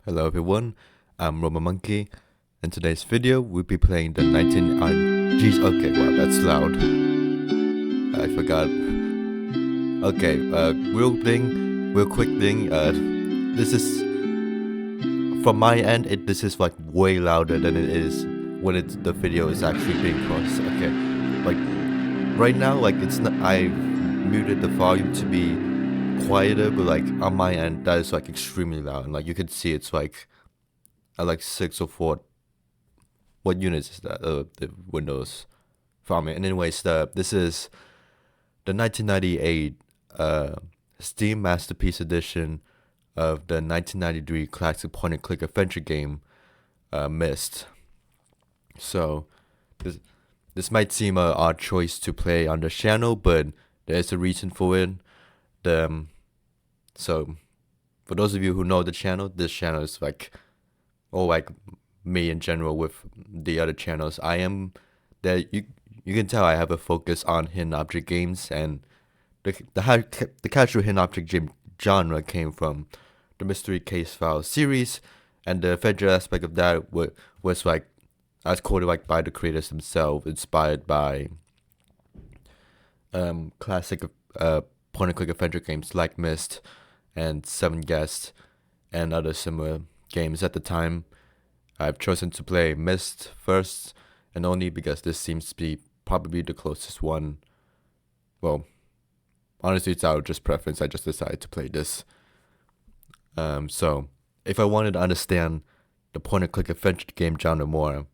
Hello everyone, I'm Roma Monkey. In today's video, we'll be playing the 19... Jeez, okay, wow, that's loud. I forgot. Okay, real quick thing, this is... From my end, this is like way louder than it is when the video is actually being processed. Okay, like, right now, like, it's not... I've muted the volume to be quieter, but like on my end that is like extremely loud, and like you can see it's like at like 6 or 4. What units is that? The Windows farming. And anyways, this is the 1998 Steam Masterpiece Edition of the 1993 classic point-and-click adventure game Myst. So this might seem an odd choice to play on the channel, but there is a reason for it. So for those of you who know the channel, this channel is like, or like me in general with the other channels, I am there. You can tell I have a focus on hidden object games, and the casual hidden object game genre came from the Mystery Case File series, and the adventure aspect of that was like, as quoted like by the creators themselves, inspired by classic point-and-click adventure games like Myst and 7 Guests and other similar games. At the time, I've chosen to play Myst first, and only because this seems to be probably the closest one. Well, honestly, it's out of just preference. I just decided to play this. So if I wanted to understand the point-and-click adventure game genre more,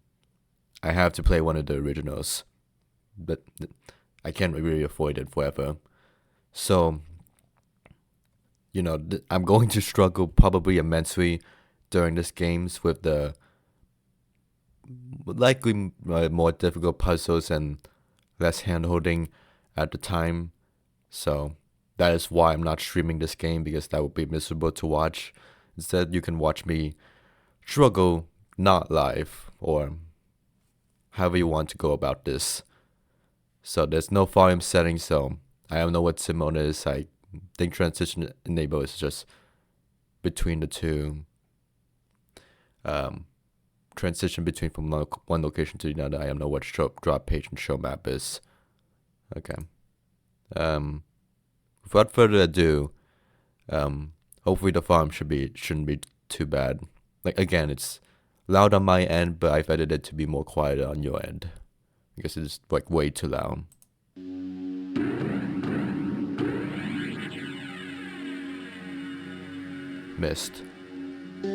I have to play one of the originals, but I can't really avoid it forever. So, you know, I'm going to struggle probably immensely during these games with the likely more difficult puzzles and less hand-holding at the time. So that is why I'm not streaming this game, because that would be miserable to watch. Instead, you can watch me struggle not live, or however you want to go about this. So there's no volume setting, so I don't know what sim mode is. I think transition enable is just between the two. Transition between from one location to another. I don't know what drop page and show map is. Okay. Without further ado, hopefully the volume shouldn't be too bad. Like, again, it's loud on my end, but I've edited it to be more quiet on your end, because it's like way too loud. Myst. I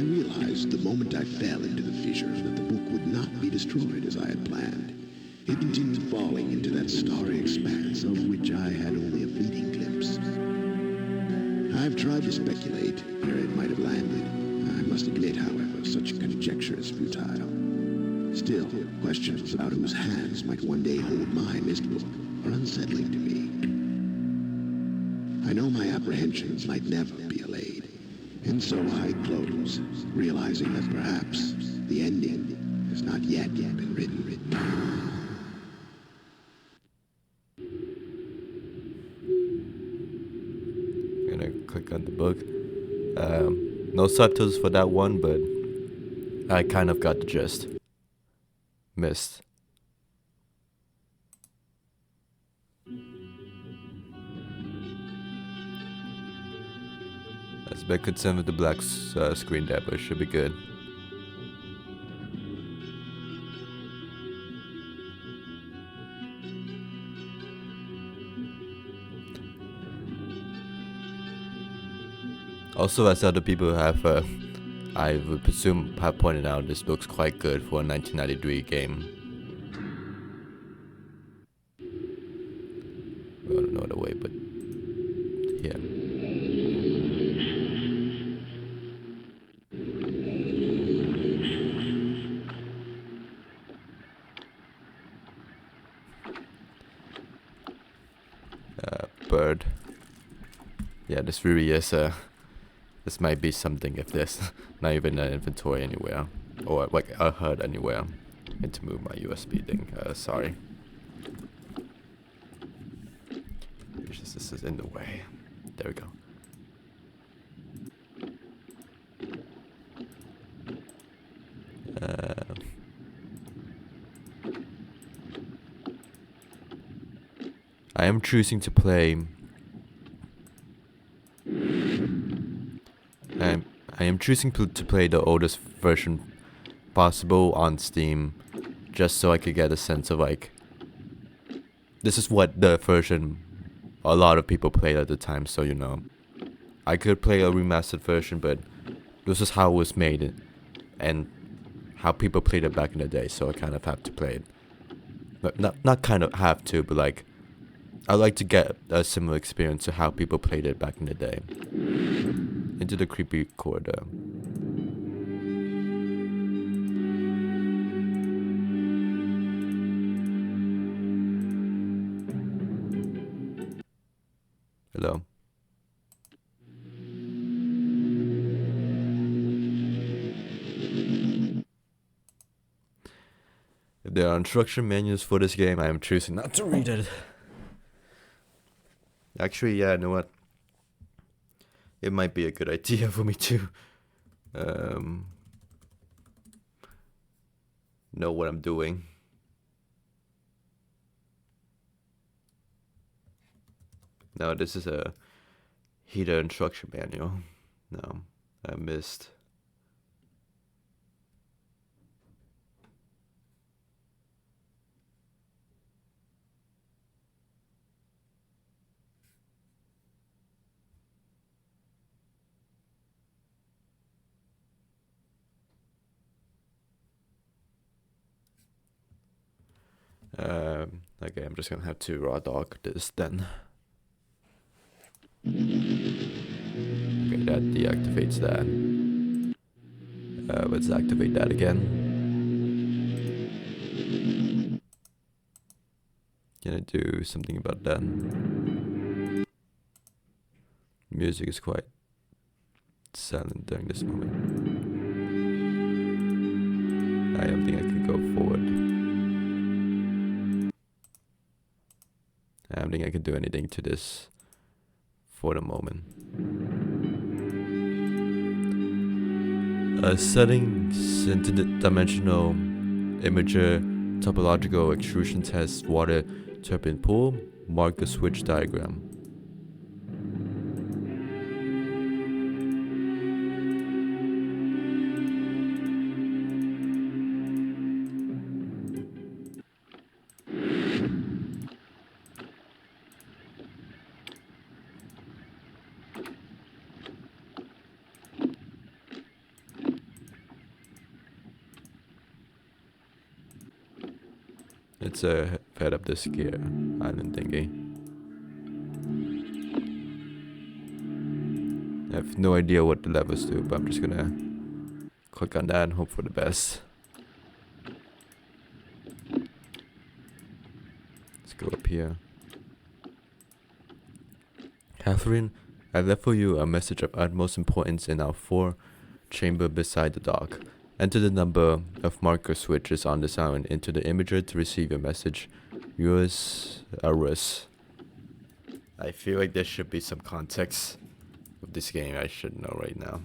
realized the moment I fell into the fissure that the book would not be destroyed as I had planned. It continued falling into that starry expanse of which I had only a fleeting glimpse. I've tried to speculate where it might have landed. I must admit, however, such conjecture is futile. Still, questions about whose hands might one day hold my Myst book are unsettling to me. I know my apprehensions might never be allayed, and so I close, realizing that perhaps the ending has not yet been written. I'm gonna click on the book. No subtitles for that one, but I kind of got the gist. Myst. That's a bit concerned with the black screen there, but it should be good. Also, as other people have, I would presume, have pointed out, this looks quite good for a 1993 game. I don't know the way, but here. Bird. Yeah, this really is this might be something if there's not even an inventory anywhere, or like a HUD anywhere. I need to move my USB thing. Sorry. this is in the way. There we go. I am choosing to play. I am choosing to play the oldest version possible on Steam, just so I could get a sense of like, this is what the version a lot of people played at the time. So you know, I could play a remastered version, but this is how it was made and how people played it back in the day. So I kind of have to play it. But not kind of have to, but like, I like to get a similar experience to how people played it back in the day. Into the creepy corridor. Hello. If there are instruction manuals for this game, I am choosing not to read it. Actually, yeah, you know what? It might be a good idea for me to know what I'm doing. No, this is a heater instruction manual. No, I missed. Okay, I'm just gonna have to raw dog this then. Okay, that deactivates that. Let's activate that again. Can I do something about that? Music is quite silent during this moment. I don't think I can go forward. I don't think I can do anything to this for the moment. Settings into the dimensional imager topological extrusion test water turbine pool. Mark the switch diagram. Let's head up this gear island thingy. I have no idea what the levels do, but I'm just gonna click on that and hope for the best. Let's go up here. Catherine, I left for you a message of utmost importance in our 4-chamber beside the dock. Enter the number of marker switches on this island into the imager to receive your message. Yours, Atrus. I feel like there should be some context of this game I should know right now.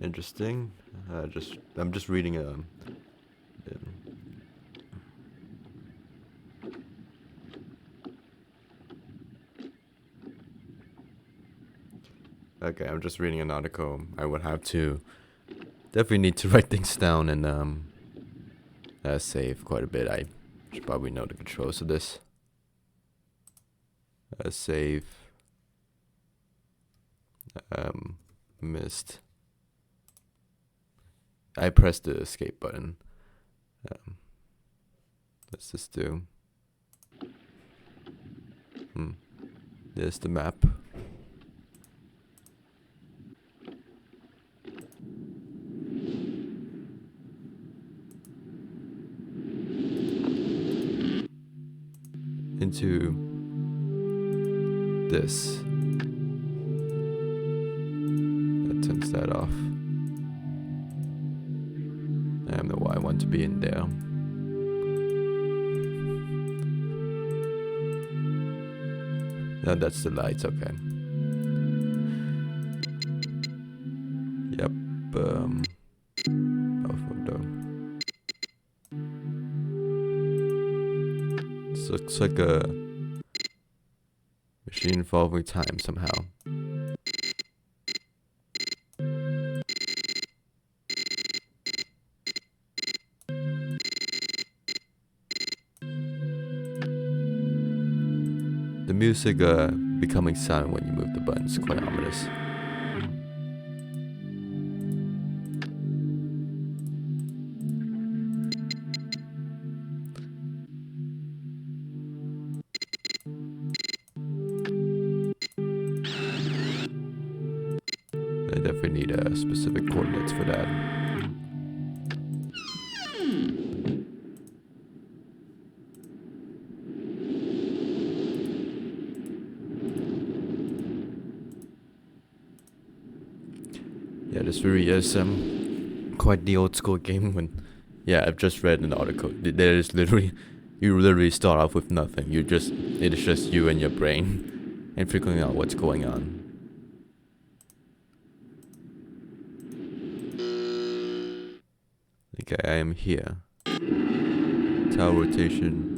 Interesting. I'm just reading okay, I'm just reading an article. I would have to definitely need to write things down and save quite a bit. I should probably know the controls of this. Save. Myst. I pressed the escape button. Let's just do. There's the map. Into this. That turns that off. I don't know why I want to be in there. No, that's the lights, okay. Yep, both of them. This looks like a machine involving time somehow. The music becoming silent when you move the buttons, quite ominous. I definitely need specific coordinates for that. Yeah, this really is quite the old school game when, yeah, I've just read an article. There is literally, you literally start off with nothing. It is just you and your brain and figuring out what's going on. Okay, I am here. Tower rotation.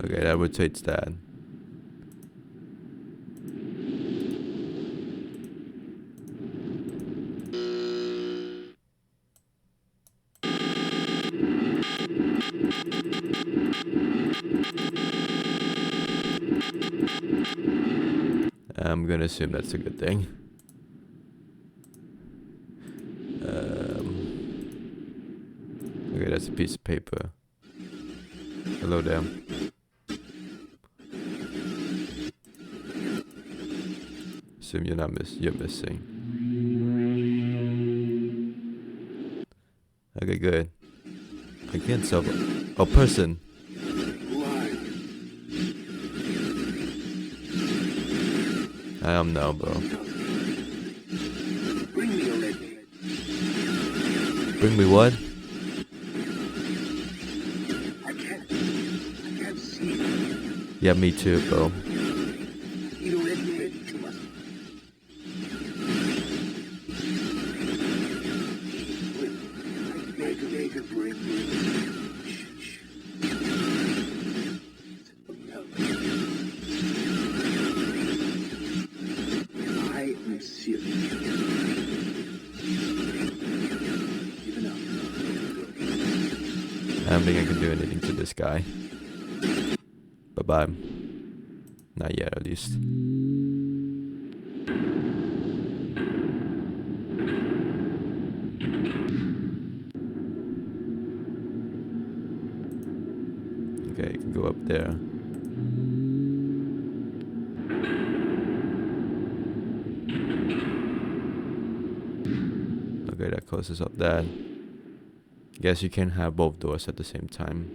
Okay, that rotates that. I'm gonna assume that's a good thing. Okay, that's a piece of paper. Hello there. Assume you're not you're missing. Okay, good. I can't solve it. Oh, person. I don't know, bro. Bring me what? I can't see. Yeah, me too, bro. I don't think I can do anything to this guy. Bye-bye. Not yet, at least. Okay, you can go up there. Okay, that closes up that. Guess you can have both doors at the same time.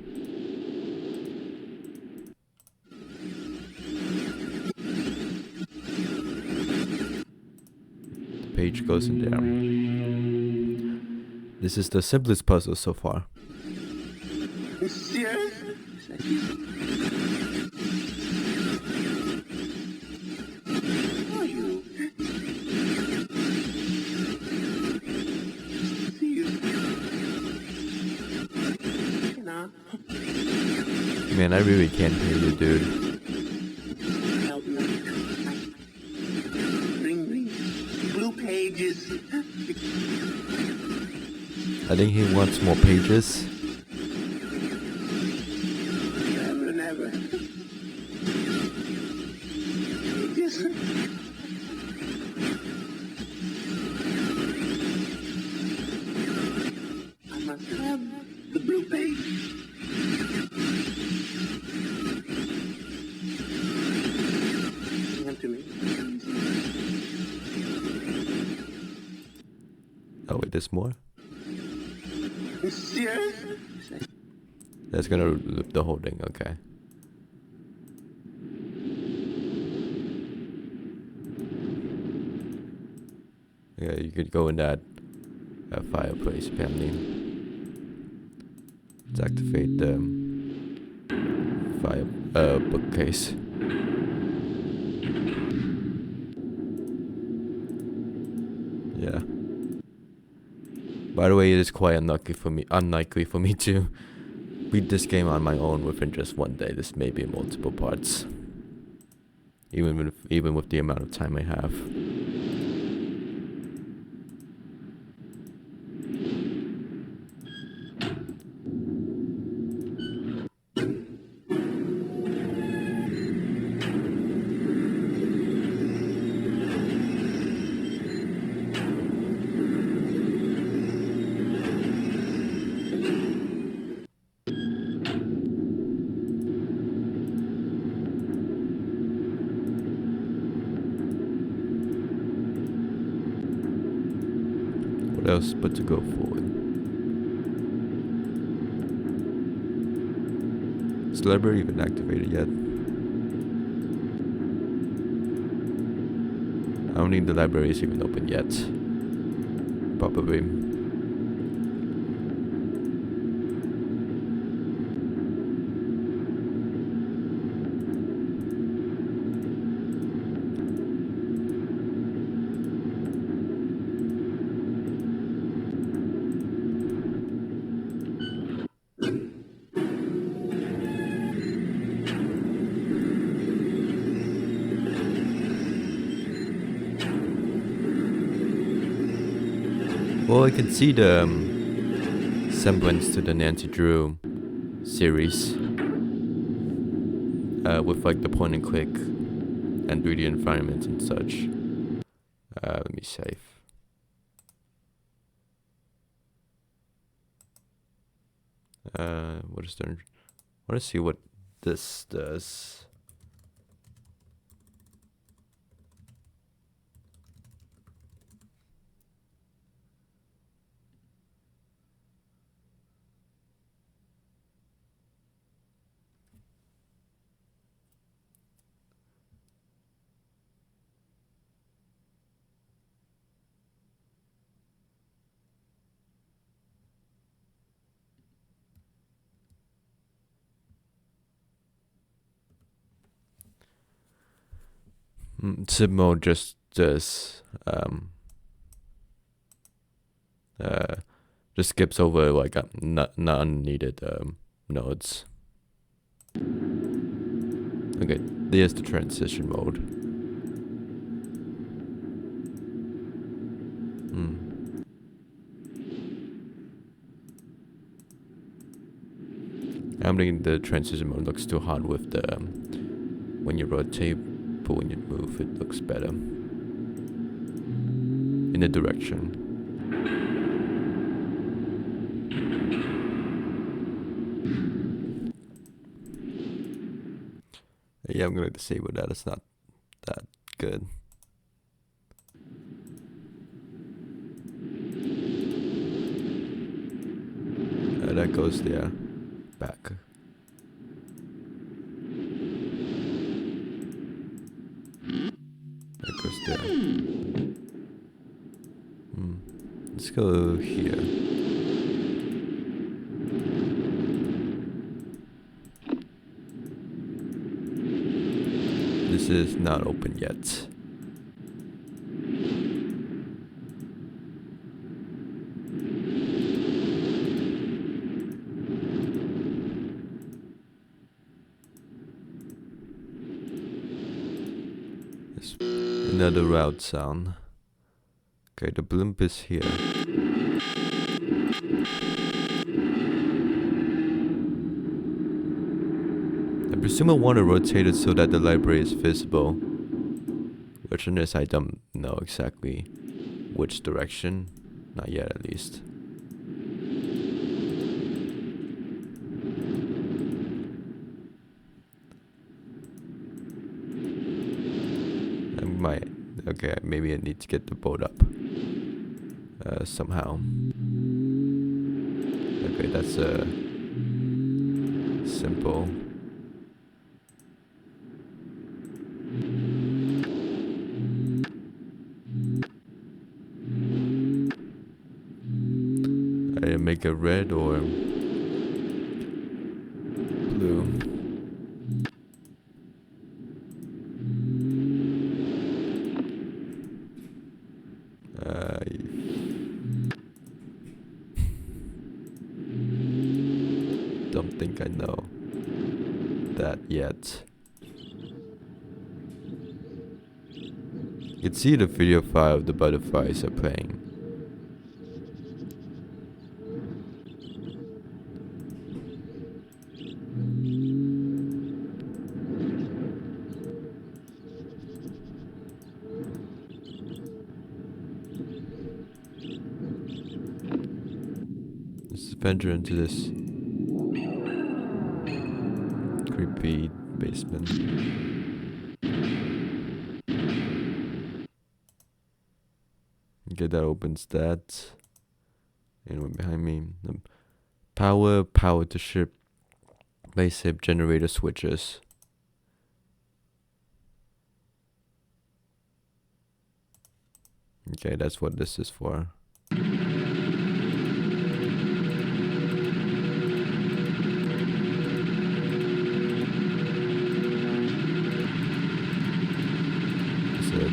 The page goes in there. This is the simplest puzzle so far. Man, I really can't hear you, dude. Bring blue pages. I think he wants more pages. Never. like this more. Serious? That's gonna loop the whole thing, okay. Yeah, you could go in that fireplace apparently. Let's activate the bookcase. Yeah. By the way, it is quite unlikely for me to beat this game on my own within just one day. This may be multiple parts, even with the amount of time I have. What else but to go forward? Is the library even activated yet? I don't think the library is even open yet. Probably. Well, I can see the semblance to the Nancy Drew series with like the point and click and 3D environments and such. Let me save. What is there? I want to see what this does. Sim mode just does just skips over like not unneeded nodes. Okay, there's the transition mode. I'm thinking the transition mode looks too hard with the when you rotate. But when you move, it looks better in a direction. Yeah, I'm going to disable that. It's not that good. That goes there. Back. That goes there. Let's go here. This is not open yet. Another route sound. Okay, the blimp is here. I presume I want to rotate it so that the library is visible. Which in this I don't know exactly which direction. Not yet at least. Okay, maybe I need to get the boat up. somehow. Okay, that's simple. I make it red or blue. Don't think I know that yet. You can see the video file of the butterflies are playing. Let's venture into this creepy basement. Okay, that opens that. Anyone behind me? Power to ship. Basic generator switches. Okay, that's what this is for.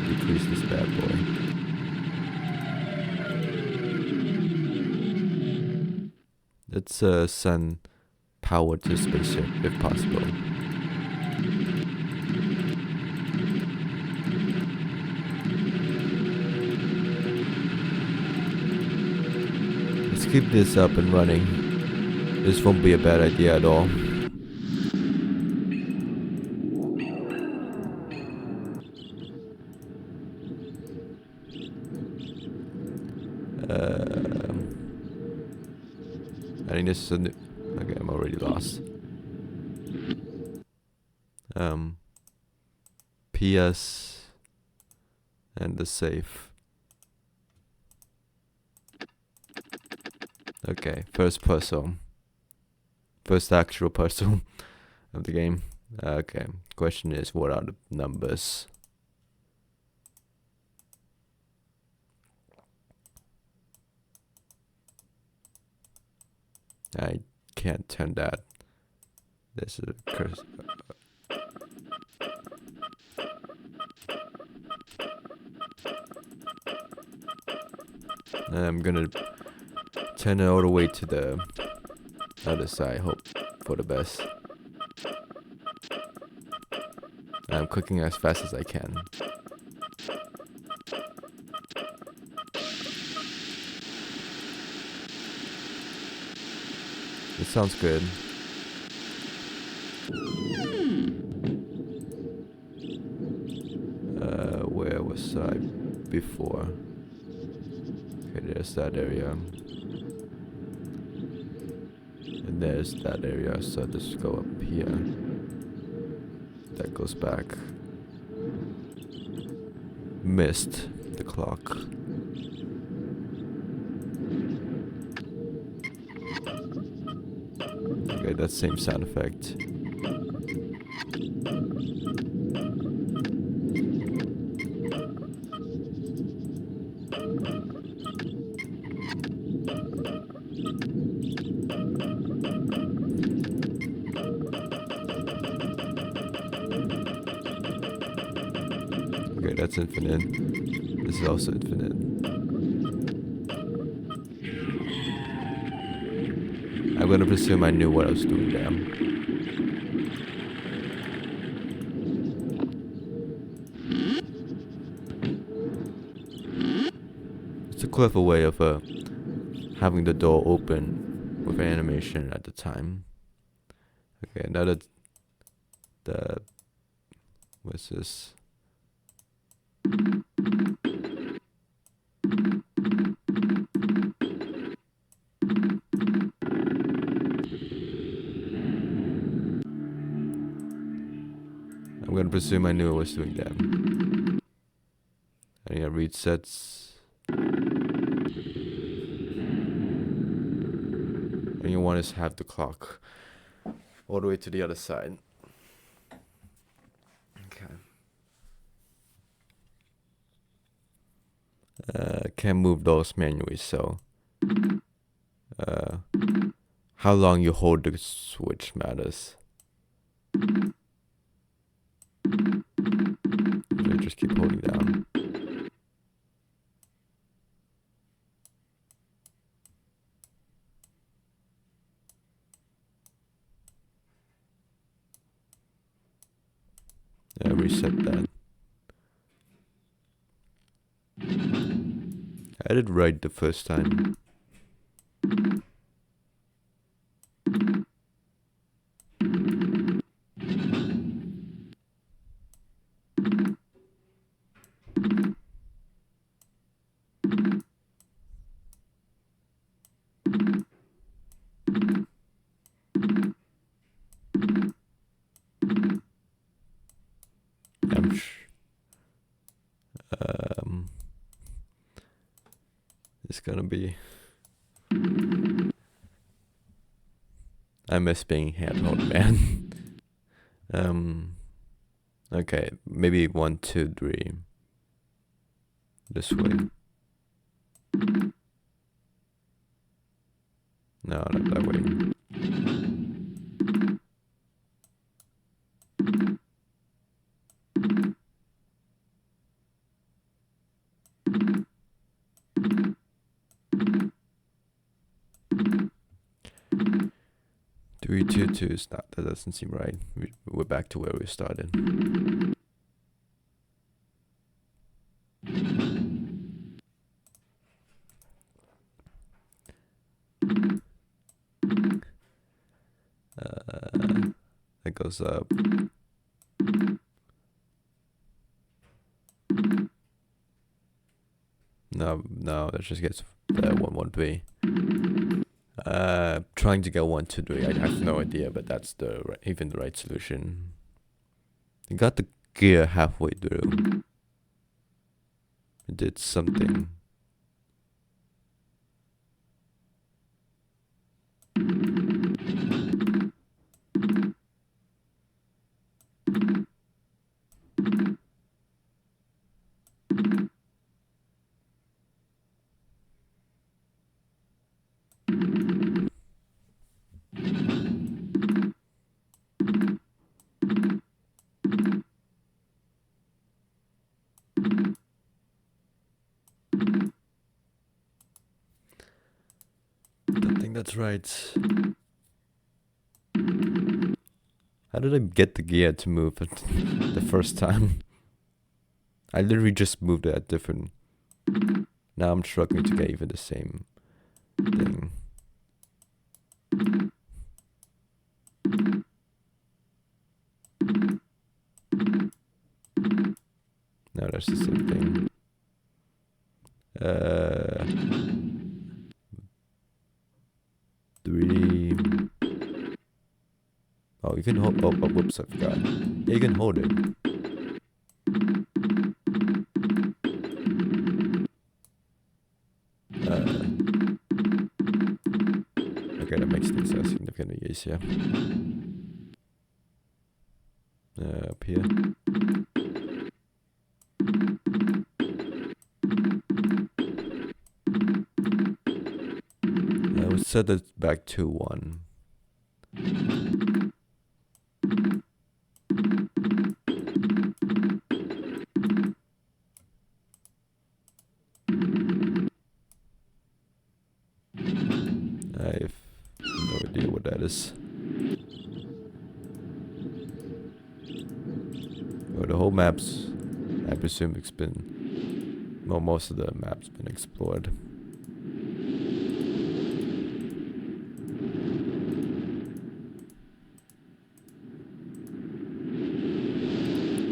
Decrease this bad boy. Let's send power to spaceship if possible. Let's keep this up and running. This won't be a bad idea at all. I think this is a new... Okay, I'm already lost. PS and the safe. Okay, first puzzle. First actual puzzle of the game. Okay, question is, what are the numbers? I can't turn that. This is a curse. I'm gonna turn it all the way to the other side. Hope for the best. I'm clicking as fast as I can. It sounds good. Where was I before? Okay, there's that area. And there's that area, so just go up here. That goes back. Missed the clock. Okay, that same sound effect. Okay, that's infinite. This is also infinite. I'm gonna presume I knew what I was doing there. It's a clever way of having the door open with animation at the time. Okay, now that the what's this? I'm gonna presume I knew I was doing that. I need to read sets. Then you want to have the clock all the way to the other side. Okay. Can't move those manually, so how long you hold the switch matters. So just keep holding down. Yeah, reset that. I did right the first time. It's gonna be. I miss being handheld, man. Okay, maybe 1, 2, 3. This way. No, not that way. Three, 2, 2 is not. That doesn't seem right. We're back to where we started. That goes up. No, that just gets 1, 1, 3. Trying to get 1, 2, 3. I have no idea, but that's even the right solution. I got the gear halfway through. It did something. I think that's right. How did I get the gear to move it the first time? I literally just moved it at different. Now I'm struggling to get even the same thing. No, that's the same thing. 3. Oh, you can hold. Oh, whoops! I forgot. Yeah, you can hold it. Okay, that makes things significantly easier. Up here. I would set it back to 1. I have no idea what that is. Oh, the whole map's, I presume, it's been. Well, most of the map's been explored.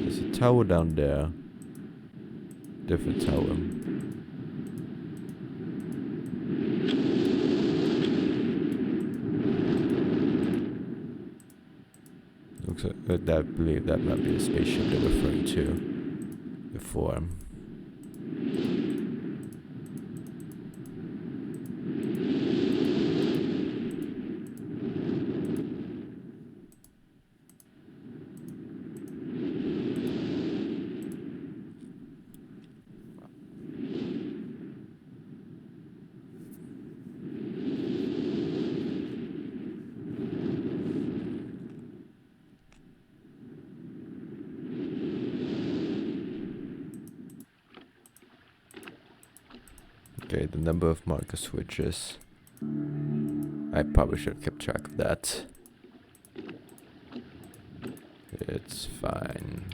There's a tower down there. Different tower. Looks like I believe that might be the spaceship they're referring to before. Okay, the number of marker switches. I probably should have kept track of that. It's fine.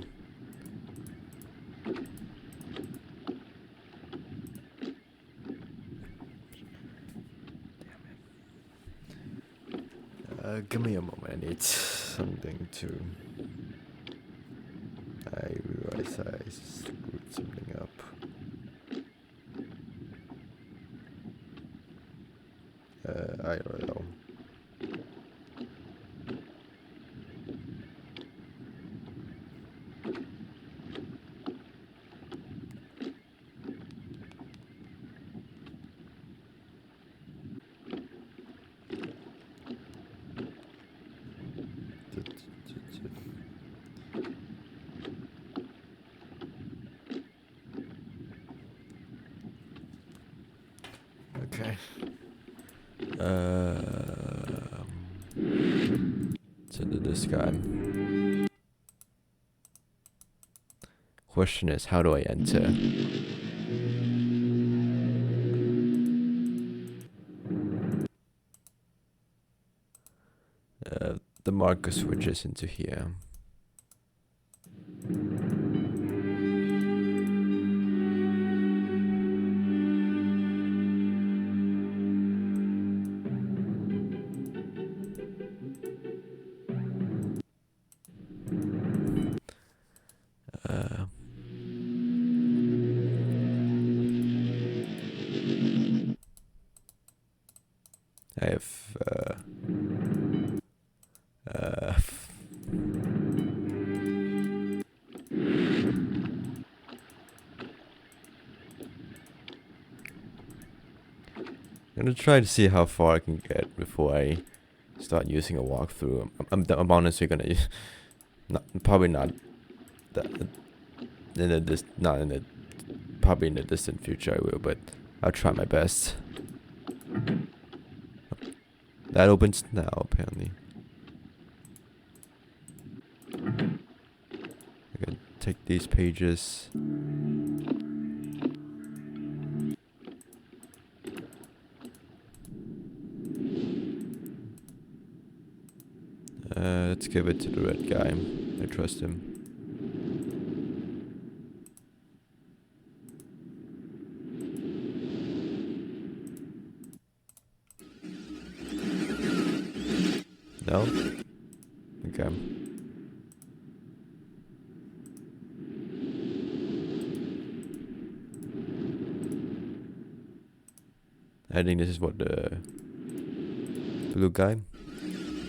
Give me a moment. I need something to. I realize I screwed something up. I don't know. Okay. It's into this guy. Question is, how do I enter? The marker switches into here. I have I'm gonna try to see how far I can get before I start using a walkthrough. I'm honestly gonna use, probably not that probably in the distant future I will, but I'll try my best. That opens now apparently. I can take these pages. Let's give it to the red guy. I trust him. No? Okay. I think this is what the blue guy.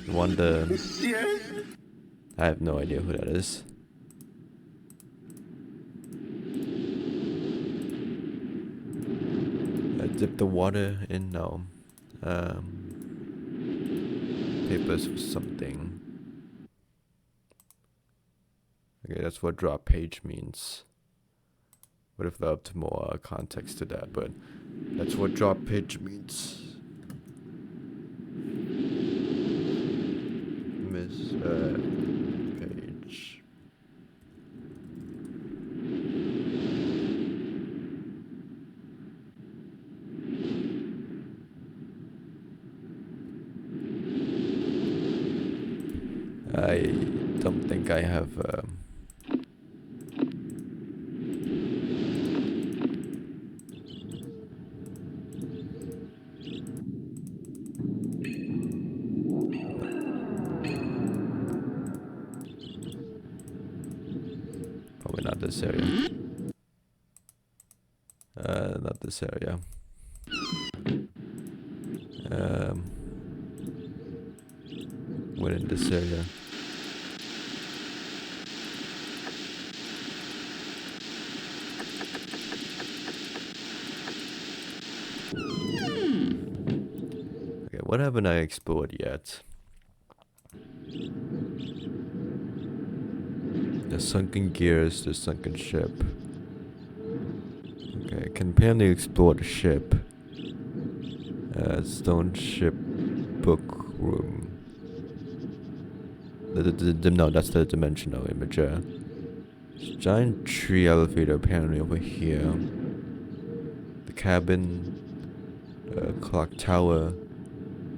The one I have no idea who that is. I dip the water in now. Papers for something. Okay, that's what drop page means. Would have loved more context to that, but that's what drop page means. Myst page. I don't think I have probably not this area. Not this area. Within this area. Okay, what haven't I explored yet? The sunken gears, the sunken ship. Okay, I can apparently explore the ship. Stoneship book room. No, that's the dimensional imager. Giant tree elevator apparently over here. The cabin, clock tower,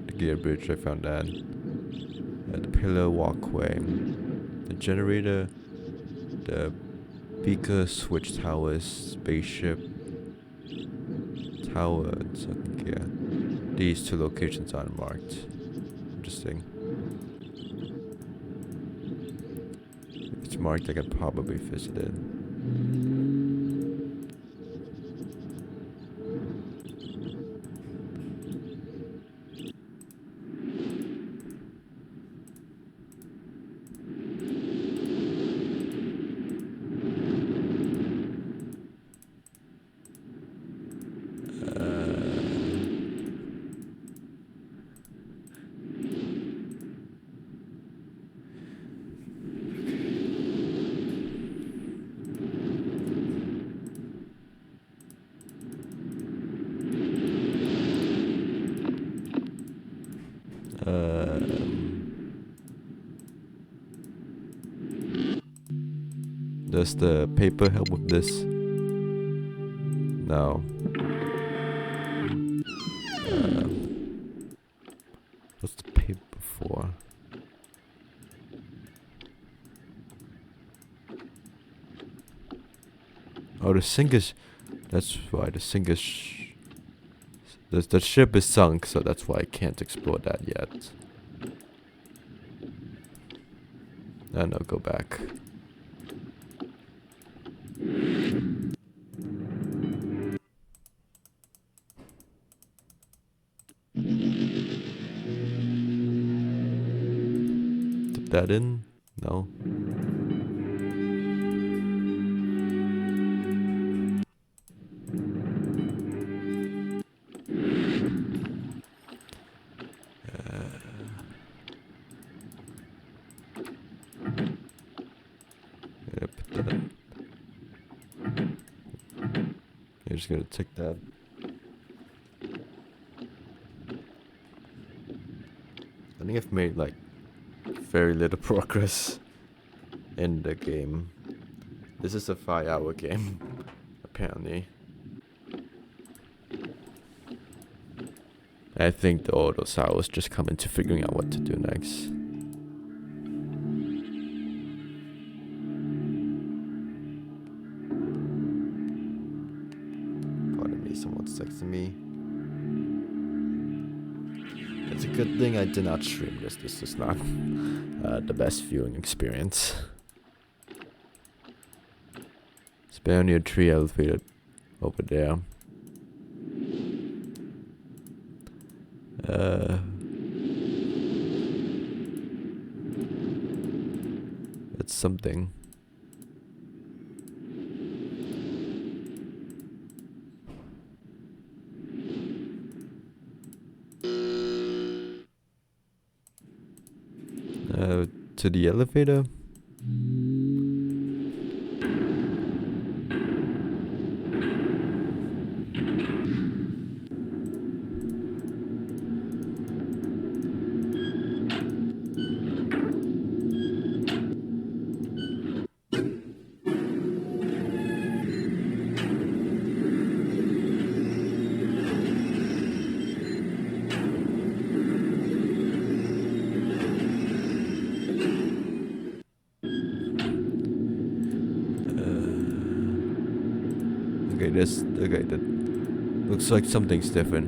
the gear bridge, I found that, the pillar walkway, the generator, the beaker switch towers, spaceship tower, and second gear. These 2 locations are unmarked. Interesting. If it's marked, I can probably visit it. Does the paper help with this? No. What's the paper for? Oh, the sink is... That's why the sink is... The ship is sunk, so that's why I can't explore that yet. No, go back. Dip that in? No. You're just gonna take that. I think I've made like very little progress in the game. This is a 5-hour game, apparently. I think all those hours just come into figuring out what to do next. Pardon me, someone's texting me. It's a good thing I did not stream this. This is not the best viewing experience. Spare near tree elevator over there. It's something. To the elevator. Okay, that looks like something's different.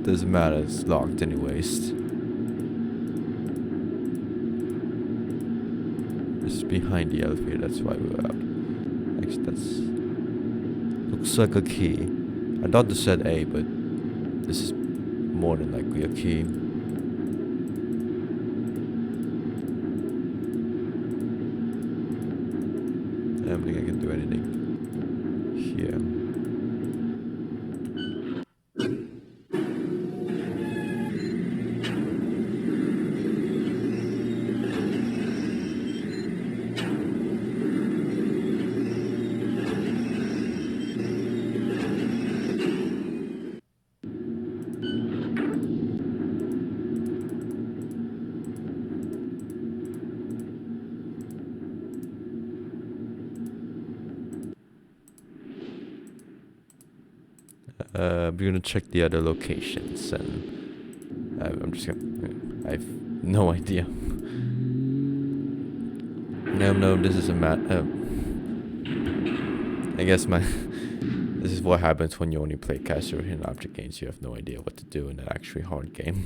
Doesn't matter, it's locked anyways. This is behind the elevator, that's why we're out. Actually, that's... looks like a key. I thought this said A, but this is more than likely a key. I don't think I can do anything here. we're gonna check the other locations, and I'm just gonna. I've no idea. No, this is a I guess this is what happens when you only play casual hidden object games. You have no idea what to do in an actually hard game.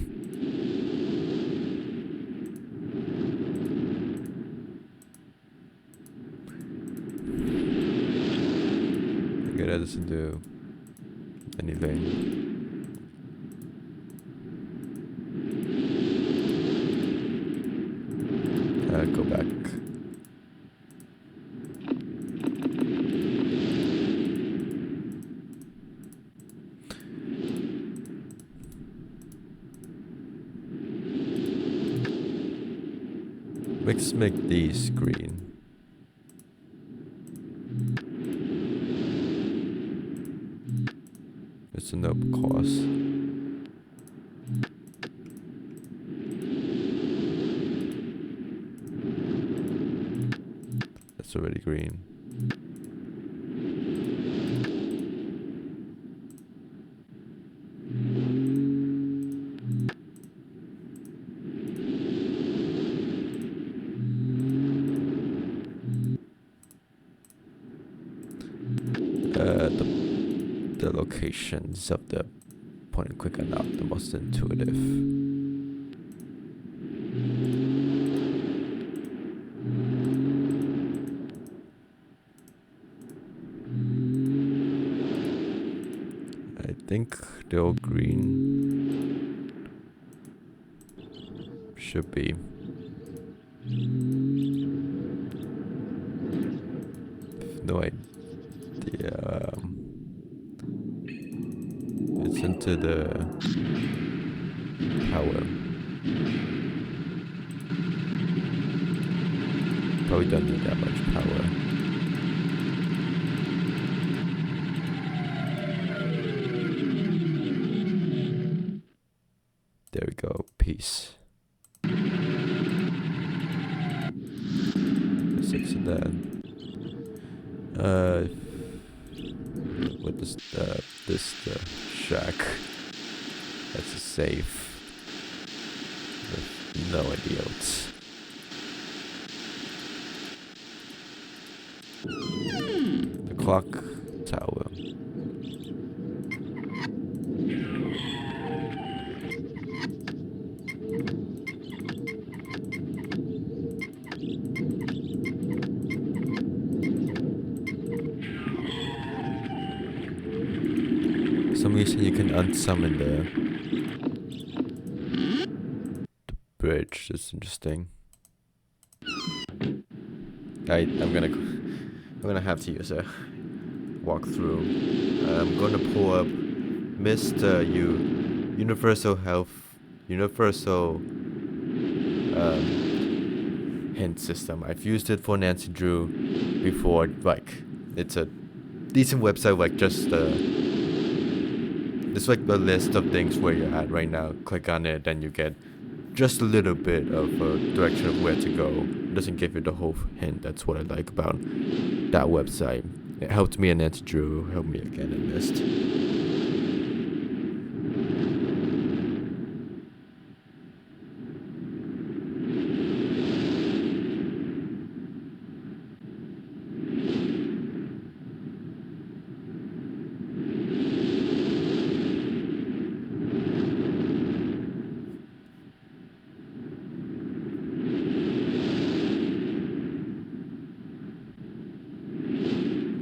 Okay, that doesn't do anything. Go back. Let's make these green. It's a noble cause. That's already green. The locations of the point and click are not the most intuitive. I think they're all green. Should be. No idea. It's into the power. Probably don't need that much power. There we go. Peace. 6 of that. What is this the shack? That's a safe. With no idea what's. The clock tower. For some reason you can unsummon the bridge. That's interesting. I'm gonna have to use a walkthrough. I'm gonna pull up Myst Universal hint system. I've used it for Nancy Drew before. Like, it's a decent website. Like, just it's like the list of things where you're at right now. Click on it, then you get just a little bit of a direction of where to go. It doesn't give you the whole hint. That's what I like about that website. It helped me in Nancy Drew, helped me again in Myst.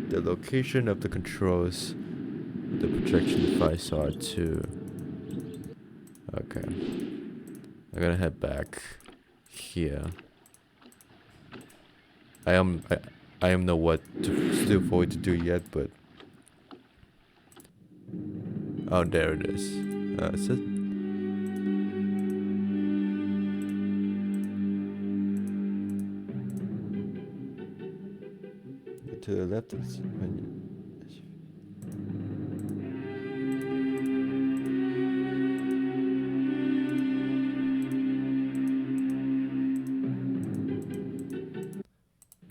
The location of the controls, the projection device are to. Okay, I'm gonna head back here. I am know what to still forward to do yet, but oh, there it is. Is it? To the left is menu.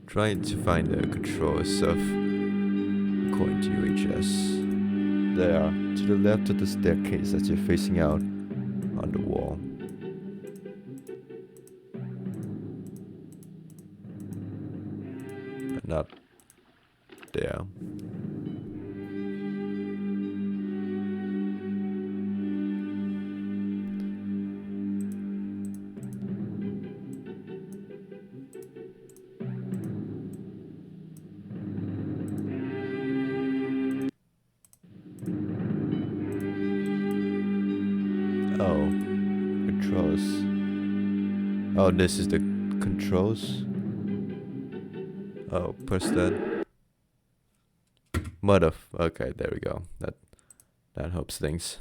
Trying to find the controls of according to UHS. there, to the left of the staircase as you're facing out on the wall. But not there. Oh, controls. Oh, this is the controls. Oh, press that. Okay, there we go. That helps things.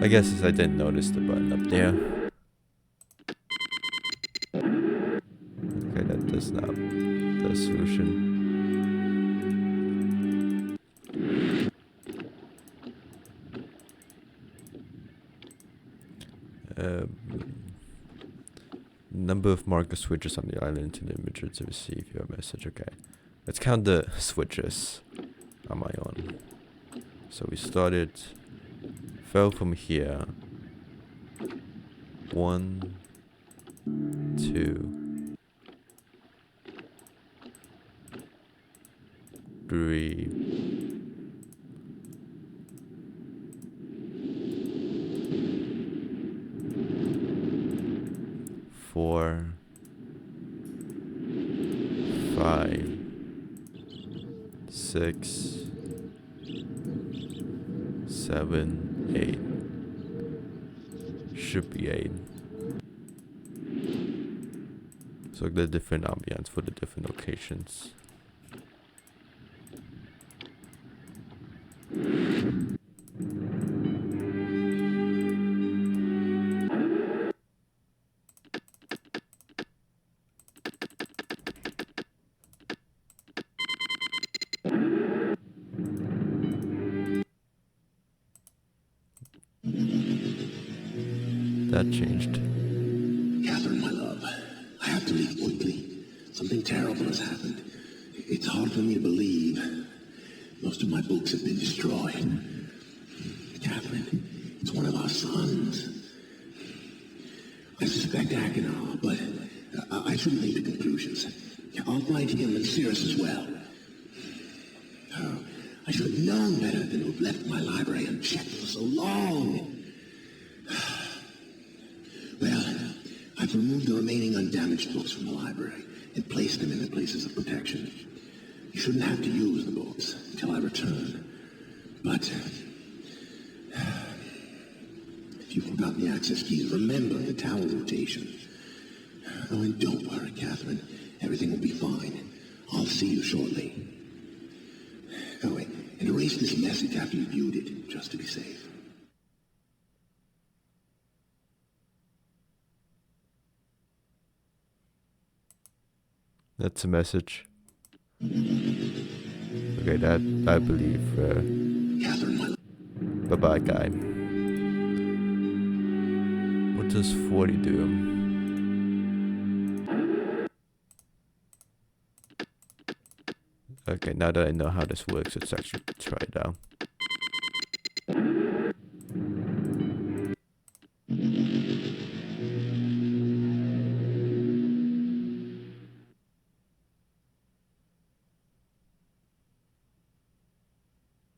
I guess I didn't notice the button up there. Okay, that's not the solution. Number of marker switches on the island to the imager to receive your message. Okay, let's count the switches on my own. So we fell from here. 1, 2, 3, 4, 5, 6, 7, 8. Should be 8. So the different ambience for the different locations. That changed. Catherine, my love, I have to leave quickly. Something terrible has happened. It's hard for me to believe. Most of my books have been destroyed. Catherine, it's one of our sons. I suspect Akinah, but I shouldn't leap to conclusions. I'll find him and Cirrus as well. Oh, I should have known better than to have left my library unchecked for so long. Well, I've removed the remaining undamaged books from the library and placed them in their places of protection. You shouldn't have to use the books until I return. But if you've forgotten the access keys, remember the tower rotation. Oh, and don't worry, Catherine. Everything will be fine. I'll see you shortly. Oh, wait, and erase this message after you viewed it, just to be safe. That's a message. Okay, that I believe. Bye bye, guy. What does 40 do? Okay, now that I know how this works, let's actually try it out.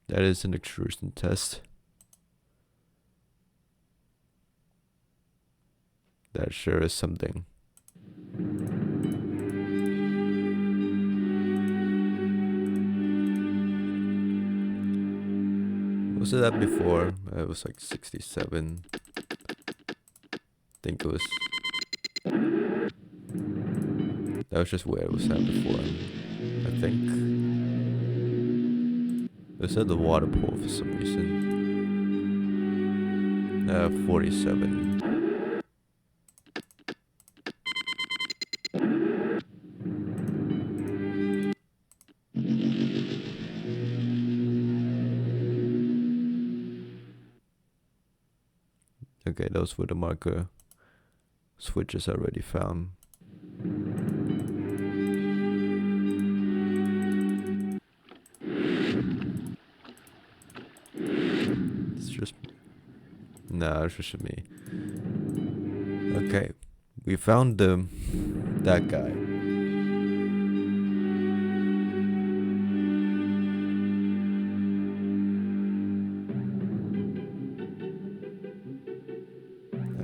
That is an extrusion test. That sure is something. Was it that before? It was like 67. I think it was. That was just where it was at before, I think. It was at the water pool for some reason. 47. Okay, those were the marker switches I already found. No, it's just me. Okay, we found that guy.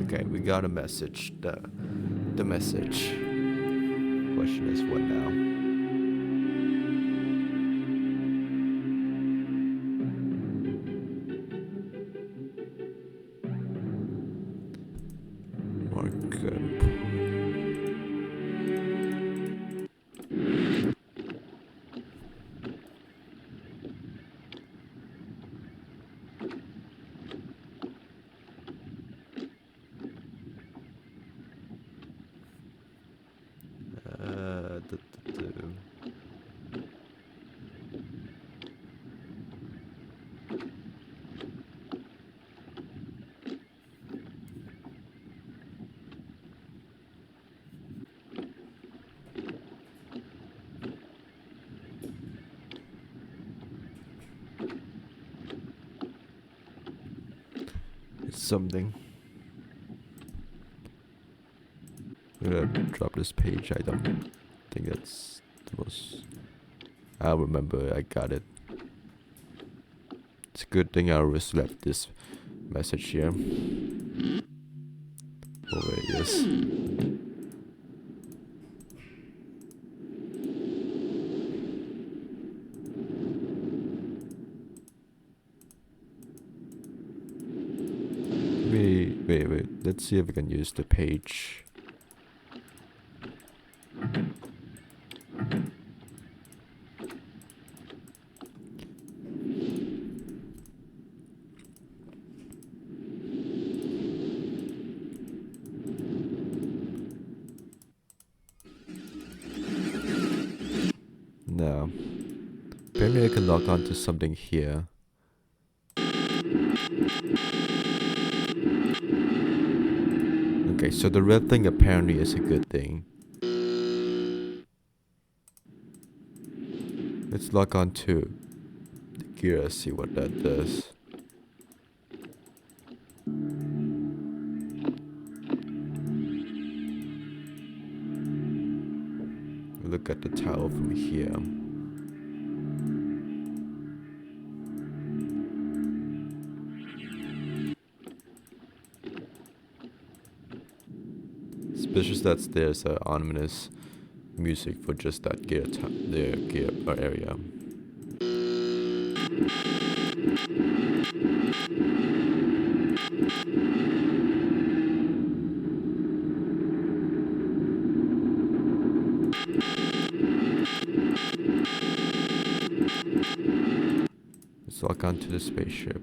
Okay, we got a message. The message. Question is what now? It's something. I'm gonna drop this page. I don't think that's the most. I'll remember. I got it. It's a good thing I always left this message here. Oh, there it is. Wait. Let's see if we can use the page. No. Apparently I can log on to something here. Okay, so the red thing apparently is a good thing. Let's log on to the gear, see what that does. Look at the tower from here. Suspicious that there's ominous music for just that gear area. Let's log on to the spaceship.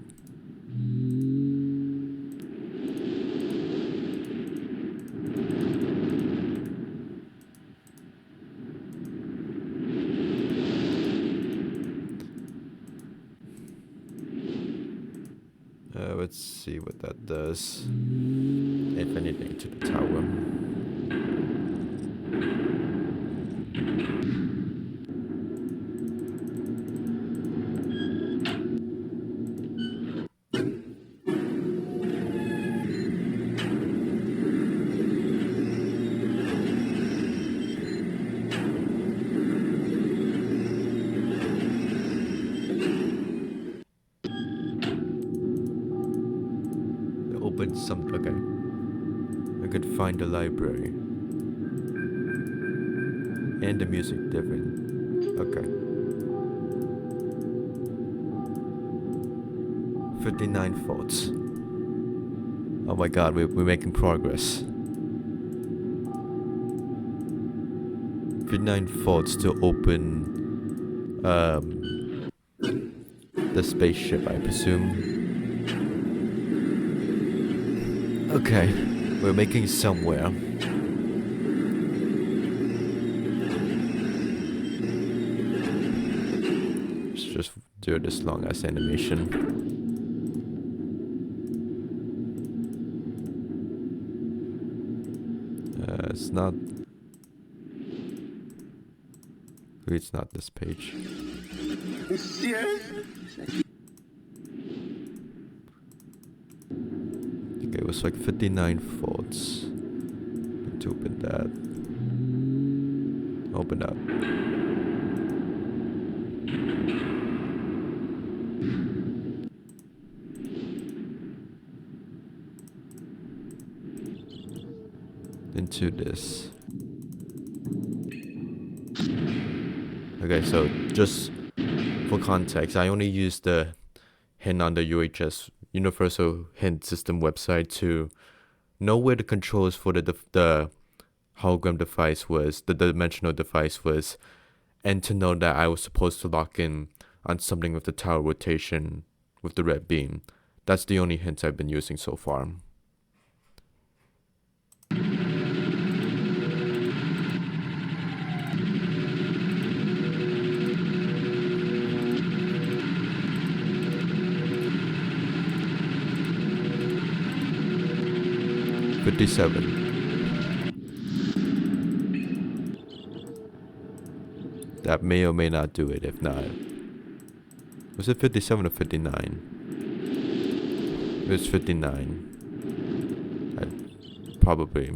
Let's see what that does. If anything, to the tower. Okay. I could find the library. And the music different. Okay. 59 thoughts. Oh my god, we're making progress. 59 thoughts to open the spaceship, I presume. Okay, we're making somewhere. Let's just do this long as animation. It's not. It's not this page. was like 59 volts. Need to open that. Open up. Into this. Okay, so just for context, I only used the hint on the UHS Universal Hint System website to know where the controls for the hologram device was, the dimensional device was, and to know that I was supposed to lock in on something with the tower rotation with the red beam. That's the only hints I've been using so far. $57. That may or may not do it. If not, was it 57 or 59? It was 59. Probably.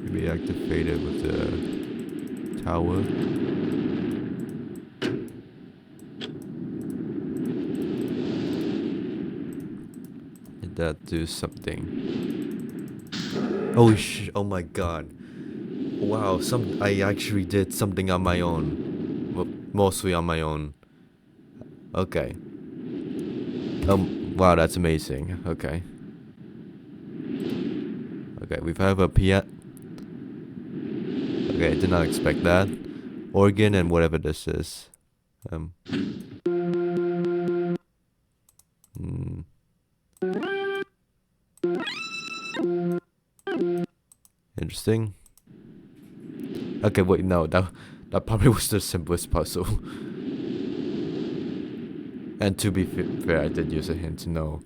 Maybe activate it with the tower. Did that do something? Oh my god. Wow, I actually did something on my own. Well, mostly on my own. Okay. Wow, that's amazing. Okay. Okay, we have a piano. Okay, I did not expect that. Organ and whatever this is. Interesting. Okay, wait, no, that probably was the simplest puzzle. And to be fair, I did use a hint to know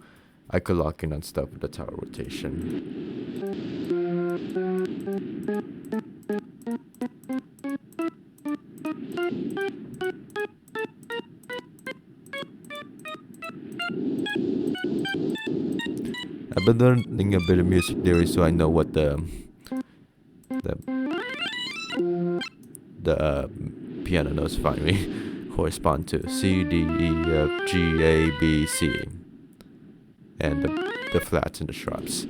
I could lock in on stuff with the tower rotation. I've been learning a bit of music theory, so I know what the piano notes finally correspond to: C, D, E, F, G, A, B, C, and the flats and the sharps.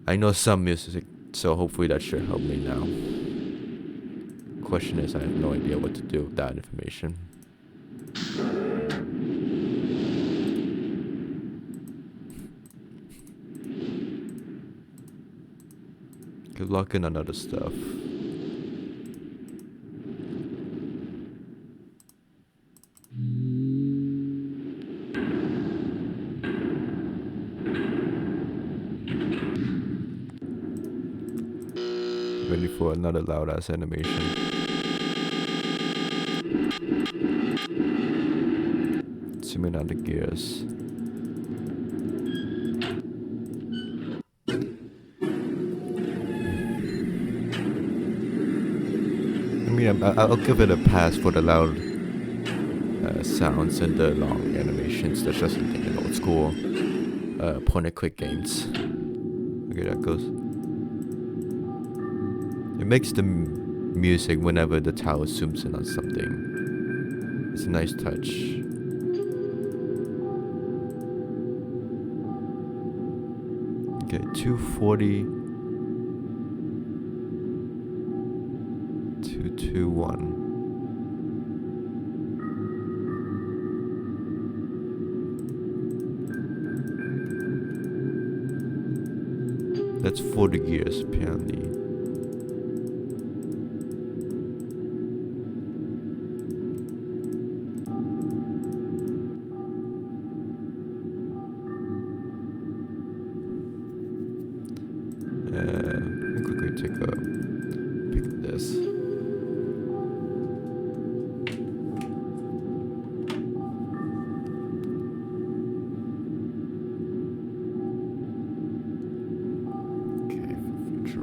I know some music, so hopefully that should help me now. Question is, I have no idea what to do with that information. Good luck in on other stuff. Ready for another loud ass animation. Zooming on the gears. I mean, I'll give it a pass for the loud sounds and the long animations. That's just something in old school point-and-click games. Okay, that goes. It makes the music whenever the tower zooms in on something. It's a nice touch. Okay, 240. 221. That's 40 gears apparently. Let me quickly take a pick of this.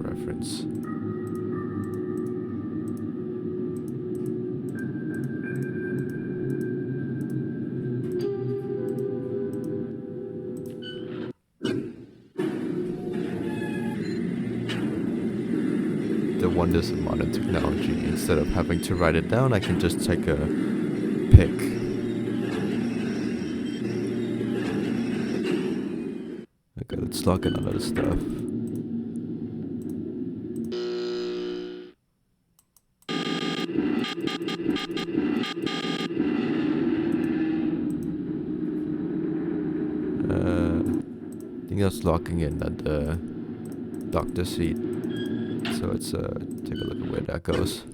reference. The wonders of modern technology. Instead of having to write it down, I can just take a pick. Okay, let's log in on other stuff. I think that's logging in at the doctor seat. So let's take a look at where that goes.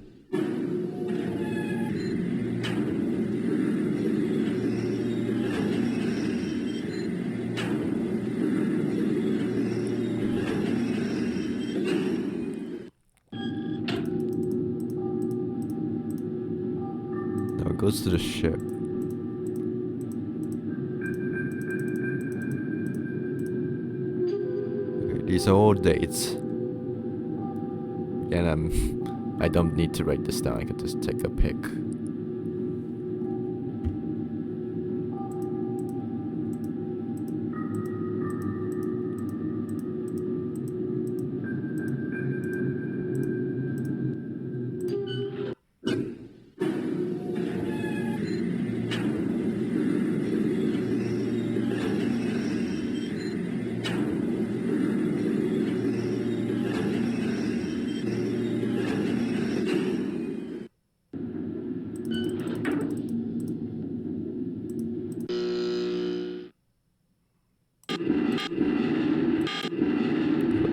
Now it goes to the ship. Okay, these are all dates. And I don't need to write this down, I can just take a pic.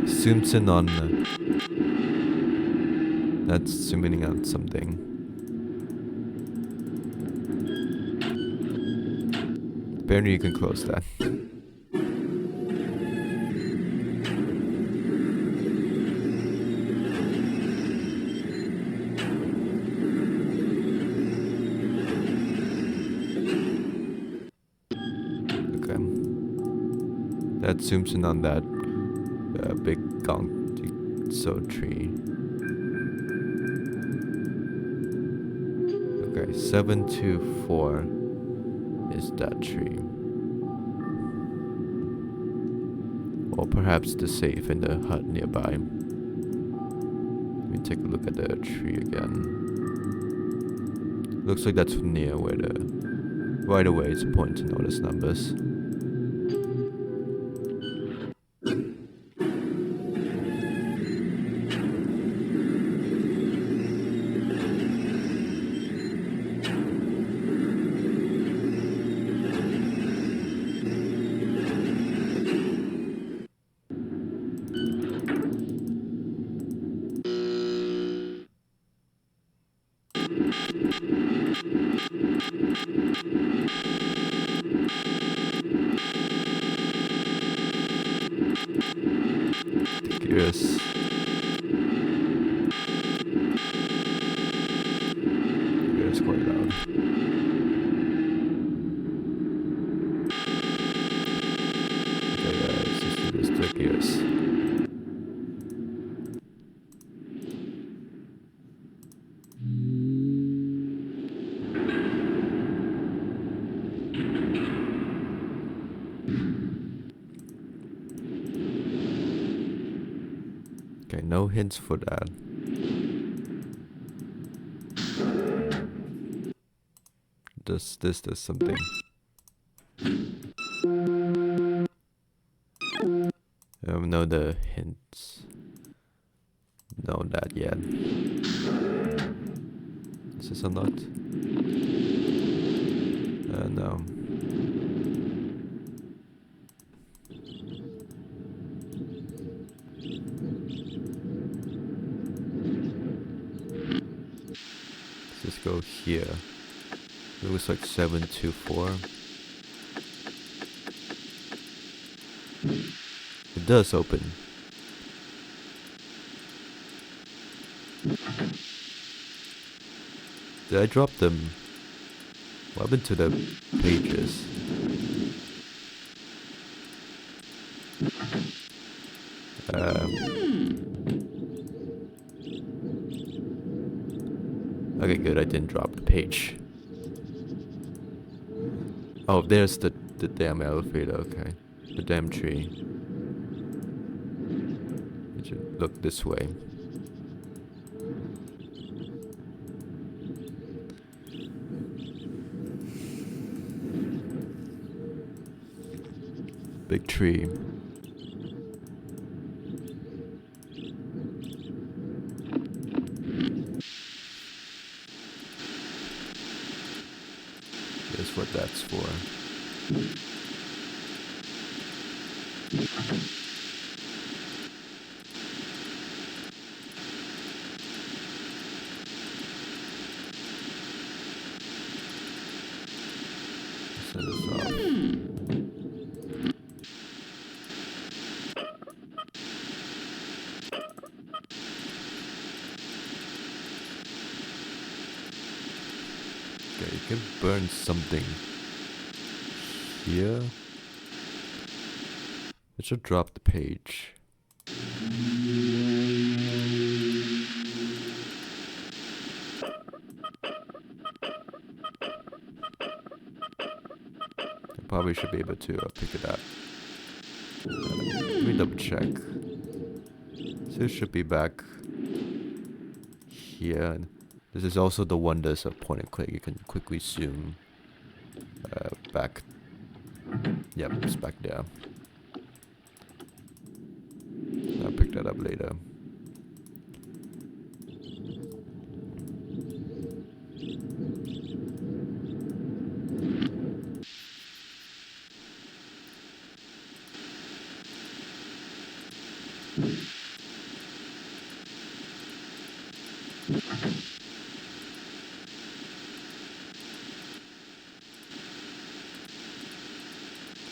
Zooms in on that's zooming in on something. Apparently you can close that. Okay. That zooms in on that big gong so tree. Okay, 724 is that tree. Or perhaps the safe in the hut nearby. Let me take a look at the tree again. Looks like that's near where the right away is pointing to all those numbers. Yes. Yeah, it's quite loud. Okay, let's just do this to gears. Okay, no hints for that. This does something. No, the hints. No, that yet. Is this unlocked? No. Let's just go here. It looks like 724. It does open. Did I drop them? What happened to the pages? Okay, good. I didn't drop the page. Oh, there's the damn elevator. Okay, the damn tree. It should look this way. Big tree. That's what that's for. Set this off. Okay, you can burn something here. It should drop the page. I probably should be able to pick it up. Let me double check. So it should be back here. This is also the one that's a point and click. You can quickly zoom back. Yep, it's back there. I'll pick that up later.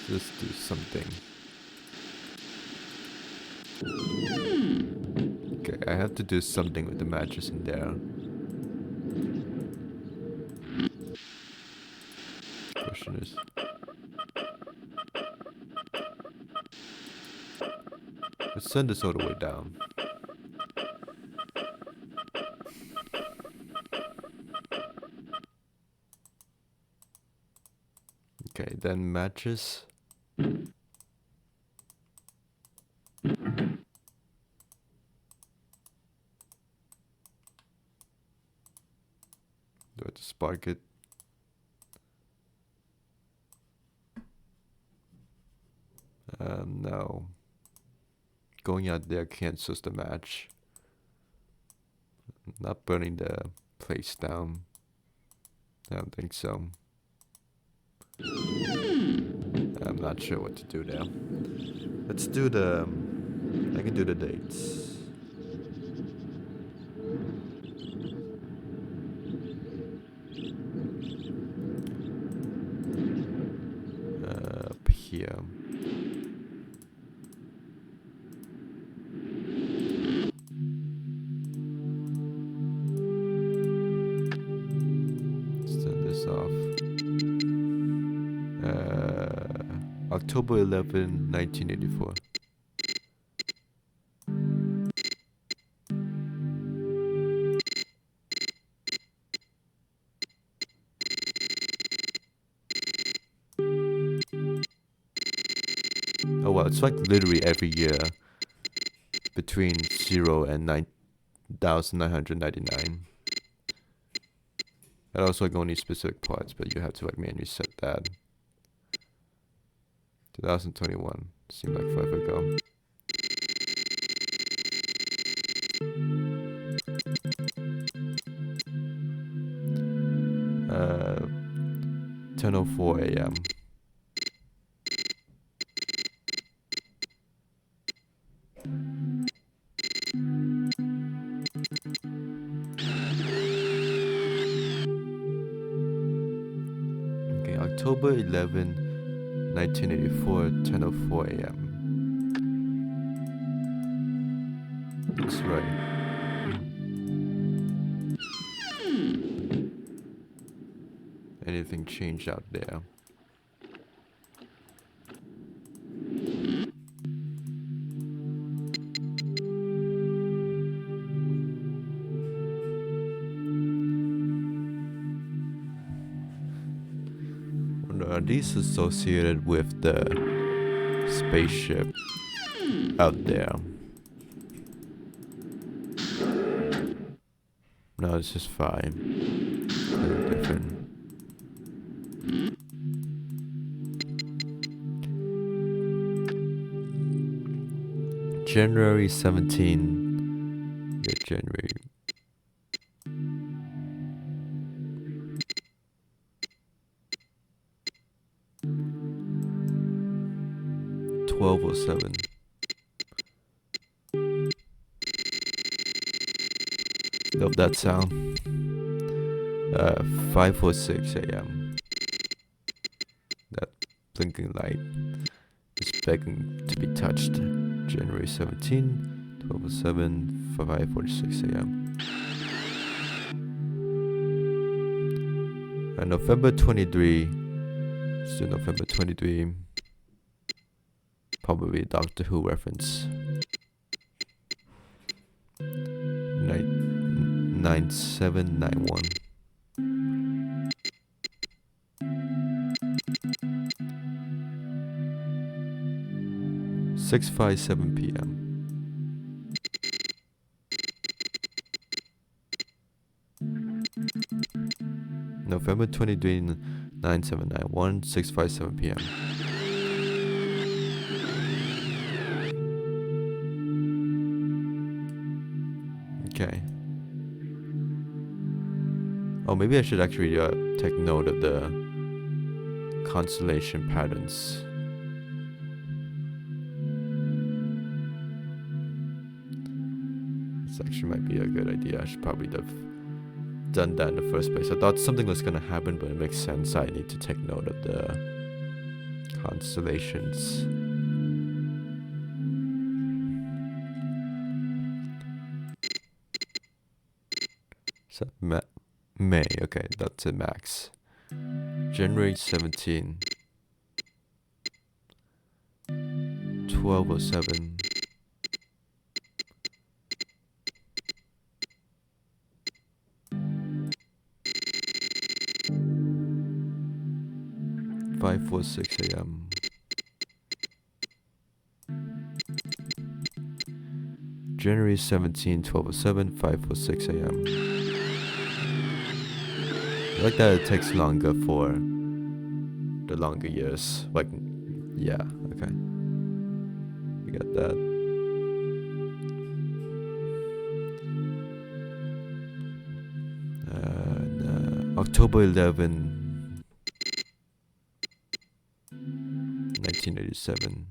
Let's do something. Okay, I have to do something with the matches in there. Question is, let's send this all the way down. Okay, then matches. Do I have to spark it? No. Going out there cancels the match. Not burning the place down. I don't think so. I'm not sure what to do there. Let's do the... I can do the dates. Up here. Let's turn this off. October 11, 1984. Oh wow, it's like literally every year between 0 and 9,999. And also like only specific parts, but you have to like manually set that. 2021 seemed like forever ago. Uh, 10:04 a.m. Okay, October 11, 1984, 10:04 a.m. That's right. Anything changed out there? Are these associated with the spaceship out there? No, it's just fine. Different. January 17. Yeah, January. $12:07. Love that sound. 5:06 a.m. That blinking light is begging to be touched. January 17, 12:07, 5:46 a.m. And November 23, still November 23, probably a Doctor Who reference. 9791. 6:57 p.m. November 23, 9791, 6:57 p.m. Okay. Oh, maybe I should actually take note of the constellation patterns. This actually might be a good idea. I should probably have done that in the first place. I thought something was gonna happen, but it makes sense. I need to take note of the constellations. So May, okay, that's a max. January 17, 12:07. $5:46 a.m. January 17, 12:07, 5:46 a.m. I like that it takes longer for the longer years. Like, yeah, okay. We got that. October 11, 1987.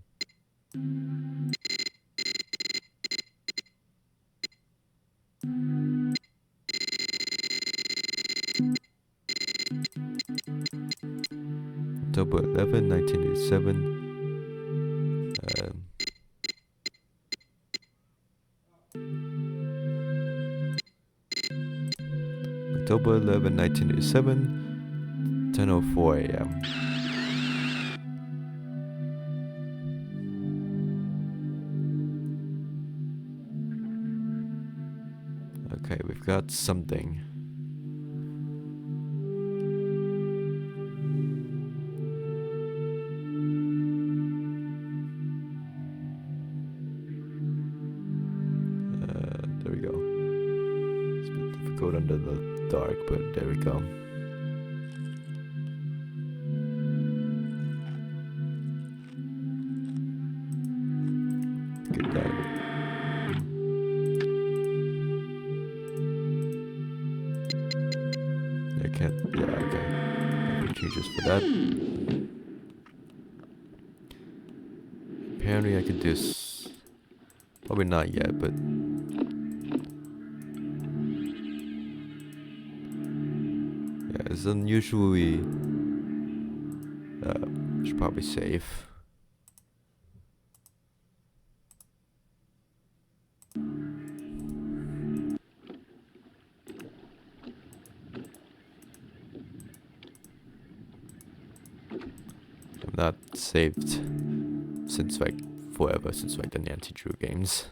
October 11, 1987. October 11, 1987, 10:04 a.m. Okay, we've got something. There we go. It's a bit difficult under the dark, but there we go. Get that. I can't. Yeah, okay. Nothing changes for that. Apparently, I could do this. Probably not yet, but. It's unusually should probably save. I'm not saved since like forever, since like the anti-Drew games.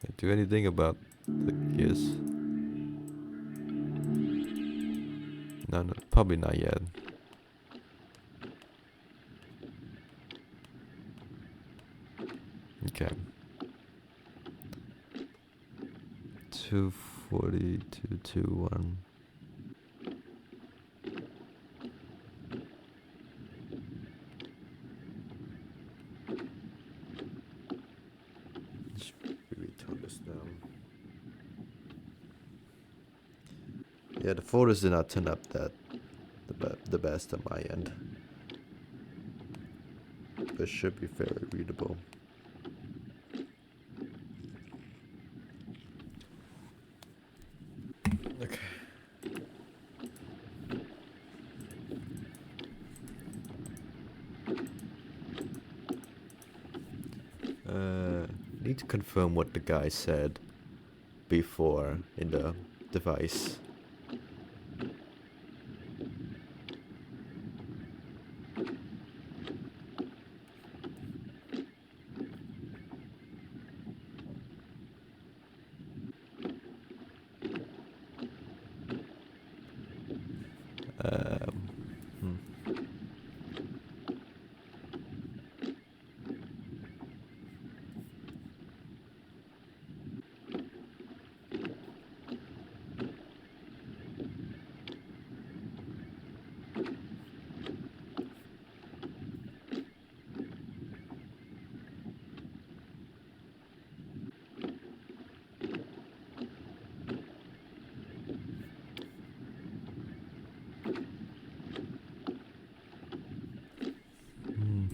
Can't do anything about the gears. No, probably not yet. 240, 221. Let's really tone this down. Yeah, the photos did not turn up that the best on my end. But it should be very readable. Okay. Need to confirm what the guy said before in the device. Hmm.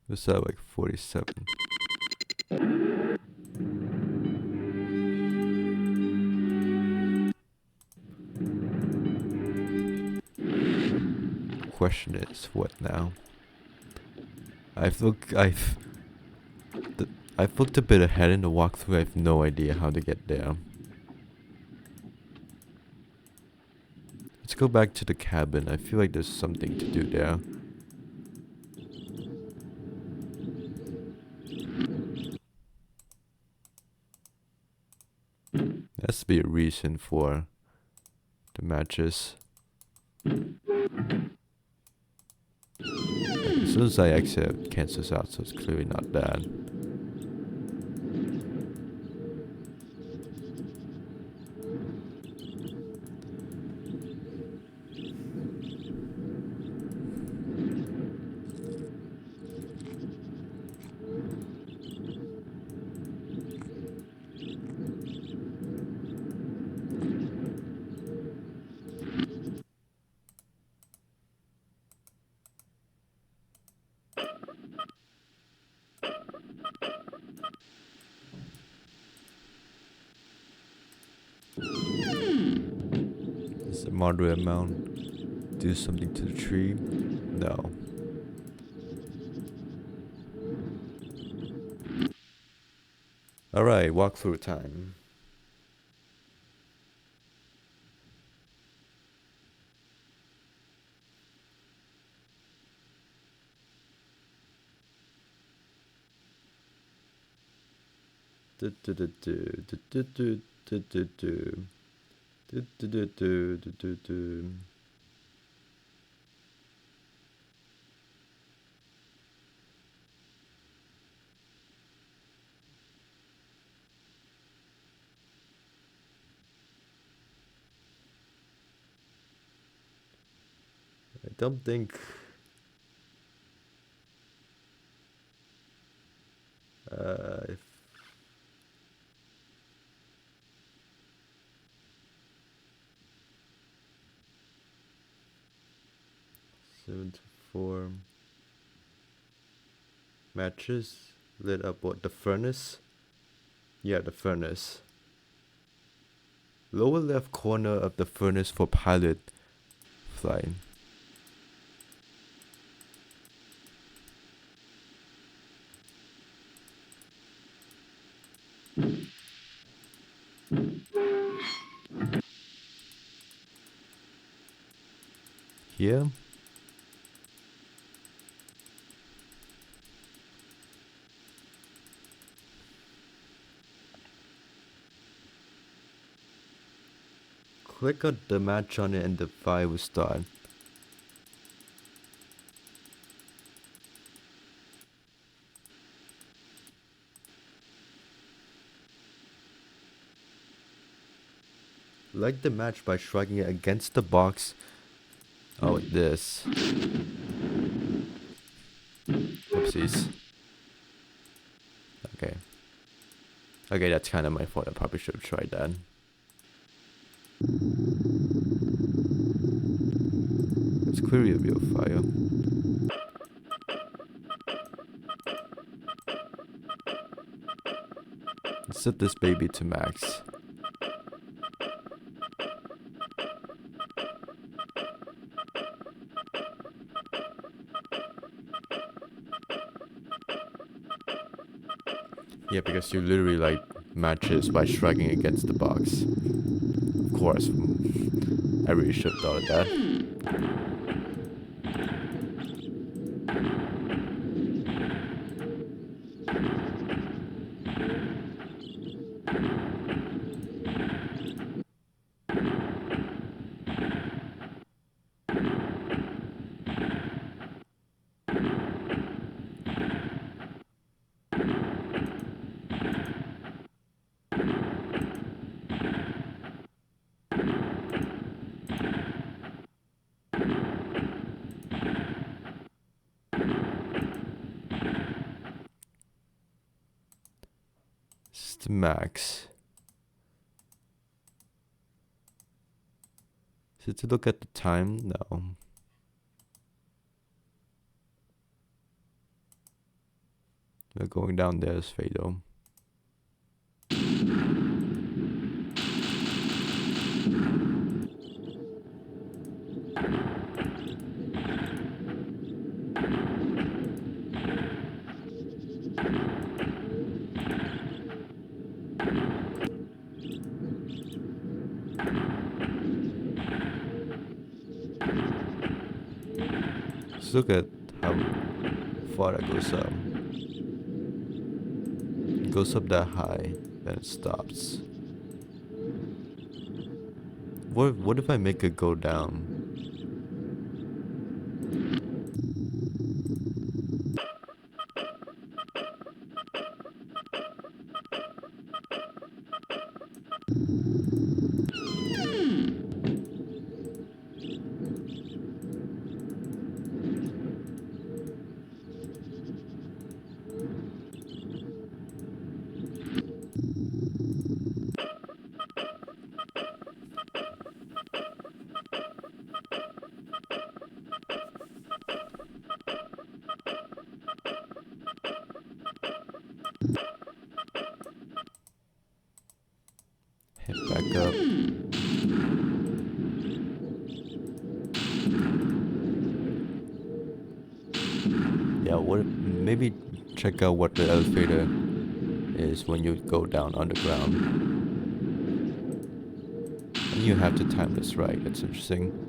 Was that like 47? Question is, what now? I've looked a bit ahead in the walkthrough. I have no idea how to get there. Let's go back to the cabin. I feel like there's something to do there. There has to be a reason for the matches. As soon as I exit, it cancels out, so it's clearly not bad. Is a moderate amount do something to the tree? No. Alright, walkthrough time. I don't think if 74 matches lit up what, the furnace? Yeah, the furnace. Lower left corner of the furnace for pilot flying. Here. Click on the match on it and the fire will start. select the match by striking it against the box. Oh, this. Oopsies. Okay. Okay, that's kind of my fault. I probably should have tried that. Let's query a real file. Let's set this baby to max. Yeah, because you literally like matches by striking against the box. Of course, I really should have thought of that. This is the max. So to look at the time, no. We're going down there as fatal. Just look at how far that goes up. It goes up that high, then it stops. What if I make it go down? Hit back up. Yeah, maybe check out what the elevator is when you go down underground. And you have to time this right, that's interesting.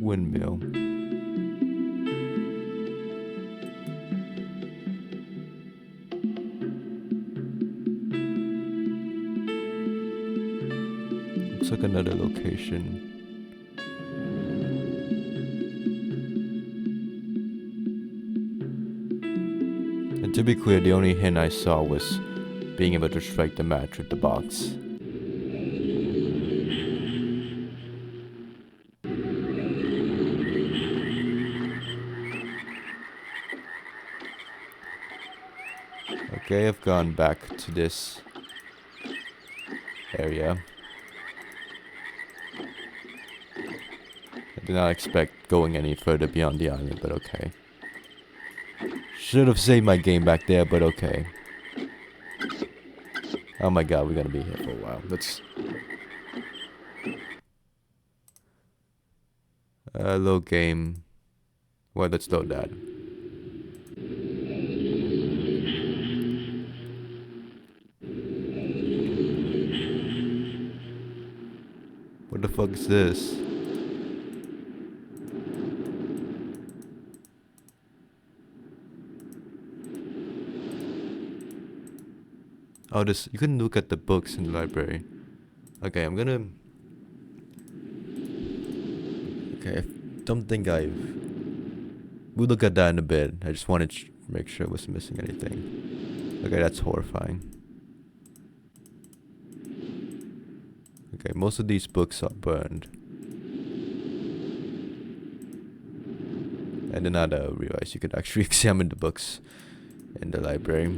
Windmill. Looks like another location. And to be clear, the only hint I saw was being able to strike the match with the box. Okay, I've gone back to this area. I did not expect going any further beyond the island, but okay. Should have saved my game back there, but okay. Oh my god, we're gonna be here for a while. Let's... load game. Well, let's load that. What What the fuck is this? Oh, this, you can look at the books in the library. Okay, I'm gonna... Okay, I don't think we'll look at that in a bit. I just wanted to make sure I wasn't missing anything. Okay, that's horrifying. Okay, most of these books are burned. And then I realized you could actually examine the books in the library.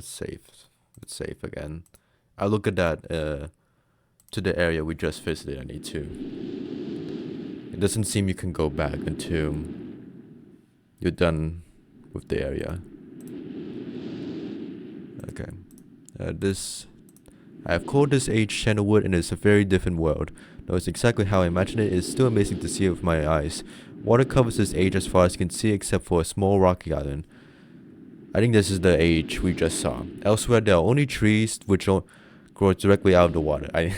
Save. Let's save again. I'll look at that to the area we just visited. I need to. It doesn't seem you can go back until you're done with the area. Okay. I have called this age Channelwood, and it's a very different world. Though it's exactly how I imagined it, it's still amazing to see it with my eyes. Water covers this age as far as you can see, except for a small rocky island. I think this is the age we just saw. Elsewhere, there are only trees which grow directly out of the water. I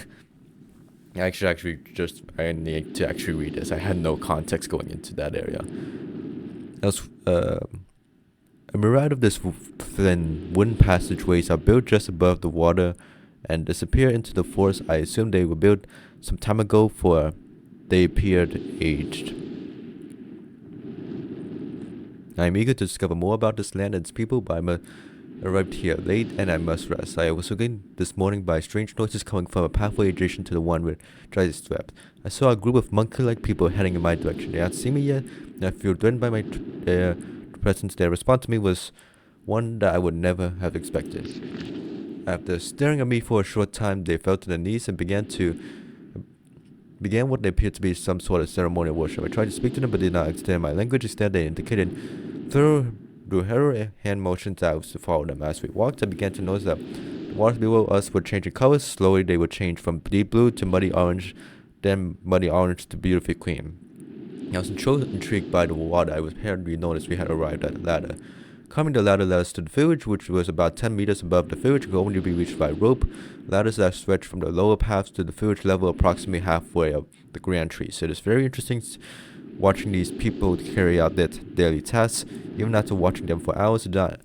need to actually read this. I had no context going into that area. A myriad of these thin wooden passageways are built just above the water and disappear into the forest. I assume they were built some time ago, for they appeared aged. I am eager to discover more about this land and its people, but I arrived here late and I must rest. I was awakened this morning by strange noises coming from a pathway adjacent to the one which I swept. I saw a group of monkey-like people heading in my direction. They hadn't seen me yet, and I feel threatened by their presence. Their response to me was one that I would never have expected. After staring at me for a short time, they fell to their knees and began what they appeared to be some sort of ceremonial worship. I tried to speak to them, but did not understand my language. Instead, they indicated through hand motions that I was to follow them. As we walked, I began to notice that the waters below us were changing colors. Slowly, they would change from deep blue to muddy orange, then muddy orange to beautiful cream. I was intrigued by the water. I was apparently noticed we had arrived at a ladder. Climbing the ladder led us to the village, which was about 10 meters above. The village could only be reached by rope. Ladders that stretched from the lower paths to the village level, approximately halfway up the grand tree. So it is very interesting watching these people carry out their daily tasks. Even after watching them for hours, I did not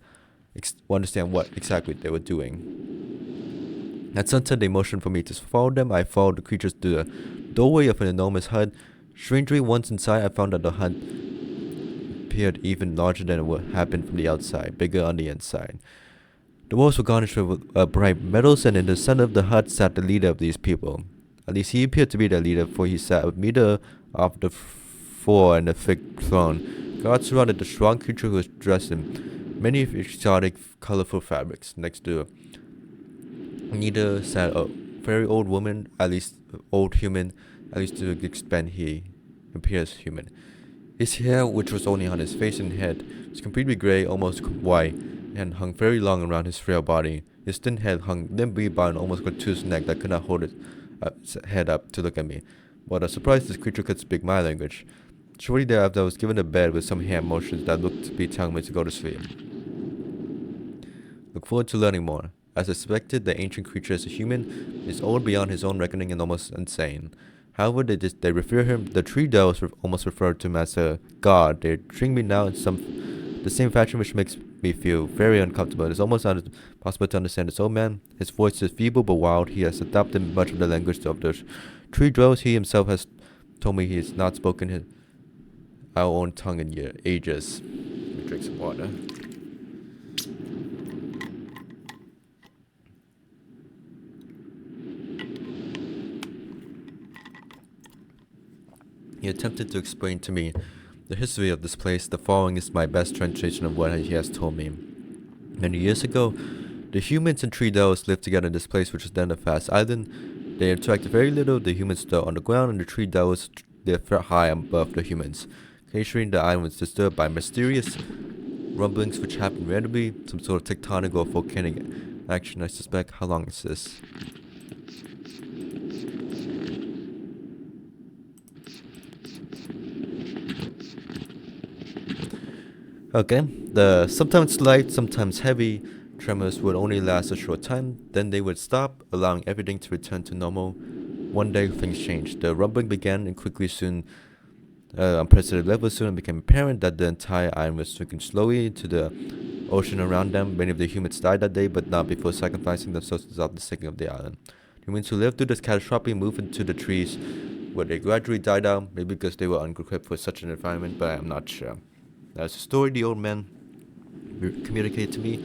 understand what exactly they were doing. At sunset, they motioned for me to follow them. I followed the creatures to the doorway of an enormous hut. Strangely, once inside, I found that the hut appeared even larger than what happened from the outside, bigger on the inside. The walls were garnished with bright metals, and in the center of the hut sat the leader of these people. At least he appeared to be their leader, for he sat a meter off the floor in a thick throne. Guards surrounded the strong creature, who was dressed in many exotic, colorful fabrics. Next to neither sat a very old woman, at least old human, at least to the extent he appears human. His hair, which was only on his face and head, was completely gray, almost white, and hung very long around his frail body. His thin head hung limply by an almost gratuitous neck that could not hold its head up to look at me. What a surprise, this creature could speak my language. Shortly thereafter, I was given a bed with some hand motions that looked to be telling me to go to sleep. Look forward to learning more. As expected, the ancient creature is a human. He is old beyond his own reckoning and almost insane. However, they revere him. The tree devils almost refer to him as a god. They treat me now in the same fashion, which makes me feel very uncomfortable. It is almost not possible to understand this old man. His voice is feeble but wild. He has adopted much of the language of the tree dwellers. He himself has told me he has not spoken our own tongue in ages. Let me drink some water. He attempted to explain to me the history of this place. The following is my best translation of what he has told me. Many years ago, the humans and tree devils lived together in this place, which was then a vast island. They interacted very little. The humans stood on the ground, and the tree devils lived high above the humans. Occasionally, the island was disturbed by mysterious rumblings, which happened randomly, some sort of tectonic or volcanic action, I suspect. How long is this? Okay, the sometimes light, sometimes heavy tremors would only last a short time, then they would stop, allowing everything to return to normal. One day, things changed. The rumbling began, and quickly soon, unprecedented levels soon it became apparent that the entire island was sinking slowly to the ocean around them. Many of the humans died that day, but not before sacrificing themselves to stop the sinking of the island. Humans who lived through this catastrophe moved into the trees, where they gradually died out, maybe because they were unequipped for such an environment, but I am not sure. That's a story the old man communicated to me,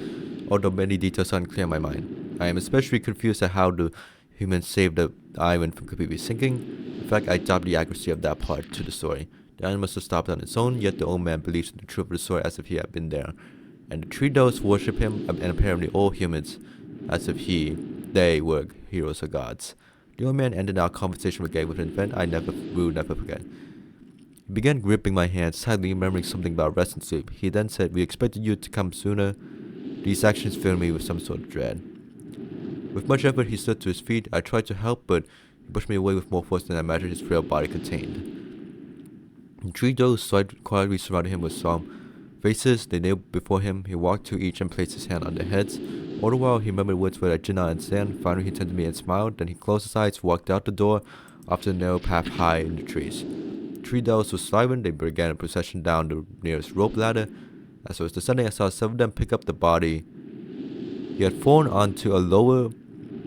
although many details are unclear in my mind. I am especially confused at how the humans saved the island from completely sinking. In fact, I doubt the accuracy of that part to the story. The island must have stopped on its own, yet the old man believes in the truth of the story as if he had been there. And the tree dwellers worship him, and apparently all humans, as if they were heroes or gods. The old man ended our conversation with an event will never forget. He began gripping my hand, sadly remembering something about rest and sleep. He then said, "We expected you to come sooner." These actions filled me with some sort of dread. With much effort, he stood to his feet. I tried to help, but he pushed me away with more force than I imagined his frail body contained. The three dogs quietly surrounded him with solemn faces. They kneeled before him. He walked to each and placed his hand on their heads. All the while, he murmured words that I did not understand. Finally, he turned to me and smiled. Then he closed his eyes, walked out the door, off the narrow path high in the trees. The three dogs were silent. They began a procession down the nearest rope ladder. As I was descending, I saw seven of them pick up the body he had fallen onto a lower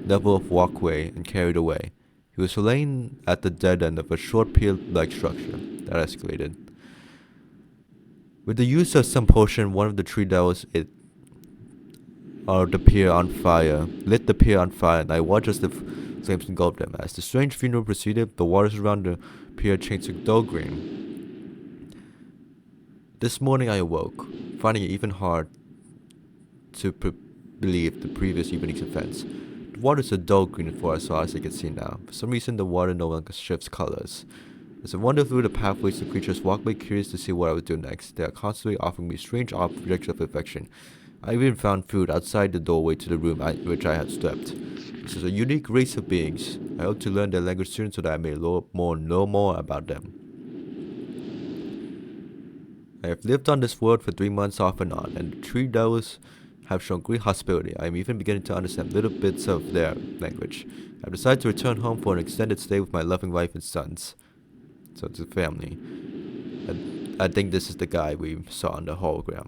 level of walkway and carried away. He was laying at the dead end of a short pier-like structure. That escalated. With the use of some potion, one of the three devils lit the pier on fire, and I watched as the flames engulfed them. As the strange funeral proceeded, the waters around the pier changed to dull green. This morning I awoke, finding it even hard to believe the previous evening's events. The waters are dull green as far as I can see now. For some reason, the water no longer shifts colors. As I wandered through the pathways, the creatures walked by, curious to see what I would do next. They are constantly offering me strange objects of affection. I even found food outside the doorway to the room which I had slept. This is a unique race of beings. I hope to learn their language soon so that I may know more about them. I have lived on this world for 3 months off and on, and the three devils have shown great hospitality. I am even beginning to understand little bits of their language. I have decided to return home for an extended stay with my loving wife and sons. So it's a family. And I think this is the guy we saw on the hologram.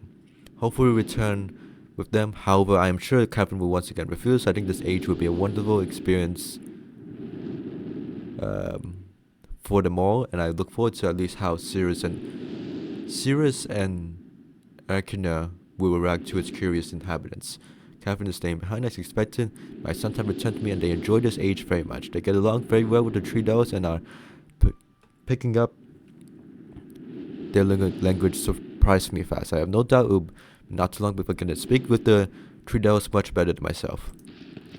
Hopefully return with them. However, I am sure Catherine will once again refuse. I think this age will be a wonderful experience for them all, and I look forward to at least how Sirius and Arkina will react to its curious inhabitants. Catherine is staying behind as expected. My sometime returned to me, and they enjoy this age very much. They get along very well with the three dolls and are picking up their language surprised me fast. I have no doubt it will be not too long before I can speak with the three devils much better than myself.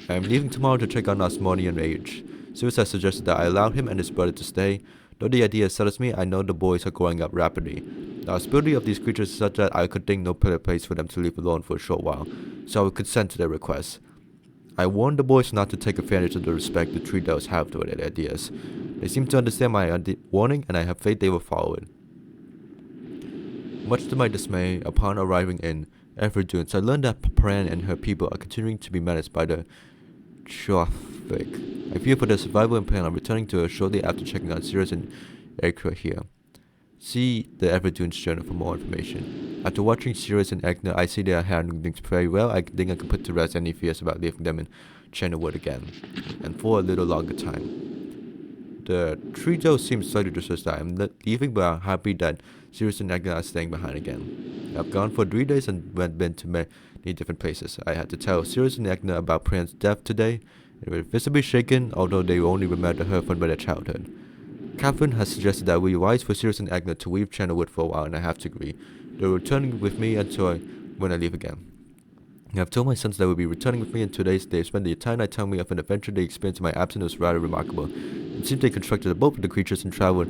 I am leaving tomorrow to check on Osmonian Age. Sirius has suggested that I allow him and his brother to stay. Though the idea settles me, I know the boys are growing up rapidly. The hospitality of these creatures is such that I could think no better place for them to leave alone for a short while, so I would consent to their request. I warned the boys not to take advantage of the respect the three devils have toward their ideas. They seem to understand my warning, and I have faith they will follow it. Much to my dismay, upon arriving in Everdunes, I learned that Pran and her people are continuing to be menaced by the Traffic. I fear for their survival and plan on returning to her shortly after checking on Sirius and Ekra here. See the Everdunes journal for more information. After watching Sirius and Ekna, I see they are handling things very well. I think I can put to rest any fears about leaving them in Channelwood again, and for a little longer time. The trio seems slightly distressed that I am leaving, but I'm happy that Sirius and Ekna are staying behind again. I've gone for 3 days and been to many different places. I had to tell Sirius and Ekna about Pran's death today. They were visibly shaken, although they only remembered her from their childhood. Catherine has suggested that it would be wise for Sirius and Ekna to leave Channelwood for a while, and I have to agree. They will return with me when I leave again. I have told my sons they will be returning with me in 2 days. They have spent the entire night telling me of an adventure they experienced in my absence. It was rather remarkable. It seems they constructed a boat for the creatures and traveled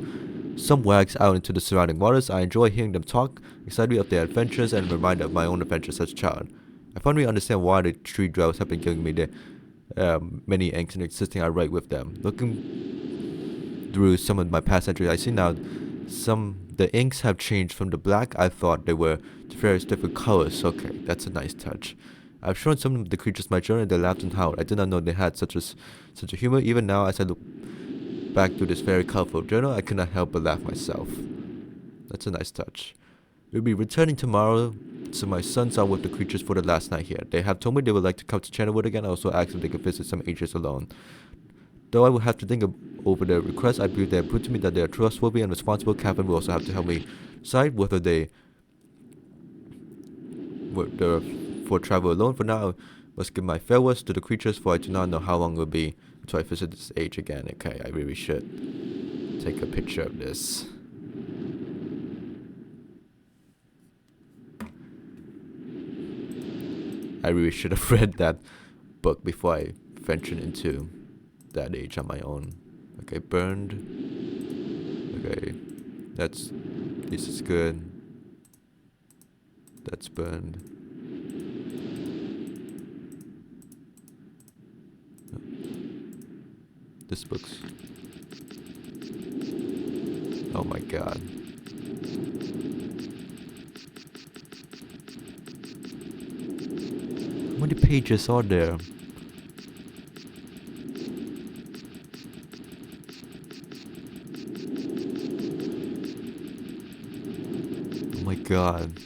some wags out into the surrounding waters. I enjoy hearing them talk, excitedly of their adventures, and reminded of my own adventures as a child. I finally understand why the tree dwellers have been giving me their many inks and insisting I write with them. Looking through some of my past entries, I see now the inks have changed from the black I thought they were to various different colors. Okay, that's a nice touch. I've shown some of the creatures my journal and they laughed and howled. I did not know they had such a humor. Even now, as I look back through this very colorful journal, I could not help but laugh myself. That's a nice touch. We'll be returning tomorrow, so my sons are with the creatures for the last night here. They have told me they would like to come to Channelwood again. I also asked if they could visit some ages alone. Though I will have to think over their request, I believe they have proved to me that they are trustworthy and responsible. Captain will also have to help me decide whether they were for travel alone. For now, I must give my farewells to the creatures, for I do not know how long it will be until I visit this age again. Okay, I really should take a picture of this. I really should have read that book before I ventured into that age on my own. Okay, burned. Okay, this is good. That's burned. This book's... Oh my god. How many pages are there? Oh my god.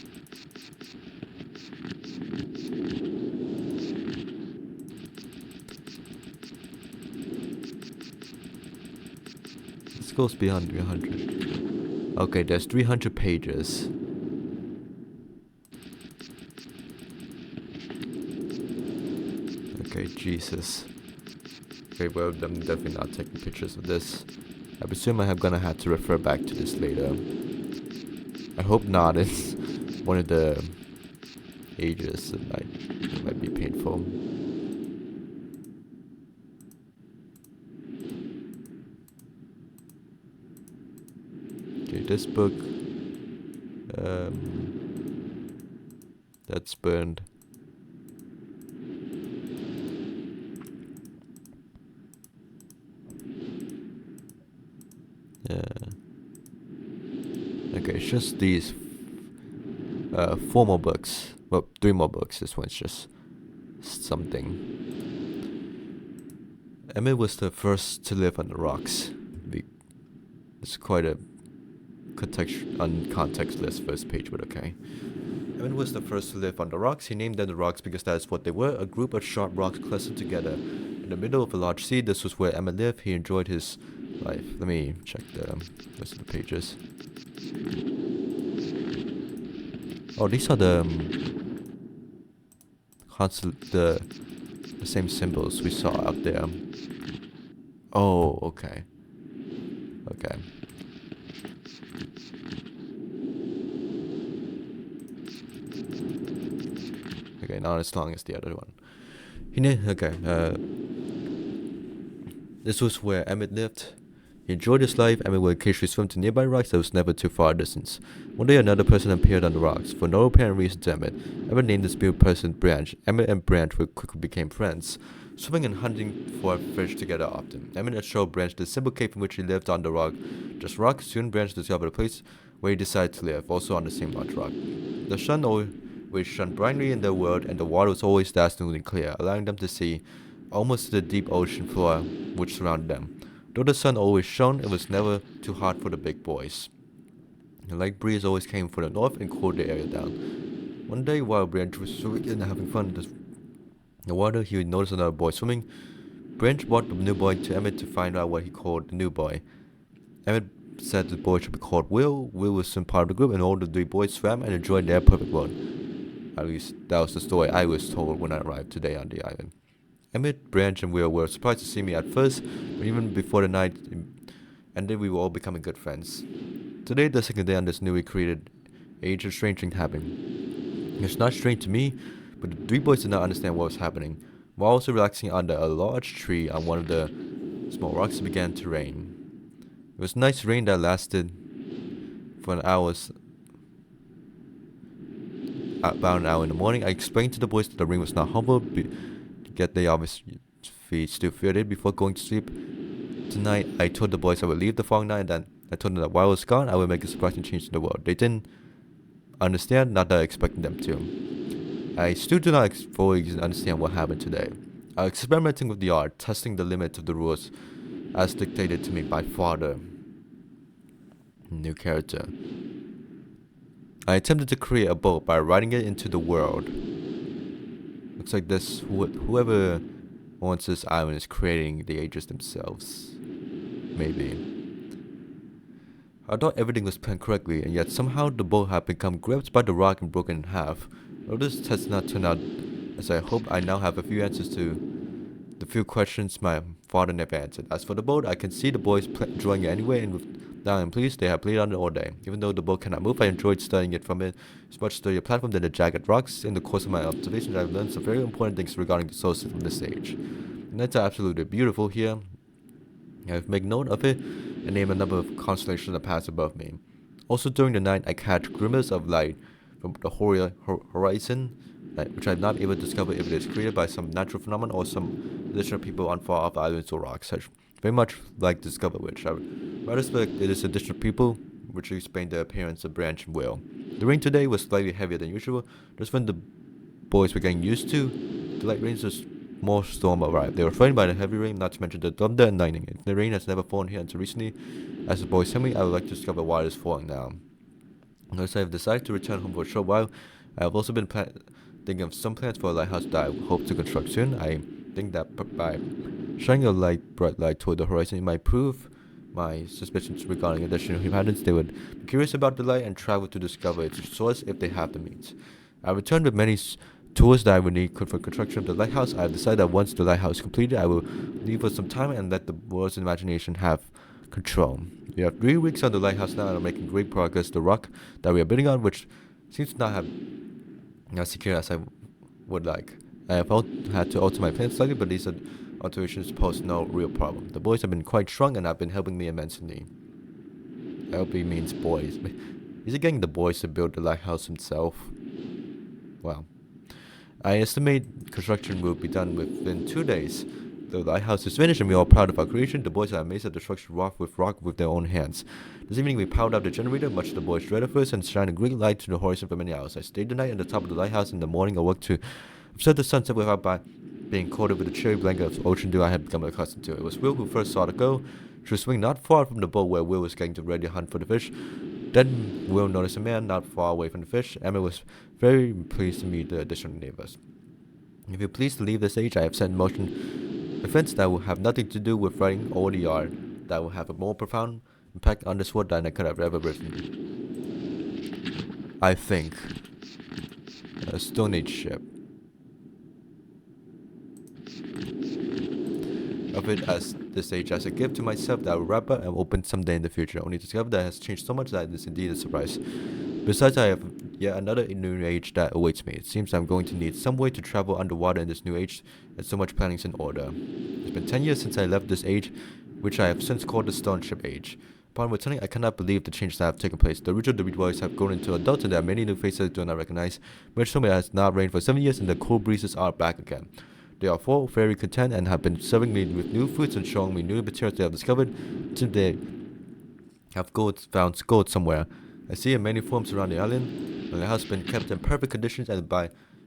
This goes beyond 300. Okay, there's 300 pages. Okay, Jesus. Okay, well, I'm definitely not taking pictures of this. I presume I'm gonna have to refer back to this later. I hope not. It's one of the ages. It might be painful. Okay, this book. That's burned. Okay, it's just these 4 more books. Well, 3 more books. This one's just something. Emmett was the first to live on the rocks. It's quite a uncontextless first page, but okay. Emmett was the first to live on the rocks. He named them the rocks because that is what they were, a group of sharp rocks clustered together. In the middle of a large sea, this was where Emmett lived. He enjoyed his life. Let me check the rest of the pages. Oh, these are the same symbols we saw out there. Oh, okay. Okay. Okay, not as long as the other one. This was where Emmett lived. He enjoyed his life. Emmett would occasionally swim to nearby rocks that was never too far a distance. One day another person appeared on the rocks. For no apparent reason to Emmett named this new person Branch. Emmett and Branch quickly became friends, swimming and hunting for fish together often. Emmett showed Branch the simple cave in which he lived on the rock. Just rock. Soon Branch discovered a place where he decided to live, also on the same large rock. The sun always shone brightly in their world, and the water was always dazzlingly clear, allowing them to see almost to the deep ocean floor which surrounded them. Though the sun always shone, it was never too hot for the big boys. The light breeze always came from the north and cooled the area down. One day, while Branch was swimming and having fun in the water, he noticed another boy swimming. Branch brought the new boy to Emmett to find out what he called the new boy. Emmett said the boy should be called Will. Will was soon part of the group, and all the 3 boys swam and enjoyed their perfect world. At least, that was the story I was told when I arrived today on the island. Emmett, Branch, and Will were surprised to see me at first, but even before the night ended, we were all becoming good friends. Today, the second day on this newly created age, a strange thing happened. It's not strange to me, but the 3 boys did not understand what was happening. While also relaxing under a large tree on one of the small rocks, it began to rain. It was nice rain that lasted for about an hour in the morning. I explained to the boys that the rain was not harmful, yet they obviously still feared it. Before going to sleep tonight, I told the boys I would leave the following night, and then I told them that while I was gone, I would make a surprising change in the world. They didn't understand, not that I expected them to. I still do not fully understand what happened today. Experimenting with the art, testing the limits of the rules as dictated to me by father. New character. I attempted to create a boat by writing it into the world. Looks like this whoever owns this island is creating the ages themselves. Maybe. I thought everything was planned correctly, and yet somehow the boat had become gripped by the rock and broken in half. Although this has not turned out as I hoped, I now have a few answers to the few questions my father never answered. As for the boat, I can see the boys drawing it anyway, and with down and pleased, they have played on it all day. Even though the boat cannot move, I enjoyed studying it from it. It's much sturdier platform than the jagged rocks. In the course of my observations, I've learned some very important things regarding the solar system of this age. The nights are absolutely beautiful here. I've made note of it and named a number of constellations that pass above me. Also during the night, I catch glimmers of light from the horizon, which I'm not able to discover if it is created by some natural phenomenon or some additional people on far off islands or rocks. Such very much like Discover Which. I would rather suspect it is additional people, which explain the appearance of Branch and Will. The rain today was slightly heavier than usual. Just when the boys were getting used to the light rains, a more storm arrived. They were frightened by the heavy rain, not to mention the thunder and lightning. If the rain has never fallen here until recently, as the boys tell me, I would like to discover why it is falling now. Unless I have decided to return home for a short while, I have also been thinking of some plans for a lighthouse that I hope to construct soon. I think that by shining a bright light toward the horizon, it might prove my suspicions regarding additional inhabitants. They would be curious about the light and travel to discover its source if they have the means. I returned with many tools that I would need for construction of the lighthouse. I have decided that once the lighthouse is completed, I will leave for some time and let the world's imagination have control. We have 3 weeks on the lighthouse now and are making great progress. The rock that we are building on, which seems to not have as secure as I would like. I have had to alter my plans slightly, but these alterations pose no real problem. The boys have been quite strong and have been helping me immensely. I hope he means boys. Is he getting the boys to build the lighthouse himself? Well, I estimate construction will be done within 2 days. The lighthouse is finished and we are all proud of our creation. The boys are amazed at the structure rock with their own hands. This evening we powered up the generator, much to the boys' dread at first, and shined a green light to the horizon for many hours. I stayed the night at the top of the lighthouse. In the morning I worked to observe the sunset without being coated with the cherry blanket of ocean dew I had become accustomed to. It was Will who first saw the girl. She was swimming not far from the boat where Will was getting ready to hunt for the fish. Then Will noticed a man not far away from the fish. Emma was very pleased to meet the additional neighbors. If you're pleased to leave this age, I have set in motion events that will have nothing to do with writing or the art, that will have a more profound impact on this world than I could have ever written. I think a Stone Age ship of it as this age as a gift to myself that I will wrap up and open someday in the future, only to discover that it has changed so much that it is indeed a surprise. Besides, I have yet another new age that awaits me. It seems I'm going to need some way to travel underwater in this new age, and so much planning is in order. It's been 10 years since I left this age, which I have since called the Stoneship Age. Upon returning, I cannot believe the changes that have taken place. The original boys have grown into adults, and there are many new faces I do not recognize. Much told me it has not rained for 7 years, and the cool breezes are back again. They are all very content and have been serving me with new foods and showing me new materials they have discovered. Today, have found gold somewhere. I see in many forms around the island, and the house has been kept in perfect conditions, and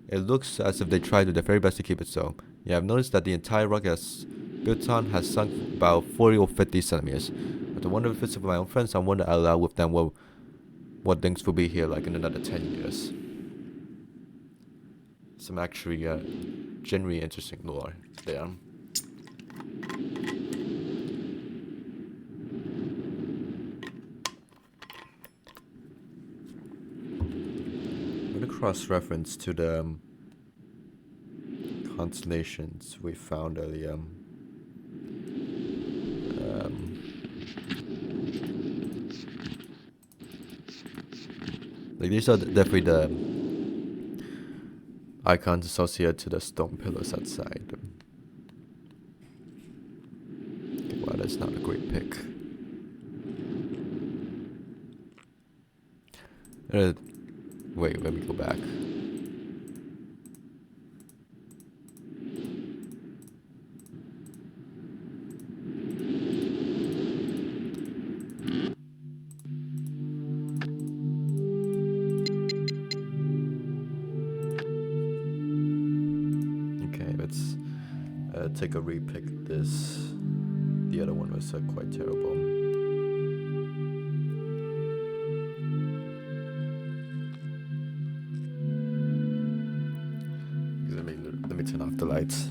it looks as if they tried their very best to keep it so. Yeah, I've noticed that the entire rock has built on has sunk about 40 or 50 centimeters. After wondering visits with my own friends, I wonder out loud with them what things will be here like in another 10 years. Some actually genuinely interesting lore there. Cross-reference to the constellations we found earlier. Like these are definitely the icons associated to the stone pillars outside. Okay, wow, that's not a great pick. Wait, let me go back. take a repick of this. The other one was quite terrible. Let me turn off the lights.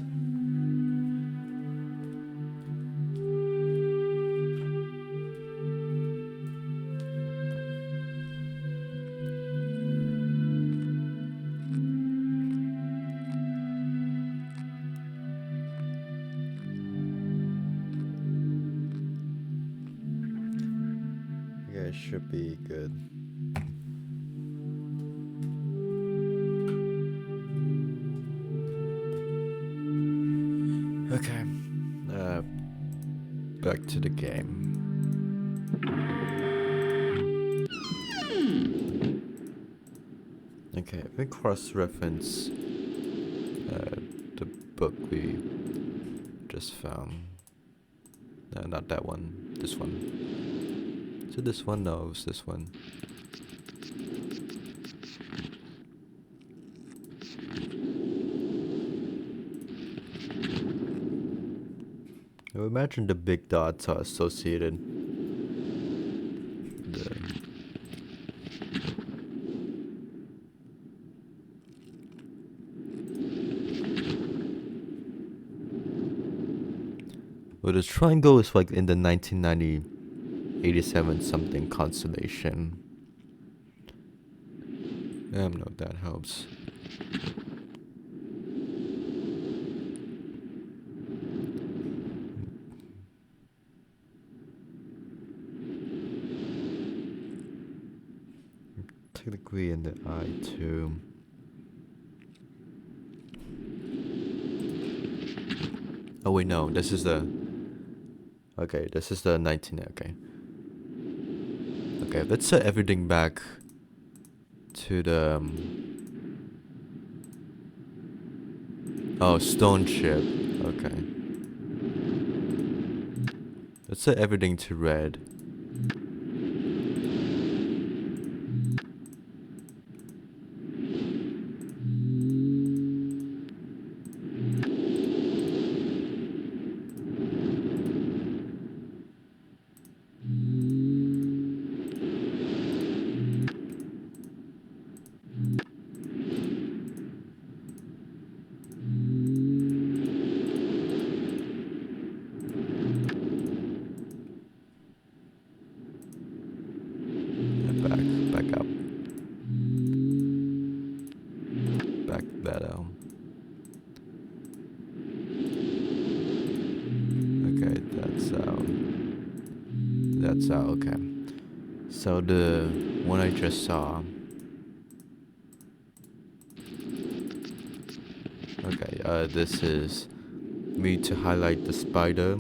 Yeah, it should be good. Okay, back to the game. Okay, we cross-reference the book we just found. No, not that one. This one. So this one? No, it was this one. I imagine the big dots are associated. Well, the triangle is like in the 1990, 87 something constellation. I don't know if that helps. Technically in the eye too. Oh wait, no, this is the... Okay, this is the 19, okay. Okay, let's set everything back to the... oh, Stoneship, okay. Let's set everything to red. Back up. Back that out. Okay, that's out, okay. So the one I just saw. Okay, this is me to highlight the spider.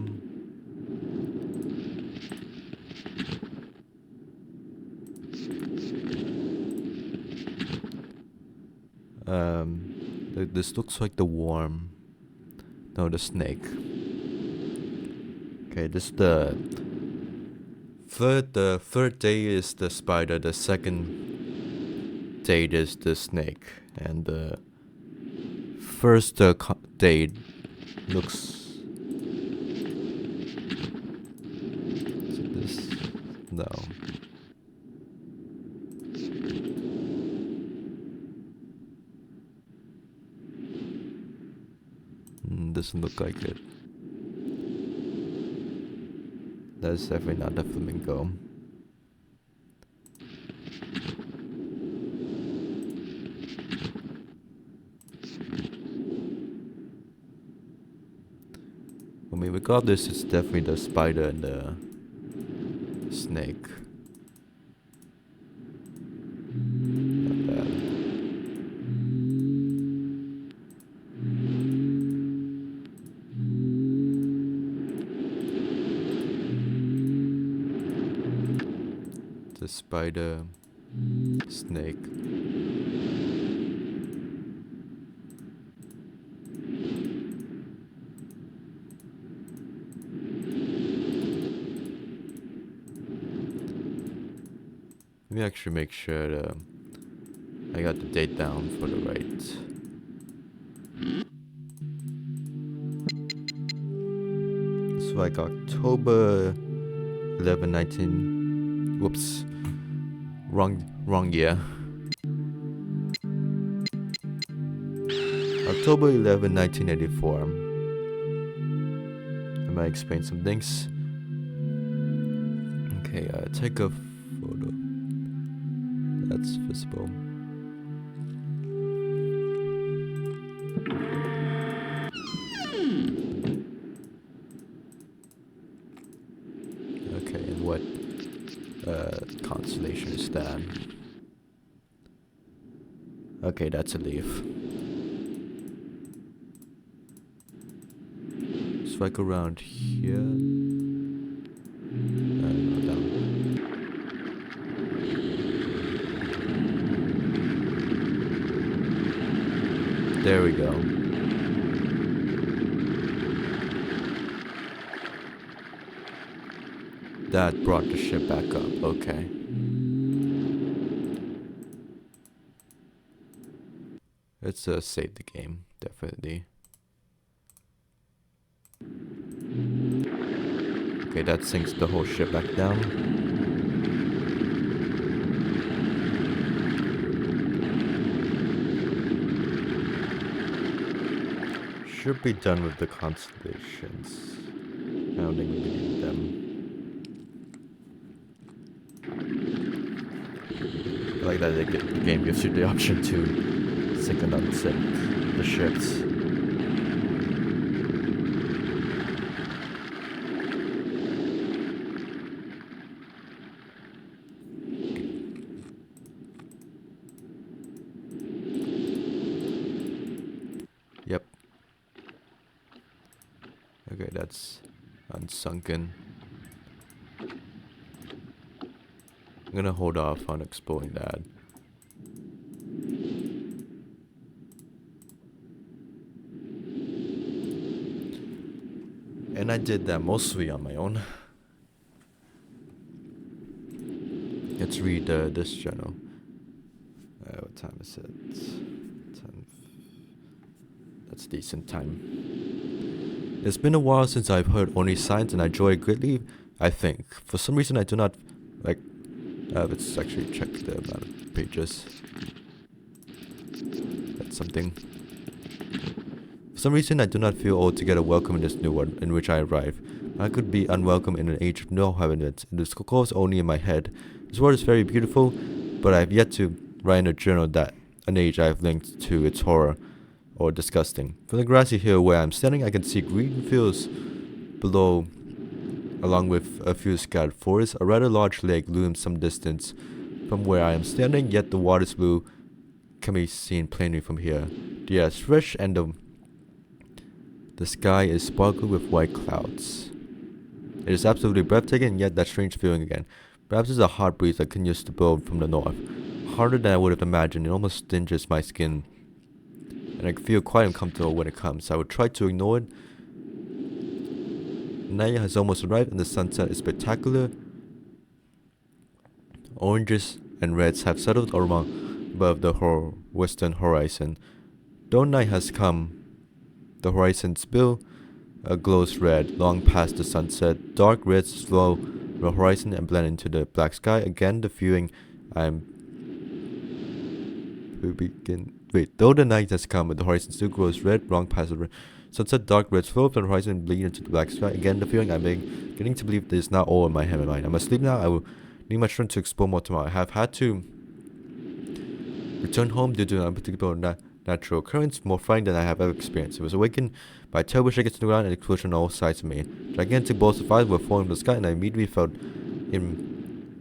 This looks like the worm. No, the snake. Okay, this is the third day is the spider, the second date is the snake, and the first date looks... So this... no. Doesn't look like it. That's definitely not the flamingo. I mean, regardless, it's definitely the spider and the snake. Not bad. The spider, snake. Let me actually make sure that I got the date down for the right. like October 11, 19. Whoops. Wrong year. October 11, 1984. I might explain some things. Okay, take a photo. That's visible. Okay, and what constellation is that? Okay, that's a leaf. It's like around here. No, down. There we go. That brought the ship back up. Okay. Let's save the game, definitely. Okay, that sinks the whole ship back down. Should be done with the constellations. I don't think we need them. I like that the game gives you the option to sink and unsink the ships. Yep. Okay, that's unsunken. I'm gonna hold off on exploring that. And I did that mostly on my own. Let's read this journal. What time is it? 10. That's decent time. It's been a while since I've heard only signs, and I enjoy it greatly. I think for some reason I do not like. Let's actually check the amount of pages. That's something. For some reason, I do not feel altogether welcome in this new world in which I arrive. I could be unwelcome in an age of no habitants, and this goes only in my head. This world is very beautiful, but I have yet to write in a journal that an age I have linked to its horror or disgusting. From the grassy hill where I'm standing, I can see green fields below, along with a few scattered forests. A rather large lake looms some distance from where I am standing, yet the water's blue can be seen plainly from here. The air is fresh, and the sky is sparkling with white clouds. It is absolutely breathtaking, and yet that strange feeling again. Perhaps it's a hot breeze that continues to blow from the north. Harder than I would have imagined, it almost stinges my skin, and I feel quite uncomfortable when it comes. I would try to ignore it. Night has almost arrived, and the sunset is spectacular. Oranges and reds have settled above the western horizon. Though night has come, the horizon's bill glows red long past the sunset. Dark reds slow the horizon and blend into the black sky. Again, the feeling though the night has come, the horizon still glows red long past the sunset. Dark reds flow from the horizon and bleed into the black sky. Again, the feeling I'm beginning to believe this is not all in my head and mind. I must sleep now. I will need my strength to explore more tomorrow. I have had to return home due to an unpredictable natural occurrence, more frightening than I have ever experienced. It was awakened by a terrible shake to the ground and explosion on all sides of me. Gigantic balls of fire were falling from the sky, and I immediately felt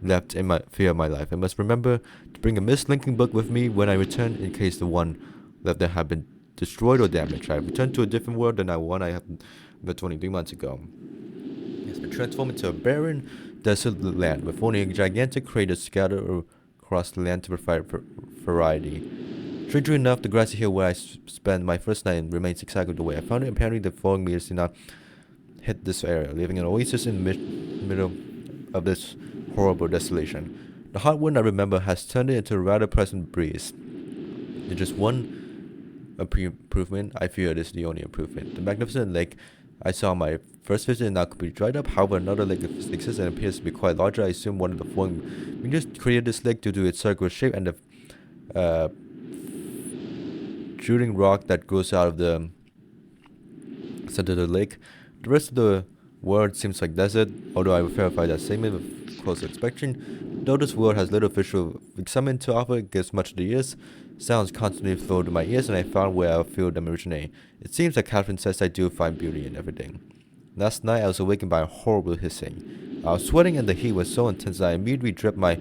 left in my fear of my life. I must remember to bring a Myst linking book with me when I return, in case the one left there had been destroyed or damaged. I have returned to a different world than the one I had met 23 months ago. It has been transformed into a barren, desolate land with only gigantic craters scattered across the land to provide variety. Strangely enough, the grassy hill where I spent my first night remains exactly the way I found it. Apparently, the falling meters did not hit this area, leaving an oasis in the middle of this horrible desolation. The hot wind I remember has turned it into a rather pleasant breeze. There's just one improvement. I fear it is the only improvement. The magnificent lake I saw my first visit and now completely dried up. However, another lake exists and appears to be quite larger. I assume one of the flowing meteors created this lake due to its circular shape and the shooting rock that grows out of the center of the lake. The rest of the world seems like desert, although I will verify that statement with close inspection. Though this world has little visual excitement to offer, it gives much to the ears. Sounds constantly flow to my ears, and I found where I feel them originate. It seems like Catherine says I do find beauty in everything. Last night I was awakened by a horrible hissing. I was sweating and the heat was so intense that I immediately dripped my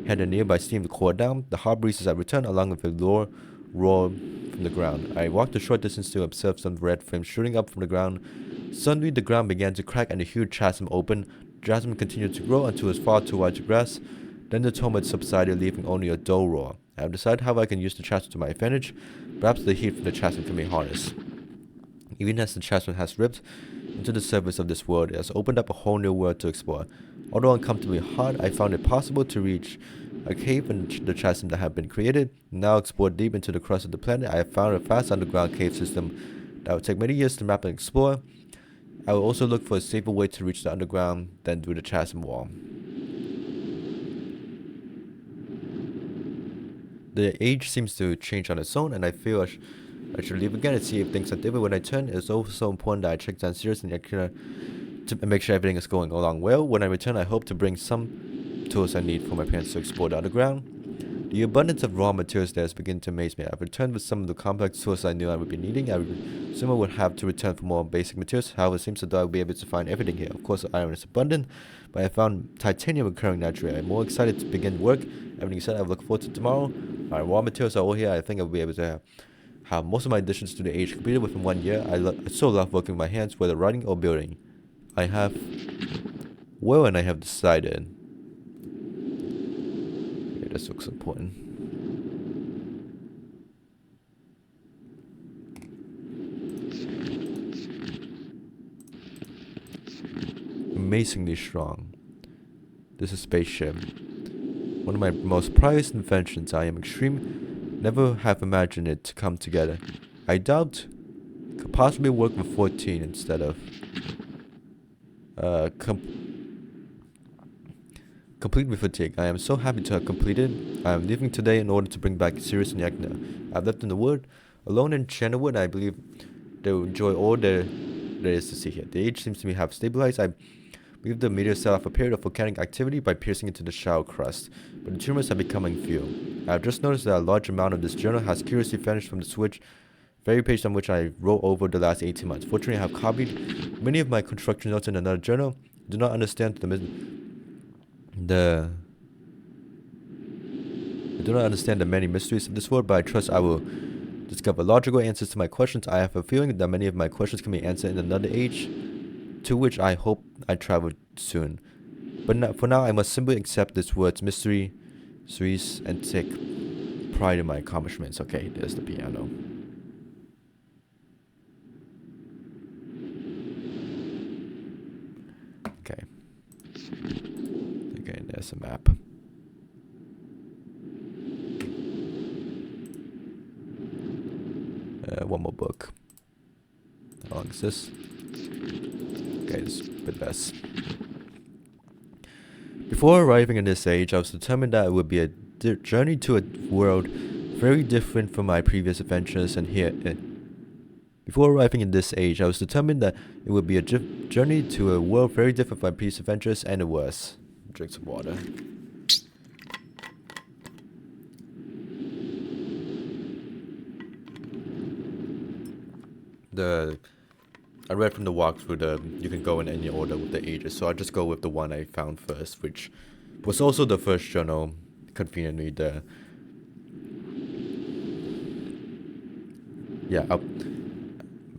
head in nearby steam to cool down. The hot breezes I returned along with a roar from the ground. I walked a short distance to observe some red flames shooting up from the ground. Suddenly the ground began to crack and a huge chasm opened. The chasm continued to grow until it was far too wide to grasp. Then the tumult subsided, leaving only a dull roar. I have decided how I can use the chasm to my advantage. Perhaps the heat from the chasm can be harnessed. Even as the chasm has ripped into the surface of this world, it has opened up a whole new world to explore. Although uncomfortably hard, I found it possible to reach a cave in the chasm that had been created. Now explored deep into the crust of the planet, I have found a vast underground cave system that will take many years to map and explore. I will also look for a safer way to reach the underground than through the chasm wall. The age seems to change on its own, and I feel I should leave again and see if things are different when I turn. It is also important that I check down seriously to make sure everything is going along well. When I return, I hope to bring some tools I need for my parents to explore the underground. The abundance of raw materials there is beginning to amaze me. I've returned with some of the complex tools I knew I would be needing. I assume I would have to return for more basic materials. However, it seems as though I will be able to find everything here. Of course, iron is abundant, but I found titanium occurring naturally. I'm more excited to begin work. Everything said, I look forward to tomorrow. My raw materials are all here. I think I will be able to have most of my additions to the age completed within 1 year. I so love working with my hands, whether writing or building. I have decided. Okay, this looks important. Amazingly strong. This is spaceship. One of my most prized inventions. I am never have imagined it to come together. I doubt could possibly work with 14 instead of complete with fatigue. I am so happy to have completed. I am leaving today in order to bring back Sirius and Yakna. I've left in the wood alone in Channelwood. I believe they will enjoy all there is to see here. The age seems to have stabilized. I believe the meteor set off a period of volcanic activity by piercing into the shower crust, but the tumors are becoming few. I have just noticed that a large amount of this journal has curiously vanished from the very page on which I wrote over the last 18 months. Fortunately, I have copied many of my construction notes in another journal. I do not understand the many mysteries of this world, but I trust I will discover logical answers to my questions. I have a feeling that many of my questions can be answered in another age, to which I hope I travel soon. But for now, I must simply accept this world's mysteries and take pride in my accomplishments. Okay, there's the piano. Okay. Okay, there's a map. One more book. How long is this? Okay, this is a bit less. Before arriving in this age, I was determined that it would be a journey to a world very different from my previous adventures, and before arriving in this age, I was determined that it would be a journey to a world very different from my previous adventures, and it was. Drink some water. I read from the walkthrough you can go in any order with the ages, so I'll just go with the one I found first, which was also the first journal, conveniently.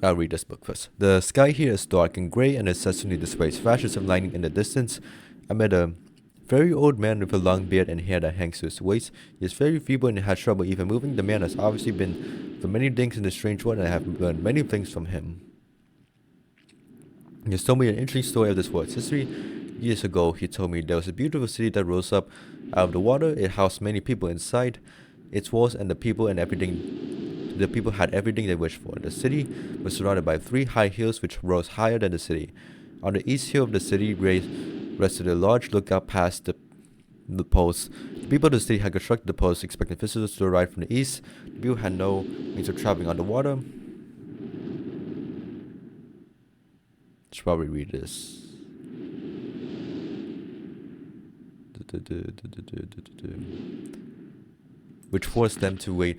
I'll read this book first. The sky here is dark and grey, and incessantly displays flashes of lightning in the distance. I met a very old man with a long beard and hair that hangs to his waist. He is very feeble and has trouble even moving. The man has obviously been through many things in this strange world, and I have learned many things from him. He has told me an interesting story of this world's history. Years ago, he told me there was a beautiful city that rose up out of the water. It housed many people inside its walls, and the people and everything the people had everything they wished for. The city was surrounded by 3 high hills which rose higher than the city. On the east hill of the city rested a large lookout past the post. The people of the city had constructed the post, expecting visitors to arrive from the east. The people had no means of traveling underwater. Should probably read this. Which forced them to wait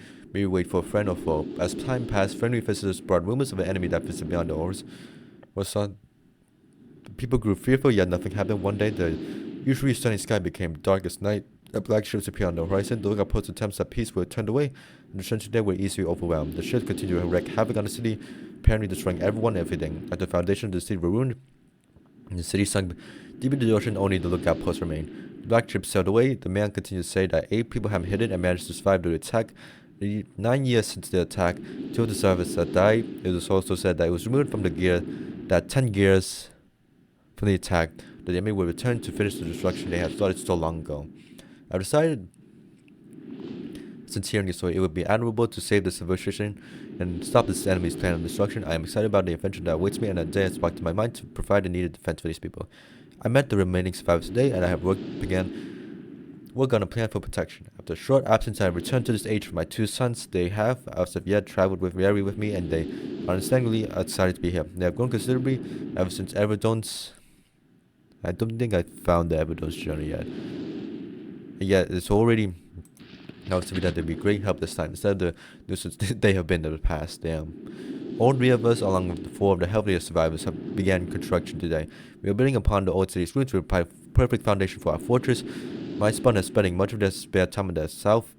for a friend or foe. As time passed, friendly visitors brought rumors of an enemy that visited beyond the oars. People grew fearful, yet nothing happened. One day, the usually sunny sky became dark as night. A black ships appeared on the horizon. The lookout post attempts at peace were turned away, and the sentries there were easily overwhelmed. The ships continued to wreak havoc on the city, apparently destroying everyone and everything. At the foundation of the city were ruined, and the city sunk deep into the ocean. Only the lookout post remained. The black ship sailed away. The man continued to say that 8 people had hidden and managed to survive the attack. 9 years since the attack, 2 of the survivors had died. It was also said that it was removed from the gear that 10 gears from the attack, that the enemy would return to finish the destruction they had started so long ago. I decided, since hearing this story, it would be admirable to save the civilization and stop this enemy's plan of destruction. I am excited about the adventure that awaits me, and a day has sparked in my mind to provide the needed defense for these people. I met the remaining survivors today, and I have began work on a plan for protection. After a short absence, I have returned to this age for my 2 sons. They have, as of yet, traveled with eerily with me, and they are understandably excited to be here. They have grown considerably ever since Everdone's. I don't think I found the Everdone's journey yet. Yet it's already now to be that they'd be great help this time instead of the nuisance they have been in the past. All 3 of us, along with the 4 of the healthiest survivors, have began construction today. We are building upon the old city's ruins to provide a perfect foundation for our fortress. My spawn is spending much of their spare time on the South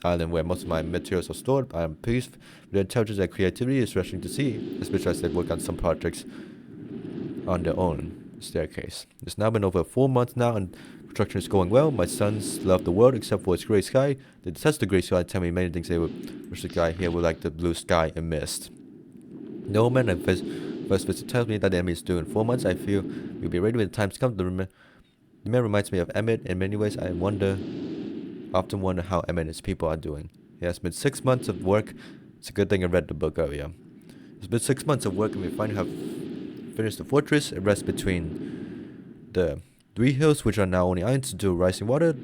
Island, where most of my materials are stored. I am pleased with their intelligence and creativity. It's refreshing to see, especially as they work on some projects on their own. Staircase. It's now been over 4 months now, and construction is going well. My sons love the world except for its gray sky. They detest the gray sky and tell me many things they would wish the guy here would like the blue sky and mist. The old man and first visit tells me that the enemy is due in 4 months. I feel we'll be ready when the time comes. The man reminds me of Emmett in many ways. I often wonder how Emmett and his people are doing. It has been 6 months of work. It's a good thing I read the book earlier. It's been 6 months of work, and we finally have finished the fortress. It rests between the 3 hills, which are now only islands to do rising water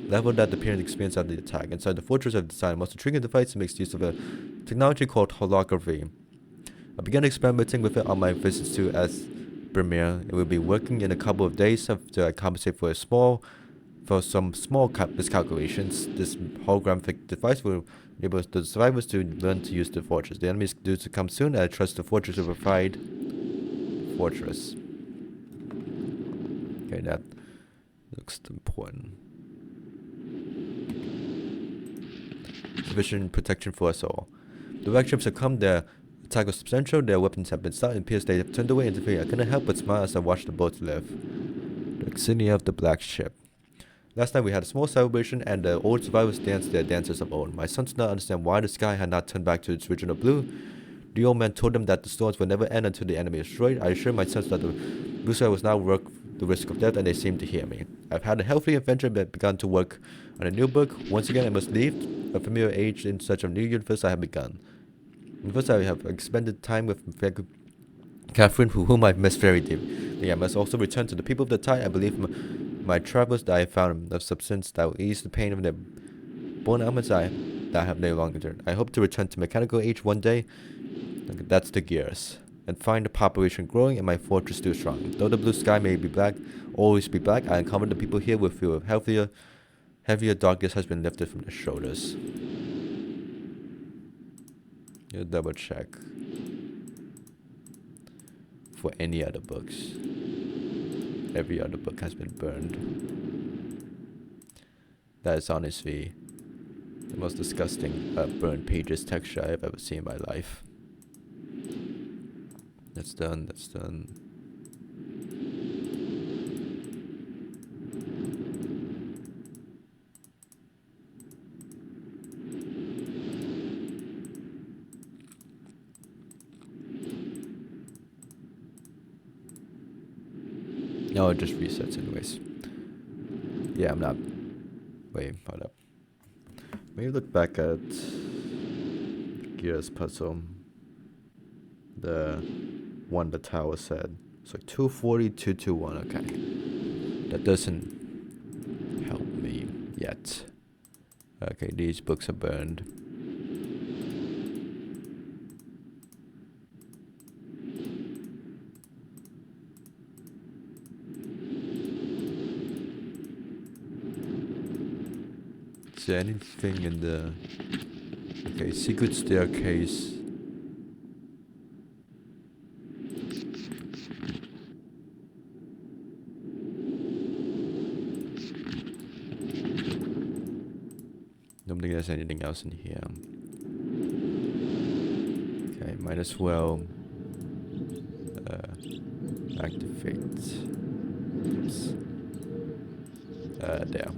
level that the parent experienced after the attack. Inside the fortress, I've designed most intriguing device and makes use of a technology called holography. I began experimenting with it on my visits to Premiere. It will be working in a couple of days after I compensate for some small miscalculations. This holographic device will enable the survivors to learn to use the fortress. The enemy is due to come soon, and I trust the fortress will provide fortress. Okay, that looks important. Sufficient protection for us all. The black ships have come. Their attack was substantial. Their weapons have been stopped. It appears they have turned away into fear. I couldn't help but smile as I watched the boats live. The insignia of the black ship. Last night we had a small celebration, and the old survivors danced their dances of old. My sons did not understand why the sky had not turned back to its original blue. The old man told them that the storms would never end until the enemy is destroyed. I assured my sons that the blue sky was now worth the risk of death, and they seemed to hear me. I've had a healthy adventure but begun to work on a new book. Once again, I must leave a familiar age in search of new universe I have begun. First, I have expended time with Catherine, whom I've missed very deeply. I must also return to the people of the tide. I believe my travels that I found of substance that will ease the pain of their born elements that have no longer turned. I hope to return to mechanical age one day. That's the gears. And find the population growing and my fortress still strong. Though the blue sky may be black, always be black, I am confident the people here will feel heavier darkness has been lifted from their shoulders. You'll double check for any other books. Every other book has been burned. That is honestly the most disgusting burned pages texture I've ever seen in my life. That's done, that's done. No, it just resets anyways. Yeah, I'm not. Wait, hold up. Maybe look back at Gears puzzle. The one the tower said. So 240, 221, okay. That doesn't help me yet. Okay, these books are burned. Is there anything in the... Okay, secret staircase. Don't think there's anything else in here. Okay, might as well activate. Oops. There.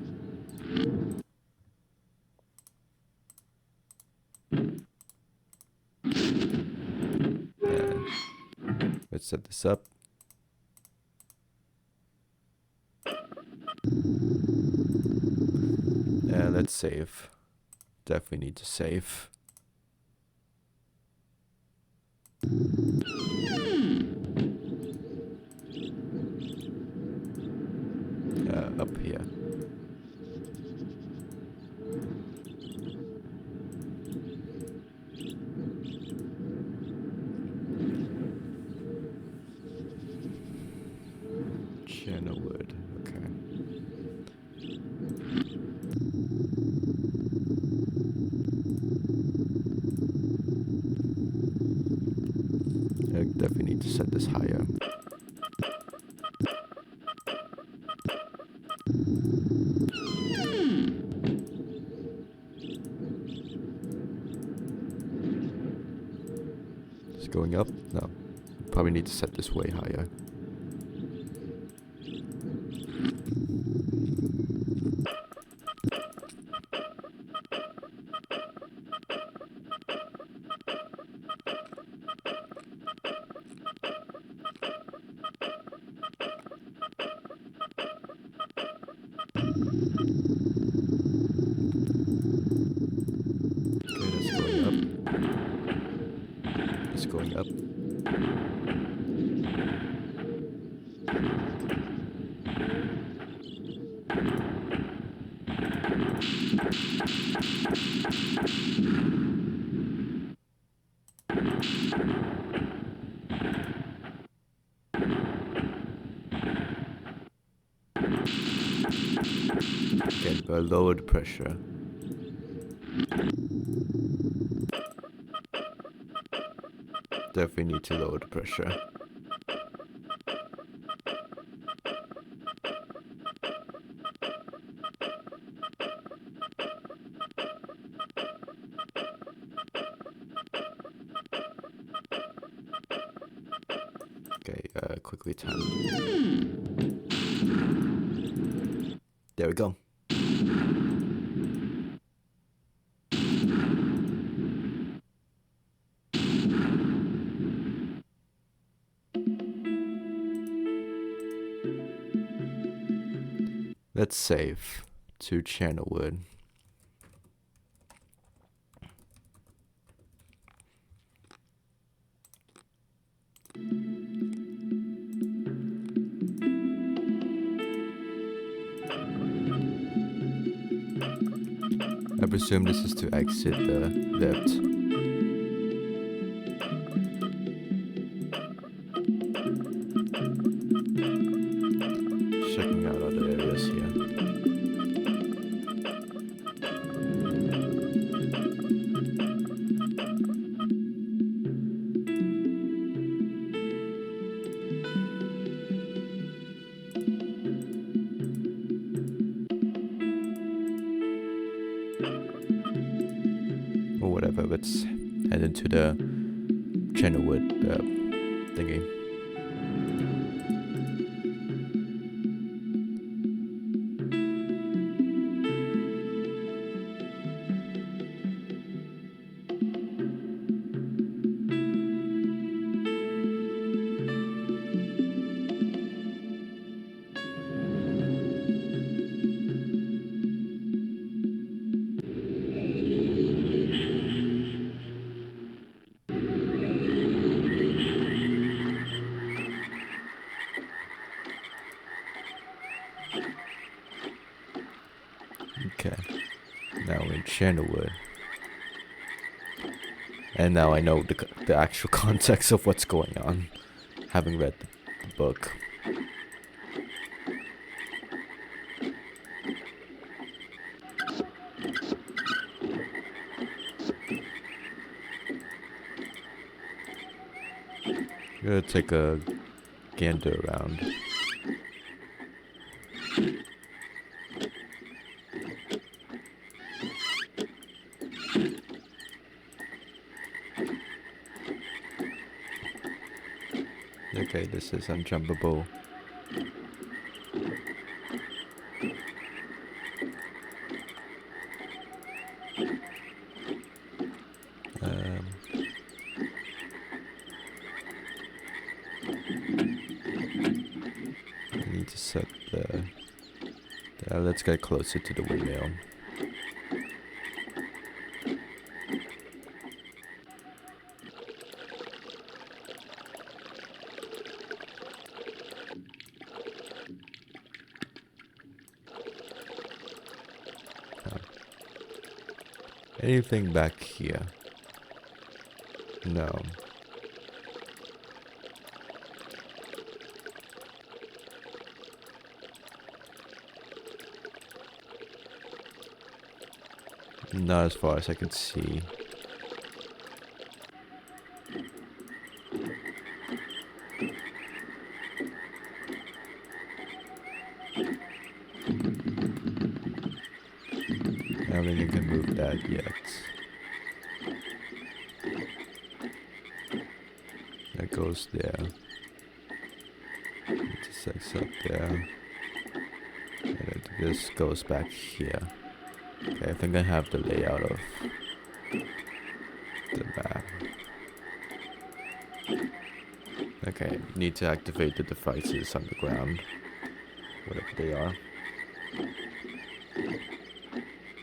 Let's set this up. And let's save. Definitely need to save. Up here. Channelwood, okay. I definitely need to set this higher. It's going up? No. Probably need to set this way higher. Going up. Okay, but lower the pressure. Definitely need to lower the pressure. Okay, quickly time. There we go. Let's save to Channelwood. I presume this is to exit the lift. Checking out other areas here. Or whatever, let's head into the Channelwood thingy. Okay. Now we're in Channelwood. And now I know the actual context of what's going on, having read the book. Gonna take a gander around. Okay, this is unjumpable. I need to set the... let's get closer to the windmill. Anything back here? No. Not as far as I can see. I don't think you can move that yet. That goes there. Intersects up there. And this goes back here. Okay, I think I have the layout of the map. Okay, need to activate the devices on the ground. Whatever they are.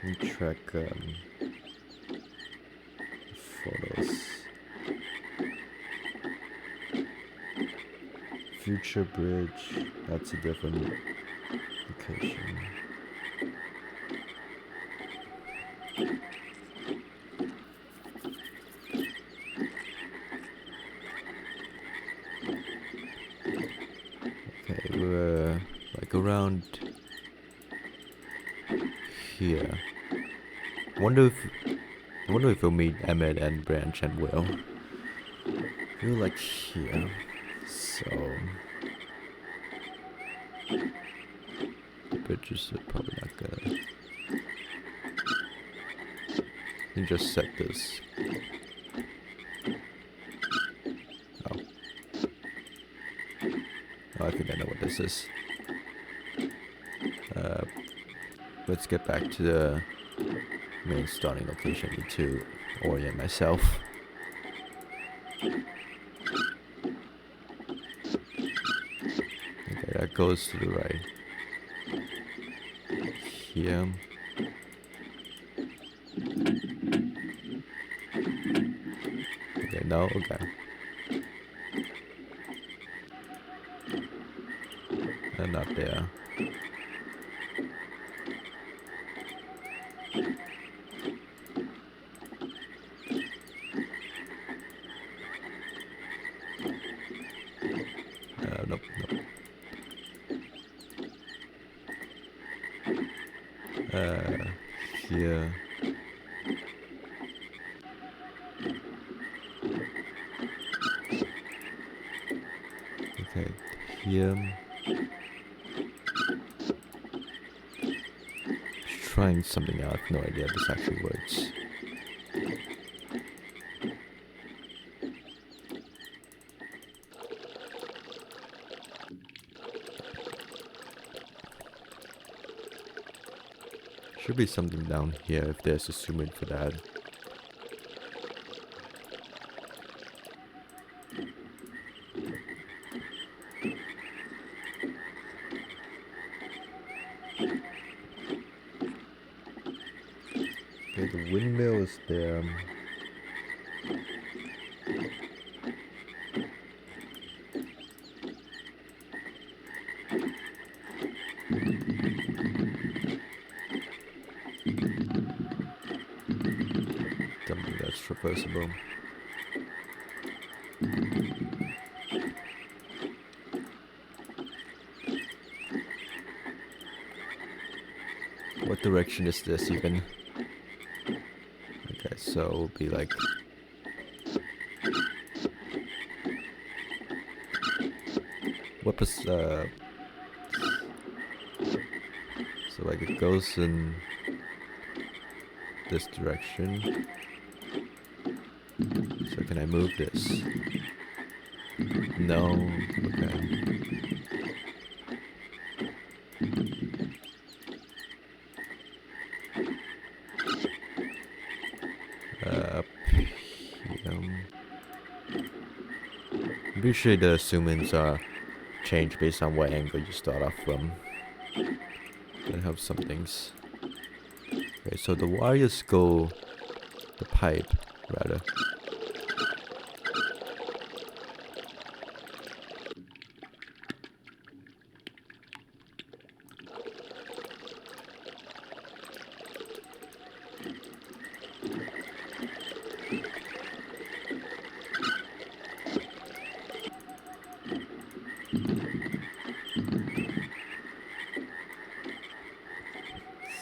And track photos. Future bridge, that's a different location. Okay, we're like around here. I wonder if we'll meet Emmett and Branch and Will. We're like here. So the bridges are probably not gonna. You just set this. Oh. Oh, I think I know what this is. Let's get back to the main starting location. I need to orient myself. Okay, that goes to the right. Here. Okay, no, okay. And not there. Nope, nope. Here. Okay, here. Just trying something out. I have no idea if this actually works. Should be something down here if there's a zoom in for that. Okay, the windmill is there. it's traversable. What direction is this even? Okay, so it will be like... What was, so like it goes in this direction. So can I move this? No. Okay. Up here. Usually the assumings are changed based on what angle you start off from. That helps some things. Okay, so the wires go, the pipe rather.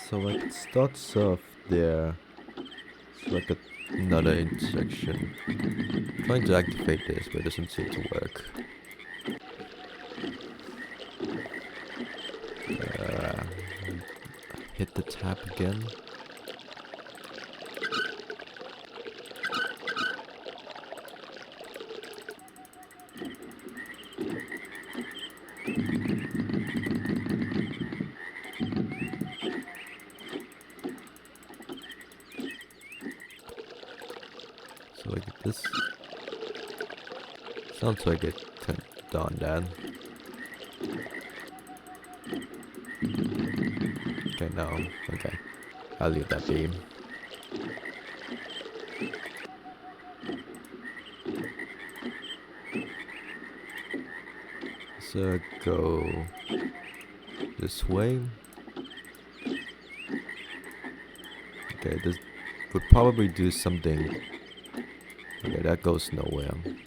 So like it starts off there. It's like another intersection. I'm trying to activate this, but it doesn't seem to work. Hit the tab again. So like this sounds like it turned on then. Okay, no. Okay. I'll leave that be. So go this way. Okay, this would probably do something. Okay, that goes nowhere. I'm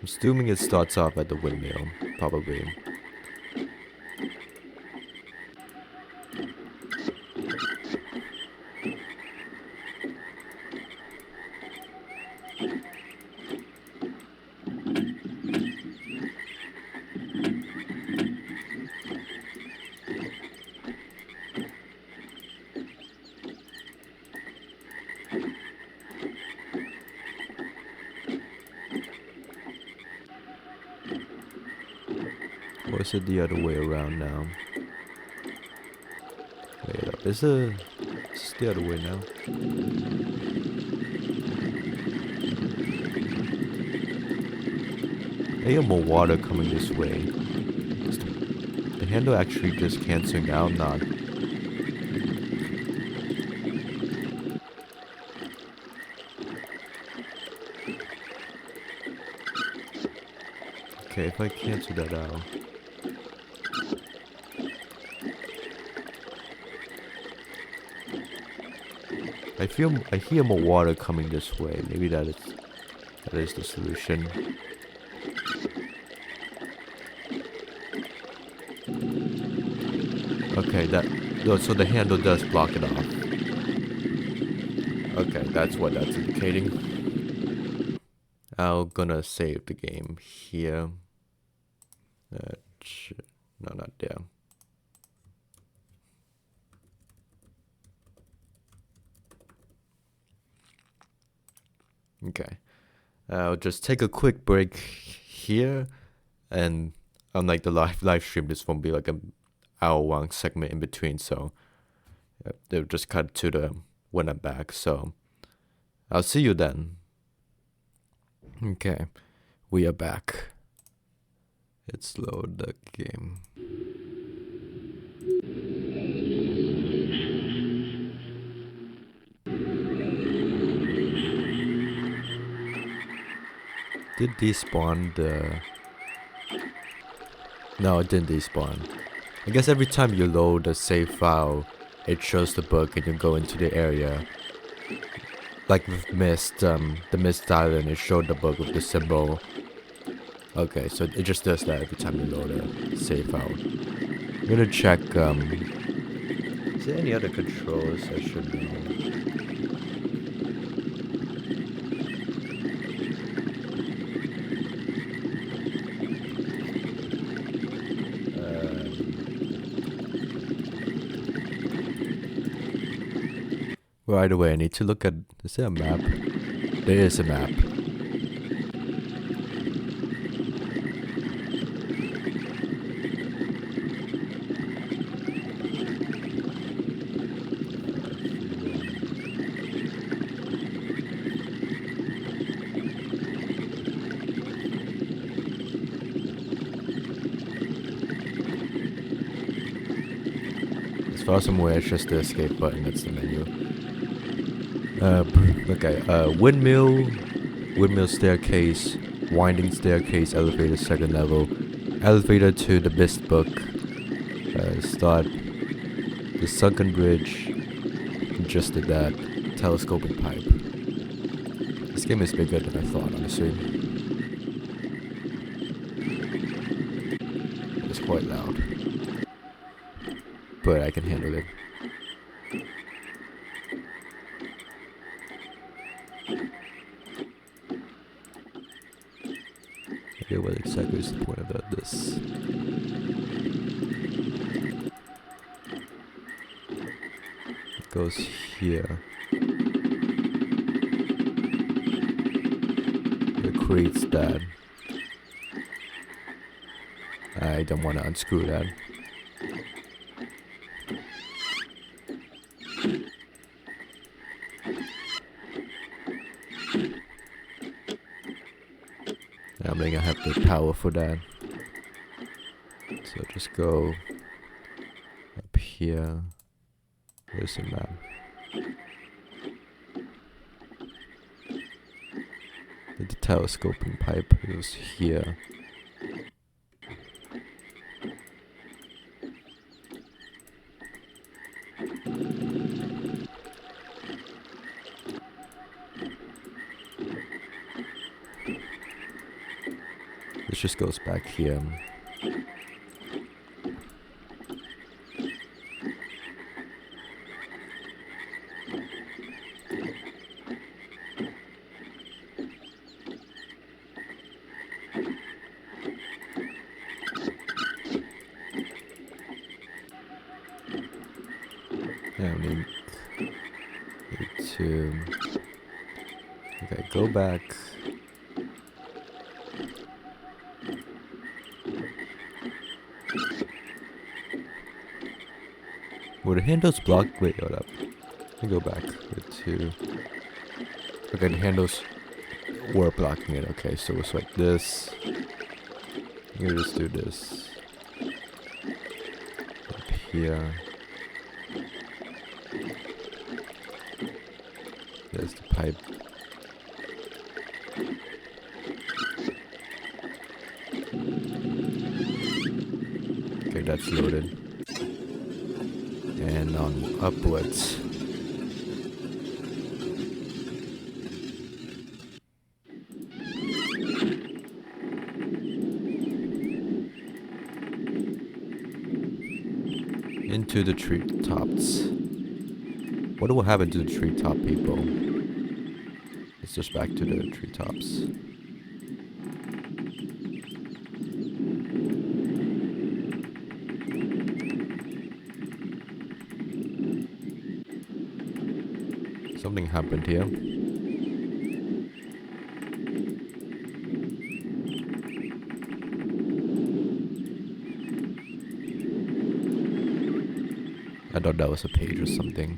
assuming it starts off at the windmill, probably. Or is it the other way around now? Wait up, is it the other way now? I hear more water coming this way. Is the handle actually just cancelling out? Not. Okay, if I cancel that out. I hear more water coming this way. Maybe that is the solution. Okay, so the handle does block it off. Okay, that's what that's indicating. I'm gonna save the game here. No, not there. Okay, I'll just take a quick break here, and unlike the live stream, this won't be like an hour-long segment in between. So they'll just cut to the when I'm back. So I'll see you then. Okay, we are back. Let's load the game. Did despawn the... No, it didn't despawn. I guess every time you load a save file, it shows the book and you go into the area. like with Myst, the Myst Island, it showed the book with the symbol. Okay, so it just does that every time you load a save file. I'm gonna check, is there any other controls I should know? Right away, I need to look at, is there a map? There is a map. As far as I'm aware, it's just the escape button, that's the menu. Okay, windmill staircase, winding staircase, elevator, second level, elevator to the Myst book, start the sunken bridge, just did that, telescopic pipe. This game is bigger than I thought, honestly. It's quite loud, but I can handle it. Okay, what exactly is the point of this? It goes here. It creates that. I don't want to unscrew that. I'm gonna have the power for that. So just go up here. Where's the map? The telescoping pipe goes here. This just goes back here. I need to, okay, go back. Were the handles blocked? Wait, hold up. Let me go back to, okay, the handles were blocking it. Okay, so it's like this. Let me just do this. Up here. There's the pipe. Okay, that's loaded. And on upwards. Into the treetops. What will happen to the treetop people? It's just back to the treetops. Something happened here. I thought that was a page or something.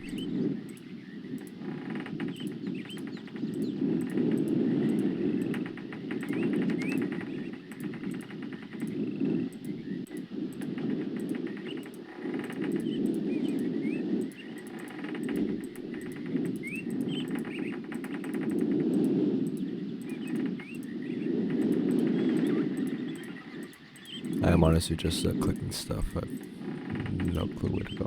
I'm honestly just clicking stuff. I have no clue where to go.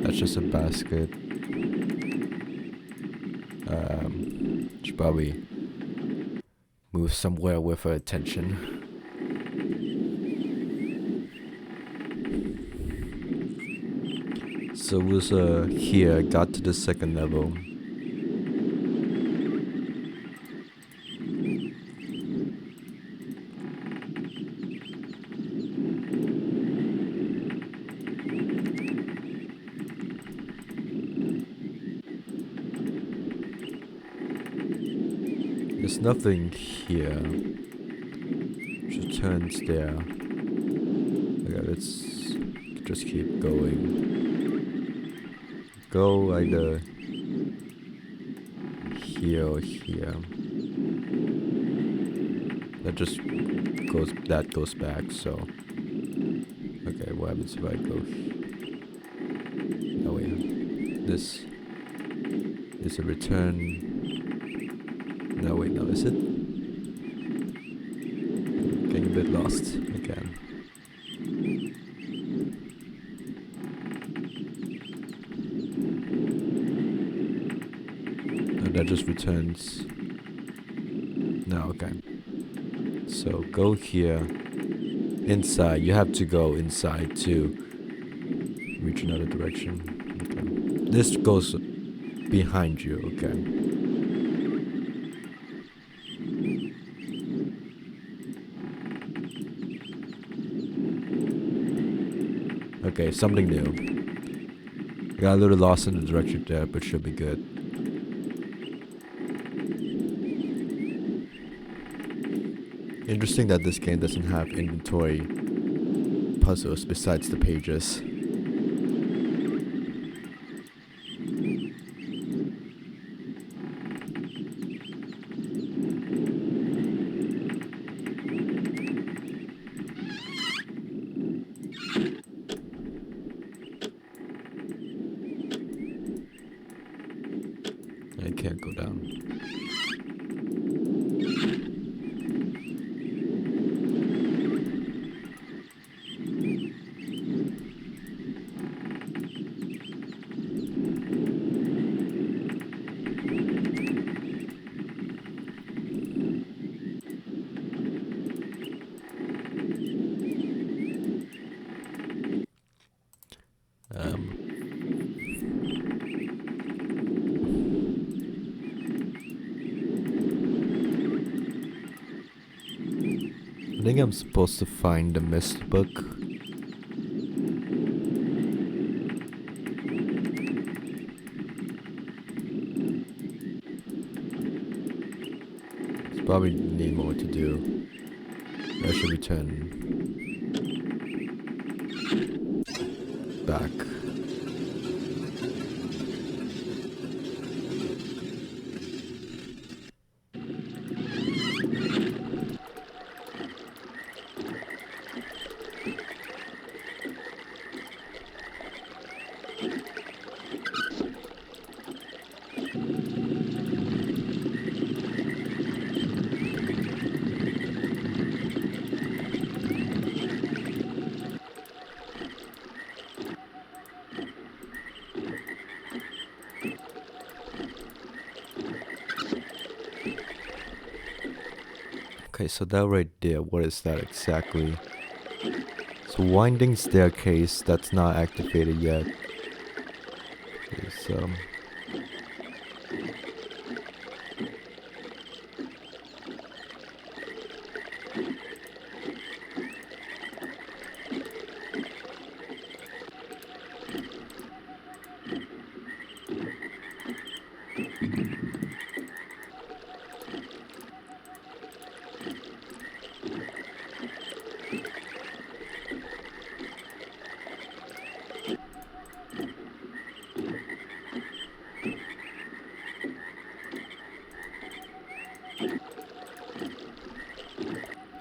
That's just a basket. Should probably move somewhere with her attention. So we was here, got to the second level. There's nothing here. She turns there. Okay, let's just keep going. Go either here or here. That just goes back, so. Okay, what happens if I go oh wait. This is a return. No wait, no, is it? Getting a bit lost again. That just returns. No, okay. So go here. Inside. You have to go inside to reach another direction. Okay. This goes behind you, okay. Okay, something new. Got a little lost in the direction there, but should be good. Interesting that this game doesn't have inventory puzzles besides the pages. I can't go down. I think I'm supposed to find the Myst book. It's probably need more to do. I should return back. Okay, so that right there, what is that exactly? So winding staircase, that's not activated yet. It's,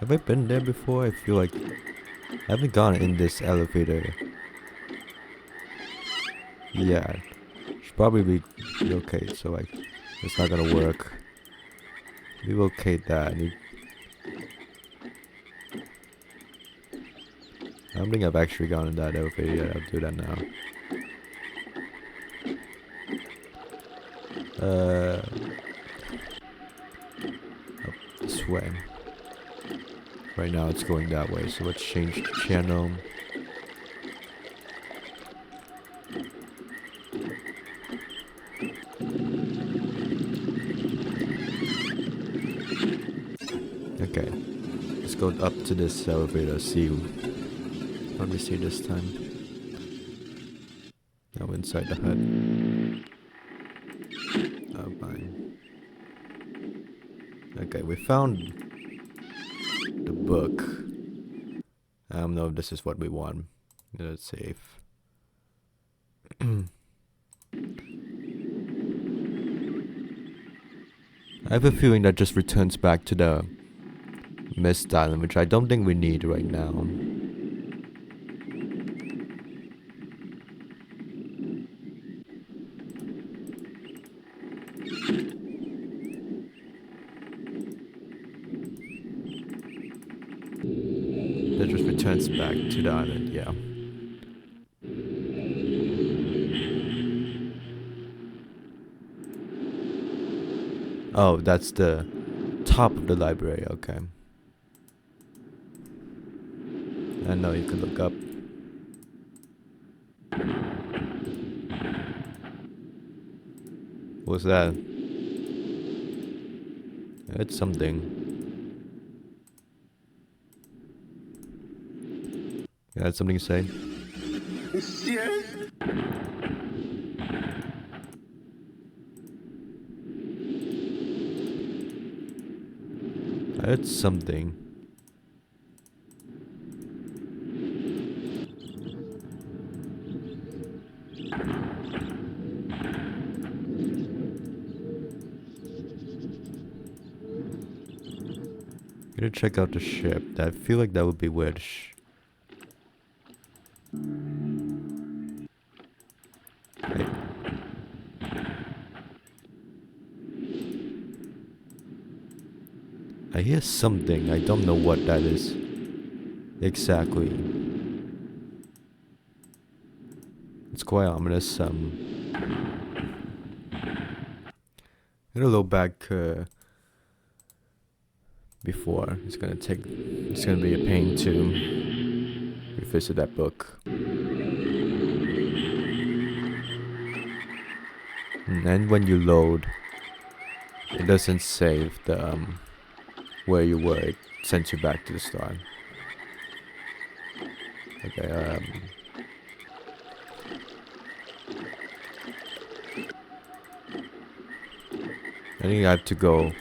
have I been there before? I feel like I haven't gone in this elevator. Yeah, should probably be okay. So like, it's not gonna work. Relocate that. I don't think I've actually gone in that elevator yet. I'll do that now. Up this way. Right now it's going that way, so let's change the channel. Okay, let's go up to this elevator, see what we see this time. Now inside the hut. Oh, fine. Okay, we found the book. I don't know if this is what we want. Let's save. I have a feeling that just returns back to the Myst Island, which I don't think we need right now. That just returns back to the island, yeah. Oh, that's the top of the library, okay. I know you could look up. What's that? It's something. You had something to say? It's something. Gonna check out the ship. I feel like that would be weird. Hey. I hear something. I don't know what that is exactly. It's quite ominous. Gonna look back before. It's gonna be a pain to revisit that book. And when you load, it doesn't save the where you were. It sends you back to the start. Okay. I think I have to go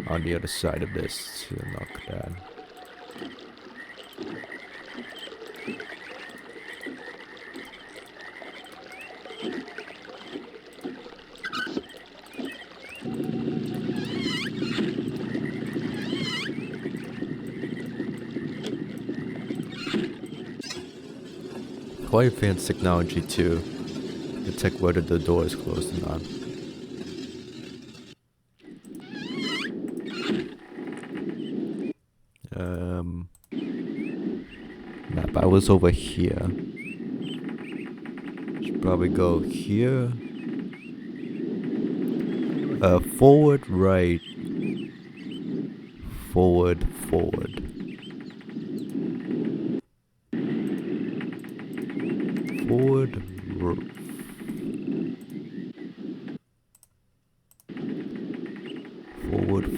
on the other side of this to unlock that. Quite advanced technology to detect whether the door is closed or not. Map. I was over here. Should probably go here. Forward, right. Forward, forward. Forward, forward,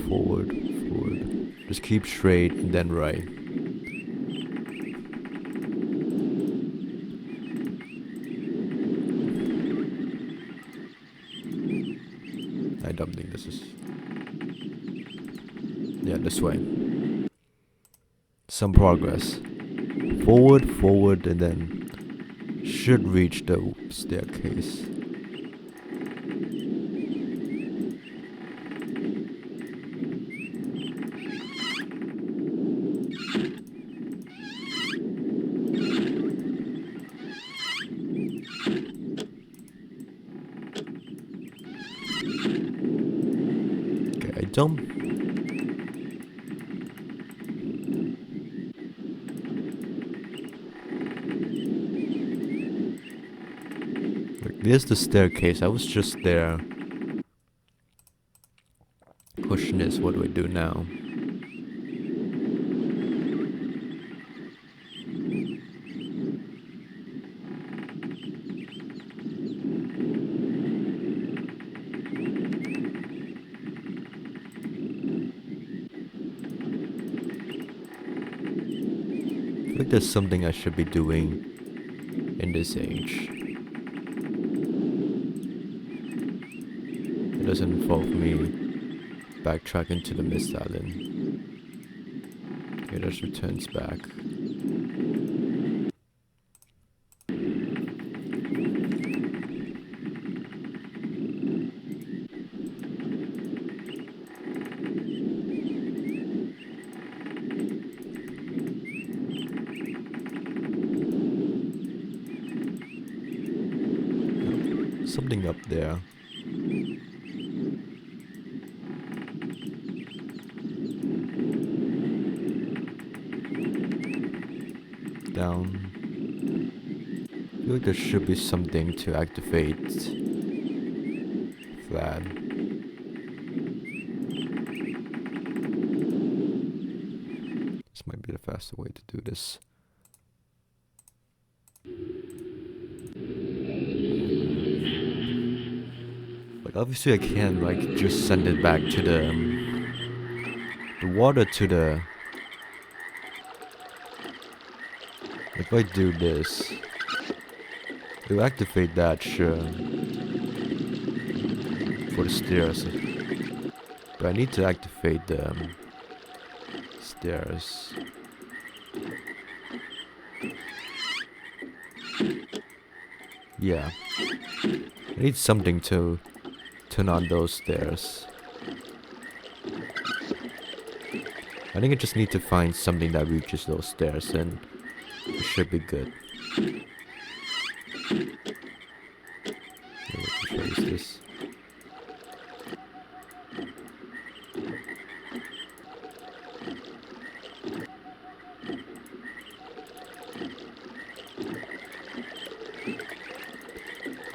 forward, forward. Just keep straight and then right. I don't think this is... Yeah, this way. Some progress. Forward, forward, and then should reach the staircase. Okay, I don't... There's the staircase. I was just there Question is, what do I do now? I think there's something I should be doing in this age. It doesn't involve me backtracking to the Myst Island. It just returns back. Something up there. Down. I feel like there should be something to activate flat. This might be the faster way to do this. Like obviously I can't like just send it back to the water to the. If I do this, it'll activate that, sure, for the stairs. But I need to activate the stairs. Yeah. I need something to turn on those stairs. I think I just need to find something that reaches those stairs and it should be good. Which way is this?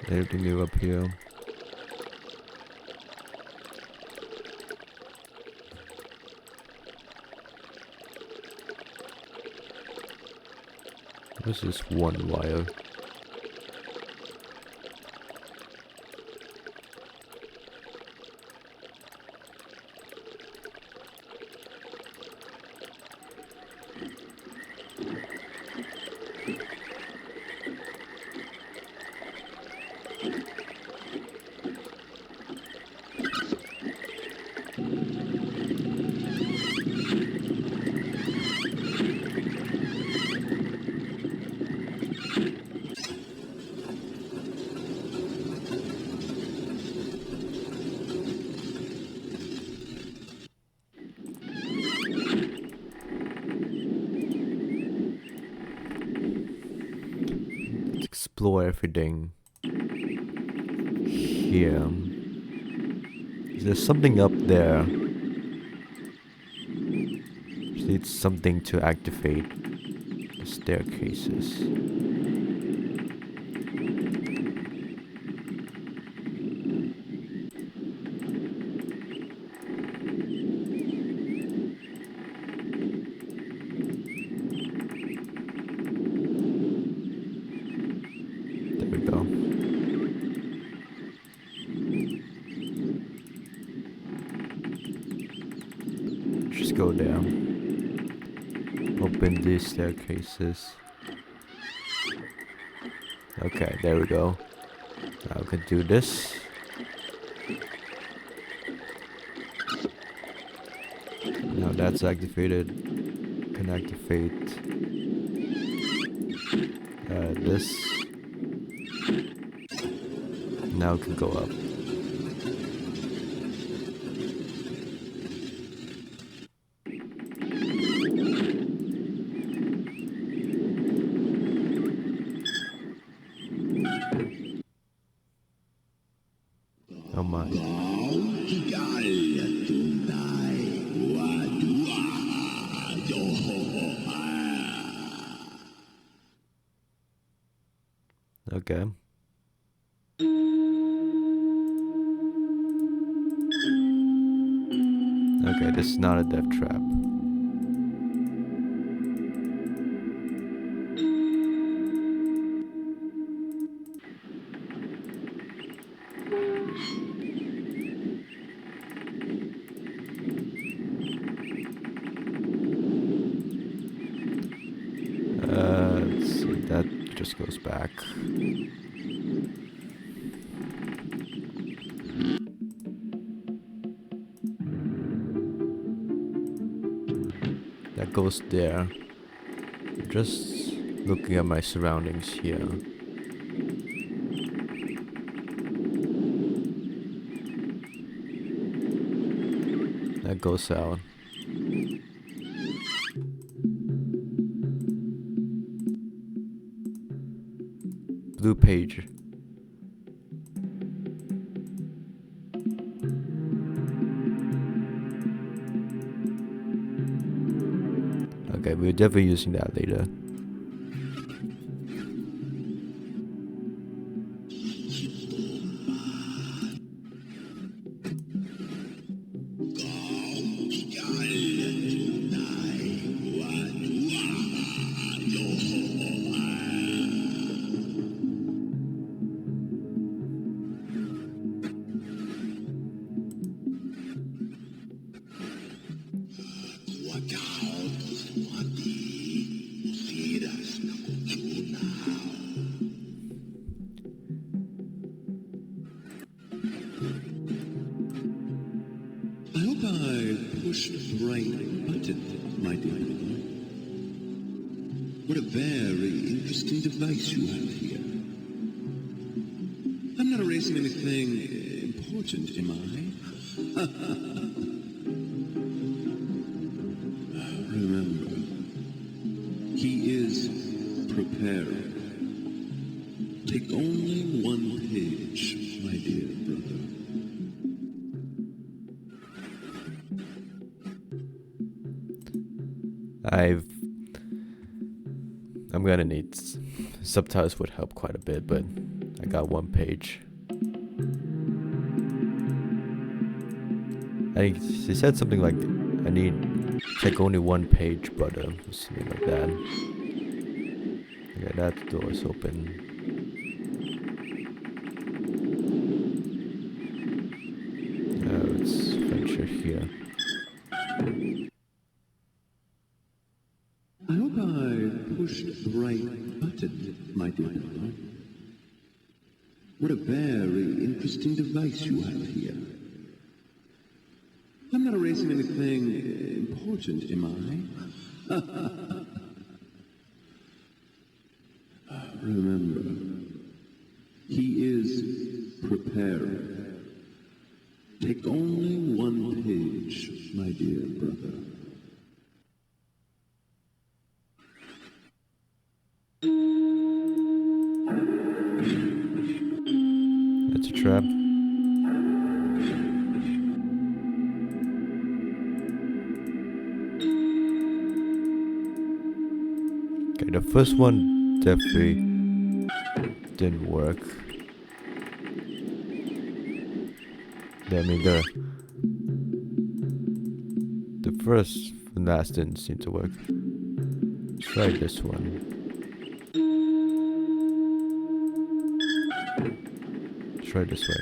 Anything new up here? This is one wire. Explore everything here. There's something up there. Just need something to activate the staircases. Just go there. Open these staircases. Okay, there we go. Now we can do this. Now that's activated. Can activate this. Now it can go up. Oh my. Okay. Okay, this is not a death trap. Let's see, that just goes back. That goes there. Just looking at my surroundings here. That goes out. Blue page. Okay, we're definitely using that later. I hope I pushed the right button, my dear brother. What a very interesting device you have here. I'm not erasing anything important, am I? Remember, he is preparing. Take only one page, my dear brother. I'm gonna need subtitles would help quite a bit, but I got one page. He said something like, I need check only one page, brother, or something like that. Okay, that door is open. Let's venture here. I hope I pushed the right button, my dear brother. What a very interesting device you have here. I'm not erasing anything important, am I? Remember, he is preparing. Take only one page, my dear brother. It's a trap. Okay, the first one definitely didn't work. I mean, the first and last didn't seem to work. Try this one. Try this way.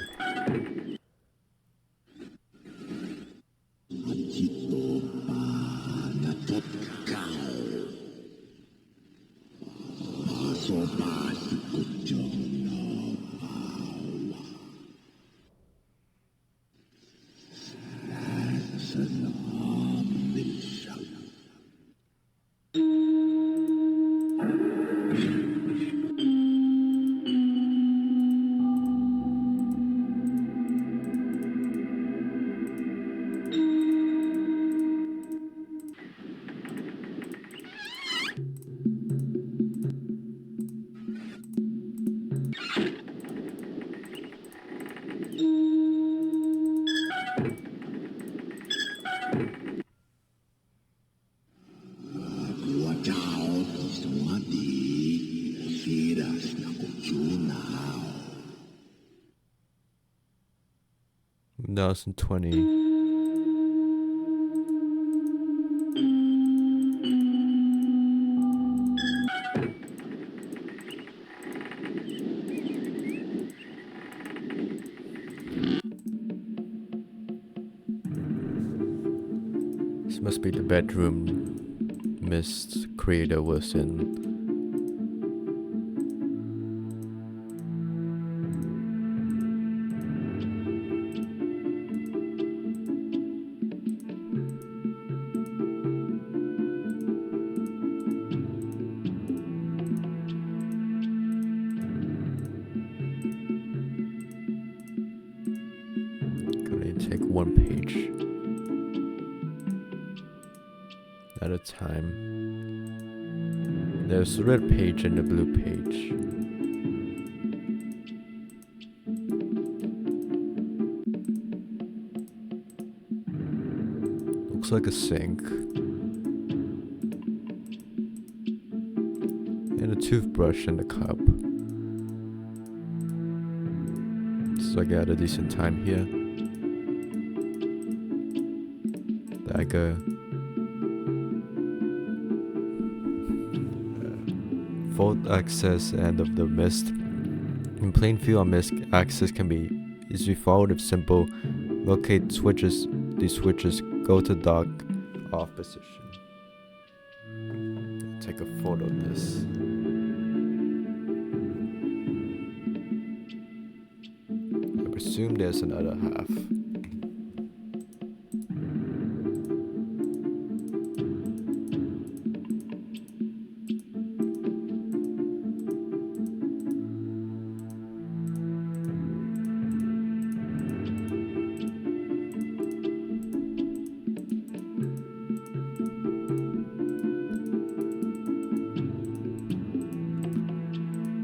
Now 2020. Must be the bedroom Myst creator was in. Take one page at a time. There's the red page and the blue page. Looks like a sink. And a toothbrush in the cup. So I got a decent time here. Dagger. Vault access end of the Myst. In plain view on Myst, access can be easily followed with simple locate switches. These switches go to dock off position. Take a photo of this. I presume there's another half.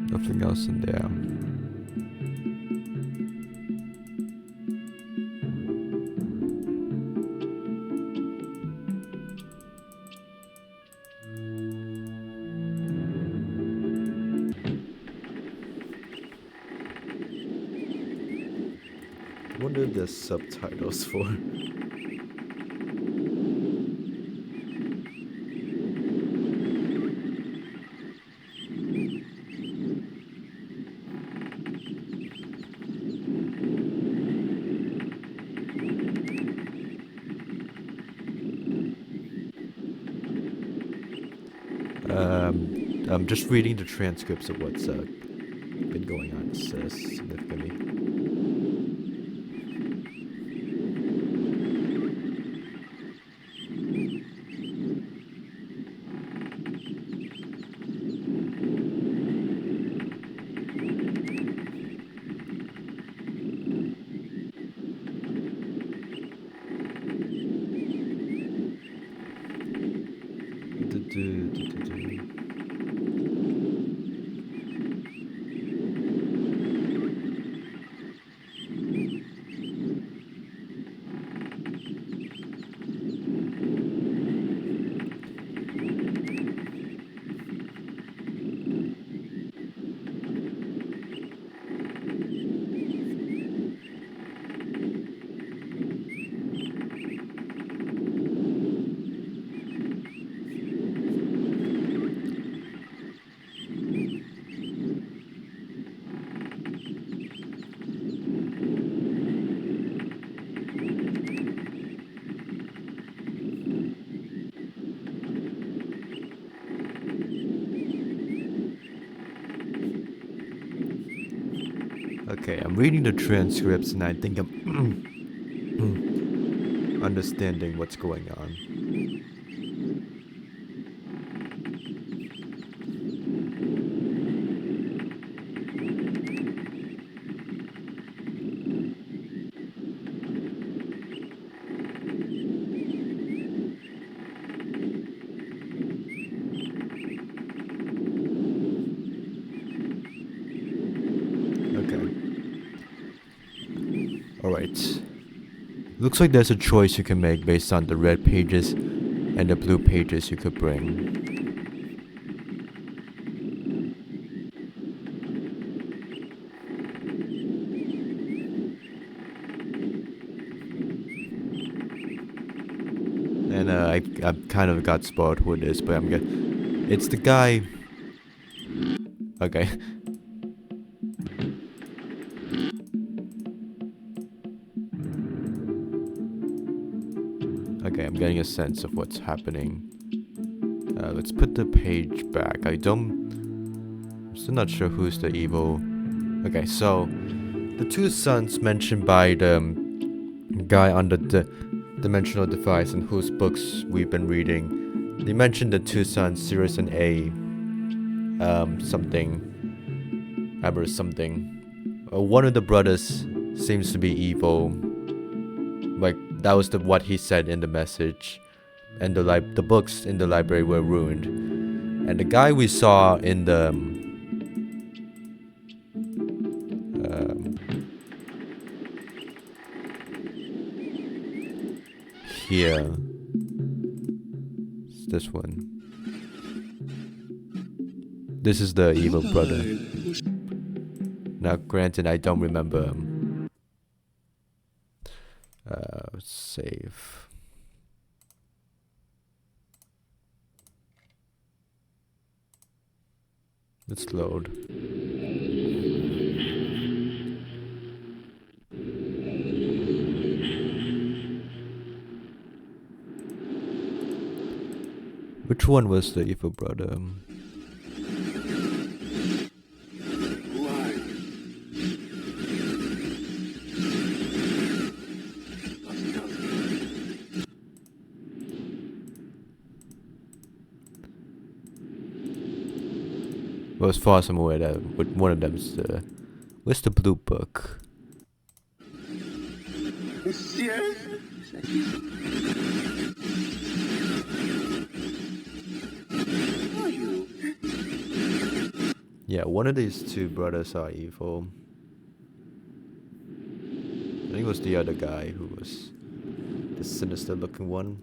Nothing else in there. I wonder if there's subtitles for. I'm just reading the transcripts of what's been going on. It says significantly. Okay, I'm reading the transcripts and I think I'm understanding what's going on. Alright. Looks like there's a choice you can make based on the red pages and the blue pages you could bring. And I kind of got spoiled who it is, but I'm good. It's the guy. Okay. Okay, I'm getting a sense of what's happening. Let's put the page back. I'm still not sure who's the evil. Okay, so the two sons mentioned by the guy on the dimensional device and whose books we've been reading. They mentioned the two sons, Sirius and A. Something. Aberus something. One of the brothers seems to be evil. Like that was what he said in the message. And the books in the library were ruined. And the guy we saw in the here. It's this one. This is the evil brother. Now, granted, I don't remember. Save. Let's load. Which one was the evil brother? Well, as far as I'm aware, that one of them is the... Where's the blue book? Yeah, one of these two brothers are evil. I think it was the other guy who was the sinister looking one.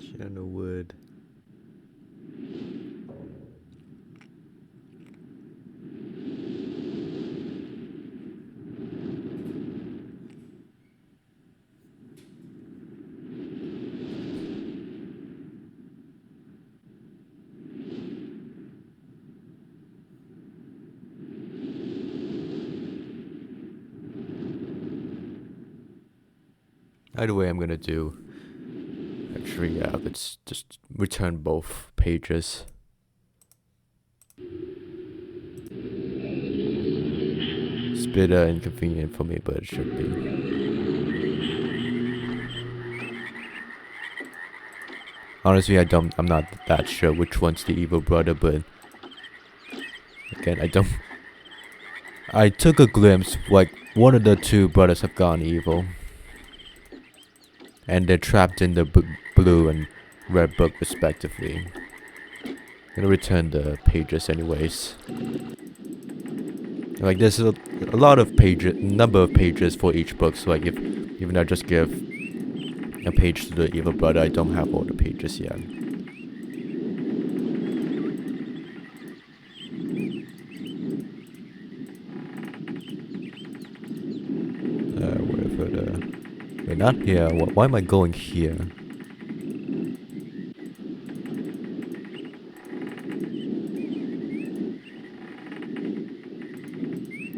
Channelwood. Either way, I'm gonna do. Actually, yeah, let's just return both pages. It's a bit inconvenient for me, but it should be. Honestly, I'm not that sure which one's the evil brother, but again, I took a glimpse, like one of the two brothers have gone evil. And they're trapped in the blue and red book respectively. I'm gonna return the pages anyways. Like there's a lot of number of pages for each book, so like even I just give a page to the evil brother, I don't have all the pages yet. Wherever the... Wait, not here. Why am I going here?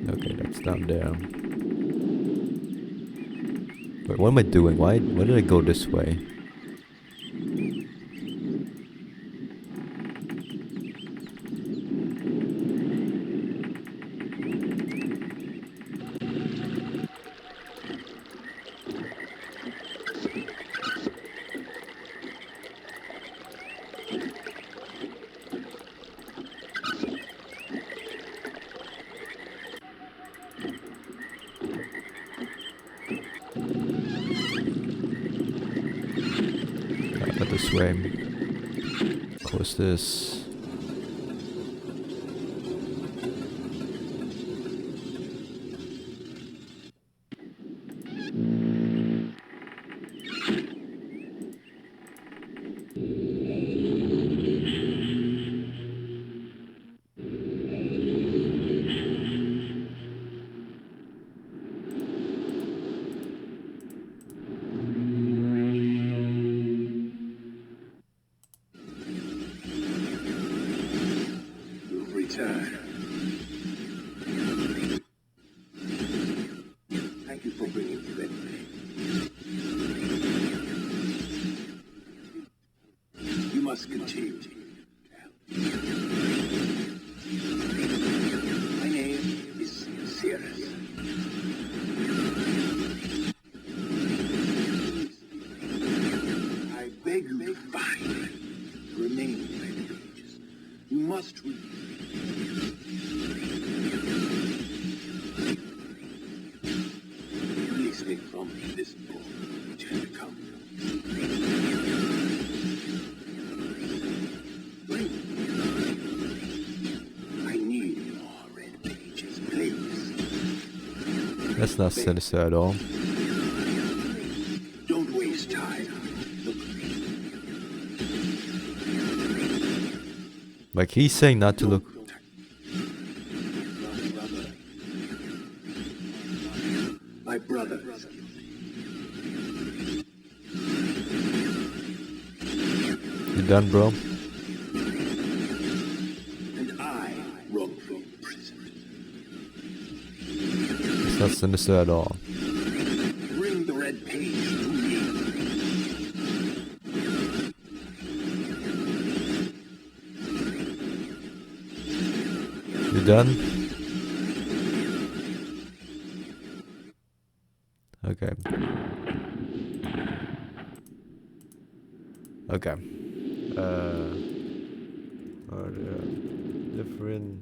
Okay, that's down there. Wait, what am I doing? Why did I go this way? This way. Close this. return. Thank you for bringing the red flame. You must continue. My name is Sirius. I beg you to find the remaining red pages. You must read. Release me from this book which has become. I need more red pages, please. That's not sinister at all. Don't waste time. Look. Like he's saying not to look. My brother. You done, bro? And I wrongfully imprisoned. It's not sinister at all. Bring the red page to me. You done? Okay. Okay. Are there different?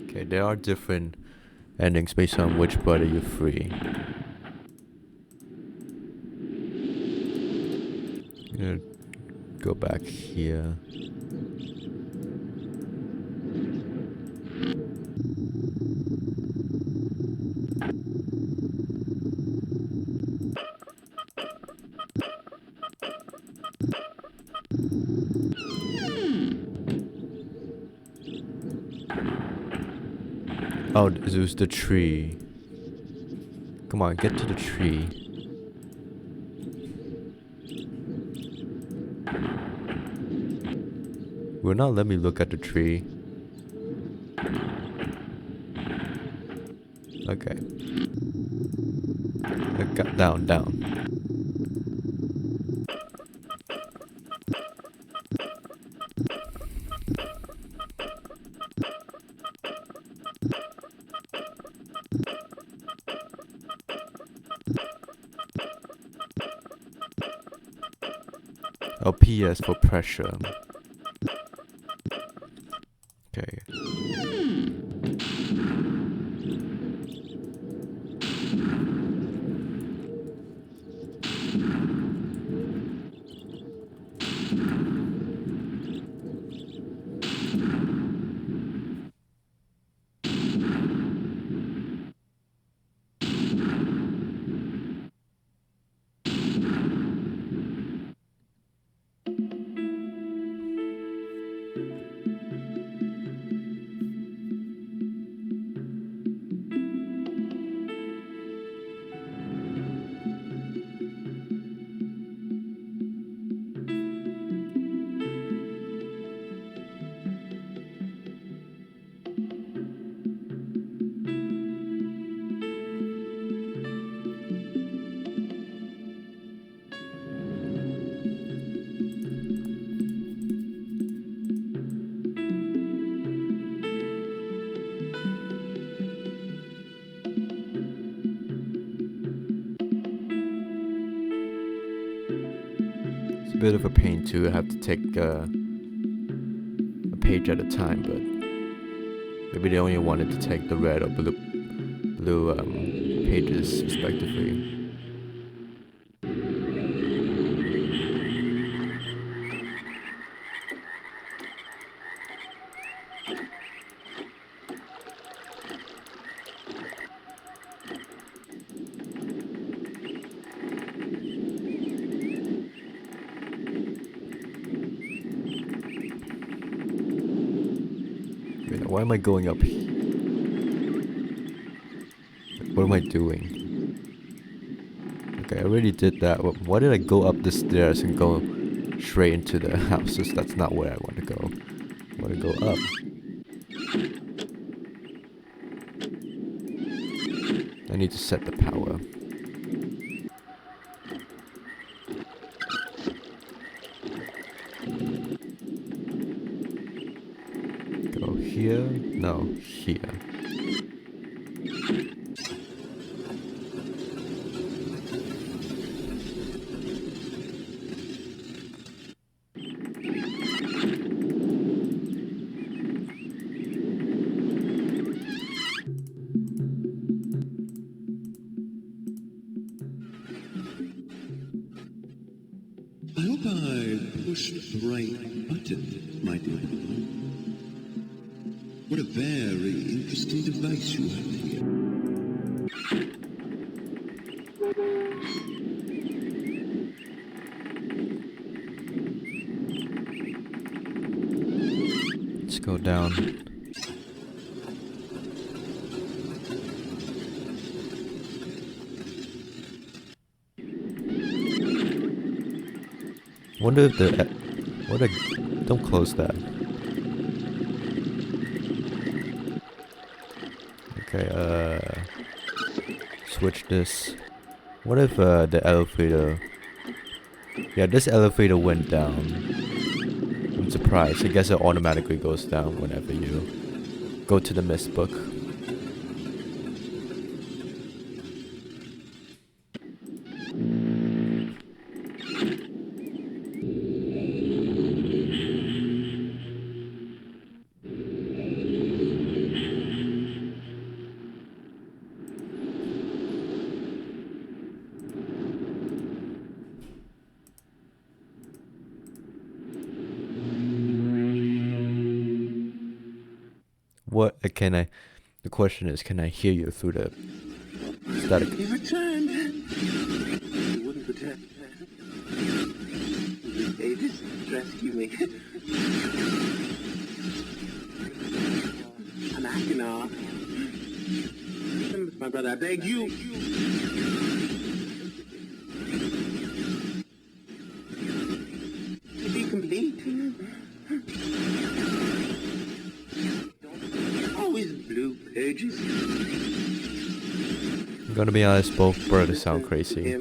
Okay, there are different endings based on which brother you free. Gonna go back here. Oh, this was the tree. Come on, get to the tree. Will not let me look at the tree. Okay. Got down. Oh, PS for pressure. Okay. Bit of a pain too. I have to take a page at a time, but maybe they only wanted to take the red or blue pages respectively. Why am I going up here? What am I doing? Okay, I already did that. Why did I go up the stairs and go straight into the houses? That's not where I want to go. I want to go up. I need to set the power. Go here? No, here. I hope I pushed the right button, my dear. What a very interesting device you have here. Let's go down. Wonder if don't close that. Okay, switch this. What if the elevator? Yeah, this elevator went down. I'm surprised. I guess it automatically goes down whenever you go to the Myst book. What can I? The question is, can I hear you through the static? You returned. You wouldn't return. They just rescue me. I'm acting off. My brother, I beg you. To be complete. Always blue pages. I'm gonna be honest, both brothers sound crazy.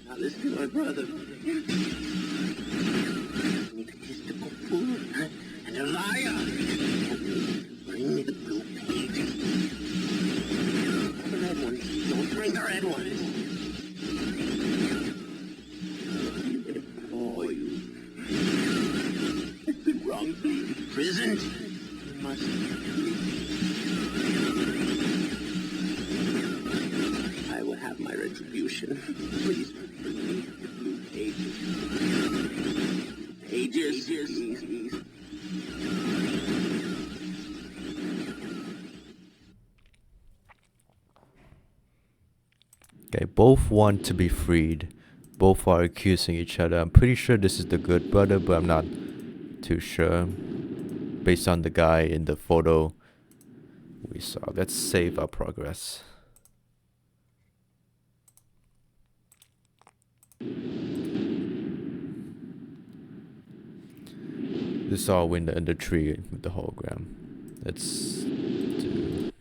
Now listen to my brother. He's a fool and a liar. Bring me the blue pages. The red ones. Don't bring the red ones. I implore you. I've been wrongfully imprisoned. You must have my retribution. Please bring me the blue pages. Pages, please. Okay, both want to be freed. Both are accusing each other. I'm pretty sure this is the good brother, but I'm not too sure. Based on the guy in the photo we saw. Let's save our progress. This is our window in the tree with the hologram. Let's do.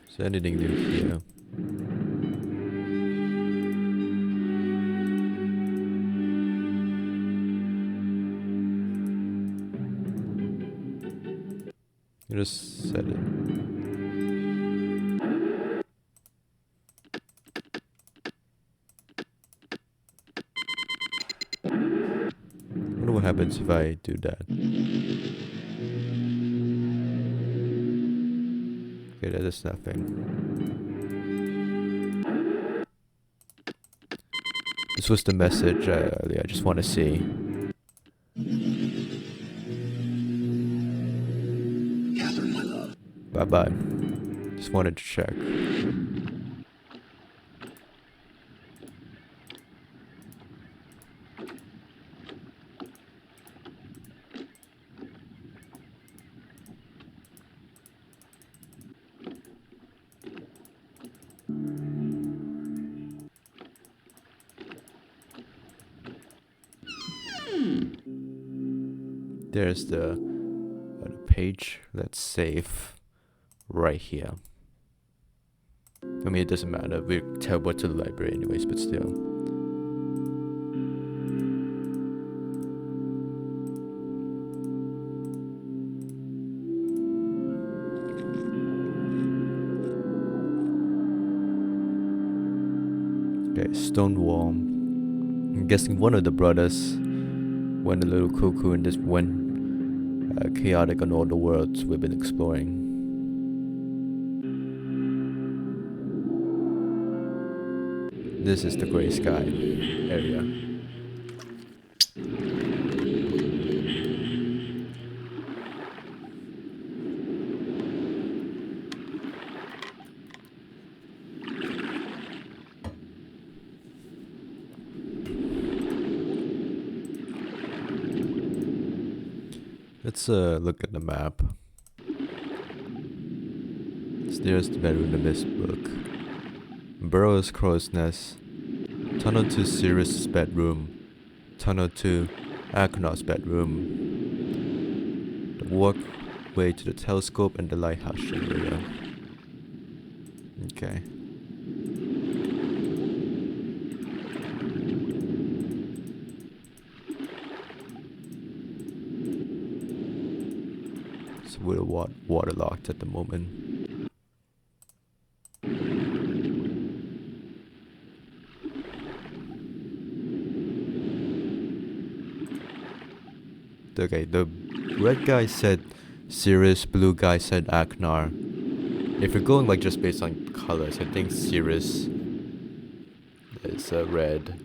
Is there anything new here? You just said it. I wonder what happens if I do that. Okay, that is nothing. This was the message I just want to see. Catherine, my love. Bye-bye. Just wanted to check. There's the page. Let's save right here. I mean, it doesn't matter. We teleport to the library anyways, but still. Okay, stone wall. I'm guessing one of the brothers went a little cuckoo and just went chaotic on all the worlds we've been exploring. This is the gray sky area. Let's look at the map. There's the bedroom in the Myst book. Burrow's crow's nest. Tunnel to Sirius's bedroom. Tunnel to Akonar's bedroom. The walkway to the telescope and the lighthouse generator. Okay. So we're waterlocked at the moment. Okay, the red guy said Sirius, blue guy said Akonar. If you're going like just based on colors, I think Sirius is red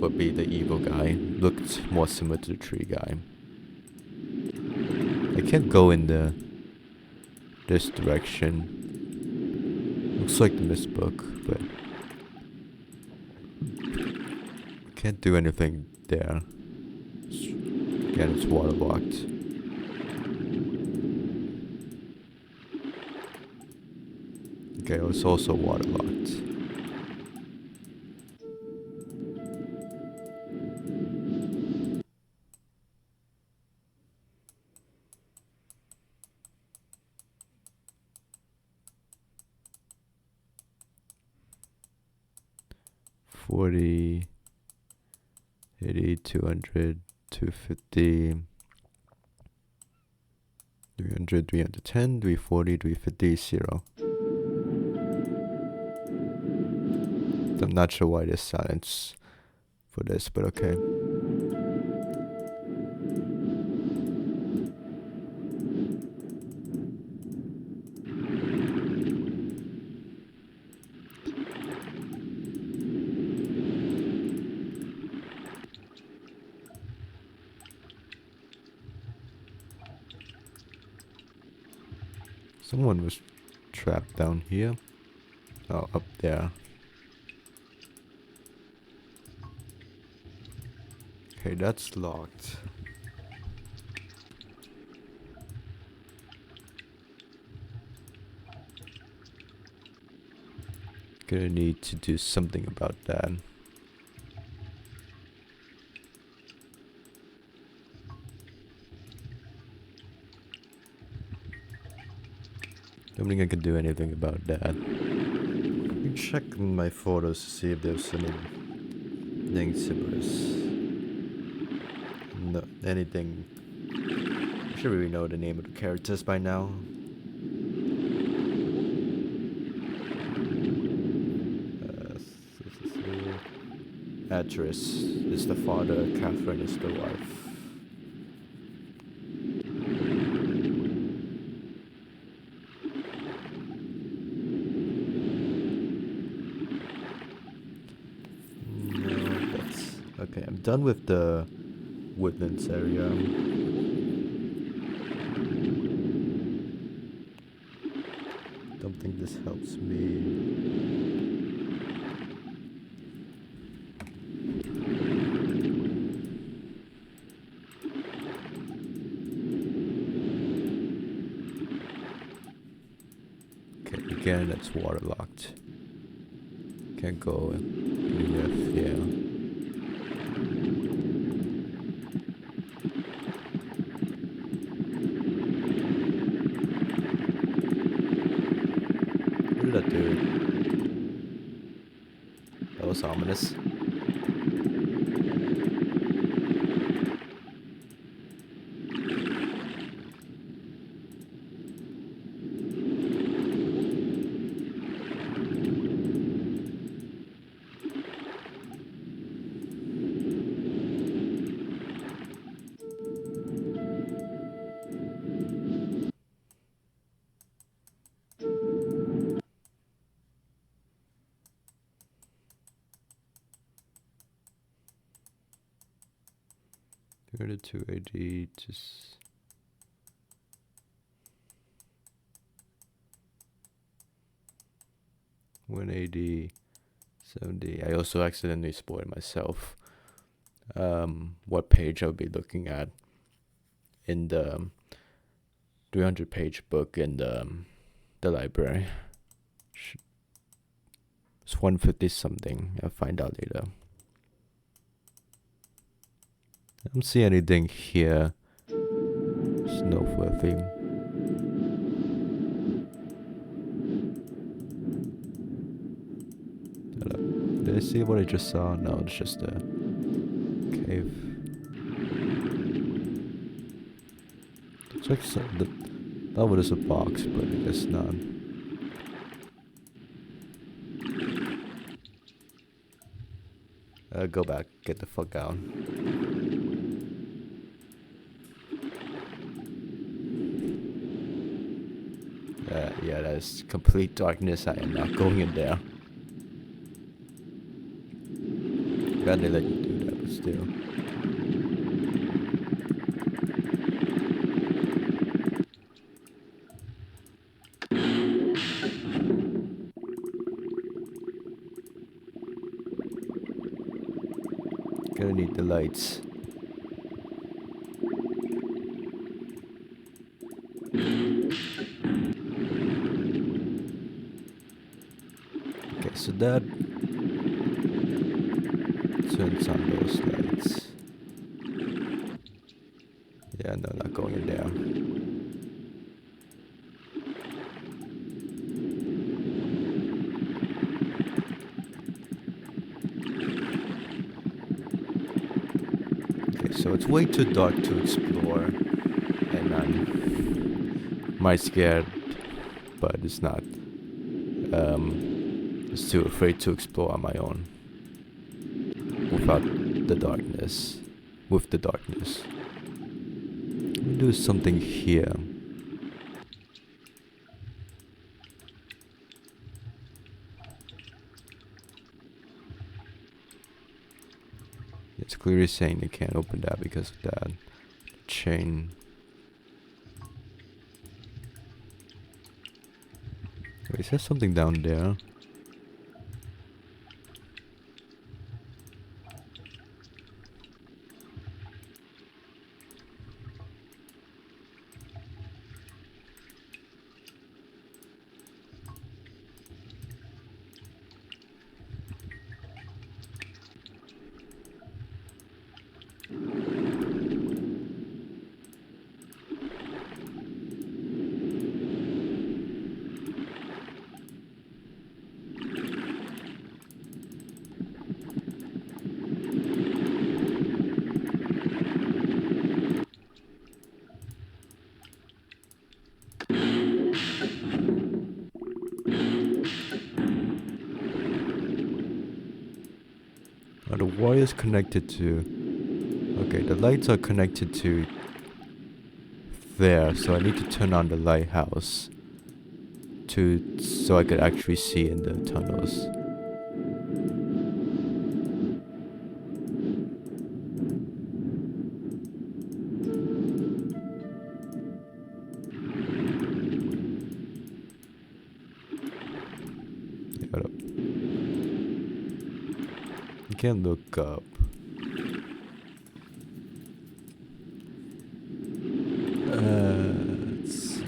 would be the evil guy. Looked more similar to the tree guy. I can't go in this direction. Looks like the Myst book, but can't do anything there. Again, it's waterlocked. Okay, it's also waterlocked. $40, $80, $200, $250, $300, $310, $340, $350, 0. I'm not sure why there's silence for this, but okay. Someone was trapped down here. Oh, up there. Okay, that's locked. Gonna need to do something about that. Don't think I can do anything about that. Let me check my photos to see if there's anything similar. No, anything. I should really know the name of the characters by now. Atrus is the father, Catherine is the wife. Okay, I'm done with the woodlands area. Don't think this helps me. Okay, again, it's waterlocked. Can't go anywhere. Yeah. ominous. Go to 280, just 180, 70. I also accidentally spoiled myself what page I'll be looking at in the 300-page book in the library. It's 150 something. I'll find out later. I don't see anything here. It's noteworthy. Did I see what I just saw? No, it's just a cave. Looks like that was a box, but I guess not. Go back. Get the fuck out. Yeah, that's complete darkness. I am not going in there. Glad they let you do that, but still. Gonna need the lights. Okay, so that turns on those lights. Yeah, no, not going in there. So it's way too dark to explore, and I'm might scared, but it's not. Just too afraid to explore on my own without the darkness. With the darkness, let me do something here. It's clearly saying they can't open that because of that chain. Wait, is there something down there? The wires connected to... Okay, the lights are connected to there, so I need to turn on the lighthouse so I could actually see in the tunnels. I can't look up. Let's see.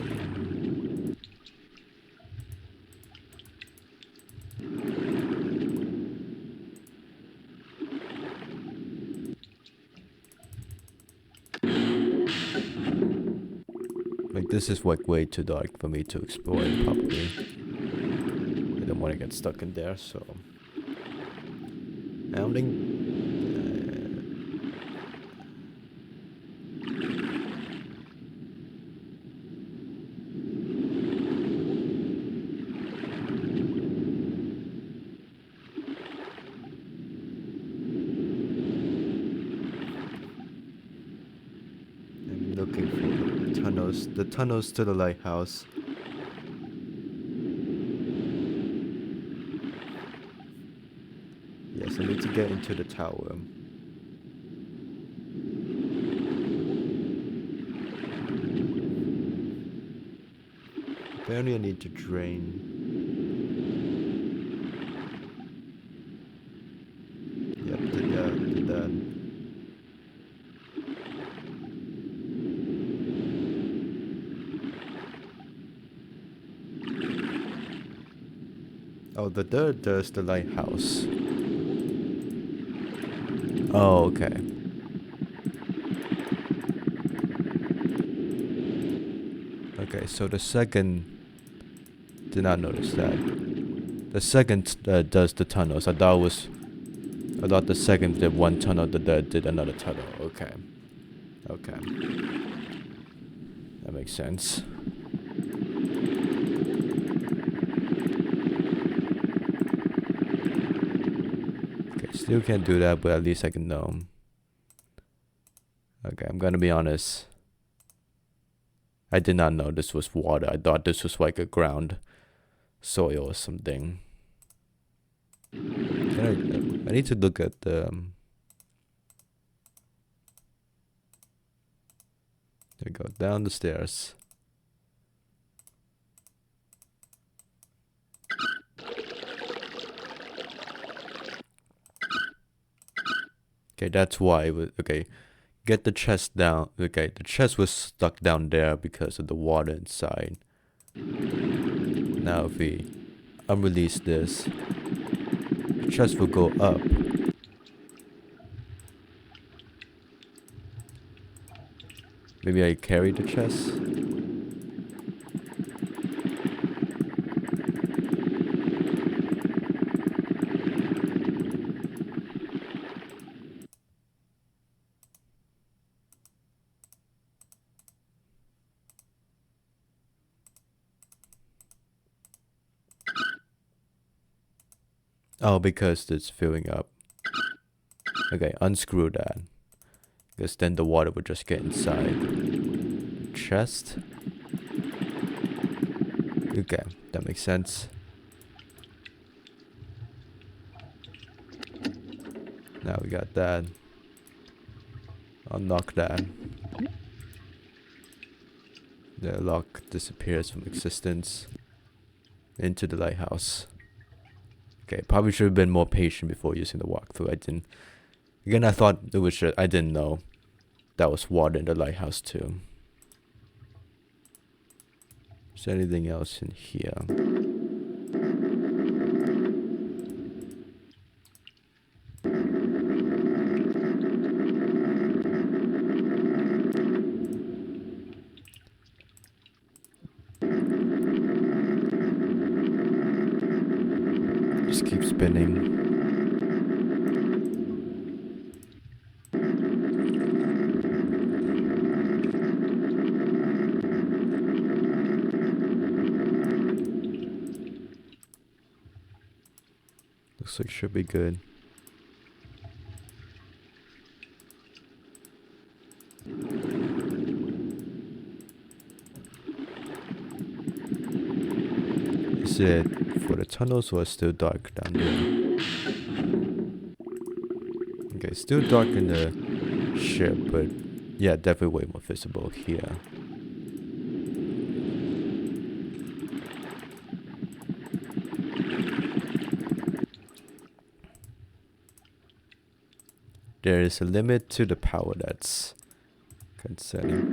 Like, this is like way too dark for me to explore it properly. I don't want to get stuck in there, so I don't think. I'm looking for the tunnels to the lighthouse. Yes, I need to get into the tower. Apparently I need to drain. Yep, did that. Oh, the dirt does the lighthouse. Oh, okay. Okay, so the second... Did not notice that. The second does the tunnels. I thought the second did one tunnel, the third did another tunnel. Okay. Okay. That makes sense. Okay, still can't do that, but at least I can know. Okay, I'm gonna be honest. I did not know this was water. I thought this was like a ground soil or something. I need to look at the... There we go, down the stairs. Okay, that's why it was... Okay, get the chest down. Okay, the chest was stuck down there because of the water inside. Now if we unrelease this, the chest will go up. Maybe I carry the chest? Oh, because it's filling up. Okay, unscrew that. Because then the water would just get inside. Chest. Okay, that makes sense. Now we got that. Unlock that. The lock disappears from existence. Into the lighthouse. Okay, probably should have been more patient before using the walkthrough. I didn't. Again, I thought it was just, I didn't know that was water in the lighthouse too. Is there anything else in here? Just keep spinning. Looks like should be good. Is it for the tunnels or still dark down there? Okay, still dark in the ship, but yeah, definitely way more visible here. There is a limit to the power that's concerning.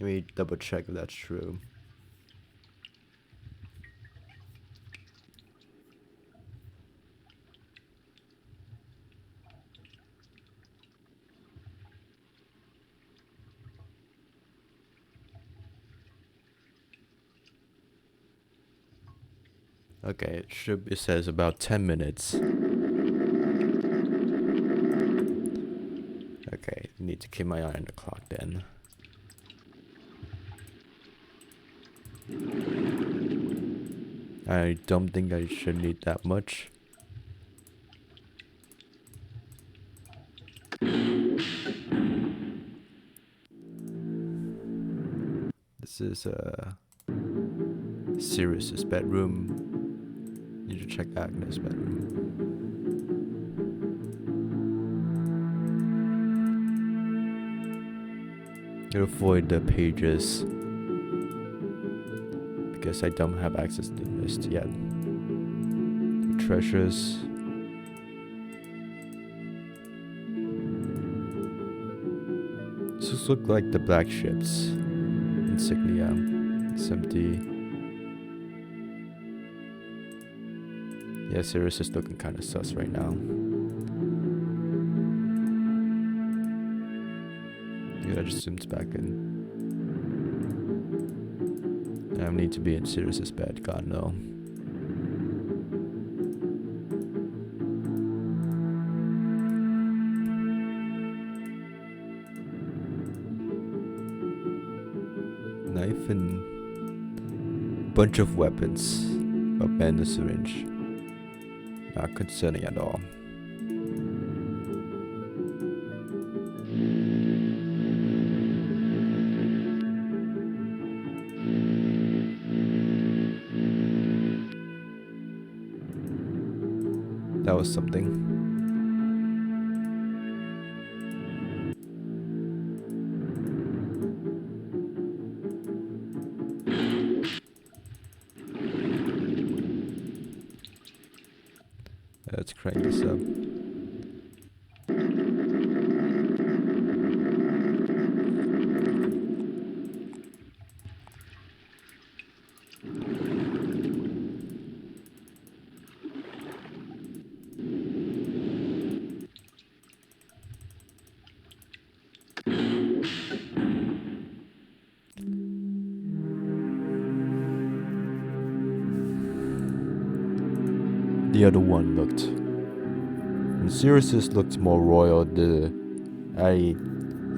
Let me double check if that's true. Okay, it says about 10 minutes. Okay, need to keep my eye on the clock then. I don't think I should need that much. This is Sirius's bedroom. Need to check Agnes' bedroom. Avoid the pages because I don't have access to the list yet. Treasures. This looks like the black ship's insignia. It's empty. Yeah, Sirius is looking kind of sus right now. Yeah, I just zoomed back in. I need to be in Sirius's bed. God no. Knife and bunch of weapons. And the syringe. Not concerning at all. That was something. Let's crank this up. The other one looked. And Sirius's looked more royal. The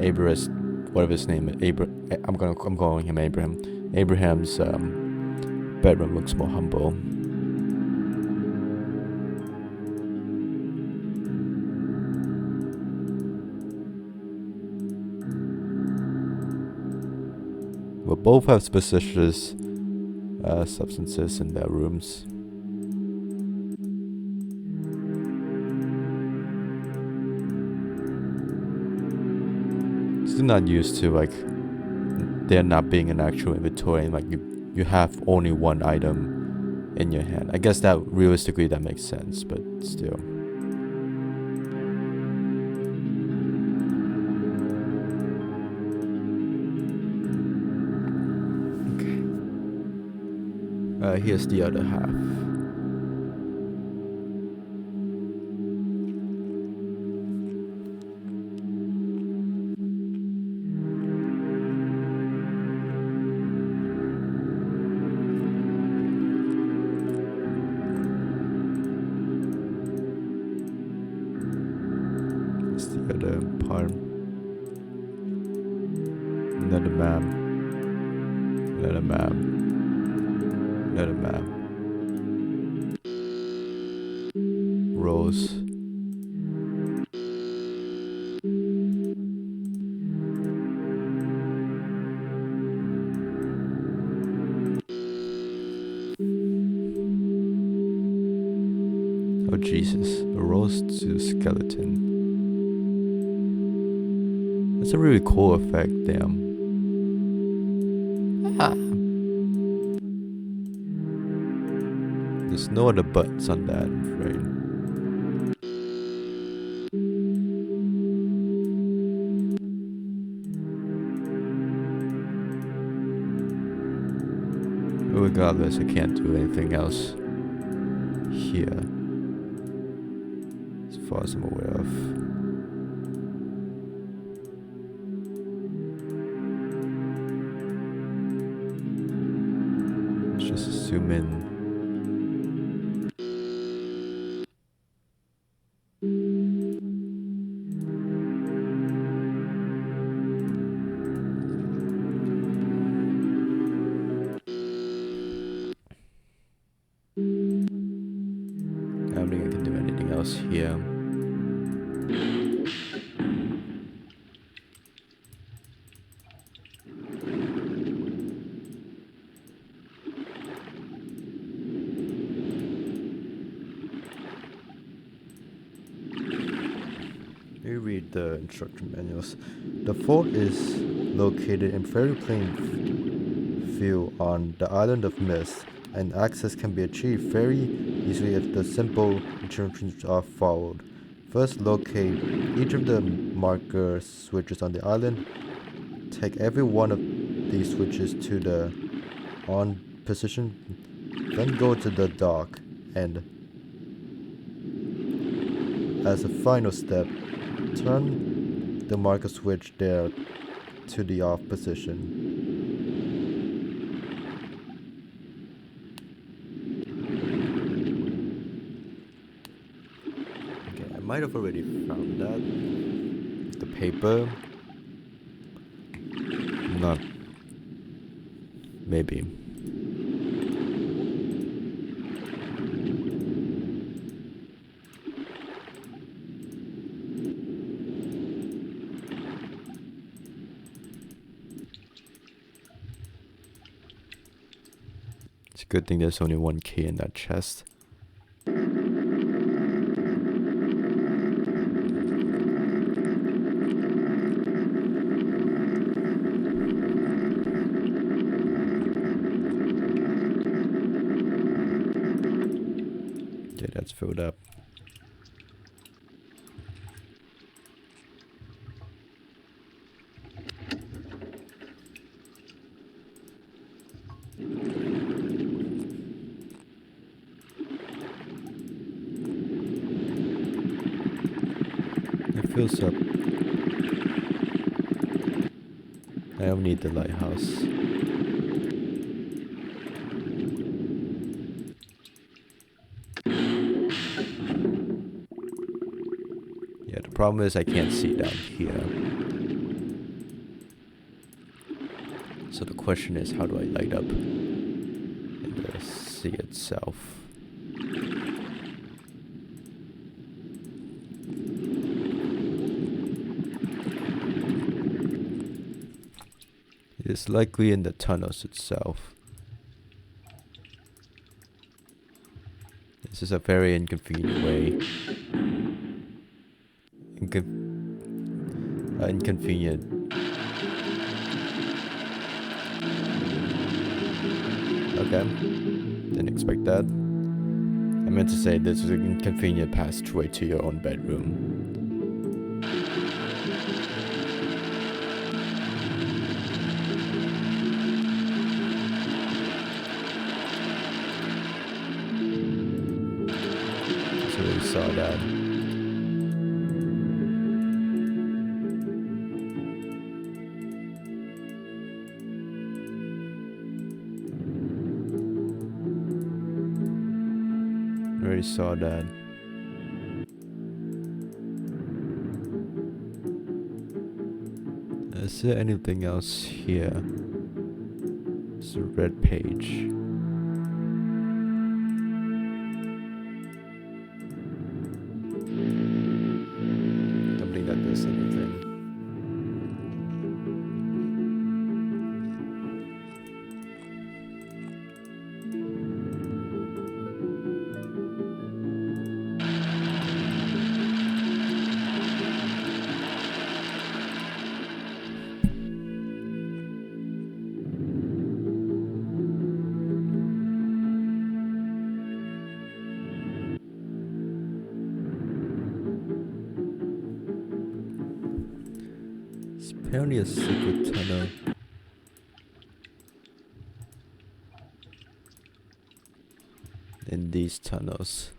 Abraham, whatever his name is, I'm calling him Abraham. Abraham's bedroom looks more humble. Well, both have suspicious substances in their rooms. Still not used to like there not being an actual inventory and like you have only one item in your hand. I guess that realistically that makes sense, but still. Okay. Here's the other half. Another map. Another map. Another map. Rose. Oh Jesus, a rose to skeleton. That's a really cool effect, damn. Ah. There's no other buttons on that, I'm afraid. But regardless, I can't do anything else here, as far as I'm aware of. Let's just zoom in. else here. You read the instruction manuals. The fort is located in very plain view on the island of Myst, and access can be achieved very easily if the simple instructions are followed. First, locate each of the marker switches on the island. Take every one of these switches to the on position, then go to the dock, and as a final step, turn the marker switch there to the off position. Okay, I might have already found that. The paper. Not. Maybe. It's a good thing there's only one key in that chest. Okay, that's filled up. It fills up. I don't need the lighthouse. Yeah, the problem is I can't see down here. So the question is, how do I light up in the sea itself? It is likely in the tunnels itself. This is a very inconvenient way. Inconvenient. Okay. Didn't expect that. I meant to say this is an inconvenient passageway to your own bedroom. So we saw that. Already saw that. Is there anything else here? It's a red page. Don't think that does anything. It's apparently a secret tunnel. In these tunnels.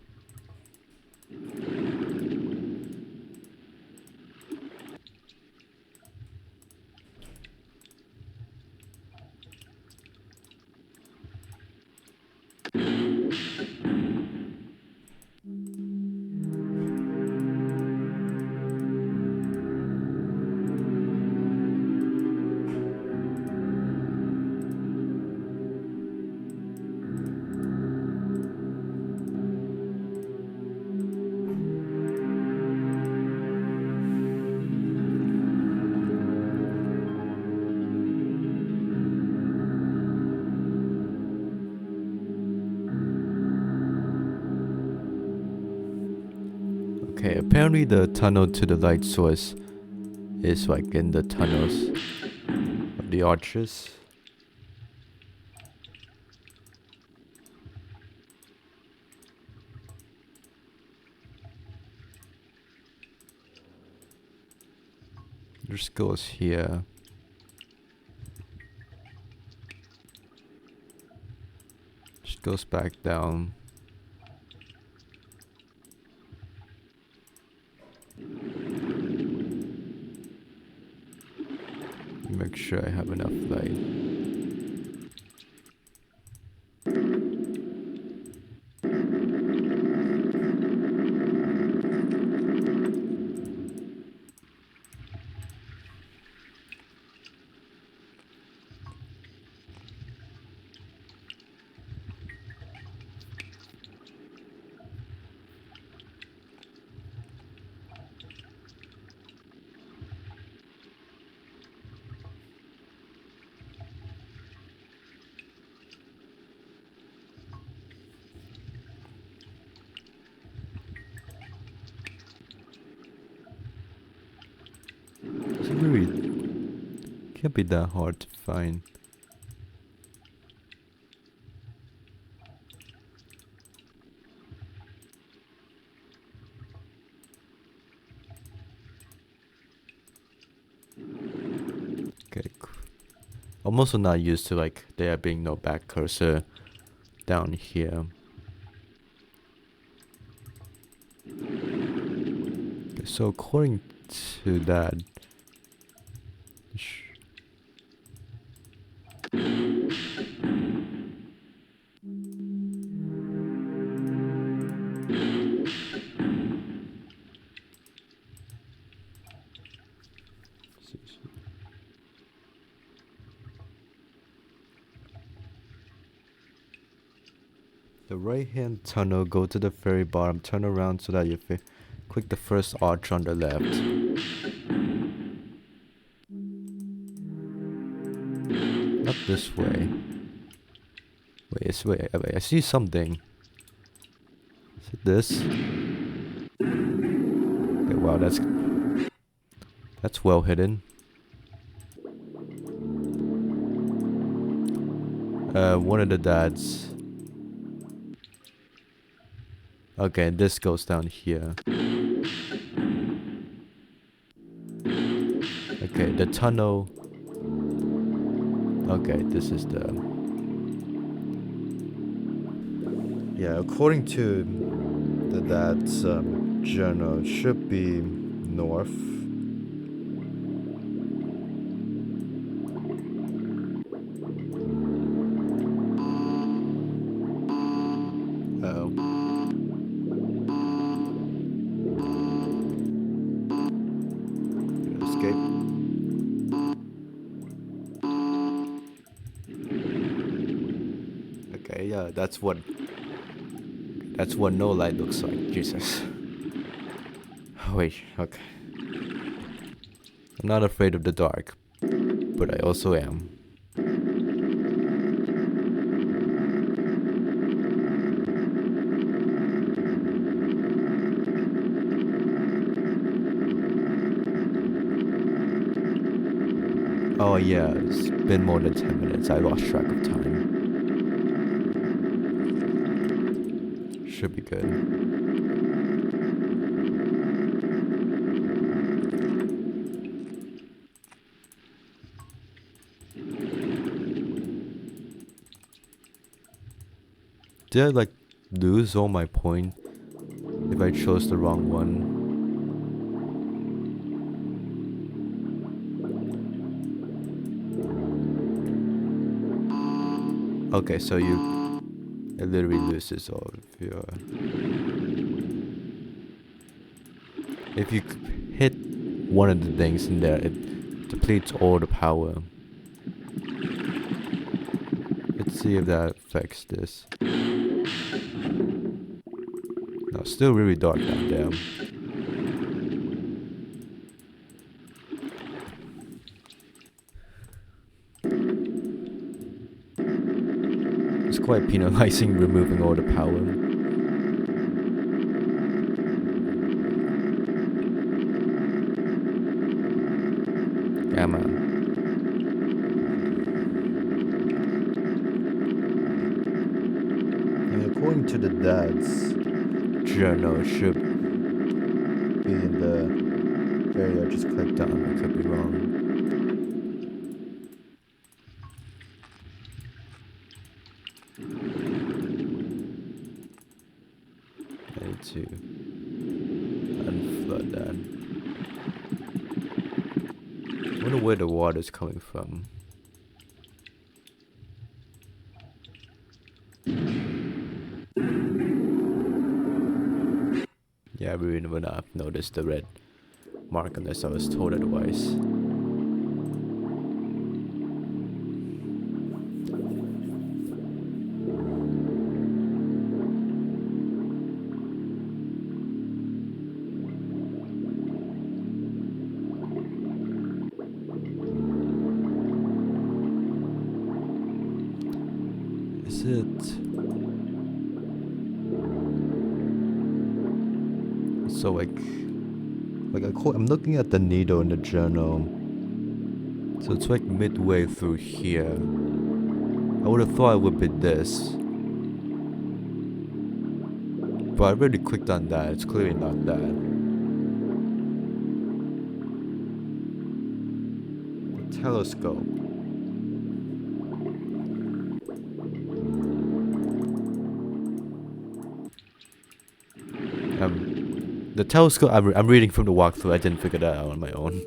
Okay, apparently the tunnel to the light source is like in the tunnels of the Atrus. Just goes here. Just goes back down. Make sure I have enough light. It's really can't be that hard to find. Okay, I'm also not used to like there being no back cursor down here. Okay, so according to that, the right hand tunnel, go to the very bottom, turn around so that you click the first arch on the left. Not this way. Wait, I see something. Is it this? Okay, wow, that's well hidden. One of the dads. Okay, this goes down here. Okay, the tunnel. Okay, this is the... Yeah, according to the dad's journal, it should be north. Yeah, that's what no light looks like. Jesus. Wait, okay. I'm not afraid of the dark, but I also am. Oh yeah, it's been more than 10 minutes. I lost track of time. Should be good. Did I like lose all my point if I chose the wrong one? Okay, so it literally loses all of your... If you hit one of the things in there, it depletes all the power. Let's see if that affects this. No, still really dark down there. It's quite penalizing removing all the power. Emma. And according to the dad's journal, should be in the area I just clicked on. I could be wrong. I need to unflood that. I wonder where the water's coming from. Yeah, I really would not have noticed the red mark unless I was told otherwise. Is it? So I'm looking at the needle in the journal. So it's like midway through here. I would have thought it would be this. But I already clicked on that. It's clearly not that. The telescope. The telescope, I'm reading from the walkthrough. I didn't figure that out on my own.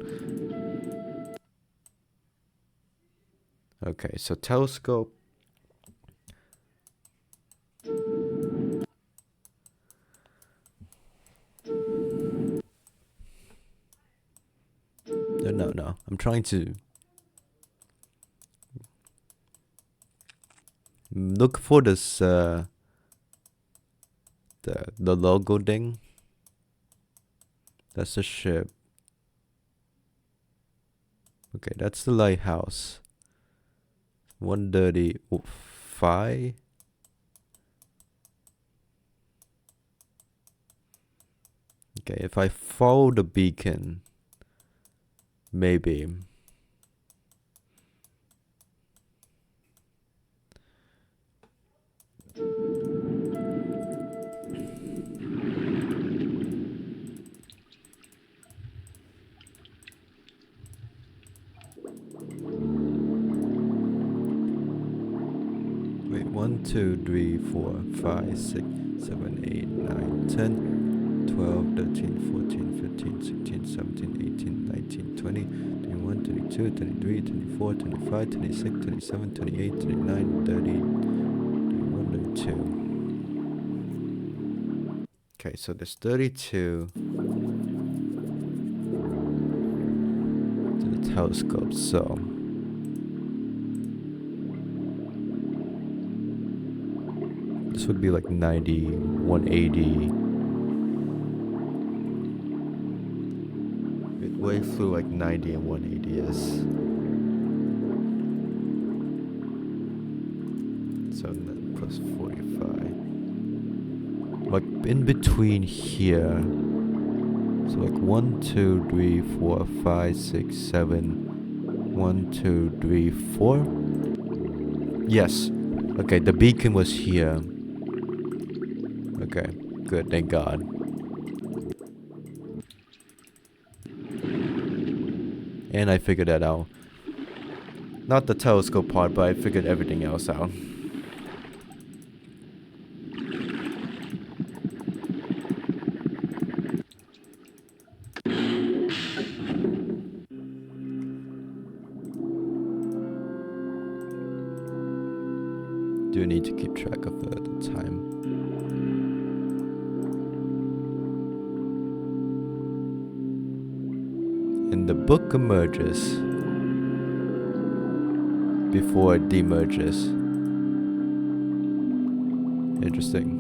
Okay, so telescope. No. I'm trying to look for this, the logo thing. That's the ship. Okay, that's the lighthouse. 135. Okay, if I follow the beacon, maybe. Wait, 1, 2, 3, 4, 5, 6, 7, 8, 9, 10. 12, 13, 14, 15, 16, 17, 18, 19, 20, 21, 22, 23, 24, 25, 26, 27, 28, 29, 30, 31, 32. Okay, so there's 32 to the telescope, so this would be like 90, 180. Way through like 90 and 180 is. So then plus 45. Like in between here. So like 1, 2, 3, 4, 5, 6, 7. 1, 2, 3, 4. Yes. Okay, the beacon was here. Okay, good, thank God. And I figured that out. Not the telescope part, but I figured everything else out. Do need to keep track of the time. And the book emerges before it demerges. Interesting.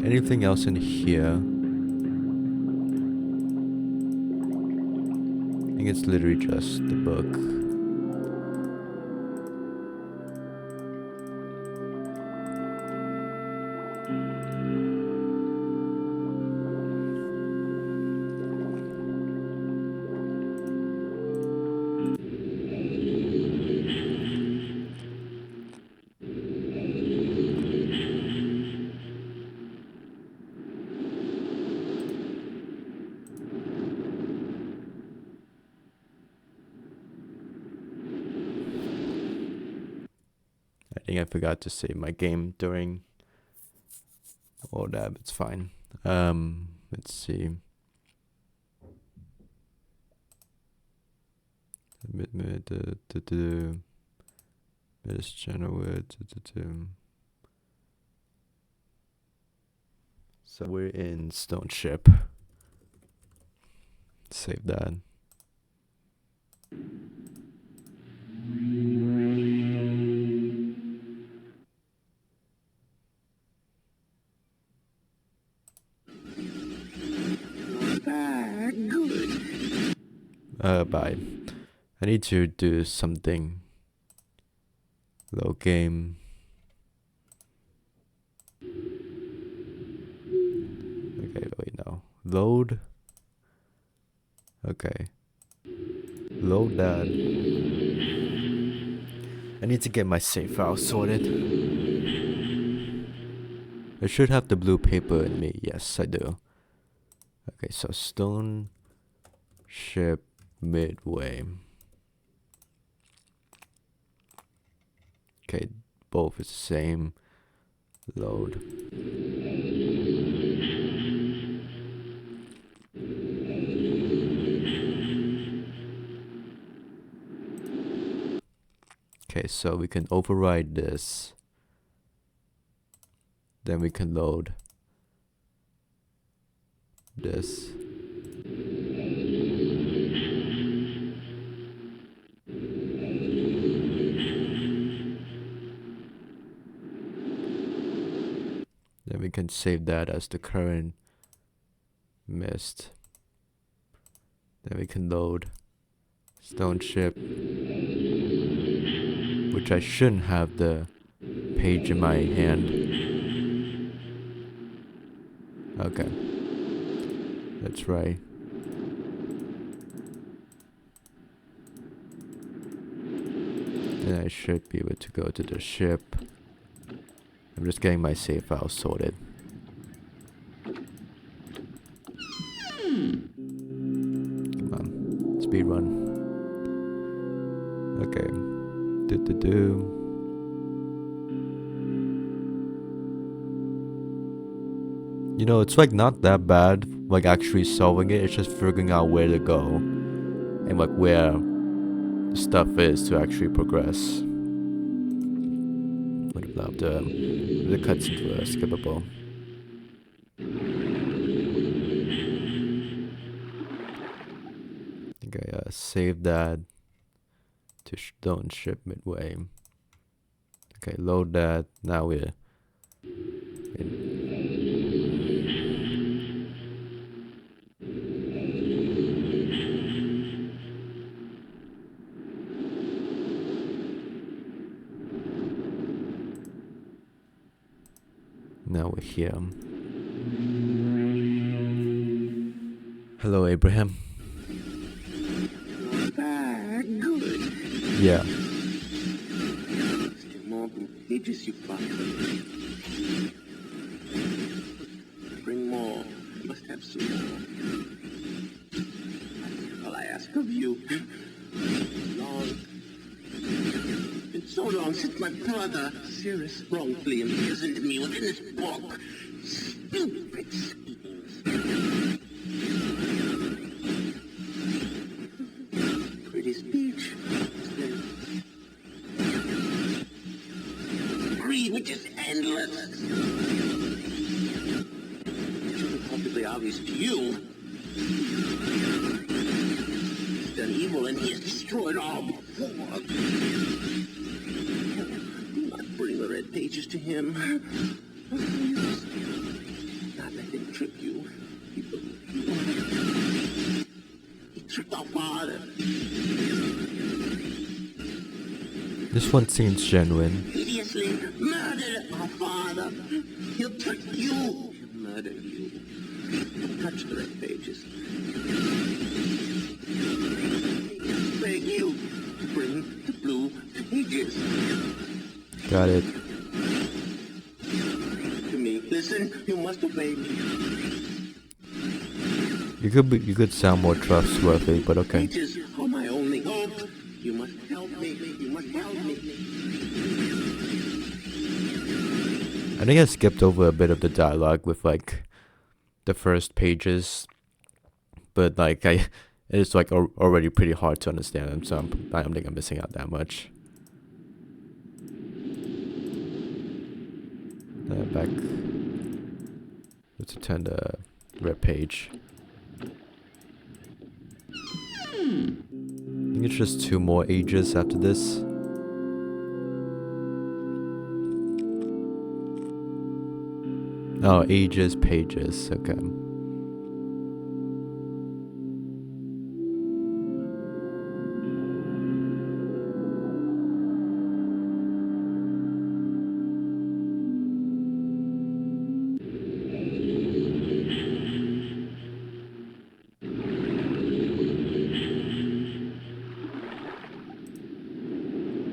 Anything else in here? I think it's literally just the book. think I forgot to save my game during all that. It's fine. Let's see. This Channelwood. So we're in Stoneship. Save that. Bye. I need to do something. Load game. Okay, wait, no. Load. Okay. Load that. I need to get my save file sorted. I should have the blue paper in me. Yes, I do. Okay, so Stoneship Midway. Okay, both is the same. Load. Okay, so we can override this. Then we can load this. Then we can save that as the current Myst. Then we can load Stoneship, which I shouldn't have the page in my hand. Okay, that's right. Then I should be able to go to the ship. I'm just getting my save file sorted. Come on, speedrun. Okay. You know, it's like not that bad, like actually solving it. It's just figuring out where to go and like where the stuff is to actually progress. What about the cutscenes were skippable? Okay, save that to Stoneship Midway. Okay, load that. Now we're in. Now we're here. Hello, Abraham. Good. Yeah. Still more pages you find. Bring more. You must have some more. All I ask of you. It's so long since my brother, Cirrus, wrongfully imprisoned me within this book. Stupid schemes. Pretty speech. Greed, which is endless. It should be perfectly obvious to you. He's done evil and he has destroyed all before. Bring the red pages to him. Not let him trick you. He tricked our father. This one seems genuine. Hideously murdered our father. He'll trick you. He'll murder you. Don't touch the red pages. Beg you to bring the blue pages. Got it. To me, listen, you must obey me. You could sound more trustworthy, but okay. Pages are my only hope. You must help me. You must help me. I think I skipped over a bit of the dialogue with like the first pages, but like it's like already pretty hard to understand them, so I don't think I'm missing out that much. Back. Let's turn the red page. I think it's just 2 more ages after this. Oh, ages, pages, okay.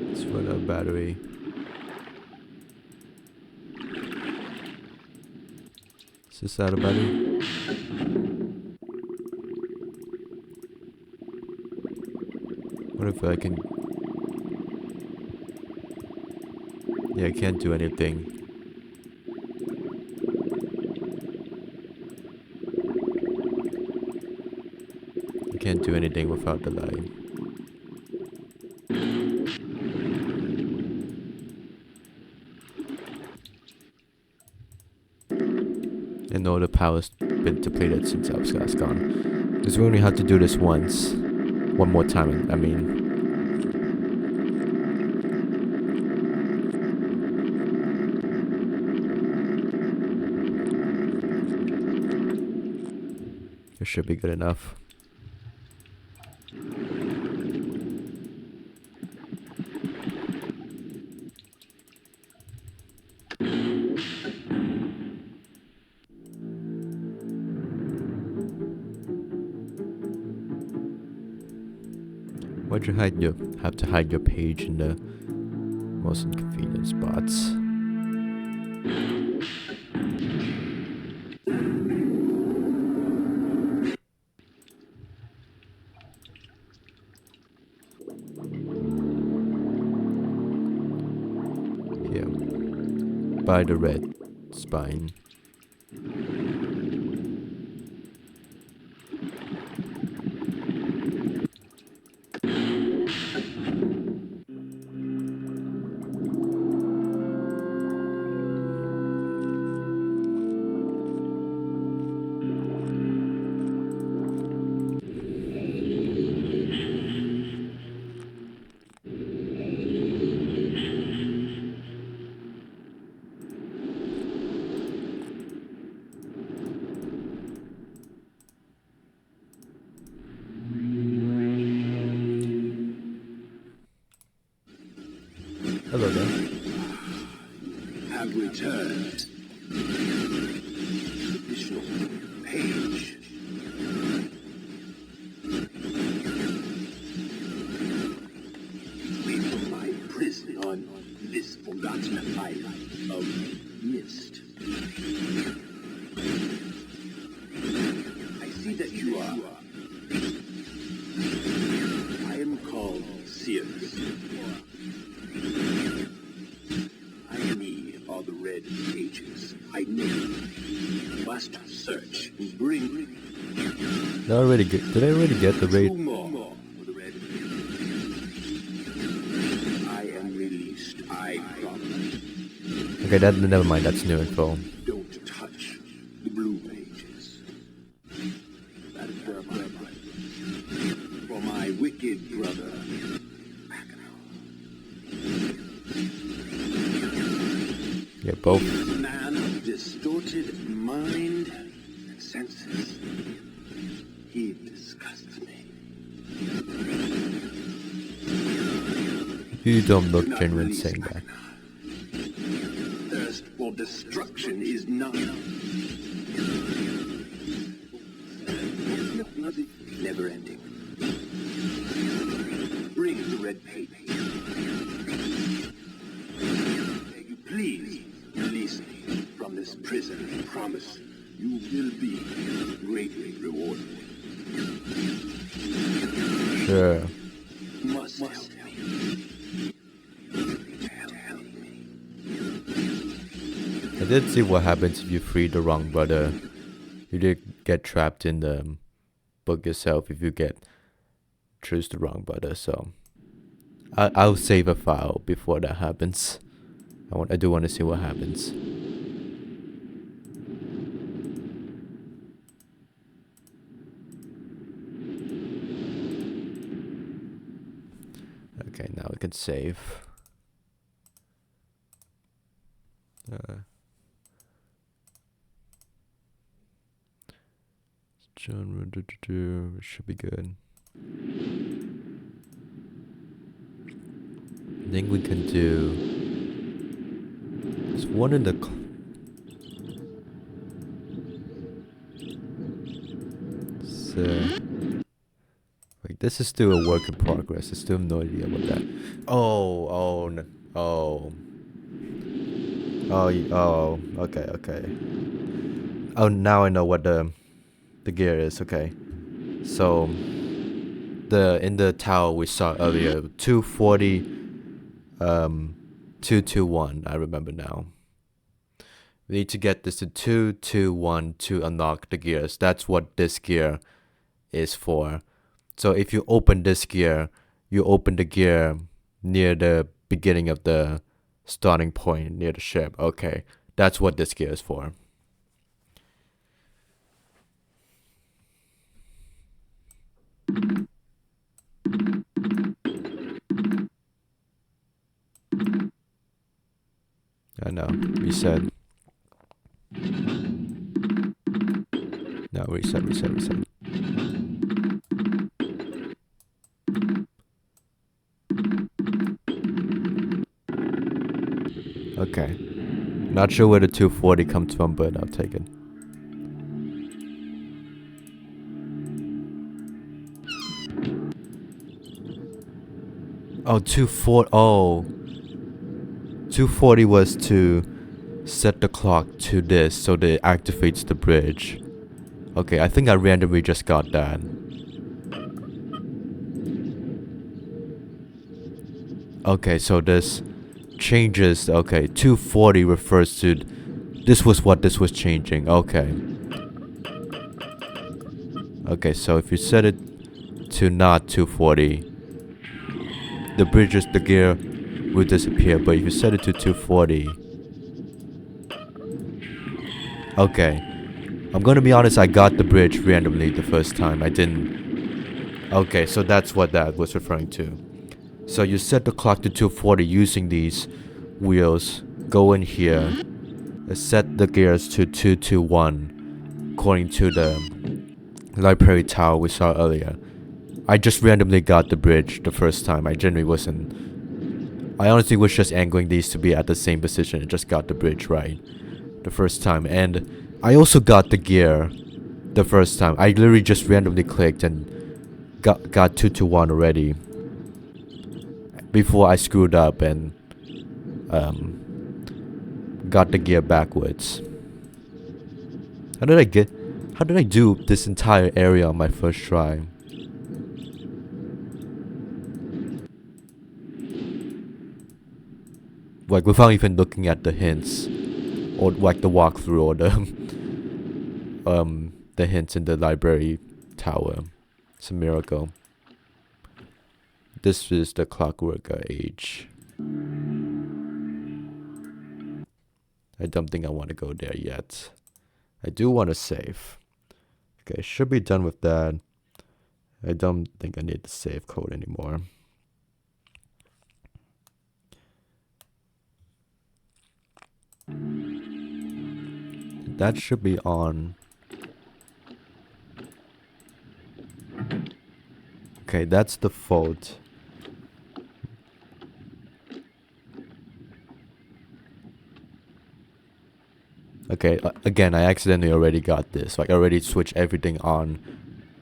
Let's run out of battery. Is this out of battery? What if I can... Yeah, I can't do anything. I can't do anything without the light. And all the power's been depleted since I was last gone. Because we only have to do this once. One more time, I mean. It should be good enough. Why'd you have to hide your page in the most inconvenient spots? Here, by the red spine. Hello there. Have returned. Additional page. We from my prison on this forgotten island of Myst. I see that you are. I am called Sears. The red pages. I know. Must search and bring. Did I already get the raid? More for the red pages. I am released. I promise. Okay, never mind. That's new info. Don't touch the blue pages. That is for my wicked brother. Yeah, both. Man of distorted mind and senses. He disgusts me. You don't look genuine saying that. Thirst for destruction is not never ending. Bring the red paper. Please release me from this prison. I promise you will be greatly rewarded. Sure. Must help me. I did see what happens if you free the wrong brother. You did get trapped in the book yourself if you choose the wrong brother. So I'll save a file before that happens. I do want to see what happens. Okay, now we can save. Genre should be good. I think we can do. There's one in the. So, like, this is still a work in progress. I still have no idea about that. Oh, okay. Oh, now I know what the gear is. Okay, so in the tower we saw earlier, 240, 221. I remember now. We need to get this to 221 to unlock the gears. That's what this gear is for. So if you open this gear, you open the gear near the beginning of the starting point near the ship. Okay, that's what this gear is for. I know, reset. No, reset. Okay. Not sure where the 240 comes from, but I'll take it. Oh, 240. Oh. 240 was to set the clock to this so that it activates the bridge. Okay, I think I randomly just got that. Okay, so this changes. Okay, 240 refers to this was what this was changing. Okay. Okay, so if you set it to not 240, the gear will disappear, but if you set it to 240, okay, I'm gonna be honest, I got the bridge randomly the first time. I didn't. Okay, so that's what that was referring to. So you set the clock to 240 using these wheels. Go in here, set the gears to 221 according to the library tower we saw earlier. I just randomly got the bridge the first time. I genuinely wasn't. I honestly was just angling these to be at the same position and just got the bridge right the first time. And I also got the gear the first time. I literally just randomly clicked and got 221 already before I screwed up and got the gear backwards. How did I do this entire area on my first try? Like, without even looking at the hints, or like the walkthrough, or the hints in the library tower. It's a miracle. This is the Clockwork Age. I don't think I want to go there yet. I do want to save. Okay, should be done with that. I don't think I need the save code anymore. That should be on. Okay, that's the fault. Okay, again, I accidentally already got this. Like, I already switched everything on.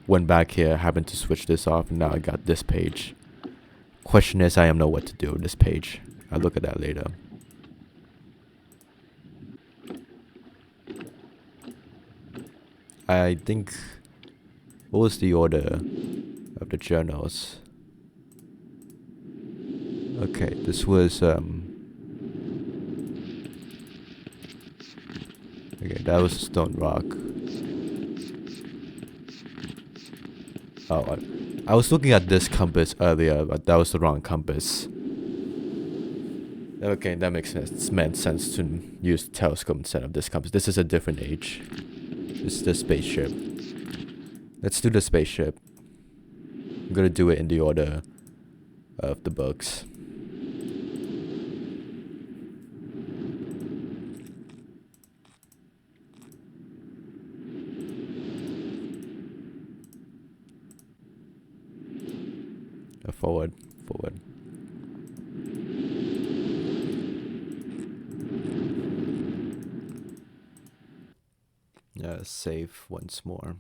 Went back here, happened to switch this off, and now I got this page. Question is, I don't know what to do with this page. I'll look at that later. I think. What was the order of the journals? Okay, this was Okay, that was a stone rock. Oh, I was looking at this compass earlier, but that was the wrong compass. Okay, that makes sense. Made sense to use the telescope instead of this compass. This is a different age. This is the spaceship. Let's do the spaceship. I'm gonna do it in the order of the books. Forward. Save once more.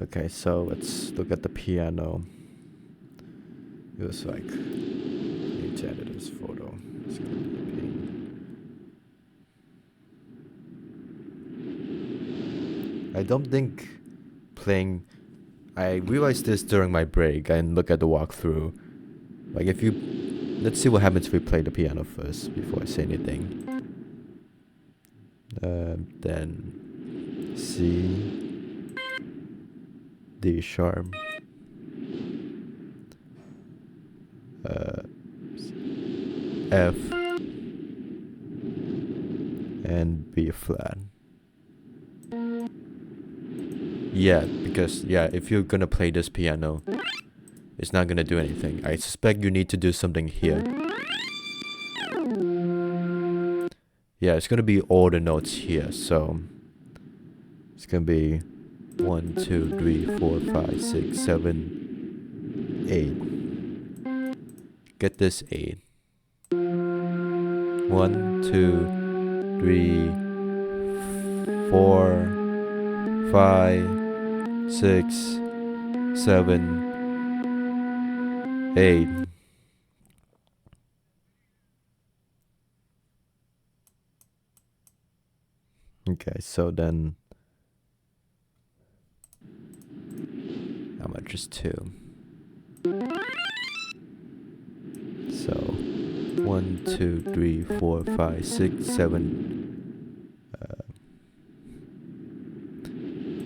Okay, so let's look at the piano. It was like, I need to edit this photo. It's gonna be a pain. I don't think playing. I realized this during my break and look at the walkthrough. Like if you, let's see what happens if we play the piano first before I say anything. Then C, D sharp, F, and B flat. Yeah, because if you're gonna play this piano, it's not gonna do anything. I suspect you need to do something here. Yeah, it's gonna be all the notes here, so it's gonna be 1, 2, 3, 4, 5, 6, 7, 8. Get this 8. 1, 2, 3, 4, 5, 6, 7, 8. Okay, so then how much is 2? So 1, 2, 3, 4, 5, 6, 7,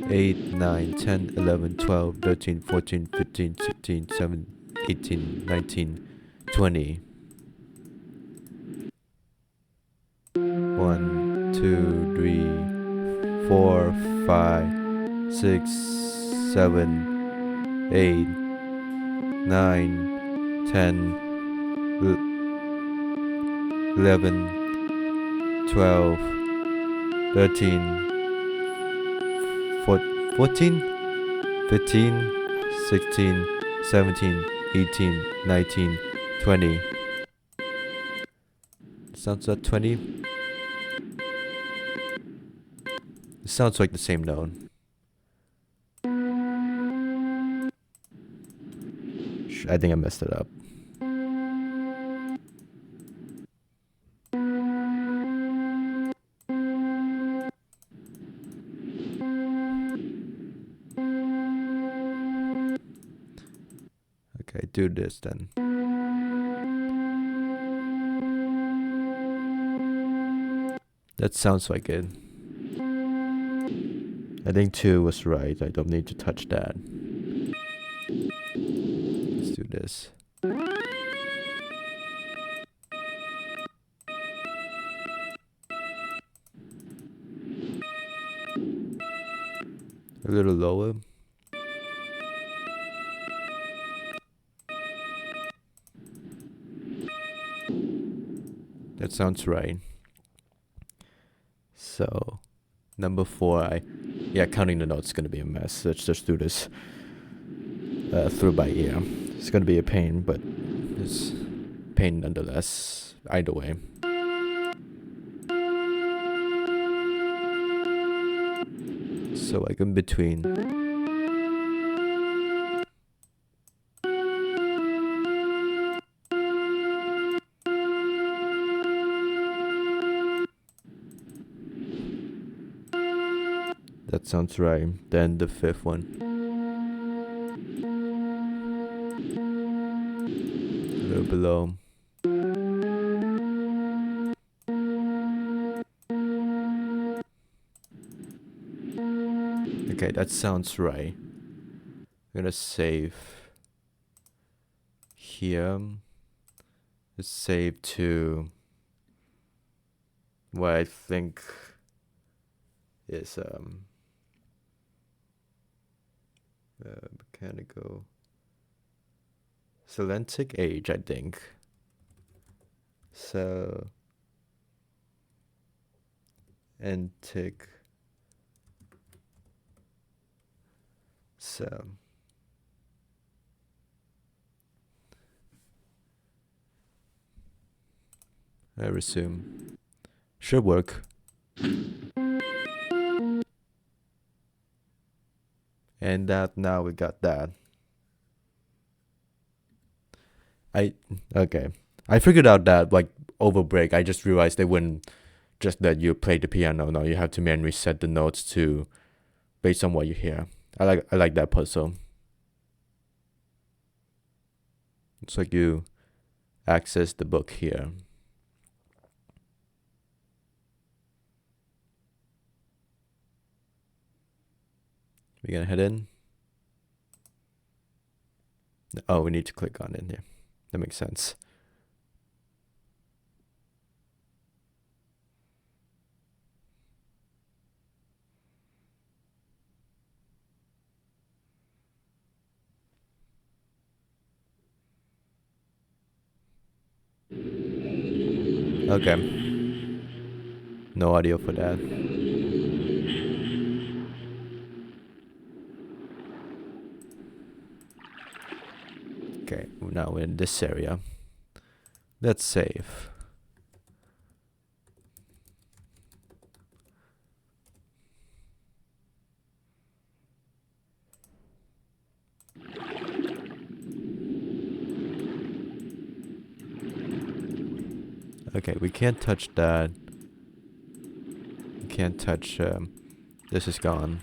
8, 9, 10, 11, 12, 13, 14, 15, 16, 17, 18, 19, 20. 1, 2, 3, 4, 5, 6, 7, 8, 9, 10, 11, 12, 13, 14, 15, 16, 17, 18, 19, 20. Sounds like 20. It sounds like the same note. I think I messed it up. Okay, do this then. That sounds like it. I think 2 was right. I don't need to touch that. Let's do this. A little lower. That sounds right. So, number 4, counting the notes is gonna be a mess. Let's just do this through by ear. It's gonna be a pain, but it's pain nonetheless. Either way. So like in between. That sounds right. Then the 5th one. below. Okay, that sounds right. I'm gonna save here. Let's save to what I think is mechanical Selenitic Age, I think. So antique. So I resume. Should work. And that now we got that. Okay. I figured out that like over break, I just realized they wouldn't just let you play the piano. No, you have to manually set the notes to based on what you hear. I like that puzzle. It's like you access the book here. We're gonna head in. Oh, we need to click on it here. That makes sense. Okay. No audio for that. Okay, now we're in this area. Let's save. Okay, we can't touch that. We can't touch, this is gone.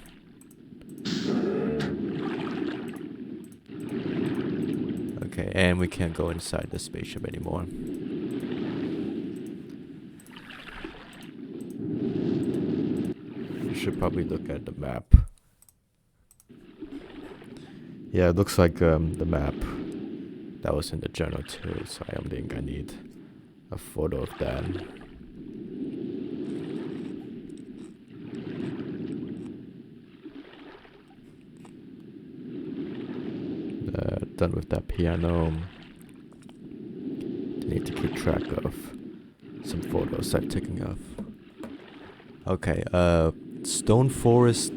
Okay, and we can't go inside the spaceship anymore. We should probably look at the map. Yeah, it looks like the map that was in the journal too, so I don't think I need a photo of that. Done with that piano. Need to keep track of some photos I've taken of. Okay, Stone Forest,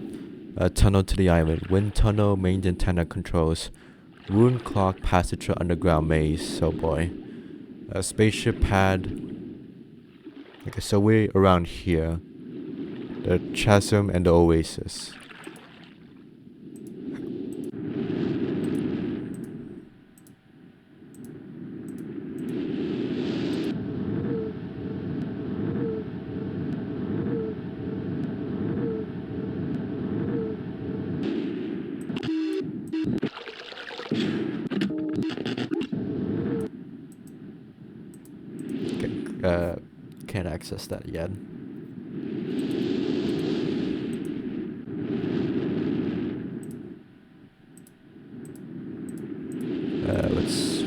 tunnel to the island, wind tunnel, main antenna controls, rune clock, passage to underground maze. Oh boy, spaceship pad. Okay, so we're around here. The chasm and the oasis. Can't access that yet.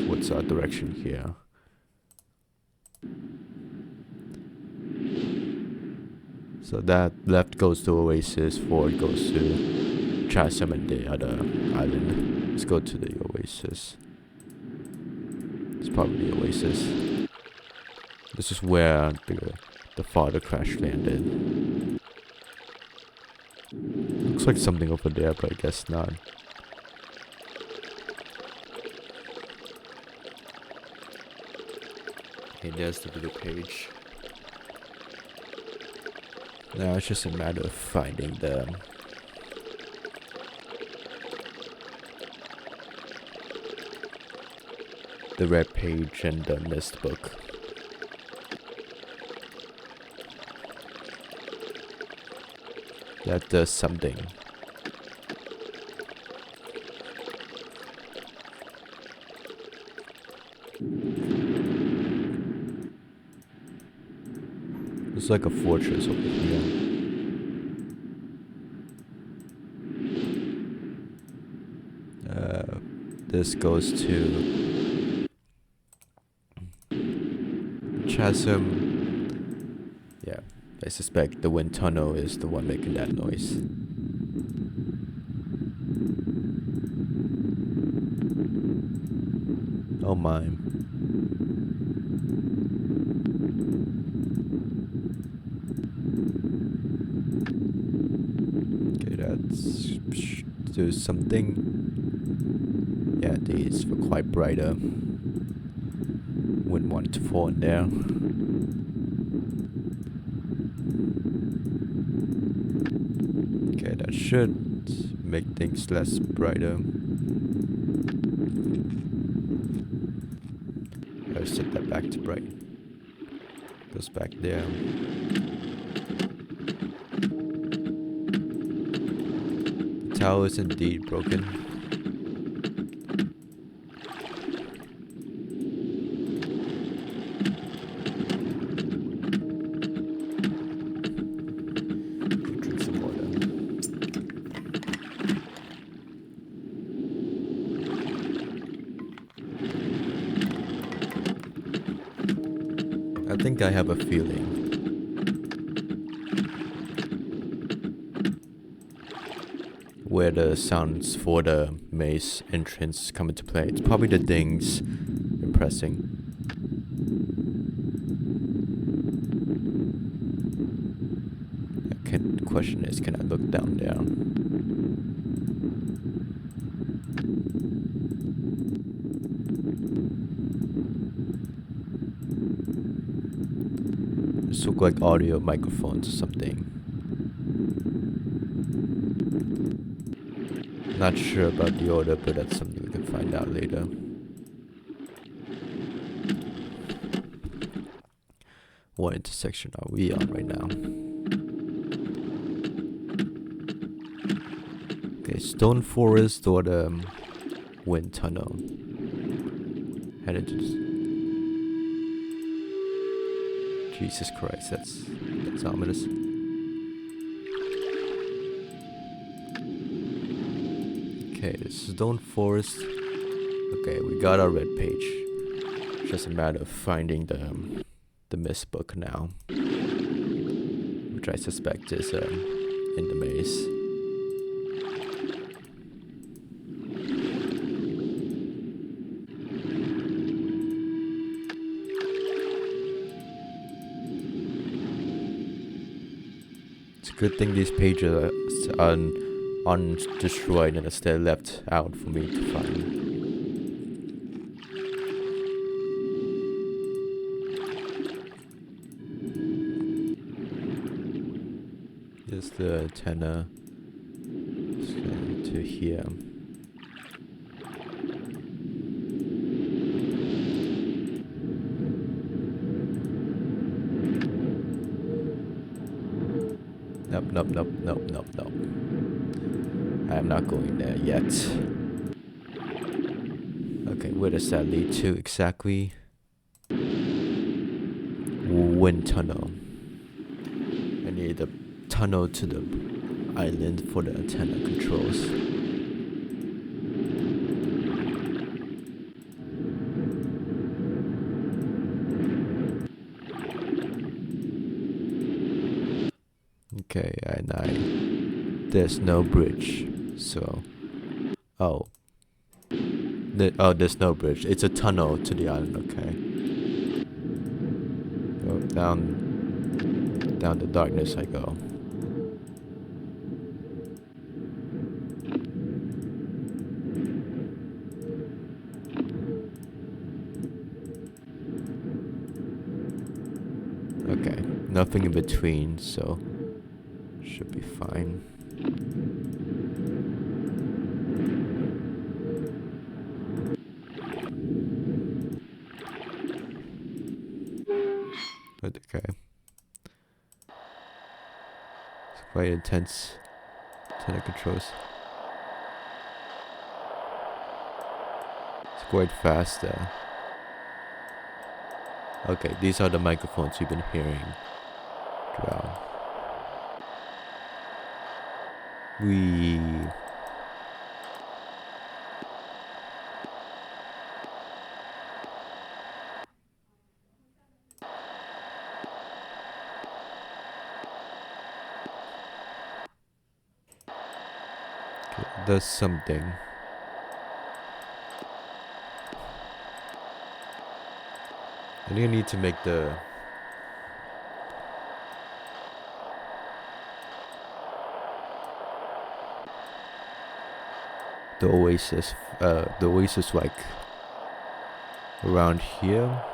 What's our direction here? So that left goes to Oasis, forward goes to Chasm and the other island. Let's go to the Oasis. It's probably the Oasis. This is where the father crash landed. Looks like something over there, but I guess not. Okay, there's the blue page. Now it's just a matter of finding the red page and the Myst book. That does something. It's like a fortress over here. This goes to chasm. Yeah, I suspect the wind tunnel is the one making that noise. Oh my. Okay, let's do something. Yeah, these were quite brighter. Wouldn't want to fall in there. Okay, that should make things less brighter. I'll set that back to bright. Goes back there. The tower is indeed broken. I think I have a feeling. Where the sounds for the maze entrance come into play. It's probably the dings impressing. The question is, can I look down there? Look like audio microphones or something. Not sure about the order, but that's something we can find out later. What intersection are we on right now? Okay, Stone Forest or the Wind Tunnel. Headed to this. Jesus Christ, that's ominous. Okay, this is Stone Forest. Okay, we got our red page. It's just a matter of finding the Myst book now, which I suspect is in the maze. Good thing these pages are undestroyed and instead left out for me to find. Here's the antenna to here. Nope. I am not going there yet. Okay, where does that lead to exactly? Wind tunnel. I need a tunnel to the island for the antenna controls. Okay, and there's no bridge, so there's no bridge. It's a tunnel to the island. Okay, go down the darkness I go. Okay, nothing in between, so should be fine. Okay. It's quite intense. Antenna controls. It's quite fast there. Okay, these are the microphones you've been hearing Drown. We. Does something. I think I need to make the oasis, like around here.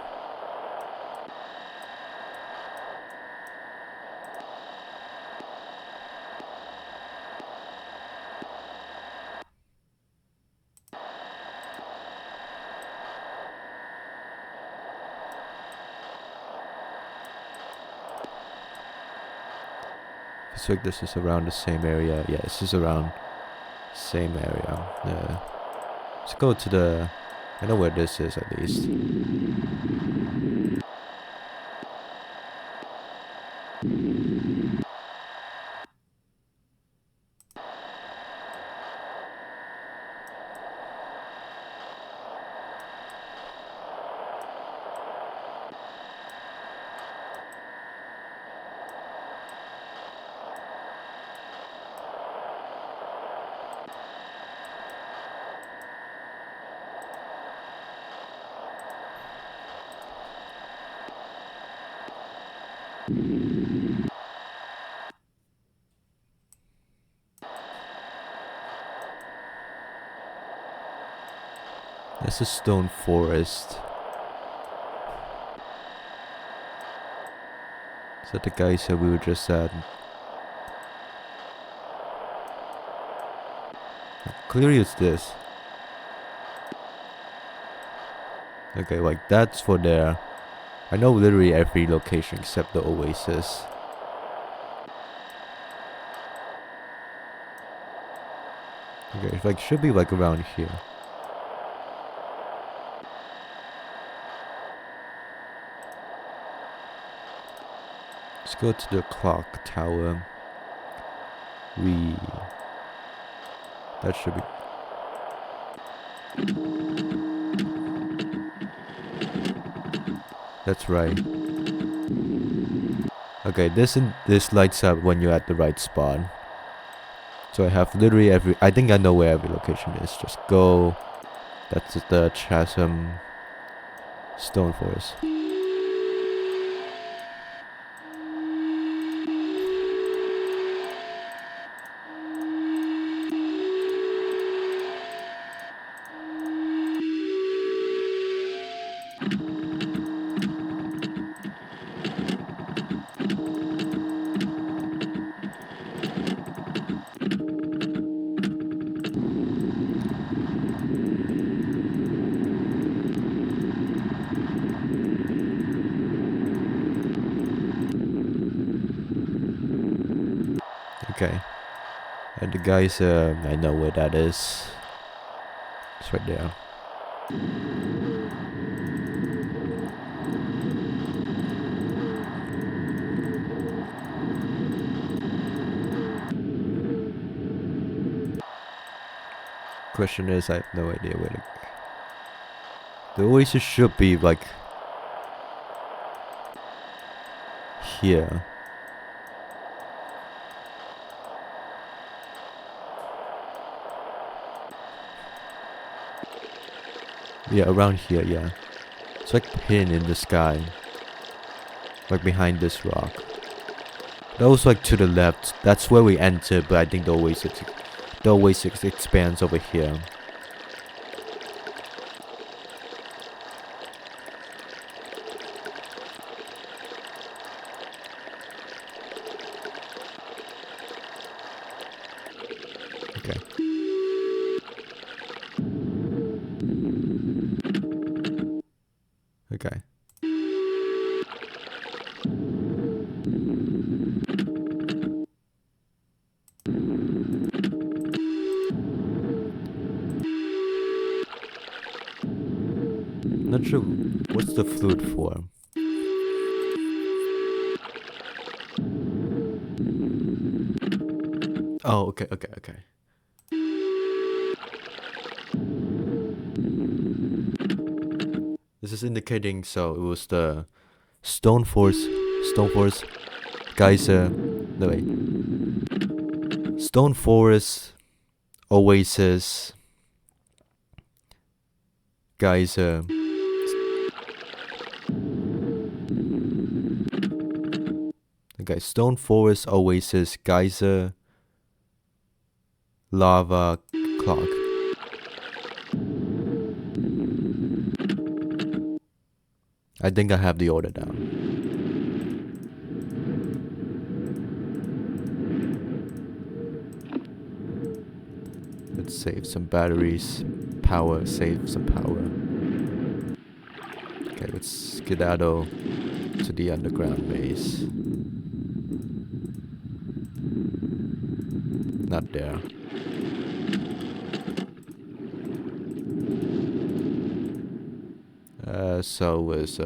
It's like this is around the same area. Yeah, this is around same area. Let's go to the. I know where this is at least. That's a stone forest. Is that the guy said we were just at? Clearly it's this. Okay, like that's for there. I know literally every location except the oasis. Okay, it like should be like around here. Let's go to the clock tower. That should be. That's right. Okay, this lights up when you're at the right spot. So I have literally every. I think I know where every location is. Just go. That's the chasm. Stone forest. Okay. And the guys, I know where that is. It's right there. Question is, I have no idea where to. The oasis should be like here. Yeah, around here, yeah. It's like hidden in the sky. Like behind this rock. That was like to the left. That's where we entered, but I think the oasis expands over here. Okay. Okay. Not sure what's the flute for. Oh, okay, okay, okay. This is indicating, so it was the Stone Force Geyser. No, wait. Stone Forest, Oasis, Geyser. Okay, Stone Forest, Oasis, Geyser, Lava, Clock. I think I have the order down. Let's save some batteries. Power, save some power. Okay, let's skedaddle to the underground base. Not there. So was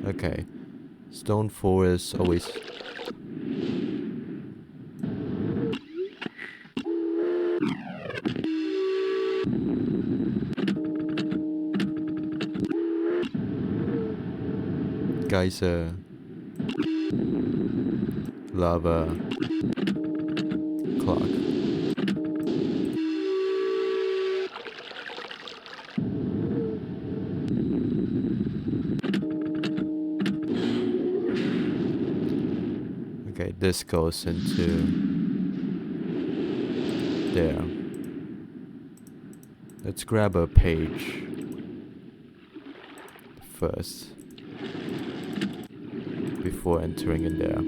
okay. Stone Forest always. Geyser, Lava, Clock. Okay, this goes into there. Let's grab a page first before entering in there.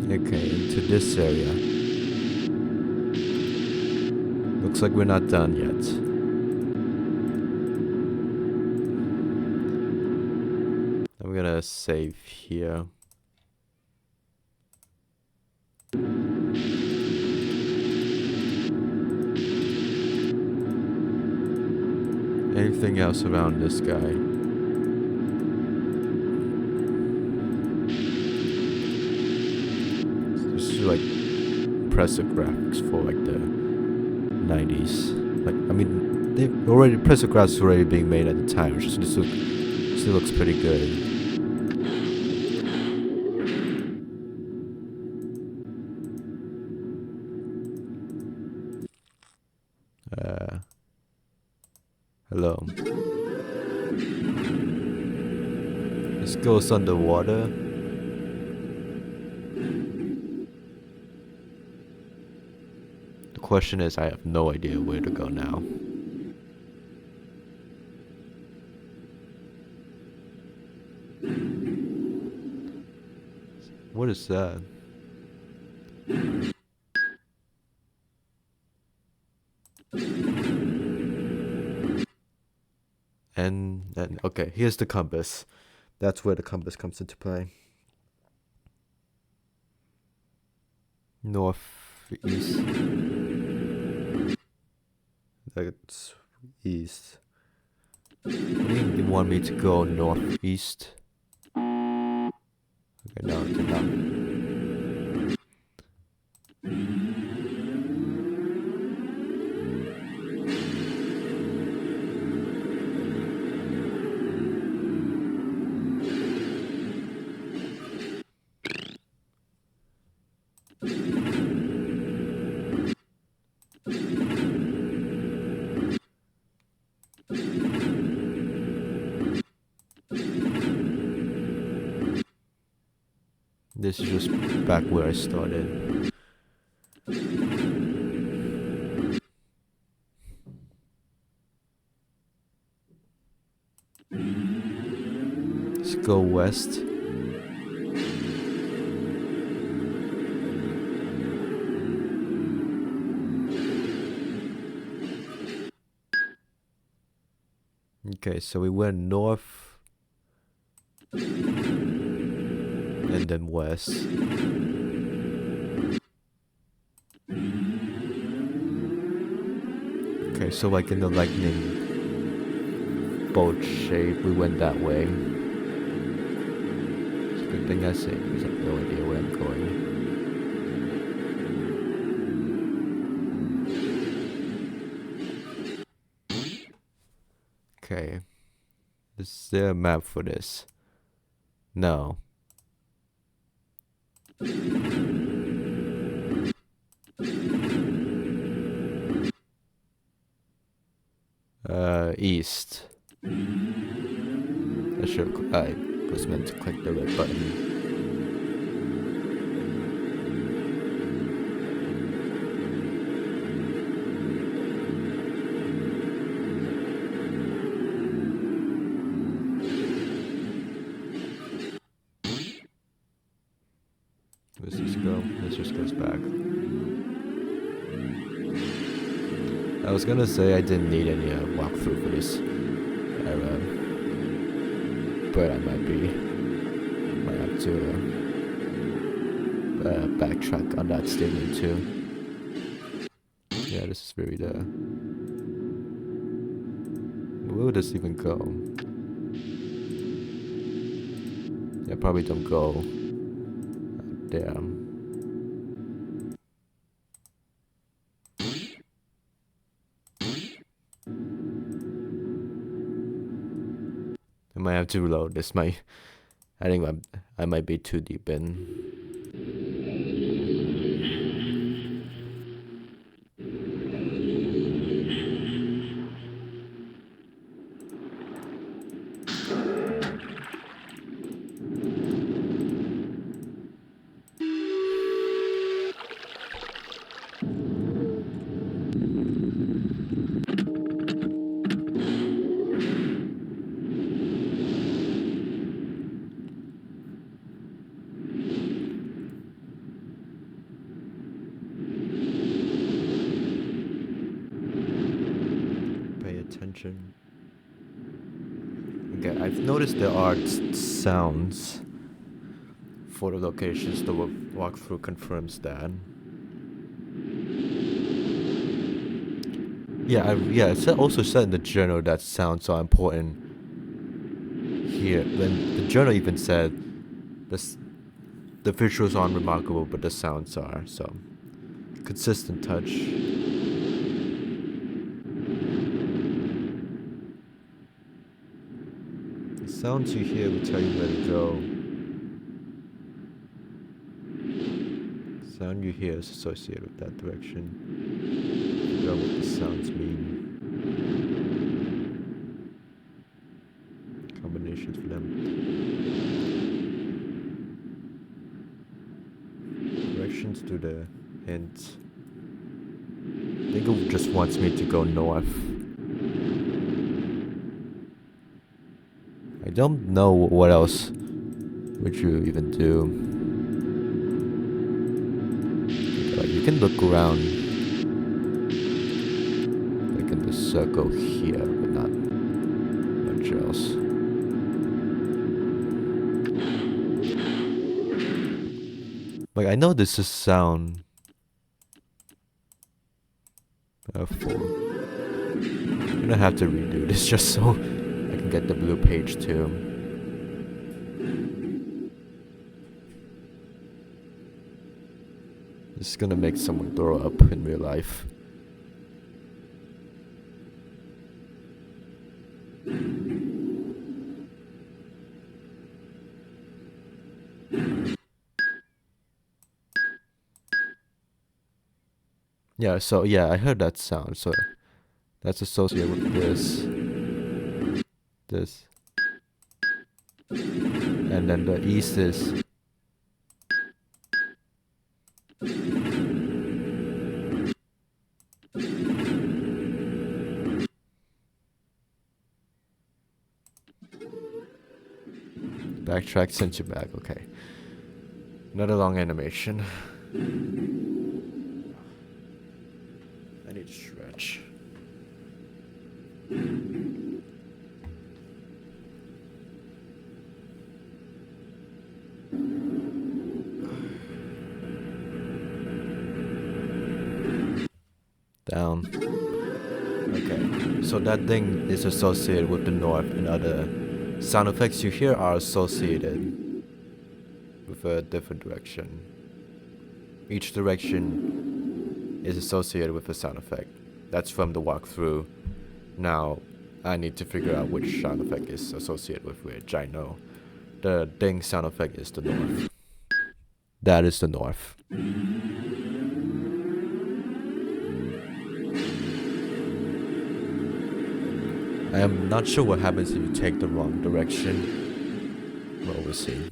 Okay, into this area. Looks like we're not done yet. I'm gonna save here. Anything else around this guy? Like impressive graphics for like the 90s. Like, I mean, they already impressive graphics already being made at the time, which just still looks pretty good. Hello. This goes underwater. The question is, I have no idea where to go now. What is that? And then, okay, here's the compass. That's where the compass comes into play. Northeast. That's east. I think they want me to go northeast. Okay, no, it did not. This is just back where I started. Let's go west. Okay, so we went north and then west. Okay, so like in the lightning bolt shape, we went that way. It's a good thing I say, because I have no idea where I'm going. Okay. Is there a map for this? No. East. I was meant to click the red button. Let's just go. This just goes back. I was gonna say I didn't need any walkthrough for this era, but I might have to backtrack on that statement too. Yeah, this is very where would this even go? Yeah, probably don't go there. I might have to reload this. I think I might be too deep in. Attention. Okay, I've noticed there are sounds for the locations. The walkthrough confirms that. Yeah, it also said in the journal that sounds are important here. Then the journal even said the visuals aren't remarkable, but the sounds are. So consistent touch. Sounds you hear will tell you where to go. Sound you hear is associated with that direction. Figure out what the sounds mean. Combinations for them. Directions to the hint. I think it just wants me to go north. I don't know what else would you even do. Like you can look around, like in the circle here, but not much else. Like I know this is sound. I'm gonna have to redo this just so I can get the blue page too. This is gonna make someone throw up in real life. Yeah, so yeah, I heard that sound, so that's associated with this. And then the east is Backtrack, sent you back. Okay. Another long animation. I need to stretch. Down. Okay, so that thing is associated with the north, and other sound effects you hear are associated with a different direction. Each direction is associated with a sound effect. That's from the walkthrough. Now, I need to figure out which sound effect is associated with which. I know. The ding sound effect is the north. That is the north. I am not sure what happens if you take the wrong direction. Well, we'll see.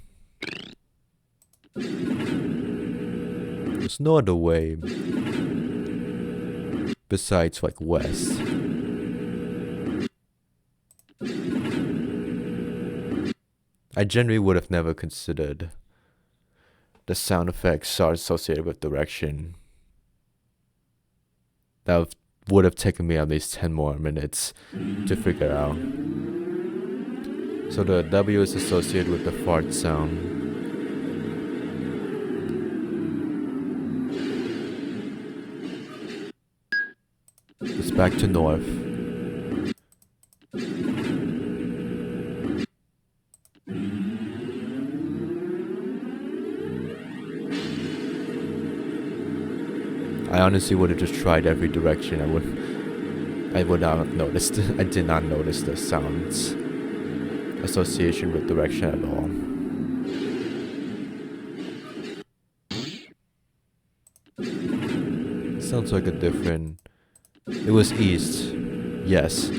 There's no other way besides like west. I generally would have never considered the sound effects are associated with direction. That would have taken me at least 10 more minutes to figure out. So the W is associated with the fart sound. It's back to north. I honestly would have just tried every direction. I would not have noticed. I did not notice the sounds association with direction at all. Sounds like a different. It was east. Yes,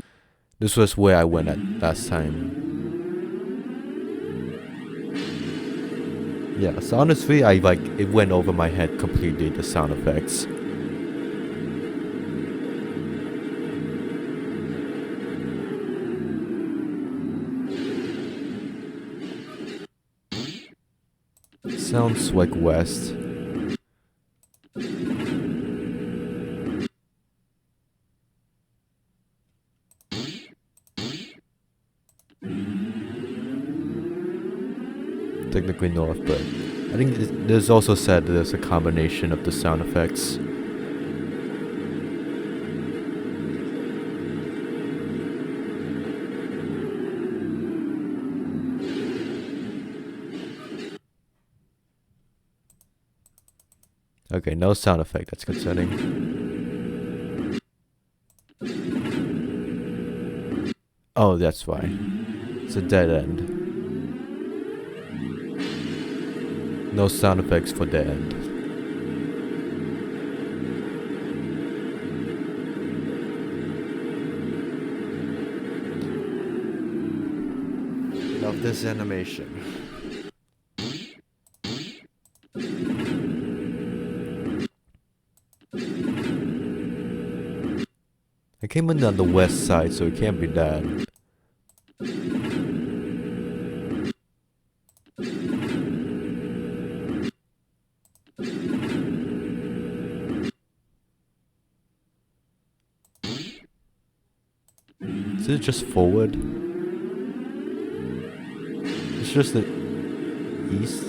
this was where I went at last time. Yeah, so honestly, it went over my head completely, the sound effects. Sounds like west. Technically north, but I think there's also said there's a combination of the sound effects. Okay, no sound effect, that's concerning. Oh, that's why. It's a dead end. No sound effects for dead end. Love this animation. I came in on the west side, so it can't be that. Is it just forward? It's just the east.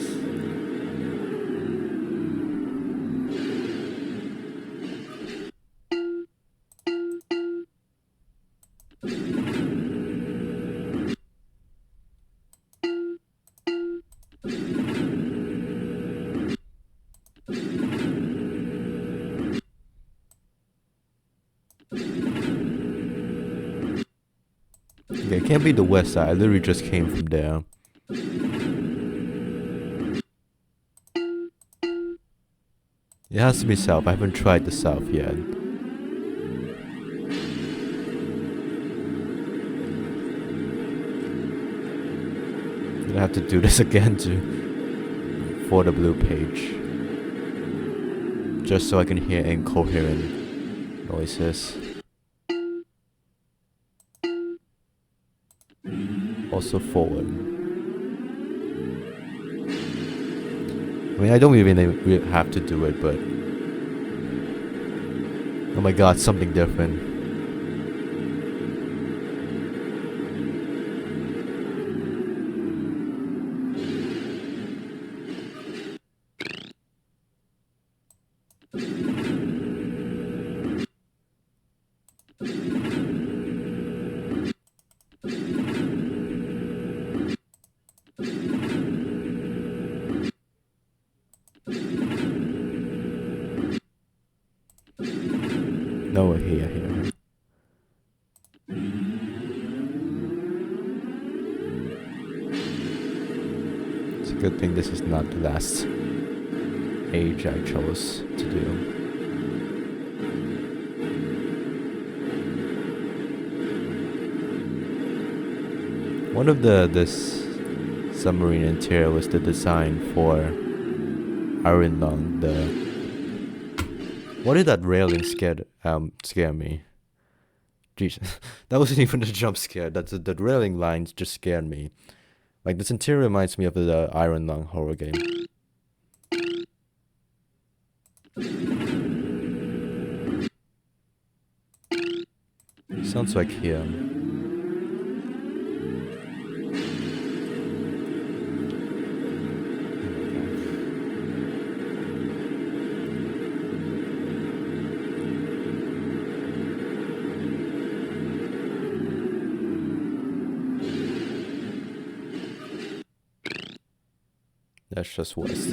Okay, it can't be the west side. I literally just came from there. It has to be south. I haven't tried the south yet. I'm gonna have to do this again for the blue page. Just so I can hear incoherent noises. Also forward. I mean, I don't even really have to do it, but... Oh my god, something different. No, here. It's a good thing this is not the last age I chose to do. One of this submarine interior was the design for Iron Lung. What did that railing scare me? Jesus, that wasn't even a jump scare. The railing lines just scared me. Like, this interior reminds me of the Iron Lung horror game. Sounds like here. That's just west.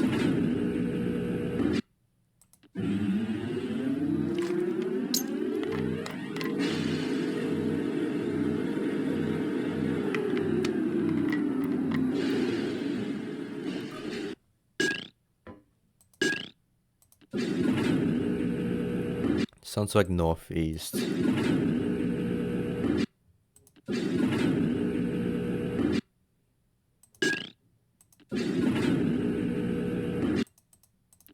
Sounds like northeast.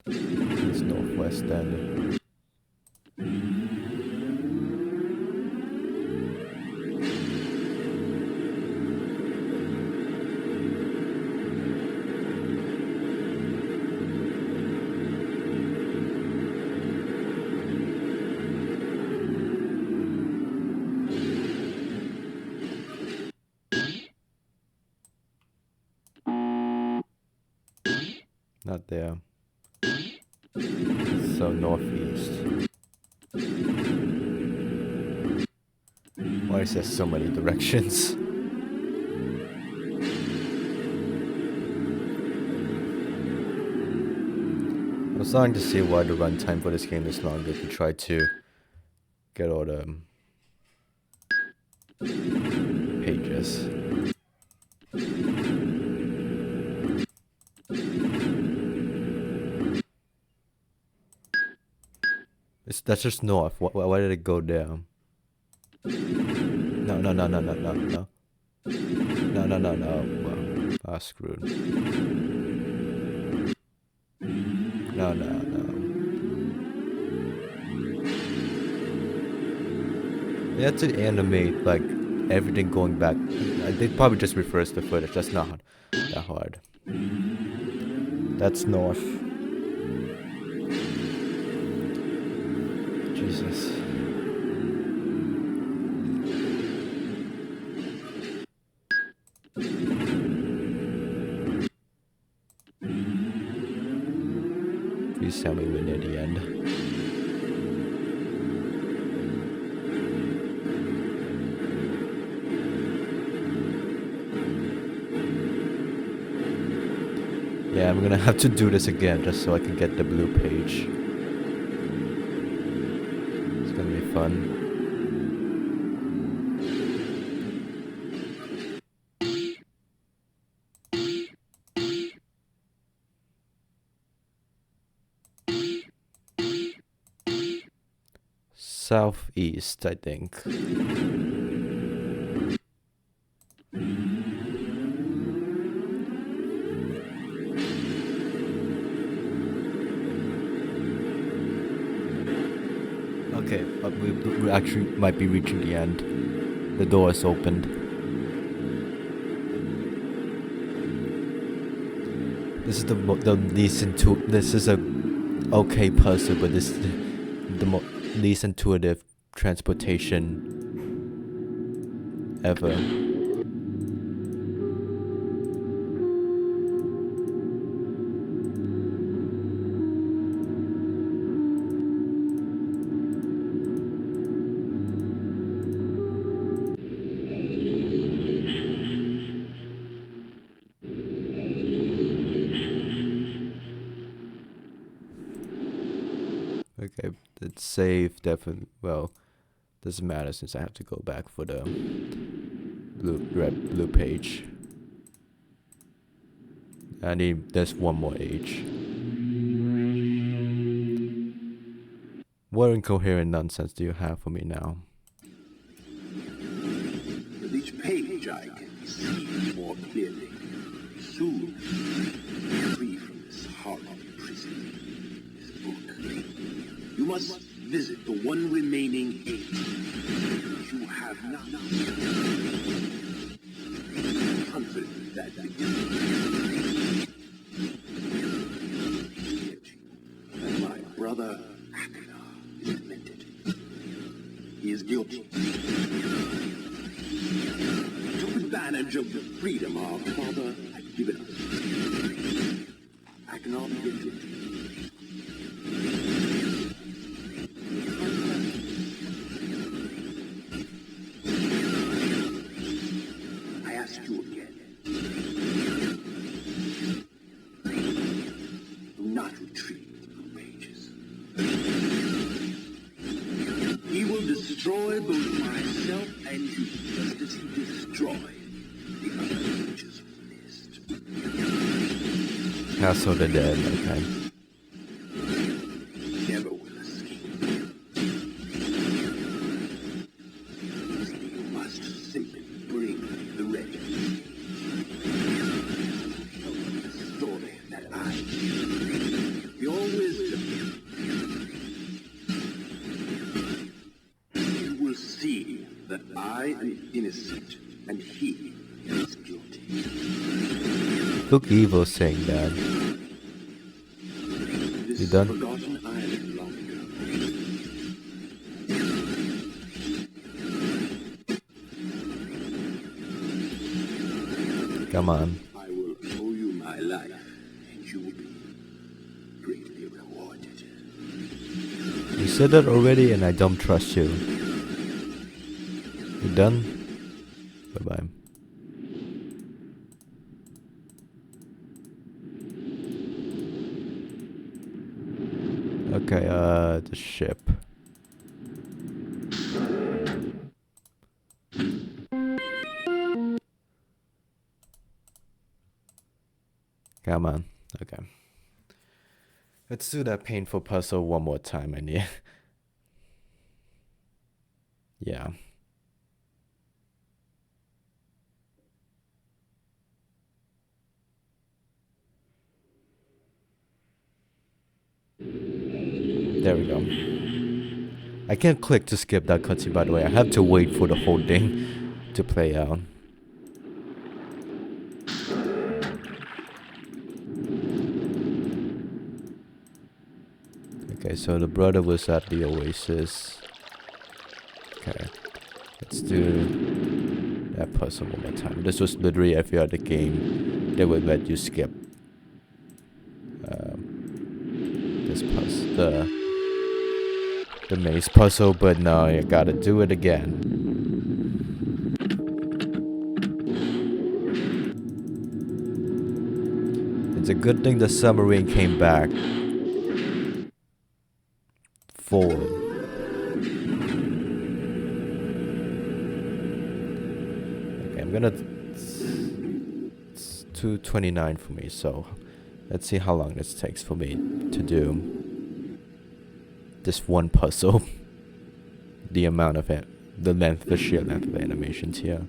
It's northwest then. Not there. So northeast. Why is there so many directions? I'm starting to see why the runtime for this game is longer if you try to get all the pages. That's just north. Why did it go there? No. No. Wow. Ah, screwed. No. They had to animate, like, everything going back. They probably just reverse the footage. That's not that hard. That's north. Jesus. Please tell me we're near the end. Yeah, I'm gonna have to do this again just so I can get the blue page. It's gonna be fun. Southeast, I think. Okay, we actually might be reaching the end. The door is opened. This is the least this is a okay puzzle, but this is the least intuitive transportation ever. Okay, let's save definitely. Well, doesn't matter since I have to go back for the blue page. I need there's one more age. What incoherent nonsense do you have for me now? With each page I can see more clearly. Soon, free from this horrible prison, this book. You must visit the one remaining age. You have not. Confident that my brother is demented. He is guilty. Took advantage of the freedom our father had given us. I cannot get it. I ask you again. Do not retrieve the pages. He will destroy both myself and you, just as he destroyed the other pages of Myst. Castle the Dead, okay. Never will escape. You must simply bring the regiment. The story that I, your wisdom, you will see that I am innocent and he is guilty. Look evil saying that. This You done? forgotten island long ago. Come on. I will owe you my life, and you will be greatly rewarded. You said that already and I don't trust you. You done? Bye bye. Okay, the ship. Come on. Okay. Let's do that painful puzzle one more time, I need. Yeah. There we go. I can't click to skip that cutscene, by the way. I have to wait for the whole thing to play out. Okay, so the brother was at the oasis. Okay, let's do that puzzle one more time. This was literally every other game they would let you skip this puzzle, the maze puzzle, but now you gotta do it again. It's a good thing the submarine came back full. Okay, I'm gonna. It's 2:29 for me, so let's see how long this takes for me to do this one puzzle. The amount of it, the length, the sheer length of the animations here.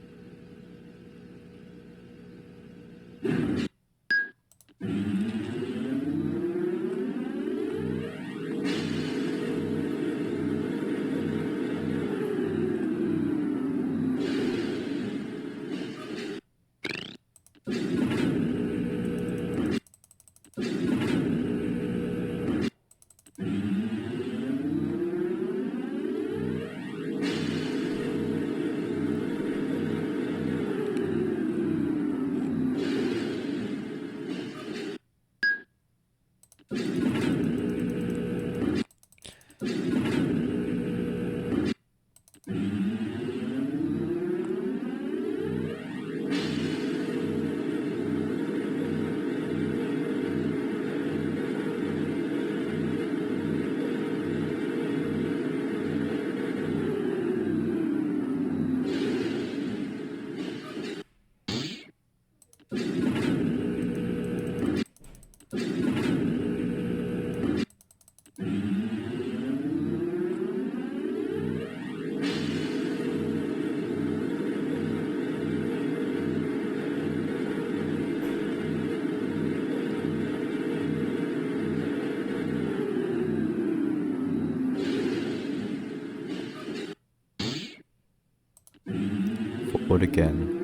Forward again.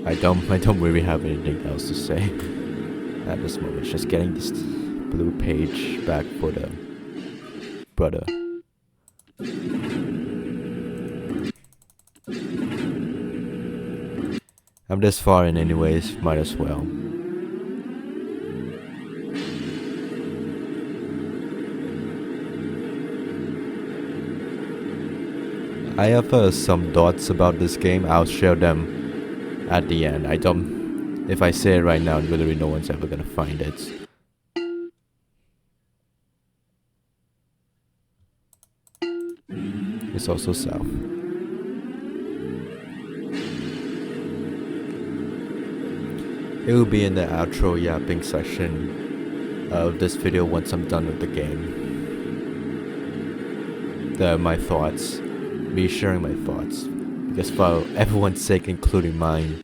I don't really have anything else to say at this moment. Just getting this blue page back for the brother. I'm this far in anyways, might as well. I have some thoughts about this game. I'll share them at the end. If I say it right now, literally no one's ever gonna find it. It's also south. It will be in the outro yapping section of this video once I'm done with the game. My thoughts. Me sharing my thoughts. Because for everyone's sake, including mine.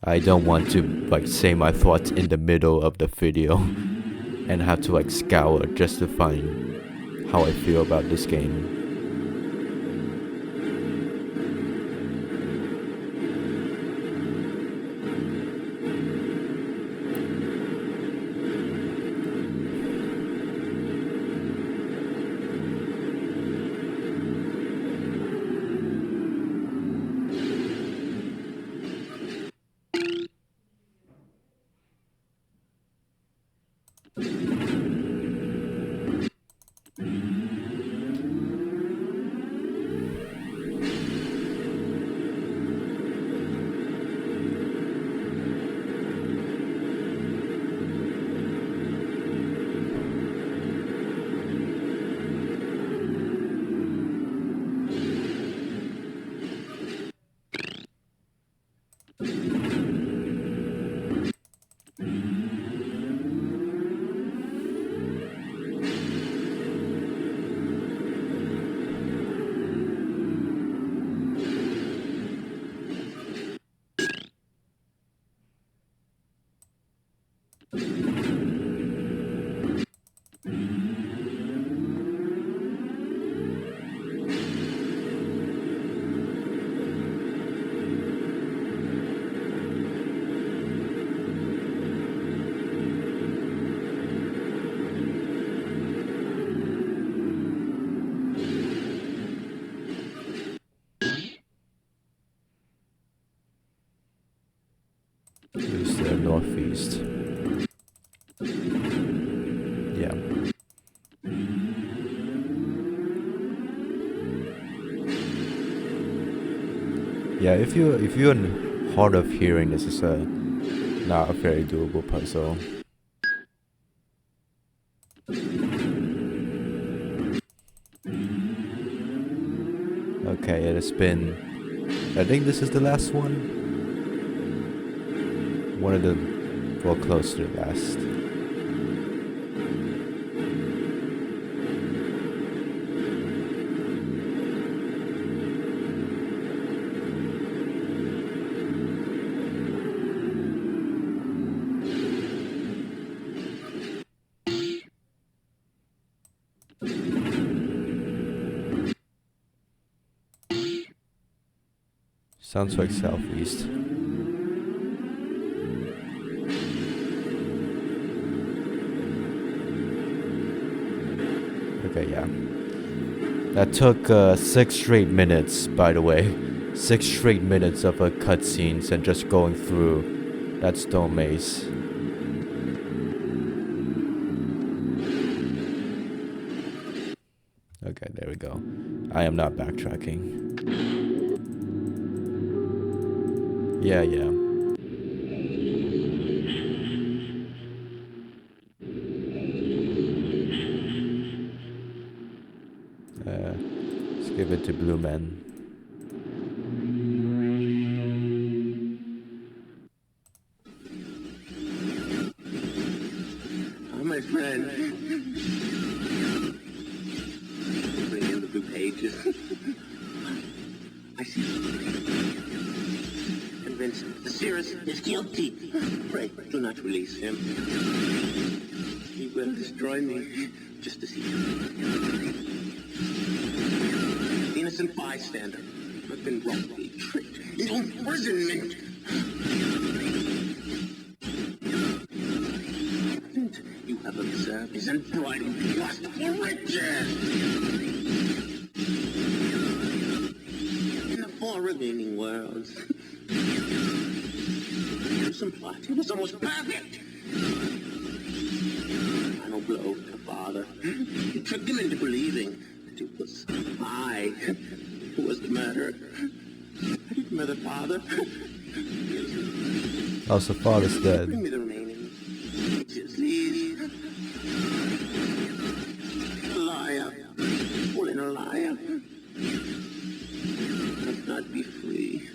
I don't want to like say my thoughts in the middle of the video and have to like scour just to find how I feel about this game. Here's the northeast. Yeah. Yeah, if you're hard of hearing, this is not a very doable puzzle. Okay, it has been. I think this is the last one. One of the, well, close to the last. Sounds like southeast. Okay, yeah. That took 6 straight minutes, by the way. 6 straight minutes of cutscenes and just going through that stone maze. Okay, there we go. I am not backtracking. Yeah. Give it to Blue Man. Oh, my friend. Bring in the blue pages. I see. Convinced the Cirrus is guilty. Pray, do not release him. He will destroy me just as he did. Innocent bystander. I've been wrongfully tricked into imprisonment. You have observed his unbridled lust for riches. In the 4 remaining worlds, some plot, he was almost perfect. Final blow to father. You tricked him into believing that it was I who was the murderer. I didn't murder father. Oh, so father's dead. Bring me the remaining pages, please. Liar. All in a liar. I must not be free.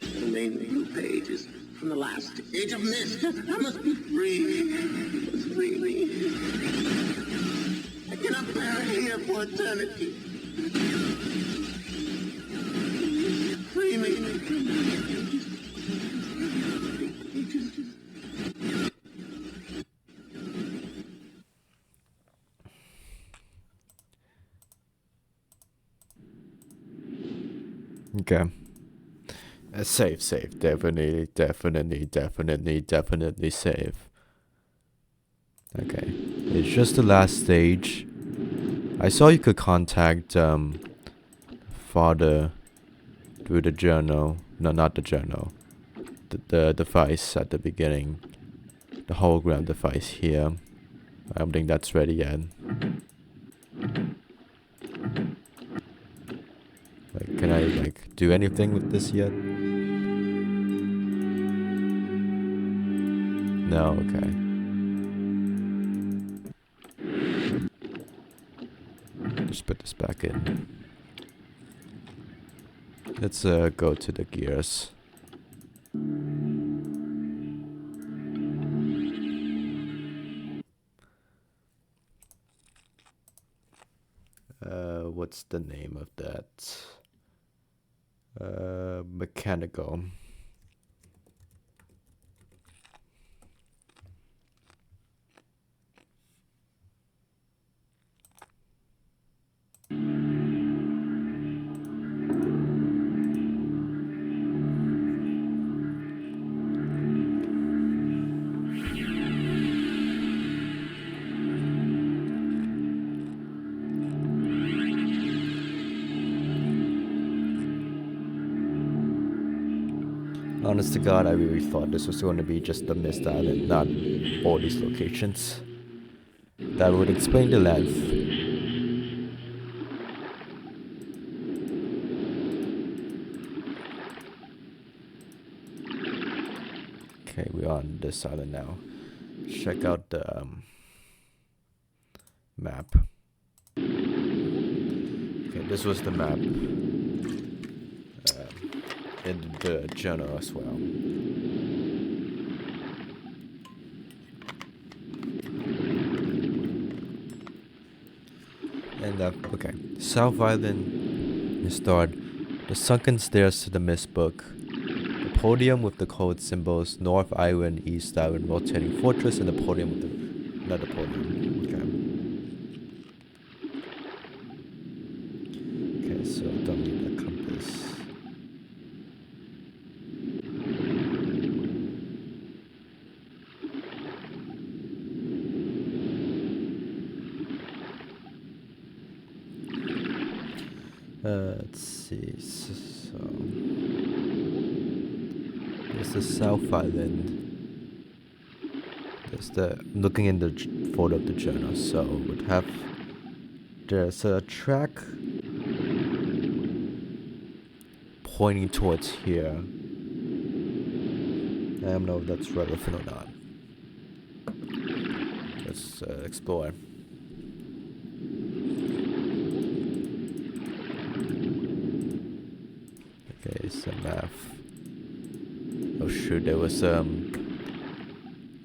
The remaining blue pages from the last age of Myst. I must be free. You must free me. I cannot bear here for eternity. Free me. Okay. Save. Definitely save. Okay. It's just the last stage. I saw you could contact father through the journal. No, not the journal. The device at the beginning. The hologram device here. I don't think that's ready yet. Like, can I like do anything with this yet? No, okay. Just put this back in. Let's go to the gears. What's the name of that? Mechanical. Honest to God, I really thought this was going to be just the Myst Island, not all these locations. That would explain the length. Okay, we're on this island now. Check out the map. Okay, this was the map. In the journal as well. And okay, South Island is starred the sunken stairs to the Myst book, the podium with the code symbols, North Island, East Island, rotating fortress, and the podium with another podium. Okay, so don't need a compass. Let's see, so there's the South Island. There's the, looking in the photo of the journal, so would have, there's a track pointing towards here. I don't know if that's relevant or not. Let's explore. Okay, some math. Oh shoot, there was the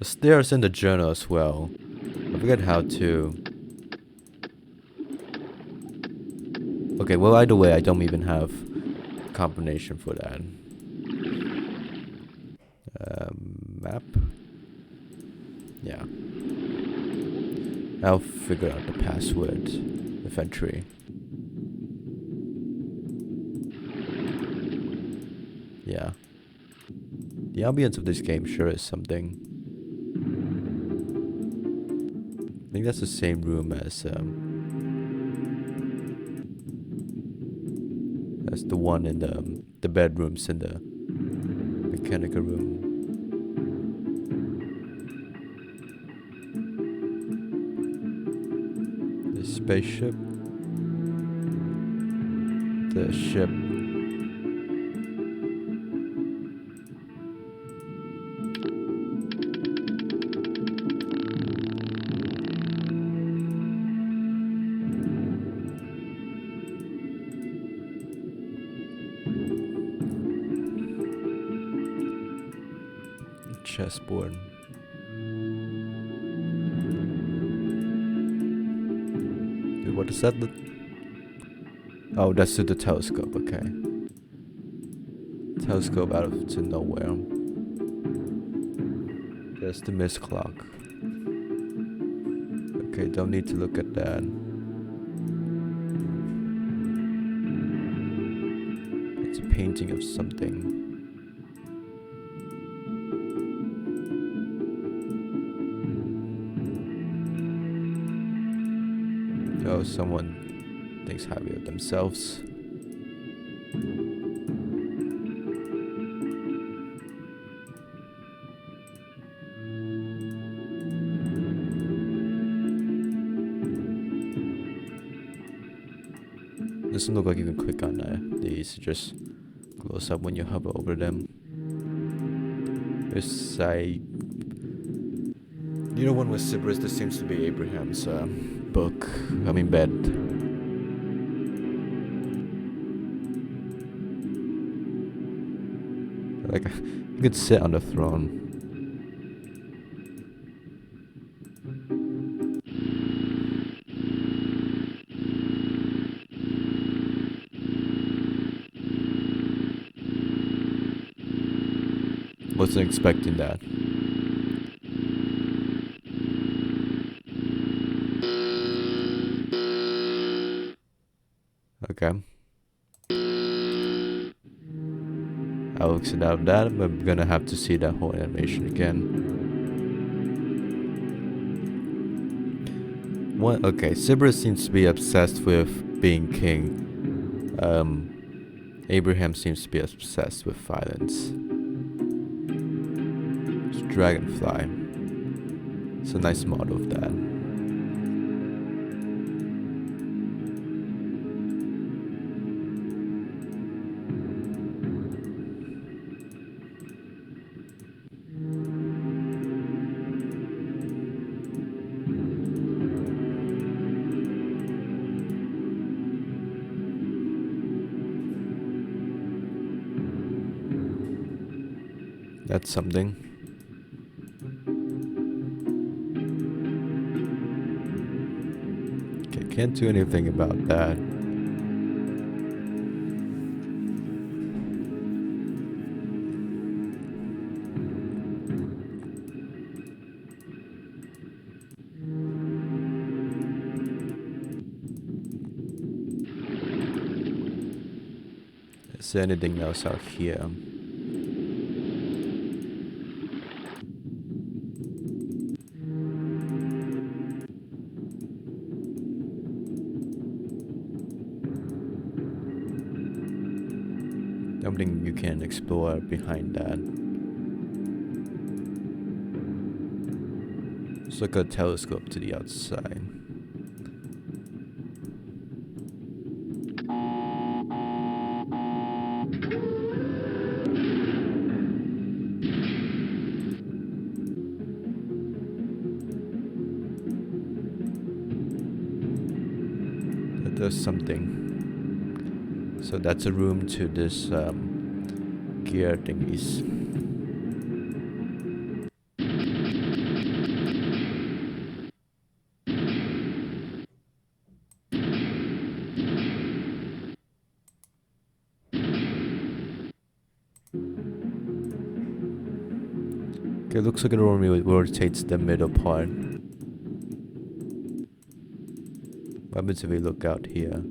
stairs in the journal as well. I forget how to. Okay, well either way, I don't even have a combination for that. Map. Yeah. I'll figure out the password eventually. Yeah. The ambience of this game sure is something. I think that's the same room as the one in the bedrooms in the mechanical room. The spaceship. The ship. Chessboard. Dude, what is that? Oh, that's the telescope, okay. Telescope out of to nowhere. There's the Myst clock. Okay, don't need to look at that. It's a painting of something. Oh, someone thinks highly of themselves. Doesn't look like you can click on these, just close up when you hover over them. There's you know, one with Sybaris, this seems to be Abraham's book. I mean, bed. Like, you could sit on the throne. Wasn't expecting that. Okay. I'll exit out of that, but I'm gonna have to see that whole animation again. What? Okay, Sybaris seems to be obsessed with being king. Abraham seems to be obsessed with violence. It's Dragonfly. It's a nice model of that. That's something. Okay, can't do anything about that. Is there anything else out here? Something you can explore behind that. It's like a telescope to the outside. There's something. So that's a room to this gear thingies. Okay, looks like it only rotates the middle part. What happens if we look out here?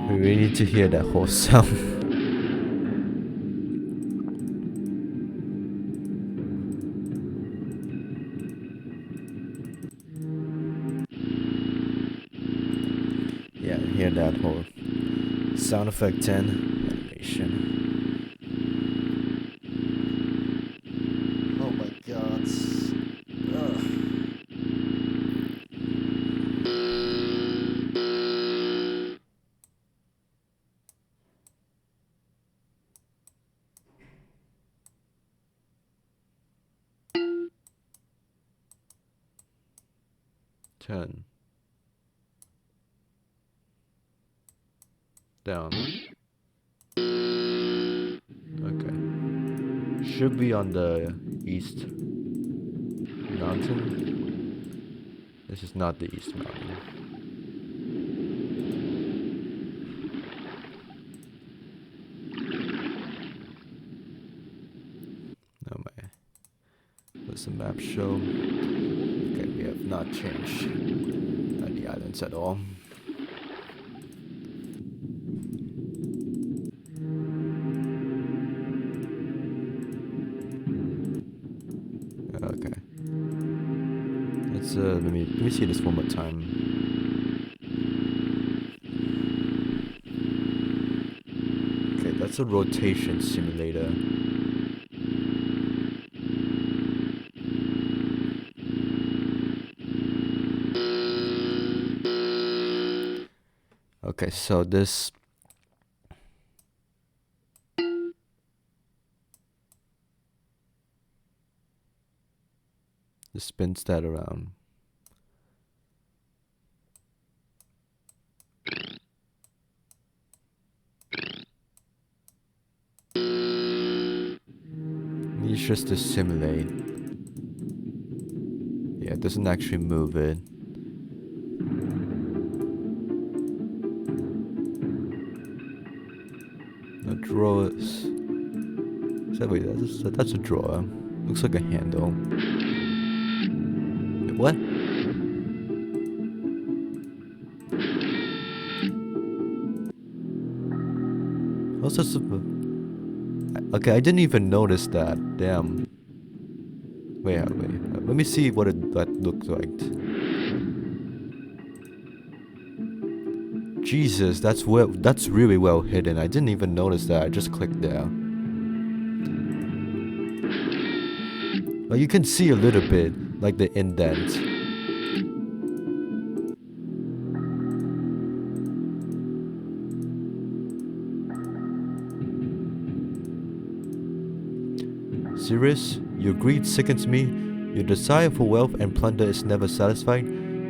We really need to hear that whole sound. Yeah, hear that whole sound effect and animation. Oh my god. Ugh. Turn. Down. Okay. Should be on the east mountain. This is not the east mountain. No, what's the map show? Okay, we have not changed the islands at all. Okay. Let's let me see this one more time. Okay, that's a rotation simulator. Okay, so this spins that around. It's just to simulate. Yeah, it doesn't actually move it. The drawers. Wait, that's a drawer. Looks like a handle. Wait, what? What's this? Okay, I didn't even notice that. Damn. Wait. Let me see what that looks like. Jesus, that's really well hidden. I didn't even notice that. I just clicked there. Well, you can see a little bit, like the indent. Serious? Your greed sickens me. Your desire for wealth and plunder is never satisfied.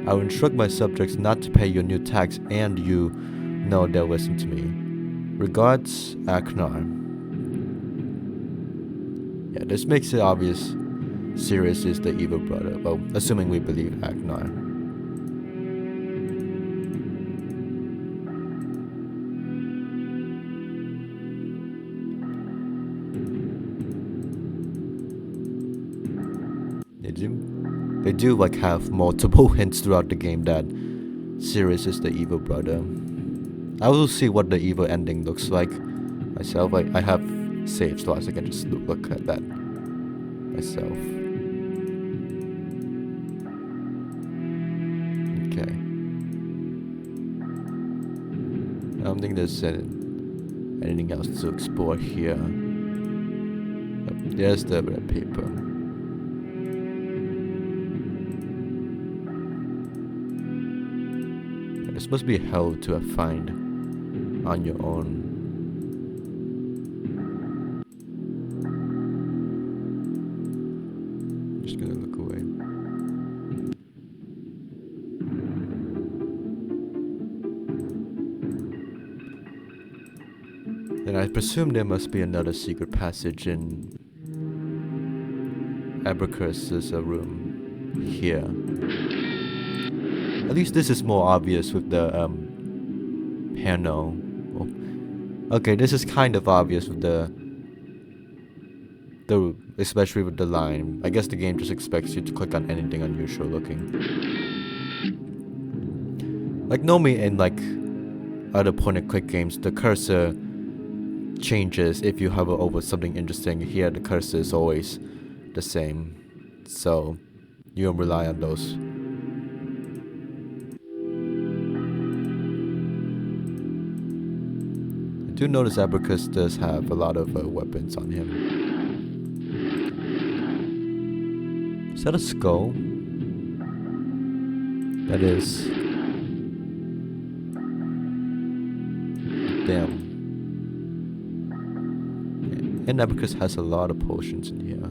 I will instruct my subjects not to pay your new tax, and you know they'll listen to me. Regards, Aknar. Yeah, this makes it obvious Sirius is the evil brother. Well, assuming we believe Aknar. They do like have multiple hints throughout the game that Sirius is the evil brother. I will see what the evil ending looks like myself. I have saved so I can just look at that myself. Okay. I don't think there's anything else to explore here. There's the red paper. This must be hell to find on your own. Then I presume there must be another secret passage in Abracus's room here. At least this is more obvious with the panel. Oh. Okay, this is kind of obvious with the especially with the line. I guess the game just expects you to click on anything unusual looking. Like normally in like other point and click games, the cursor changes if you hover over something interesting. Here the cursor is always the same, so you don't rely on those. I do notice Abracus does have a lot of weapons on him. Is that a skull? That is. Damn. And Abracus has a lot of potions in here.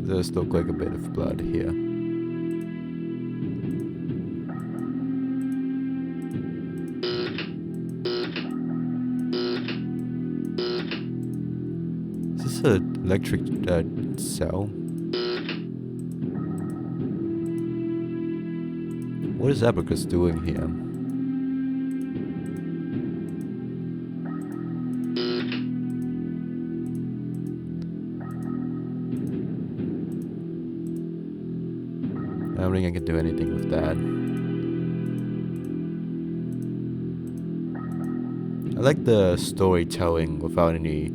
There's look like a bit of blood here. Is this an electric cell? What is Abracus doing here? I don't think I can do anything with that. I like the storytelling without any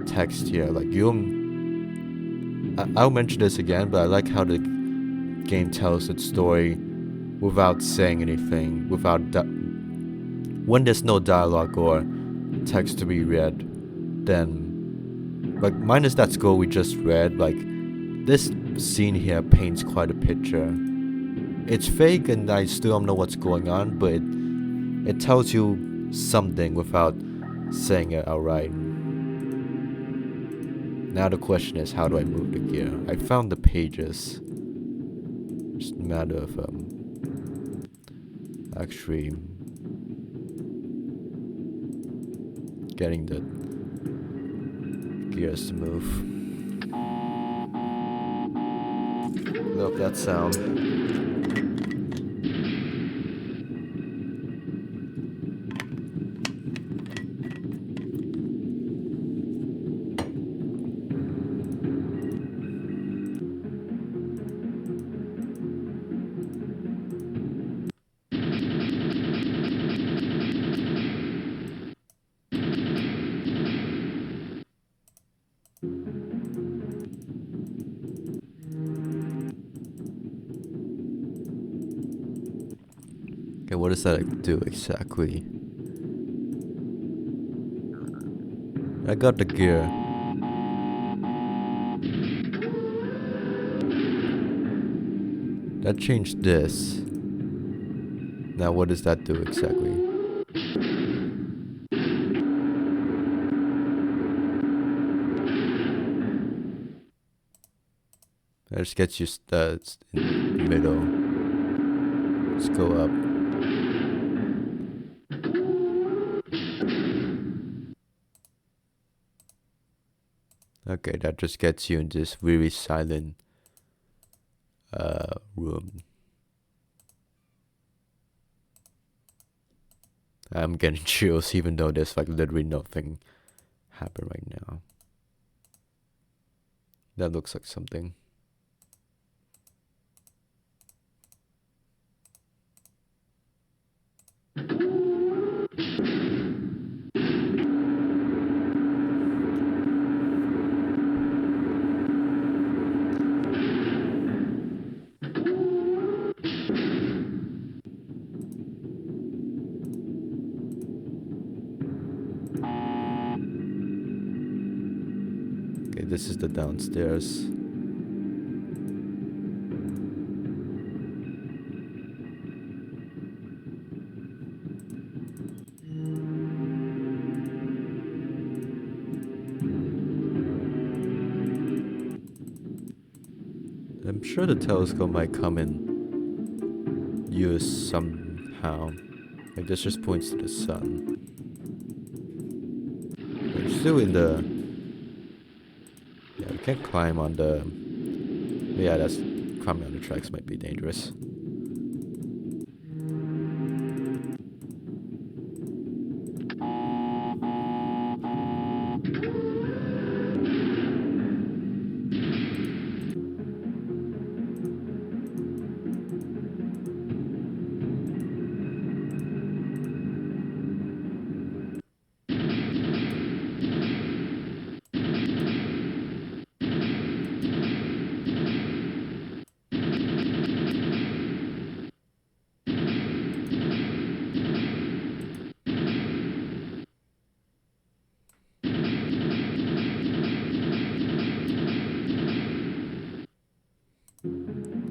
text here. Like I'll mention this again, but I like how the game tells its story without saying anything, when there's no dialogue or text to be read, then like minus that scroll we just read, like this scene here paints quite a picture. It's fake and I still don't know what's going on, but it tells you something without saying it outright. Now the question is, how do I move the gear? I found the pages. It's a matter of actually getting the gears to move. Love that sound. Okay, what does that do exactly? I got the gear. That changed this. Now what does that do exactly? That just gets you in the middle. Let's go up. Okay, that just gets you in this really silent room. I'm getting chills even though there's like literally nothing happening right now. That looks like something. Okay, this is the downstairs. I'm sure the telescope might come in use somehow. Like this just points to the sun. We're still in the... Yeah, we can't climb on the... Yeah, that's... Climbing on the tracks might be dangerous.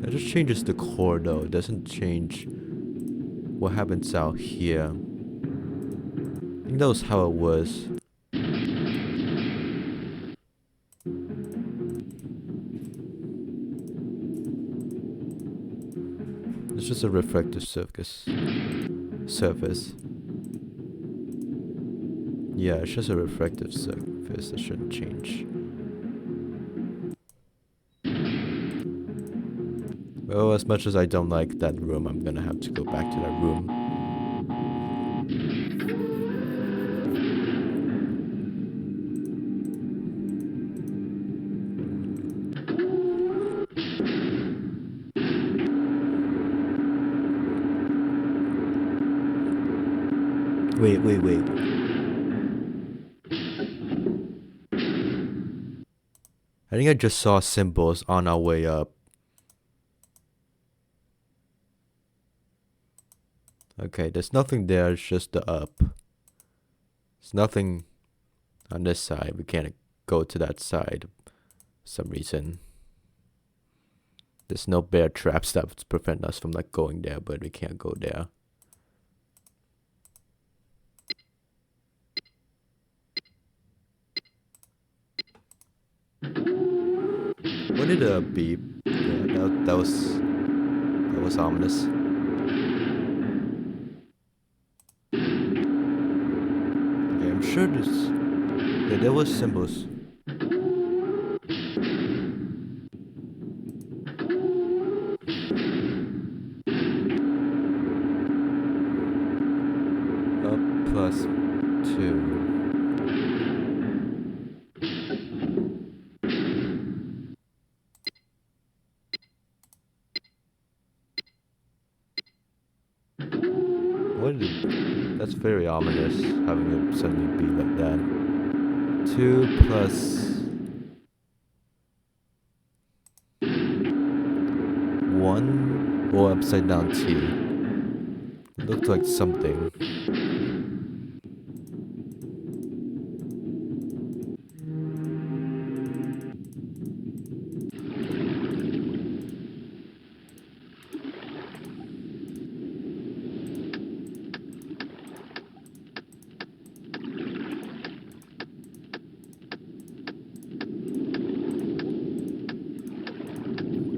It just changes the core though, it doesn't change what happens out here. I think that was how it was. It's just a refractive surface. Yeah, it's just a refractive surface that shouldn't change. Well, as much as I don't like that room, I'm gonna have to go back to that room. Wait. I think I just saw symbols on our way up. Okay, there's nothing there, it's just the up. There's nothing on this side. We can't go to that side for some reason. There's no bear traps that would prevent us from like going there, but we can't go there. What did a beep? Yeah, that was ominous. Okay, I'm sure this. Yeah, there was symbols. Up plus 2. What did, that's very ominous, having it suddenly be like that. 2 plus 1 or upside down T. Looked like something.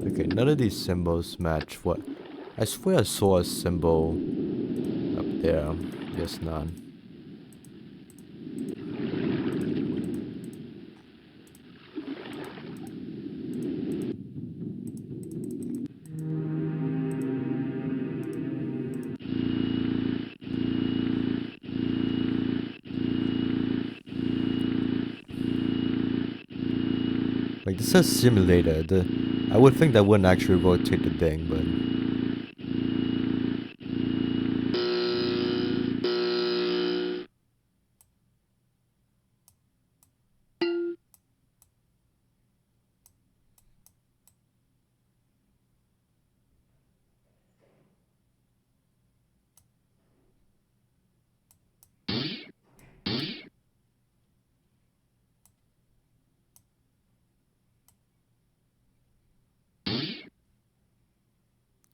Okay, none of these symbols match what... I swear I saw a symbol up there. There's none. Like, this says simulator. I would think that wouldn't actually rotate the thing, but...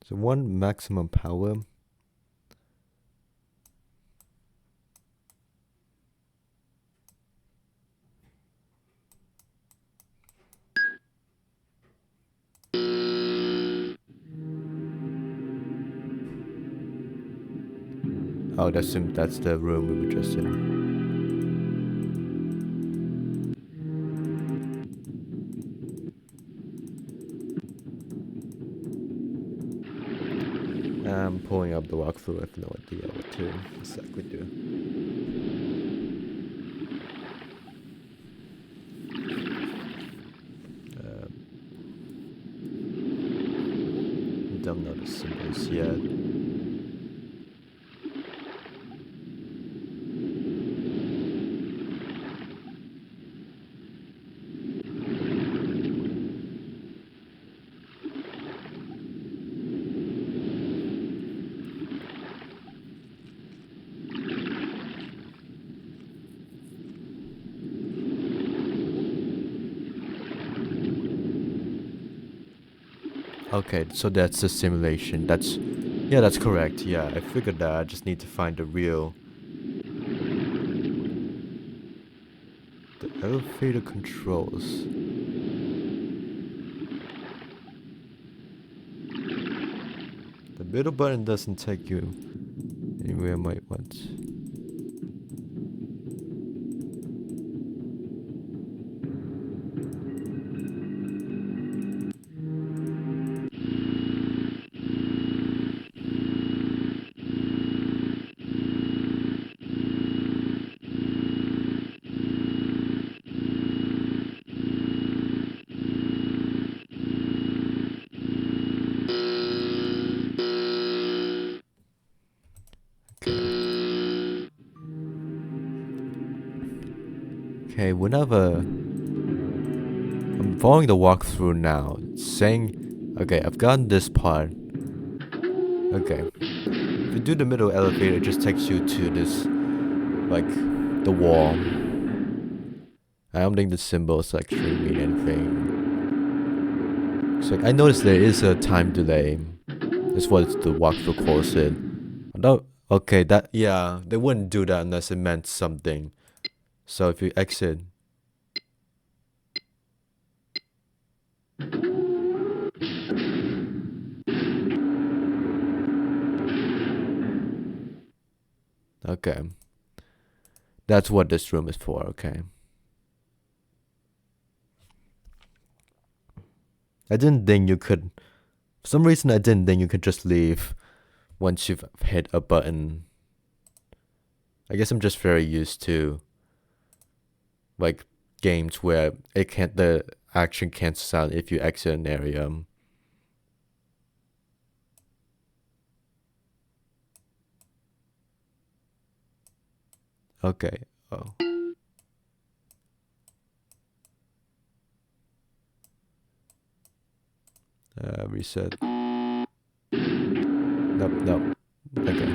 So 1 maximum power. Oh, that's the room we were just in. I'm pulling up the walkthrough. I have no idea what to exactly do. Don't know the symbols yet. Okay, so that's the simulation. Yeah, that's correct. Yeah, I figured that. I just need to find the elevator controls. The middle button doesn't take you anywhere I might want. Okay, whenever I'm following the walkthrough now, it's saying, okay, I've gotten this part. Okay, if you do the middle elevator, it just takes you to this, like, the wall. I don't think the symbols actually mean anything. So I noticed there is a time delay. That's what the walkthrough calls it. Okay, yeah, they wouldn't do that unless it meant something. So if you exit. Okay. That's what this room is for, okay. I didn't think you could, for some reason I didn't think you could just leave once you've hit a button. I guess I'm just very used to, like, games where the action cancels out if you exit an area. Okay, oh. Reset. Nope. Okay.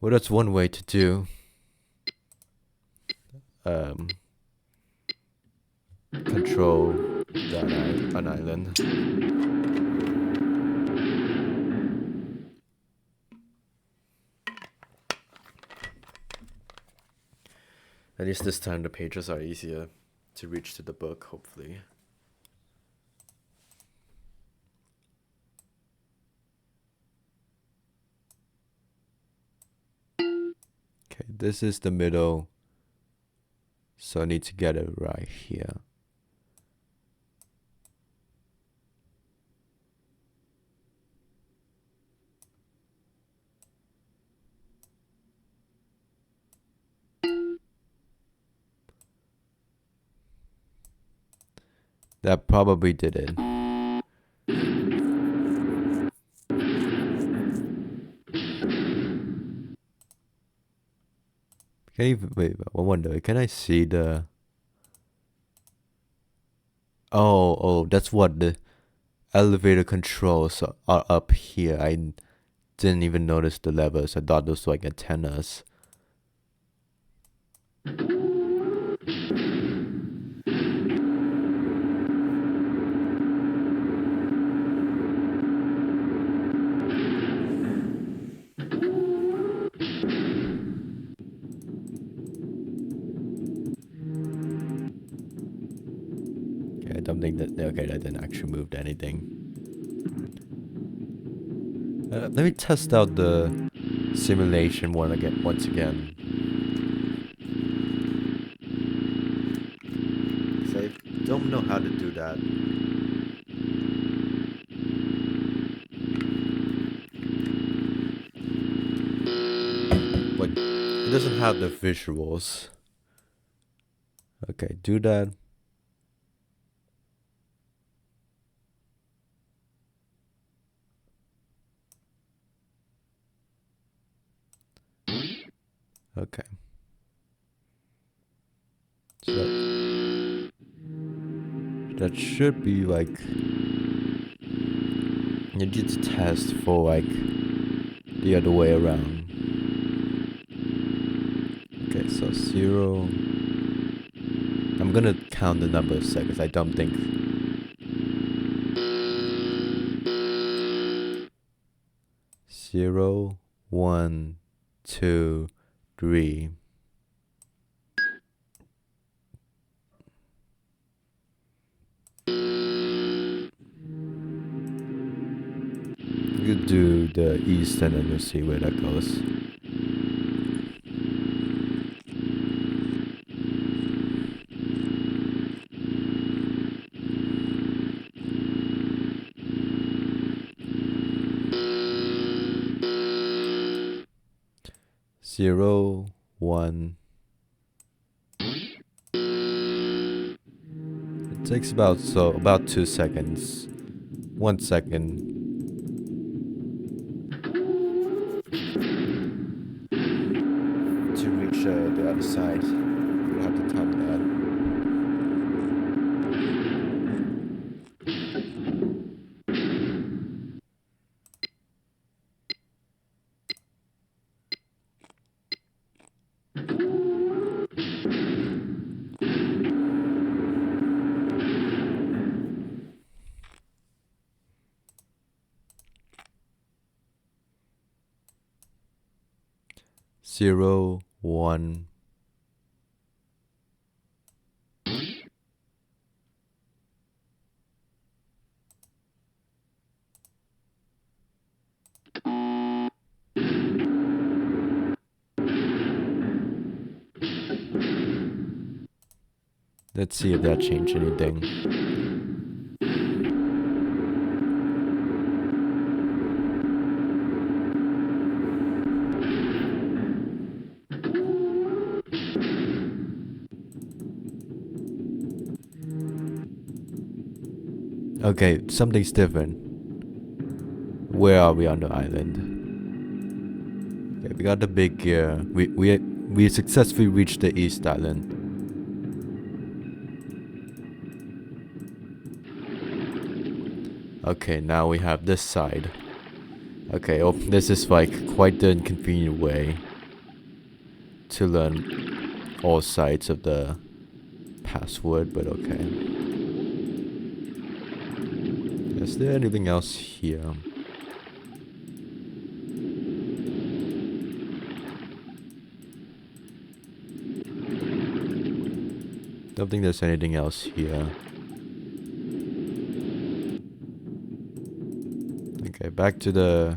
Well, that's one way to do. Control an island. At least this time the pages are easier to reach to the book, hopefully. Okay, this is the middle, so I need to get it right here. That probably did it. Wait, I wonder, can I see the... Oh, that's what the elevator controls are up here. I didn't even notice the levers. I thought those were like antennas. Don't think that... Okay, that didn't actually move anything. Let me test out the simulation once again. So I don't know how to do that. But it doesn't have the visuals. Okay, do that. Okay. So that should be like, you need to test for like the other way around. Okay, so 0. I'm gonna count the number of seconds. I don't think. 0, 1, 2, 3. You do the east and then you'll see where that goes. Zero, 1. It takes about 2 seconds. 1 second. To reach the other side. You have to time that. Zero, 1. Let's see if that changed anything. Okay, something's different. Where are we on the island? Okay, we got the big gear. We successfully reached the East Island. Okay, now we have this side. Okay, oh, this is like quite the inconvenient way to learn all sides of the password, but okay. Is there anything else here? Don't think there's anything else here. Okay, back to the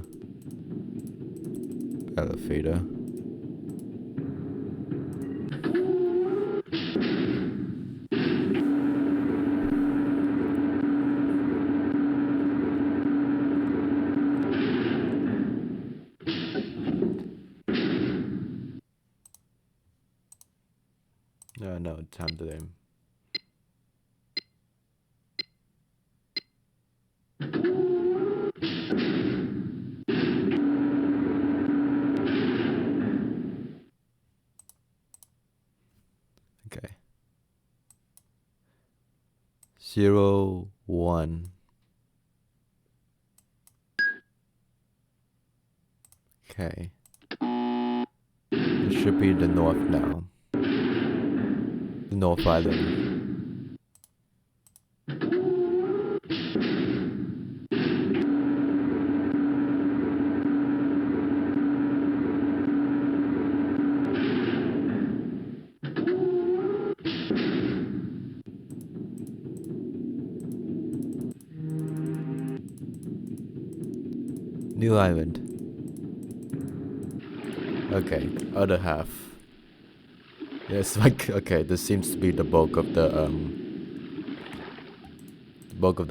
elevator. No, time to aim. Okay. 0, 1. Okay. It should be the north now. The North Island. New island. Okay, other half. Yes, like okay, this seems to be the bulk of the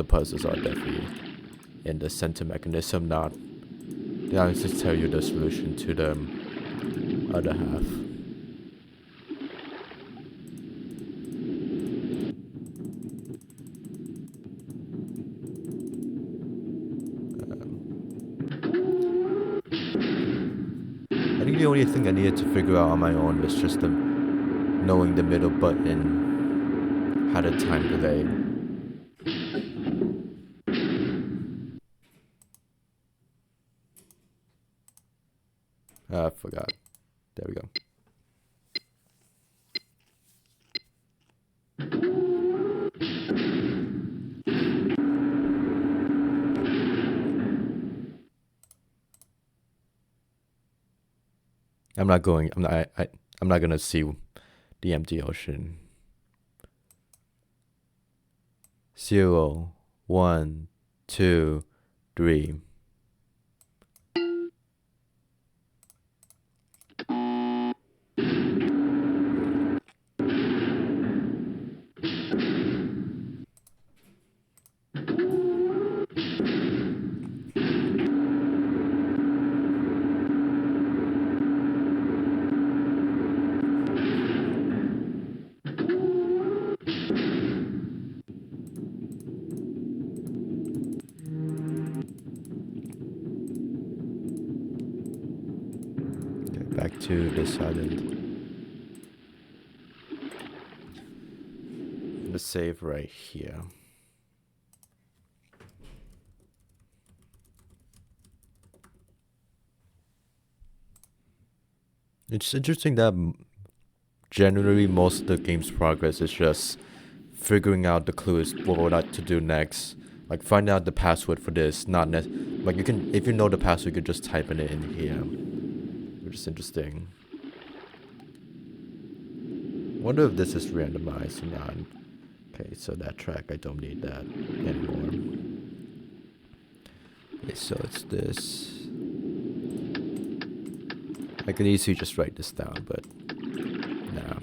puzzles are definitely in the center mechanism, not I'll just tell you the solution to the other half. I think the only thing I needed to figure out on my own was just knowing the middle button had a time delay. I forgot. There we go. I'm not gonna see the empty ocean. 0, 1, 2, 3. Back to this island. The save right here. It's interesting that generally most of the game's progress is just figuring out the clues for what to do next. Like find out the password for this, not like you can, if you know the password, you can just type it in here. Which is interesting. Wonder if this is randomized or not. Okay, so that track, I don't need that anymore. Okay, so it's this. I could easily just write this down, but nah.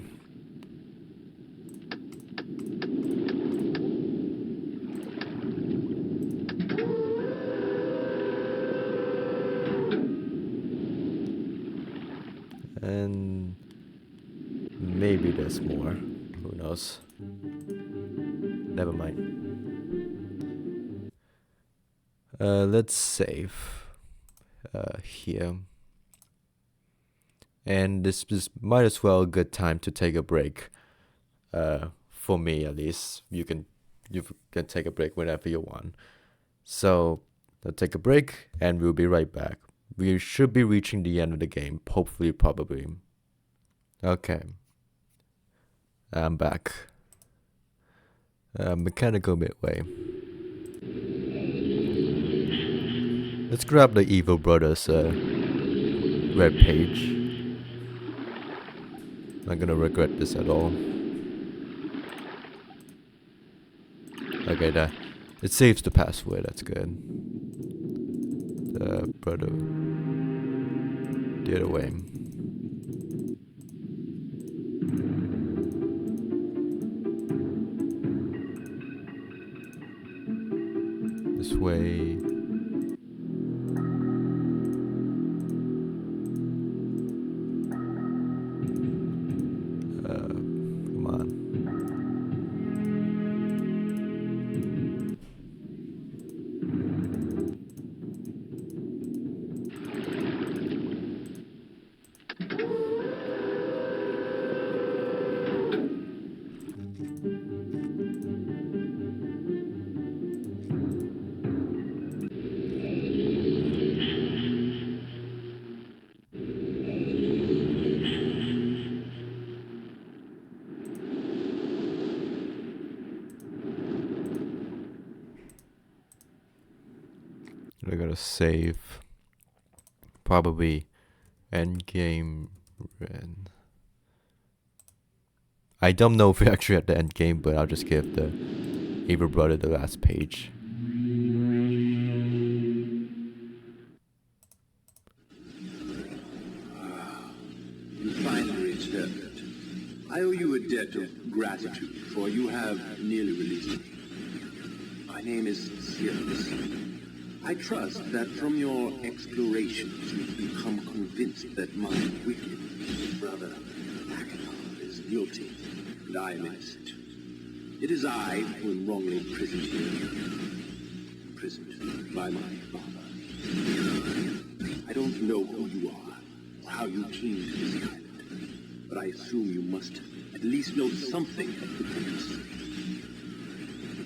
And maybe there's more. Who knows? Never mind. Let's save here. And this is might as well a good time to take a break. For me at least. You can take a break whenever you want. So let's take a break and we'll be right back. We should be reaching the end of the game, hopefully, probably. Okay. I'm back. Mechanical midway. Let's grab the Evil Brothers web page. Not gonna regret this at all. Okay, it saves the password, that's good. The brother. The other way. This way. Come on. We're gonna save probably Endgame. I don't know if we're actually at the endgame, but I'll just give the Evil Brother the last page. debt of gratitude, for you have nearly released me. My name is Sirius. I trust that from your explorations you've become convinced that my wicked brother Atrus is guilty, and I am innocent. It is I who am wrongly imprisoned here. Imprisoned by my father. I don't know who you are, or how you came to this island, but I assume you must at least know something of the books.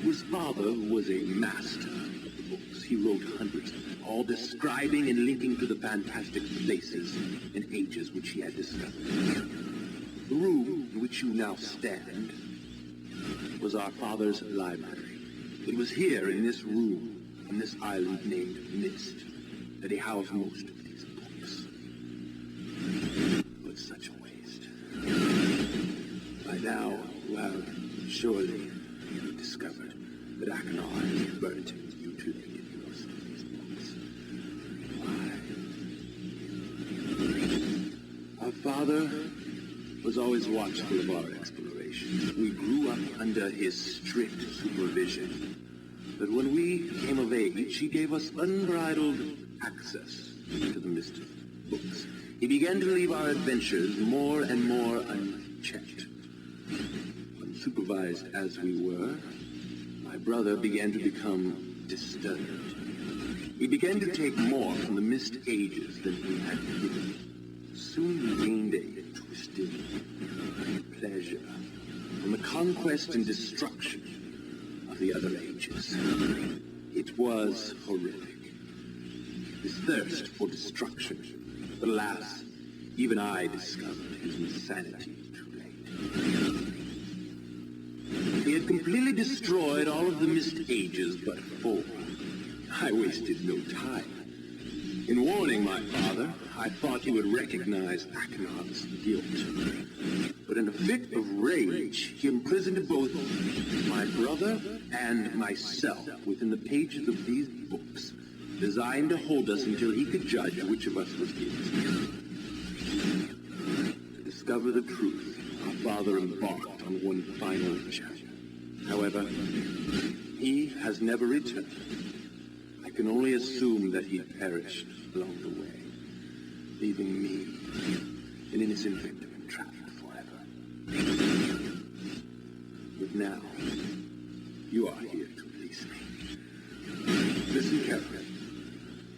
His father was a master of the books. He wrote hundreds, all describing and linking to the fantastic places and ages which he had discovered. The room in which you now stand was our father's library. It was here in this room, on this island named Myst, that he housed most of these books. But such a waste. By now, you have surely discovered that Atrus has burnt mutilated most of these books. Why? Our father was always watchful of our explorations. We grew up under his strict supervision. But when we came of age, he gave us unbridled access to the Myst books. He began to leave our adventures more and more unchecked. Unsupervised as we were, my brother began to become disturbed. We began to take more from the Myst ages than we had given. Soon we gained a twisted pleasure from the conquest and destruction of the other ages. It was horrific. This thirst for destruction. But alas, even I discovered his insanity too late. He had completely destroyed all of the Myst ages but 4. I wasted no time. In warning my father, I thought he would recognize Atrus' guilt. But in a fit of rage, he imprisoned both my brother and myself within the pages of these books, designed to hold us until he could judge which of us was guilty. To discover the truth, our father embarked on one final chapter. However, he has never returned. I can only assume that he perished along the way, leaving me, an innocent victim, entrapped forever. But now, you are here to release me. Listen carefully.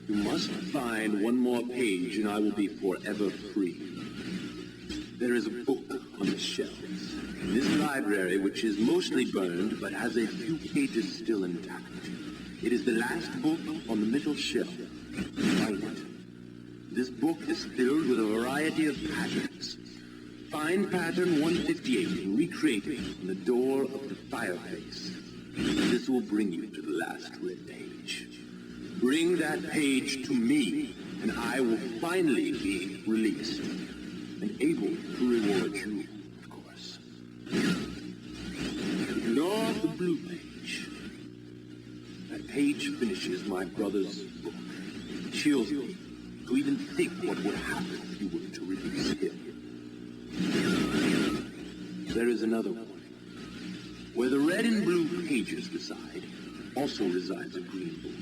You must find one more page and I will be forever free. There is a book on the shelves in this library which is mostly burned but has a few pages still intact. It is the last book on the middle shelf. Find it. This book is filled with a variety of patterns. Find pattern 158 and recreate it on the door of the fireplace. This will bring you to the last red page. Bring that page to me, and I will finally be released, and able to reward you, of course. Ignore the blue page. That page finishes my brother's book. It chills me to even think what would happen if you were to release him. There is another one. Where the red and blue pages reside, also resides a green book.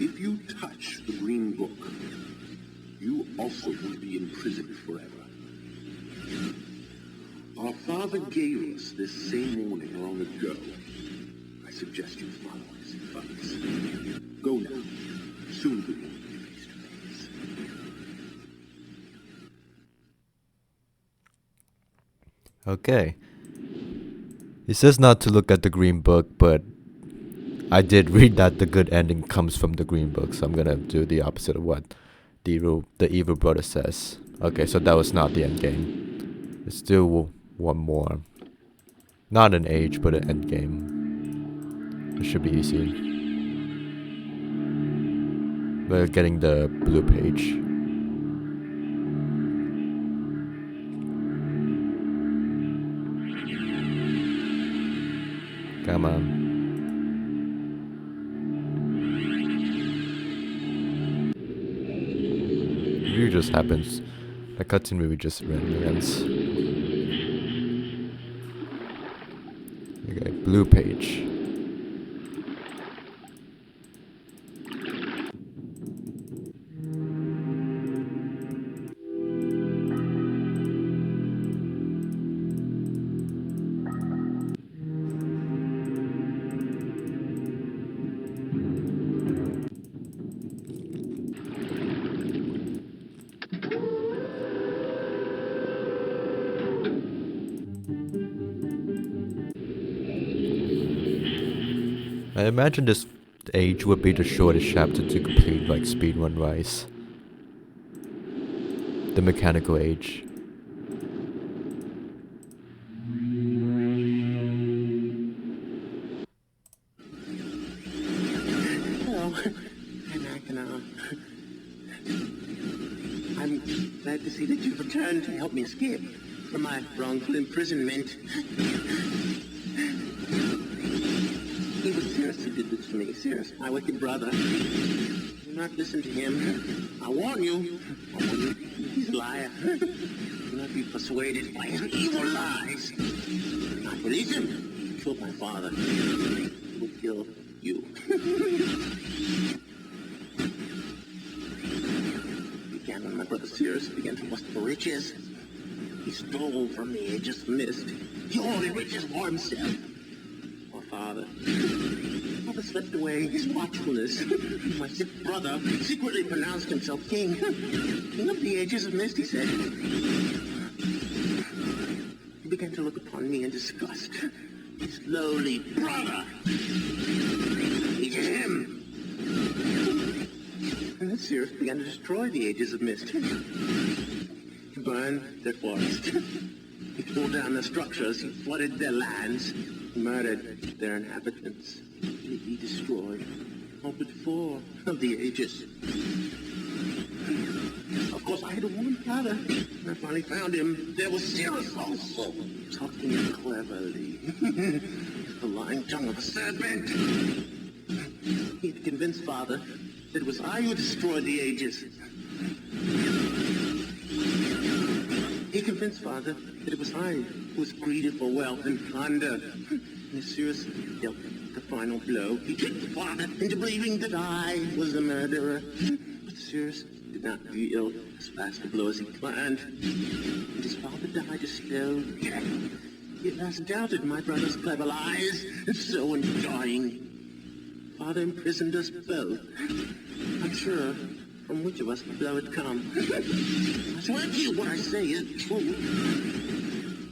If you touch the green book, you also will be imprisoned forever. Our father gave us this same warning long ago. I suggest you follow his advice. Go now. Soon we will be face to face. Okay. He says not to look at the green book, but I did read that the good ending comes from the green book, so I'm gonna do the opposite of what the evil brother says. Okay, so that was not the end game. There's still one more. Not an age, but an end game. It should be easy. We're getting the blue page. Come on. It just happens. The cutscene movie just randomly ends. Blue page. I imagine this age would be the shortest chapter to complete, like speedrun wise. The mechanical age. Hello, I'm Akana. I'm glad to see that you've returned to help me escape from my wrongful imprisonment. It was Cirrus who did this to me. Cirrus, my wicked brother. Do not listen to him. I warn you. He's a liar. Do not be persuaded by his evil lies. Do not believe him. He killed my father. He will kill you. It began when my brother Cirrus began to lust for riches. He stole from the Age's Myst. He hoarded riches for himself. Father slipped away his watchfulness. My sick brother secretly pronounced himself king. King of the Ages of Myst, he said. He began to look upon me in disgust. His lowly brother. He did him. And then Cirrus began to destroy the Ages of Myst. He burned their forest. He tore down their structures. He flooded their lands. Murdered their inhabitants. He destroyed all but 4 of the Ages. Of course, I had a woman father. When I finally found him, there was Cirrus also, talking cleverly. The lying tongue of a serpent. He had convinced father that it was I who destroyed the Ages. He convinced father that it was I who was greedy for wealth and plunder. And Cirrus dealt the final blow. He tricked father into believing that I was the murderer. But Cirrus did not reveal as fast a blow as he planned. And his father died a slow death. He at last doubted my brother's clever lies, and so in dying, father imprisoned us both. Unsure from which of us the blow had come. I swear to you what I say is true.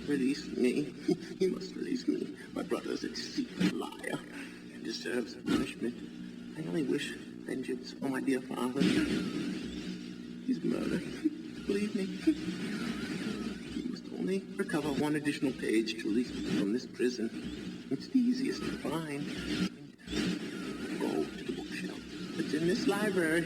Release me. You must release me. My brother is a deceitful liar and deserves punishment. I only wish vengeance for my dear father. He's murdered. Believe me. You must only recover 1 additional page to release me from this prison. It's the easiest to find. Go to the bookshelf. It's in this library.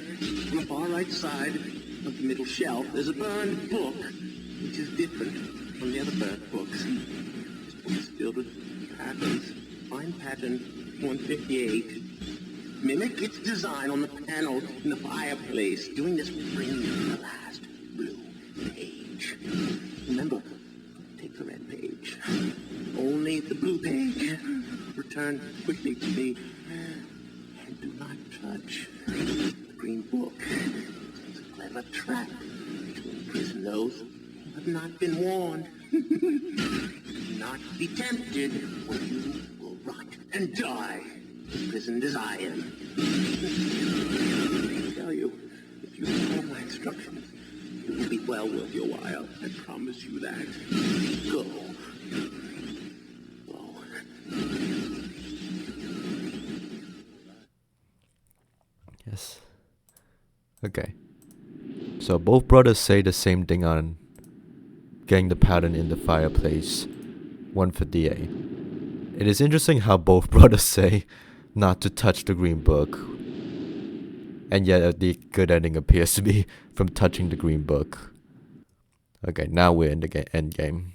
On the far right side of the middle shelf, there's a burned book, which is different from the other burnt books. This book is filled with patterns. Find pattern 158. Mimic its design on the panel in the fireplace. Doing this will bring you the last blue page. Remember, take the red page. Only the blue page. Return quickly to me. And do not touch the green book. It's a clever trap to imprison those who have not been warned. Do not be tempted, or you will rot and die, imprisoned as I am. I tell you, if you follow my instructions, it will be well worth your while. I promise you that. Go. Yes. Okay. So both brothers say the same thing on getting the pattern in the fireplace. 158. It is interesting how both brothers say not to touch the green book. And yet the good ending appears to be from touching the green book. Okay, now we're in the end game.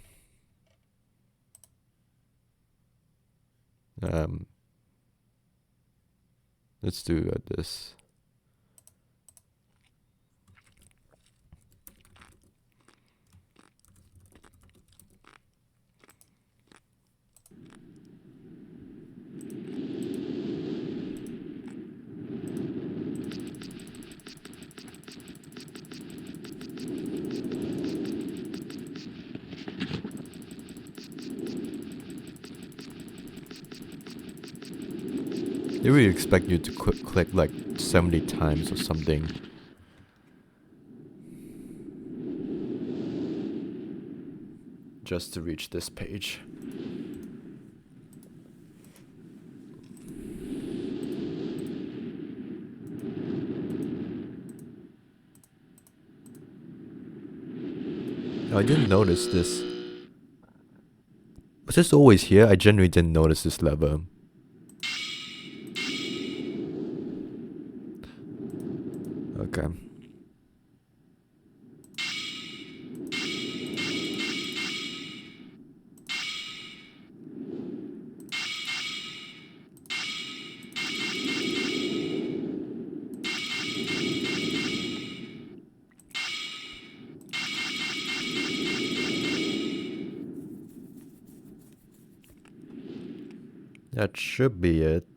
Let's do this. They really expect you to click like 70 times or something. Just to reach this page. Oh, I didn't notice this. Was this always here? I genuinely didn't notice this lever. Okay. That should be it.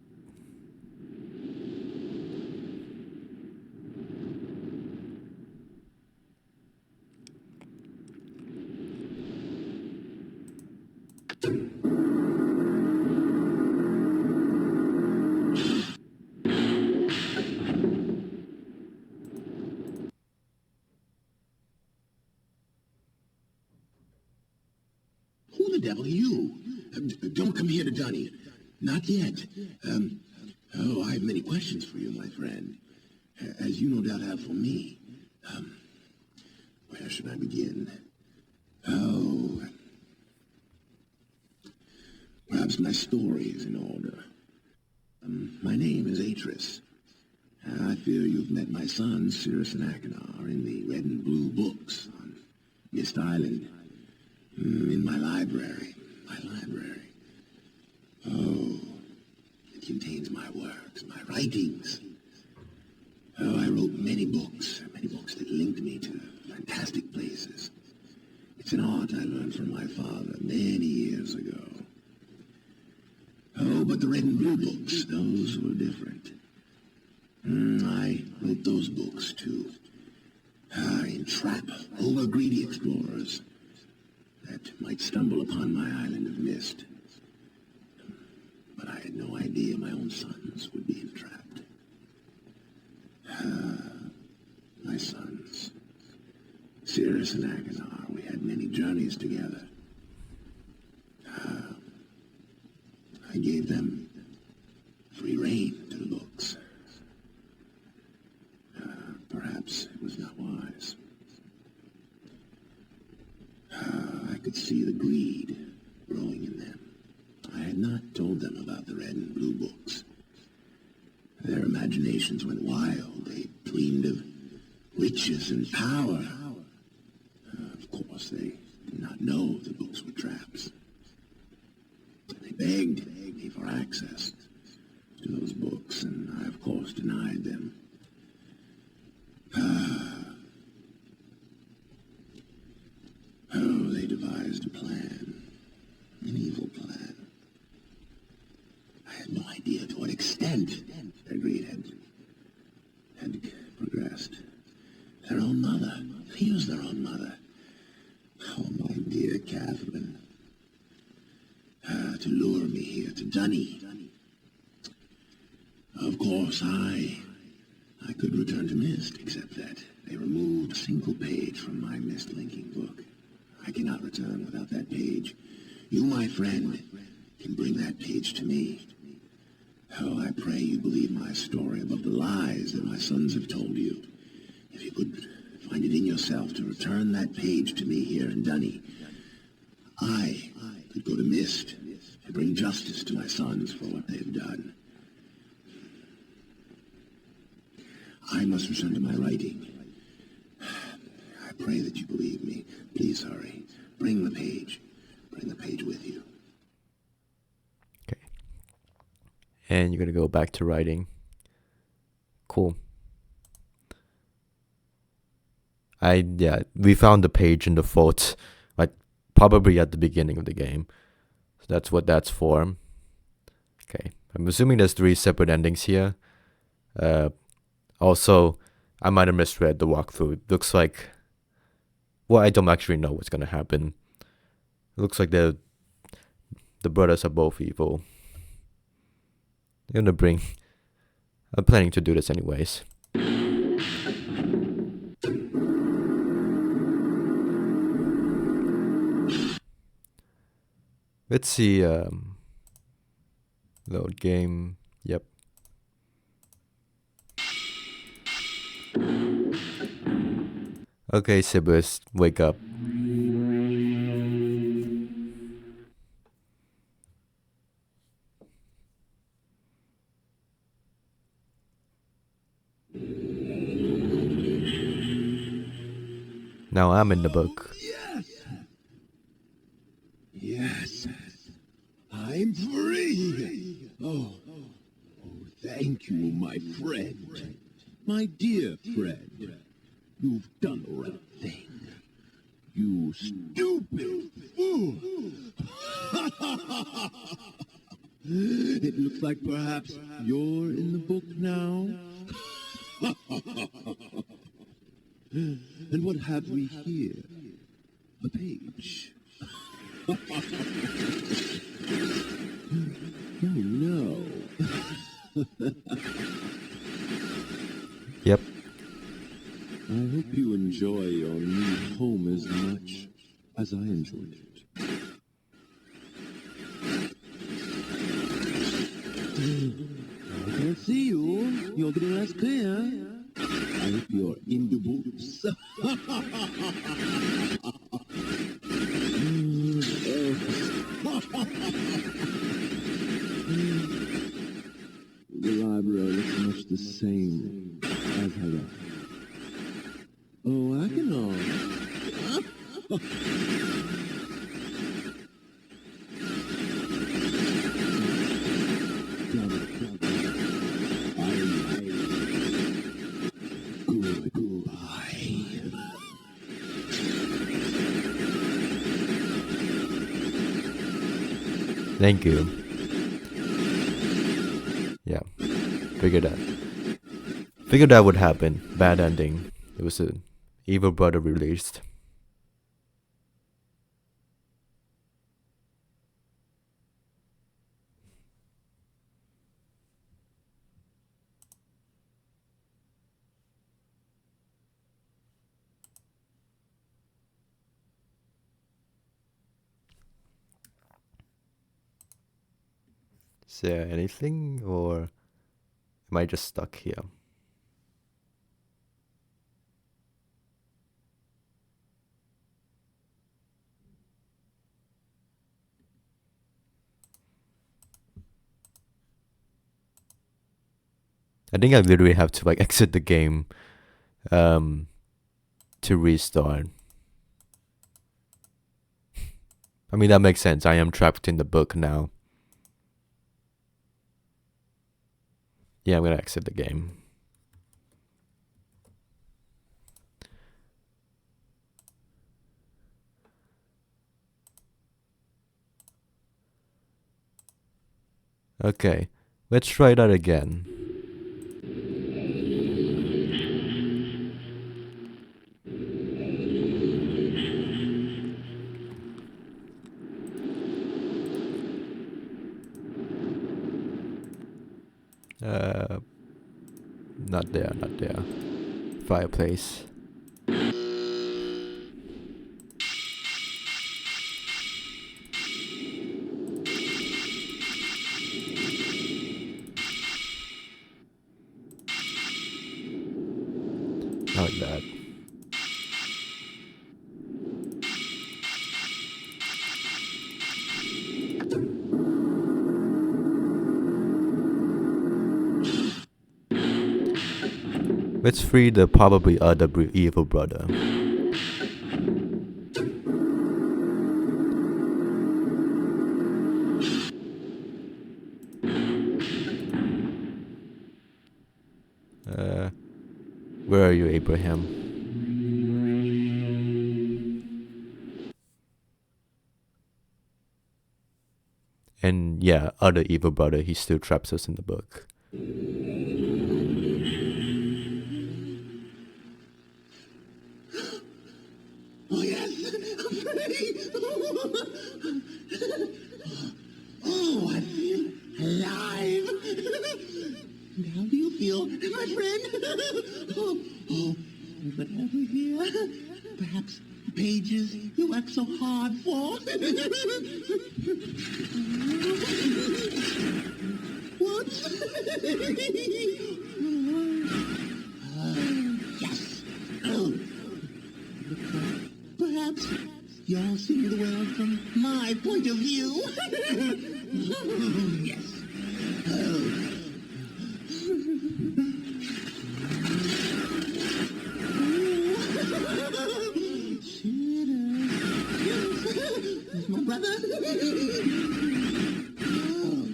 Who the devil are you? Don't come here to Dunny. Not yet. Oh, I have many questions for you, my friend. As you no doubt have for me. Where should I begin? Oh, perhaps my story is in order. My name is Atrus. I fear you've met my son, Cirrus and Achenar, in the red and blue books on Myst Island. In my library. Oh, it contains my works, my writings. Oh, I wrote many books that linked me to fantastic places. It's an art I learned from my father many years ago. Oh, but the red and blue books, those were different. I wrote those books to entrap over-greedy explorers that might stumble upon my island of Myst. But I had no idea my own sons would be entrapped. My sons, Cirrus and Achenar, we had many journeys together. I gave them free rein to the books. Perhaps it was not wise. I could see the greed growing in them. I had not told them about the red and blue books. Their imaginations went wild. They dreamed of riches and power. Of course, they did not know the books were traps. They begged me for access to those books, and I, of course, denied them. Oh, they devised a plan, an evil plan. I had no idea to what extent their greed had progressed. Their own mother, he was their own mother. Oh, my dear Catherine. To lure me here to Dunny. Of course, I could return to Myst, except that they removed a single page from my Myst linking book. I cannot return without that page. You, my friend, can bring that page to me. Oh, I pray you believe my story above the lies that my sons have told you. If you could find it in yourself to return that page to me here in Dunny, I could go to Myst and bring justice to my sons for what they've done. I must return to my writing. I pray that you believe me. Please hurry. Bring the page. Bring the page with you. Okay. And you're gonna go back to writing. Cool. We found the page in the vault, like probably at the beginning of the game. So that's what that's for. Okay. I'm assuming there's 3 separate endings here. Also, I might have misread the walkthrough. It looks like, well, I don't actually know what's gonna happen. It looks like the brothers are both evil. They're gonna bring I'm planning to do this anyways. Let's see, load game, yep. Okay, Sibus, wake up. Now I'm in the book. Yes, I'm free. Oh, thank you, my friend. My dear friend. You've done the right thing. You stupid fool. It looks like perhaps you're in the book now. And what have we here? A page. No. Yep. I hope you enjoy your new home as much as I enjoyed it. I can't see you. You're getting less clear. I hope you're in the boots. The library looks much the same as I left. Oh, I can know. Thank you. Yeah. Figured that would happen. Bad ending. It was an evil brother released. Is there anything, or am I just stuck here? I think I literally have to like exit the game to restart. I mean, that makes sense. I am trapped in the book now. Yeah, I'm gonna exit the game. Okay, let's try that again. Not there, not there. Fireplace. Like that. Let's free the probably other evil brother. Where are you, Abraham? And yeah, other evil brother, he still traps us in the book. Oh, yes, I'm free. Oh, I feel alive. How do you feel, my friend? oh, whatever here? Perhaps pages you work so hard for? What? Yes. Oh. Perhaps you're seeing the world from my point of view. Yes. Oh. There's my brother. Oh,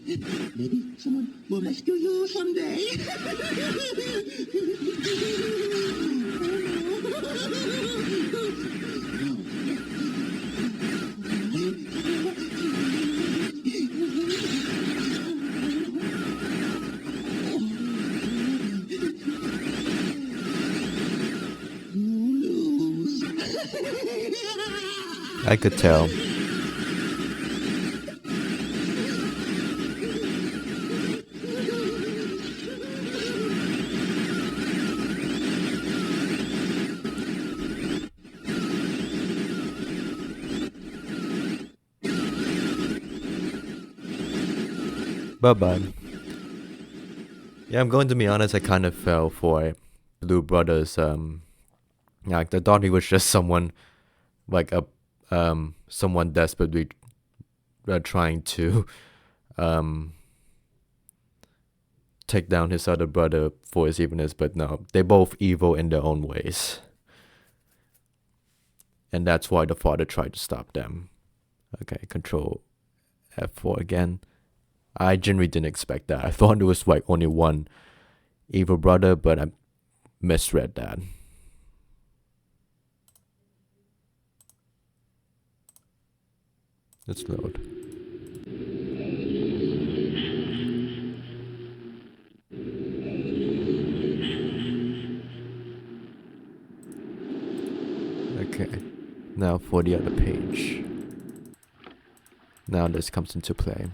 yes. Maybe someone will rescue you someday. I could tell. Bye-bye. Yeah, I'm going to be honest, I kind of fell for Blue Brothers. Like, I thought he was just someone, like someone desperately trying to take down his other brother for his evilness, but no, they're both evil in their own ways. And that's why the father tried to stop them. Okay, control F4 again. I genuinely didn't expect that. I thought there was like only one evil brother, but I misread that. Let's load. Okay, now for the other page. Now this comes into play.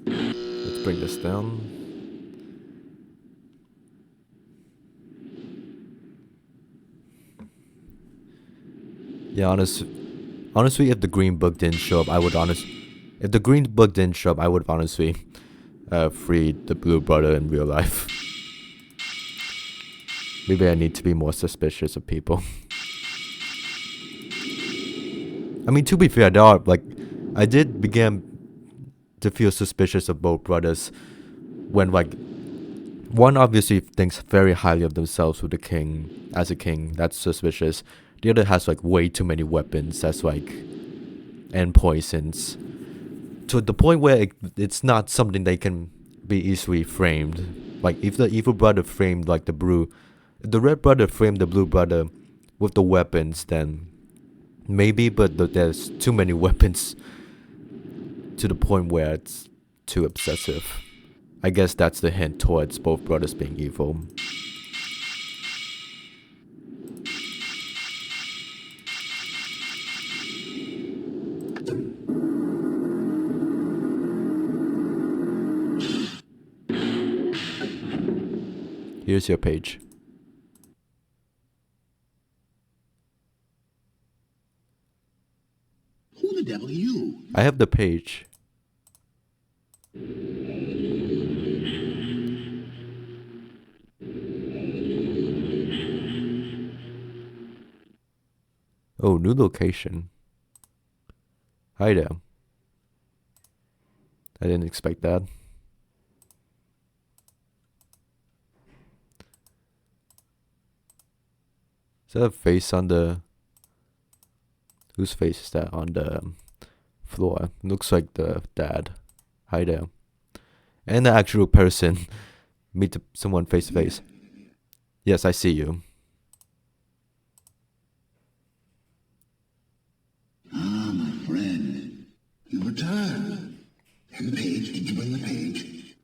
Let's bring this down. Yeah, honestly, if the green book didn't show up, I would if the green book didn't show up, I would honestly free the blue brother in real life. Maybe I need to be more suspicious of people. I mean, to be fair, there are, like, I did begin to feel suspicious of both brothers when, like, one obviously thinks very highly of themselves with the king, as a king, that's suspicious. The other has, like, way too many weapons, that's, like, and poisons. To the point where it's not something that can be easily framed. Like, if the evil brother framed, like, if the red brother framed the blue brother with the weapons, then maybe, but there's too many weapons to the point where it's too obsessive. I guess that's the hint towards both brothers being evil. Here's your page. Who the devil are you? I have the page. Oh, new location. Hi there. I didn't expect that. Is that a face on the... Whose face is that on the floor? Looks like the dad. Hi there. And the actual person. Meet someone face to face. Yes, I see you. Ah, my friend. And the page, did you bring the page?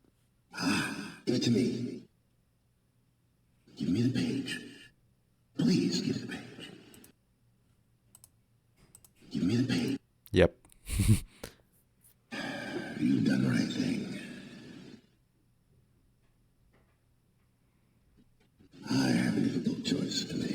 Ah, give it to me. Give me the page. Please give the page. Give me the page. Yep. You've done the right thing. I have a difficult choice to make.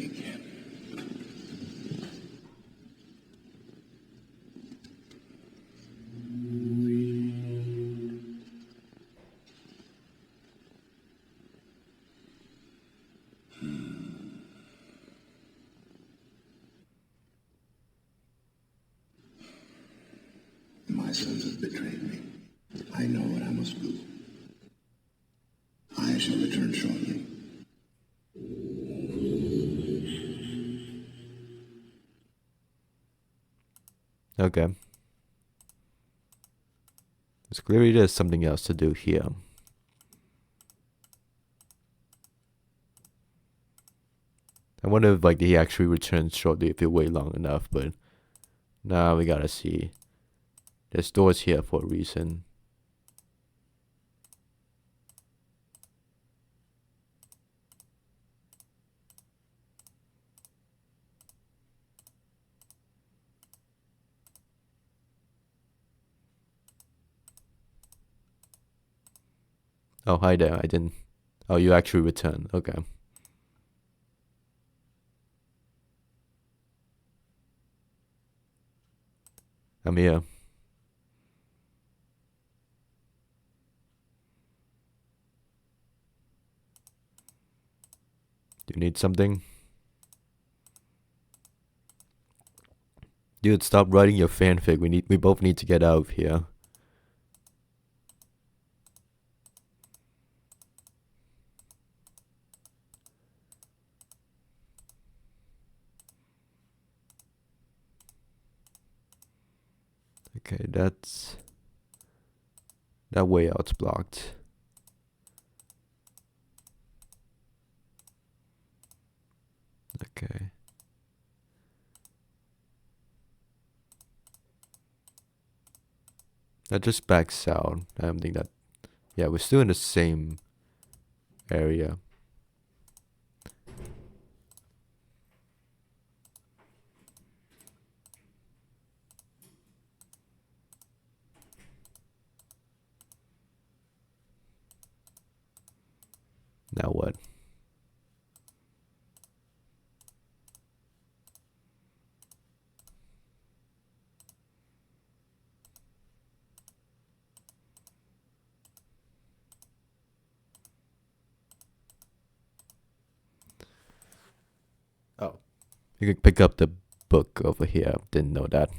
My sons have betrayed me. I know what I must do. I shall return shortly. Okay. It's clearly there's something else to do here. I wonder if like he actually returns shortly if you wait long enough, but now we gotta see. There's doors here for a reason. Oh, hi there. I didn't. Oh, you actually returned. Okay. I'm here. Do you need something? Dude, stop writing your fanfic. We both need to get out of here. Okay, that way out's blocked. Okay. That just backs out. I don't think that. Yeah, we're still in the same area. Now what? Oh, you can pick up the book over here. Didn't know that.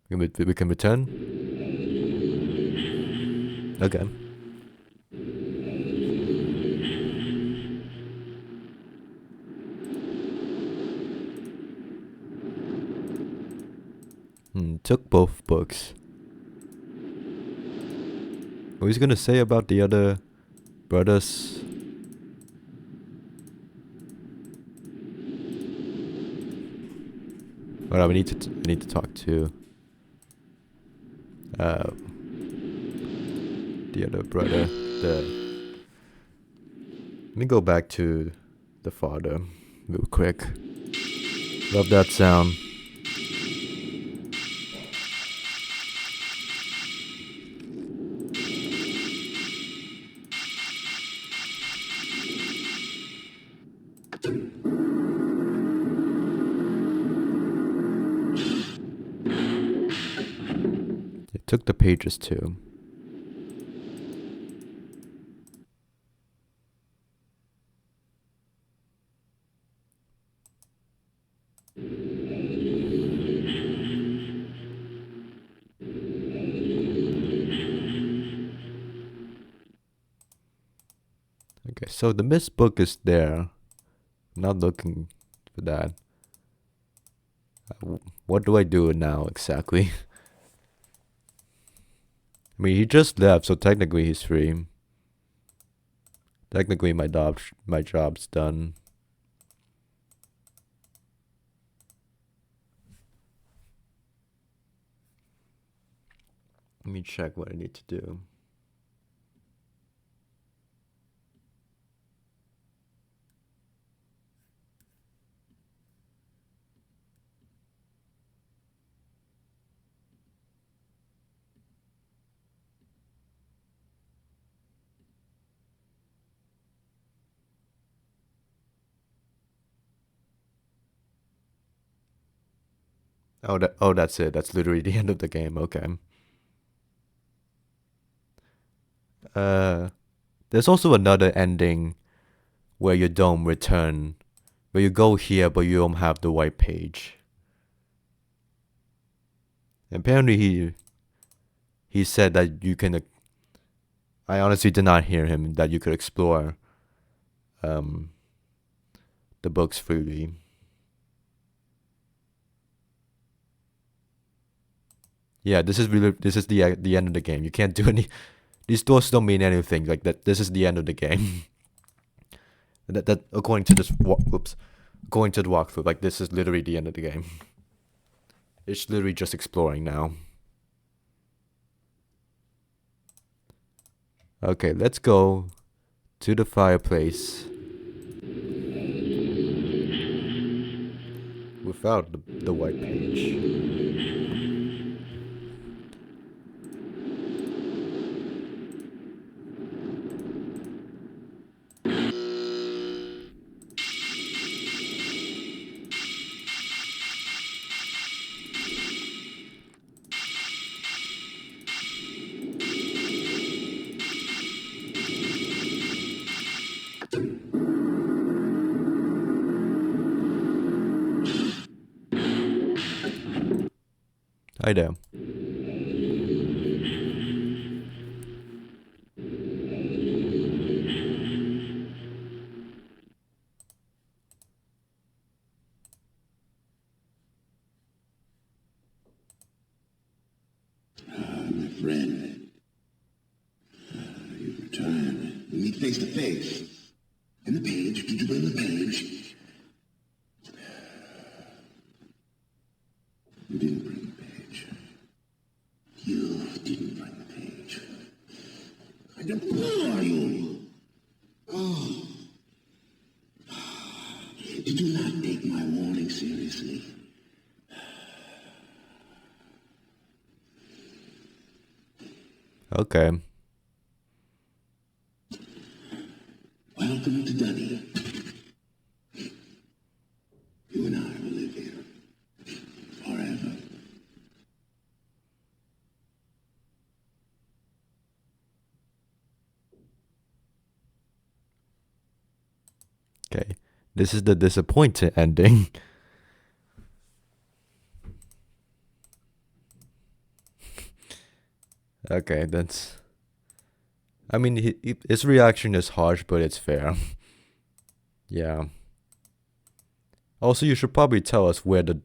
We can return. Okay. Took both books. What was he gonna say about the other brothers? Well, I need to talk to the other brother. Let me go back to the father real quick. Love that sound. It took the pages too. Okay, so the Myst book is there. I'm not looking for that. What do I do now exactly? I mean, he just left, so technically he's free. Technically, my job's done. Let me check what I need to do. Oh, that's it. That's literally the end of the game. Okay. There's also another ending where you don't return, where you go here but you don't have the white page. Apparently he said that you can. I honestly did not hear him that you could explore the books freely. Yeah, this is the end of the game. You can't do any. These doors don't mean anything. Like that. This is the end of the game. that according to this according to the walkthrough, like this is literally the end of the game. It's literally just exploring now. Okay, let's go to the fireplace without the white page. Hi there. My friend. You've returned. We meet face to face. And the page. Did you bring the page? You didn't bring the page. You didn't bring the page. I deplore you. Oh. Did you not take my warning seriously? Okay. Welcome to Dunny. You and I will live here forever. Okay. This is the disappointing ending. Okay, that's. I mean, his reaction is harsh, but it's fair. Yeah. Also, you should probably tell us where the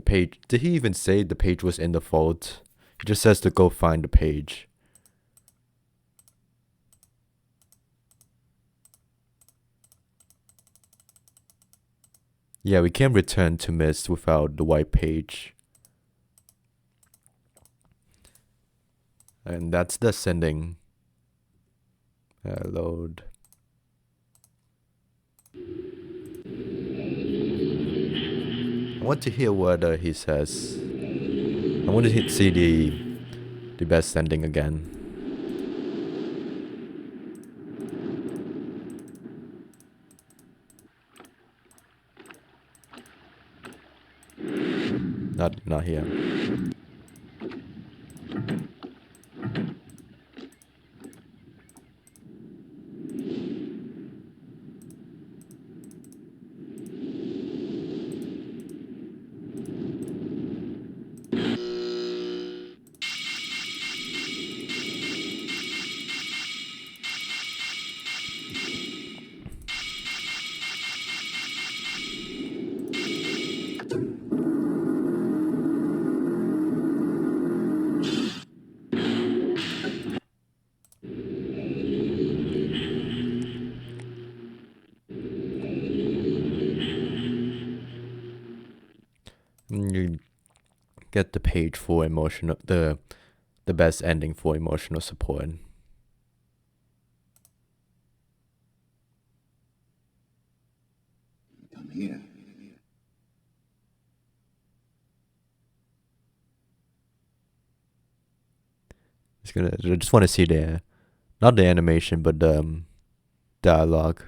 page. Did he even say the page was in the vault? He just says to go find the page. Yeah, we can't return to Myst without the white page. And that's the sending. Load. I want to hear what he says. I want to see the best ending again. Not here. You get the page for emotional, the the best ending for emotional support. Come here. I just want to see the, not the animation, but the dialogue.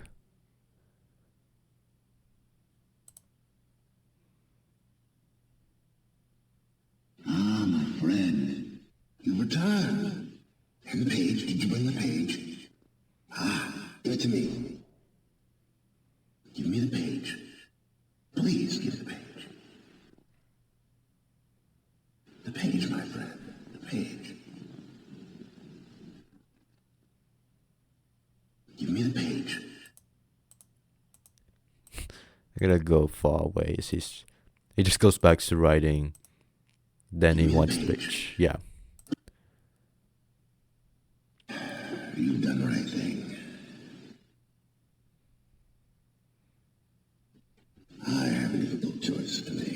Ah, my friend. You returned. And the page, did you bring the page? Ah, give it to me. Give me the page. Please give the page. The page, my friend. The page. Give me the page. I gotta go far away. He just goes back to writing. Then he wants the page. Yeah. You've done the right thing. I have a difficult choice to make.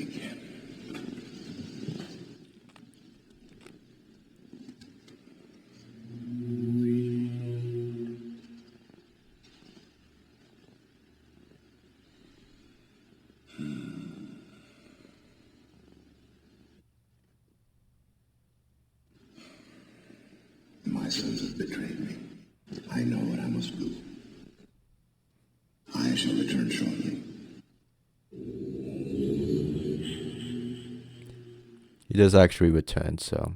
My sons have betrayed me. I know what I must do. I shall return shortly. He does actually return, so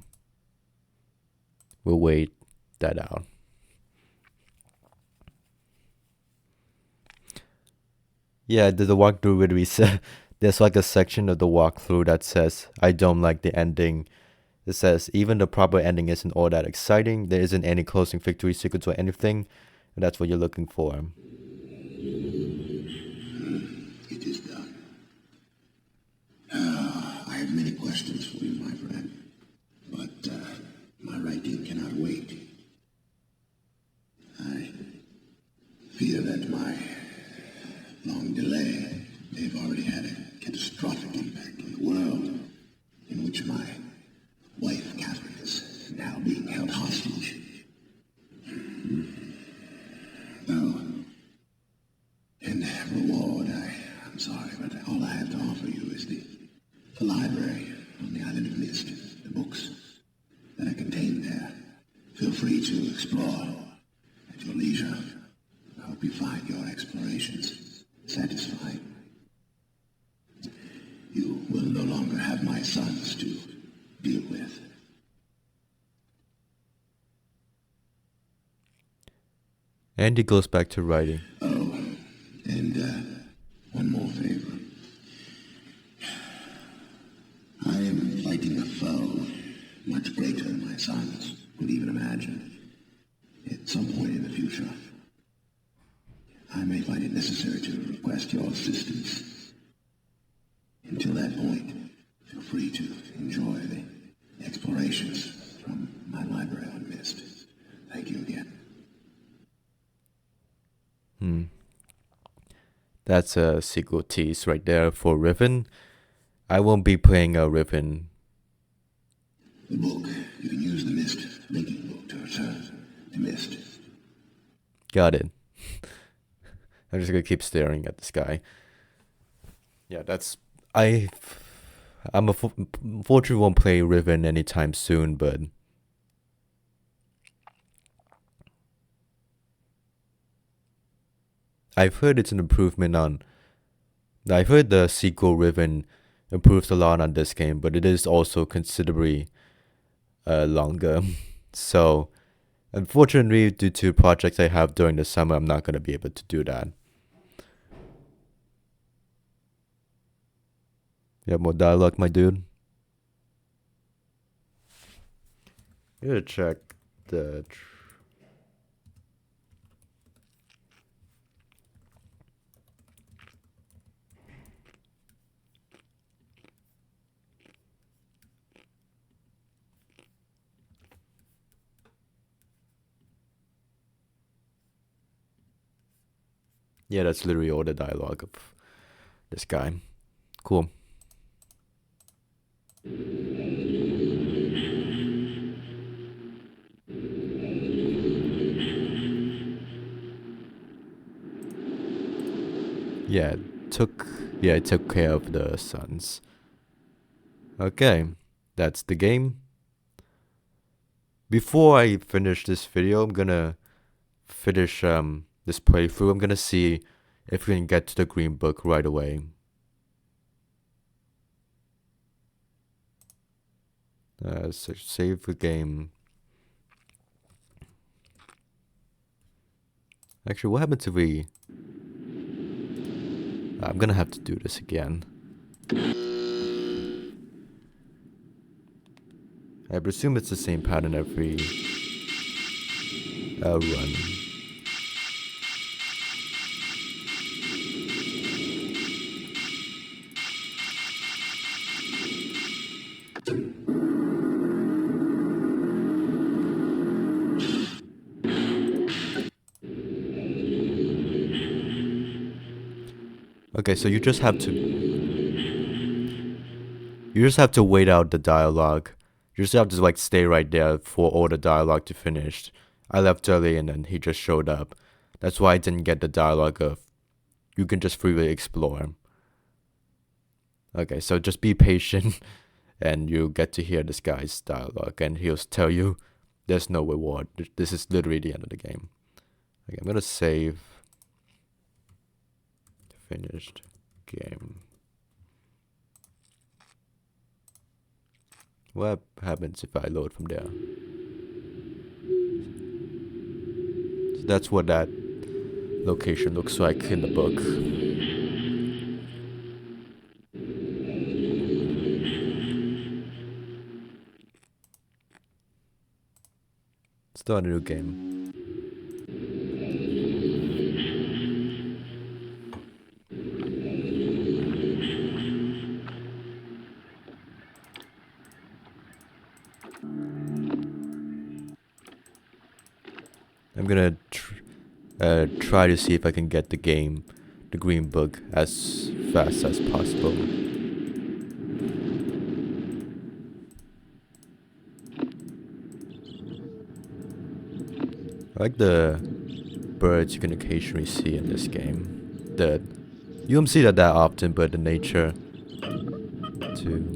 we'll wait that out. Yeah, the walkthrough would be there's like a section of the walkthrough that says, I don't like the ending. It says, even the proper ending isn't all that exciting. There isn't any closing victory sequence or anything. And that's what you're looking for. It is done. I have many questions for you, my friend. But my writing cannot wait. I fear that my long delay may have already had a catastrophic impact on the world in which my wife, Catherine, is now being held hostage. Oh, in reward, I'm sorry, but all I have to offer you is the library on the island of Myst, the books that are contained there. Feel free to explore at your leisure. I hope you find your explorations satisfying. You will no longer have my sons to deal with. And he goes back to writing. Oh, and one more favor. I am fighting a foe much greater than my sons would even imagine. At some point in the future, I may find it necessary to request your assistance. Until that point, feel free to enjoy the explorations from my library on Myst. Thank you again. That's a sequel tease right there for Riven. I won't be playing a Riven. The book. You can use the Myst linking book to return to Myst. Got it. I'm just gonna keep staring at the sky. Yeah, unfortunately won't play Riven anytime soon, but I've heard it's an improvement on. I've heard the sequel Riven improves a lot on this game, but it is also considerably longer. So, unfortunately, due to projects I have during the summer, I'm not gonna be able to do that. You have more dialogue, my dude? I'm gonna check the. Yeah, that's literally all the dialogue of this guy. Cool. Yeah, it took care of the sons. Okay, that's the game. Before I finish this video, I'm gonna finish this playthrough. I'm gonna see if we can get to the green book right away. So save the game. Actually, what happened to the... I'm gonna have to do this again. I presume it's the same pattern every run. Okay, so you just have to wait out the dialogue. You just have to like stay right there for all the dialogue to finish. I left early and then he just showed up. That's why I didn't get the dialogue of you can just freely explore. Okay, so just be patient and you'll get to hear this guy's dialogue and he'll tell you there's no reward. This is literally the end of the game. Okay, I'm gonna save. Finished game. What happens if I load from there? So that's what that location looks like in the book. Start a new game. I'm gonna try to see if I can get the green book, as fast as possible. I like the birds you can occasionally see in this game. You don't see that often, but the nature too.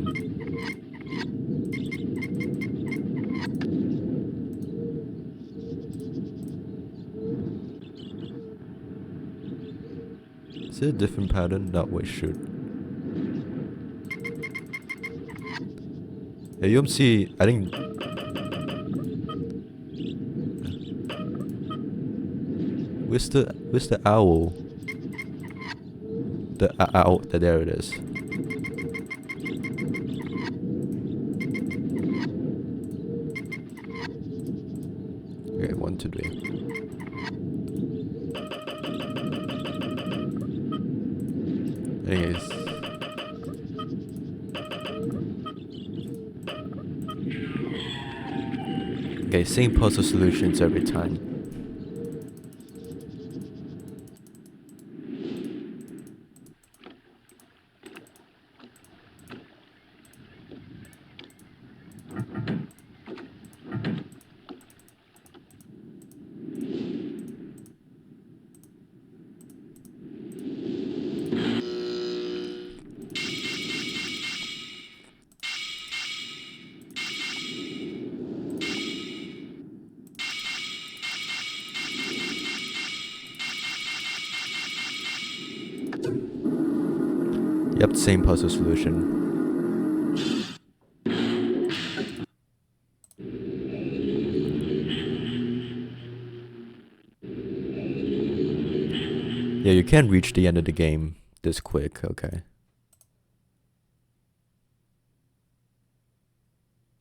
Is it a different pattern? No, wait, shoot. Yeah, you don't see, I think... Where's the owl? The owl, there it is. Okay, 1, 2, 3. Anyways. Okay, same puzzle solutions every time. Yep, same puzzle solution. Yeah, you can't reach the end of the game this quick, okay.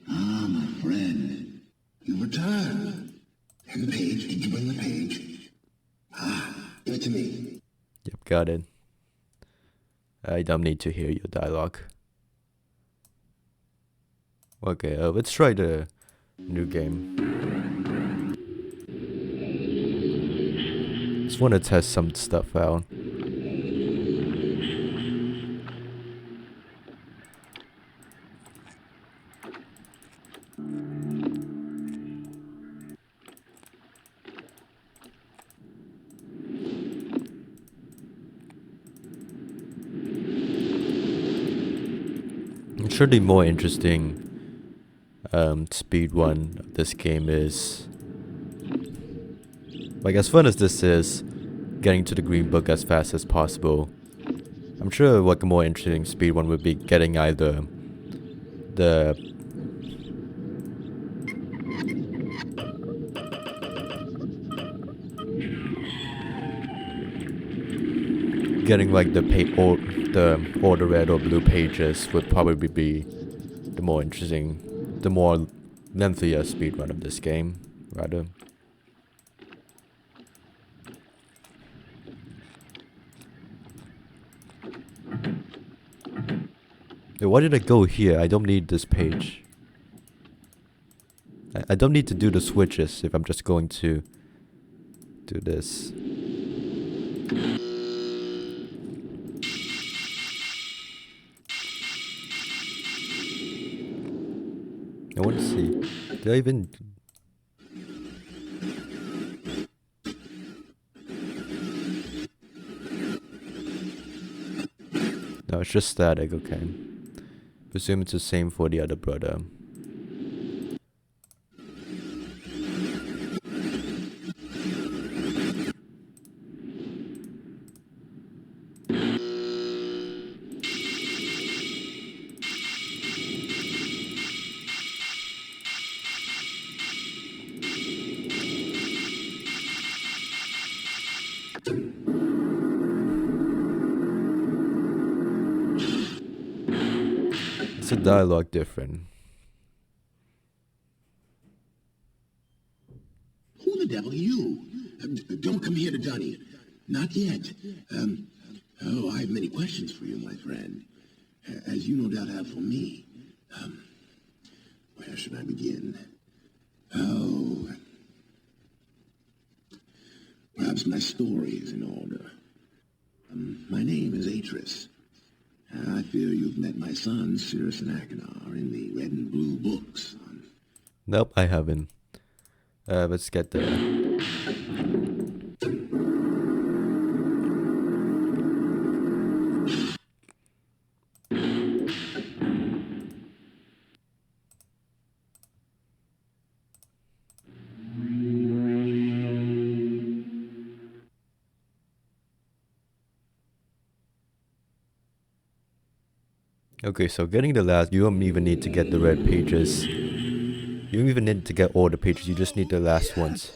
Ah, my friend. You returned. And the page, did you bring the page? Ah, give it to me. Yep, got it. I don't need to hear your dialogue. Okay, let's try the new game. Just want to test some stuff out. sure the more interesting speed one of this game is, like, as fun as this is, getting to the green book as fast as possible. I'm sure like a more interesting speed one would be getting either the getting like the or the red or blue pages would probably be the more interesting, the more lengthier speedrun of this game, rather. Wait, why did I go here? I don't need this page. I don't need to do the switches if I'm just going to do this. I want to see. Did I even... No, it's just static, okay. Presume it's the same for the other brother. It's a dialogue different. Who the devil are you? Don't come here to Dunny. Not yet. Oh, I have many questions for you, my friend. As you no doubt have for me. Where should I begin? Oh, perhaps my story is in order. My name is Atrus. I fear you've met my son, Cirrus and Achenar, in the red and blue books. Nope, I haven't. Let's get there. Okay, so getting the last, you don't even need to get the red pages. You don't even need to get all the pages, you just need the last ones.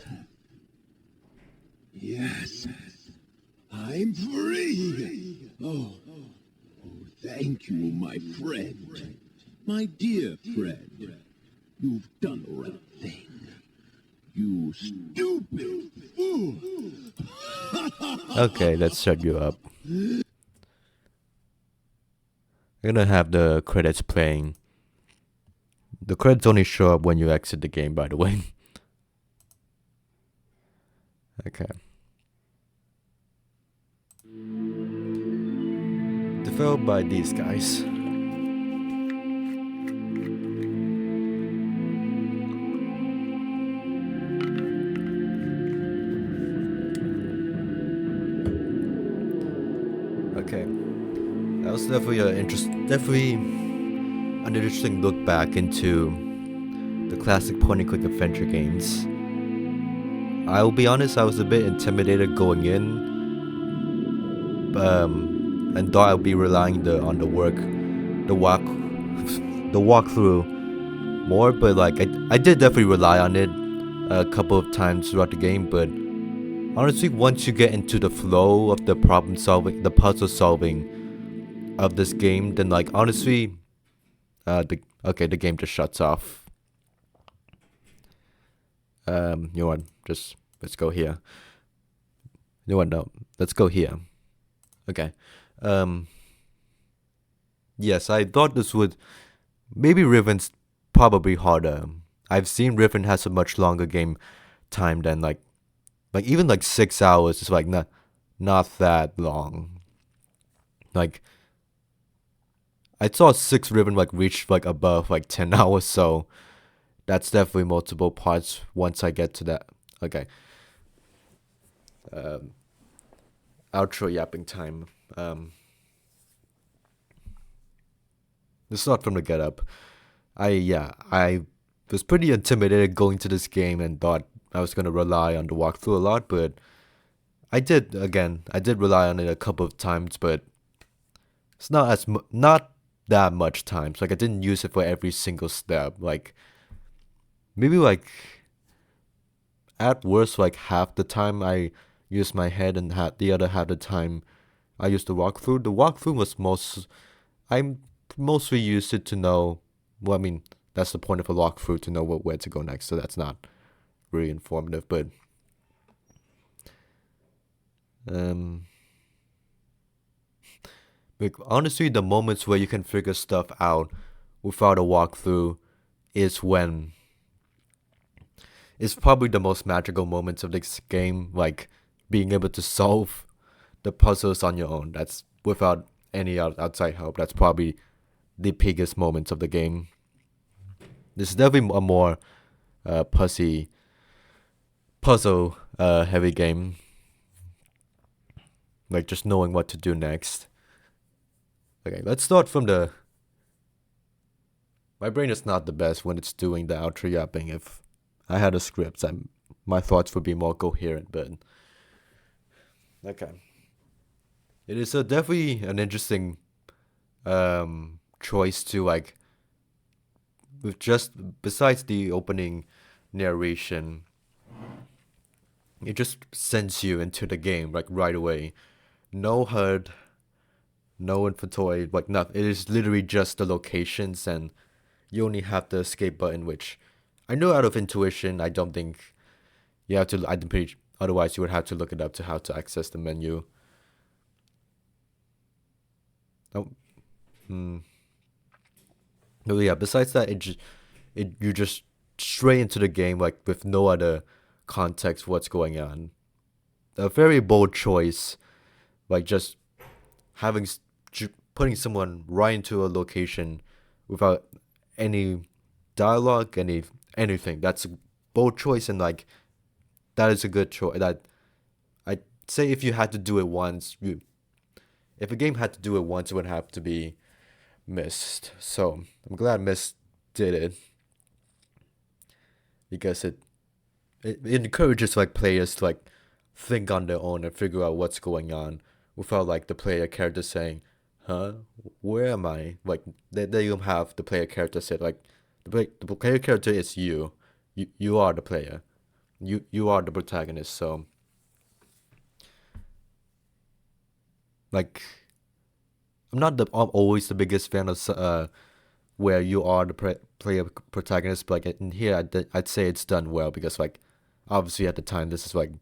Yes, I'm free. Oh, thank you, my friend. My dear friend. You've done the right thing. You stupid fool. Okay, let's shut you up. I'm gonna have the credits playing. The credits only show up when you exit the game, by the way. Okay. Developed by these guys. Okay. That was definitely an interesting look back into the classic point-and-click adventure games. I will be honest, I was a bit intimidated going in, and thought I'd be relying on the walkthrough more. But like I did definitely rely on it a couple of times throughout the game. But honestly, once you get into the flow of the problem solving, the puzzle solving of this game, then like honestly, the game just shuts off. You know what? Just let's go here. You know what? No, let's go here. Okay. Yes, I thought this would maybe Riven's probably harder. I've seen Riven has a much longer game time than like even like 6 hours is like not that long. Like I saw 6 Riven like reach like above like 10 hours, so that's definitely multiple parts once I get to that. Okay. Outro yapping time. let's start from the get up. I was pretty intimidated going to this game and thought I was gonna rely on the walkthrough a lot, but I did rely on it a couple of times, but it's not that much times. Like I didn't use it for every single step. Like maybe like at worst like half the time I used my head and the other half the time I used the walkthrough. The walkthrough was I'm mostly used it to know. Well, I mean that's the point of a walkthrough, to know where to go next. So that's not really informative, but like honestly, the moments where you can figure stuff out without a walkthrough is when it's probably the most magical moments of this game. Like being able to solve the puzzles on your own. That's without any outside help. That's probably the biggest moments of the game. This is definitely a more puzzle heavy game. Like just knowing what to do next. Okay, let's start from the. My brain is not the best when it's doing the outro yapping. If I had a script, my thoughts would be more coherent, but okay. It is definitely an interesting choice to like, with just besides the opening narration, it just sends you into the game like right away. No HUD, no inventory, like nothing. It is literally just the locations, and you only have the escape button, which I know out of intuition. I don't think you have to. Otherwise, you would have to look it up to how to access the menu. Oh, No, yeah. Besides that, you just straight into the game like with no other context for what's going on. A very bold choice, like just putting someone right into a location without any dialogue, anything. That's a bold choice, and like that is a good choice. That I'd say if you had to do it once, if a game had to do it once, it would have to be Myst. So I'm glad Myst did it, because it encourages like players to like think on their own and figure out what's going on without like the player character saying, "Huh, where am I?" Like they don't have the player character say like the player character is you. You are the player. You are the protagonist. So like I'm not always the biggest fan of where you are the player protagonist, but like in here I'd say it's done well, because like obviously at the time this is like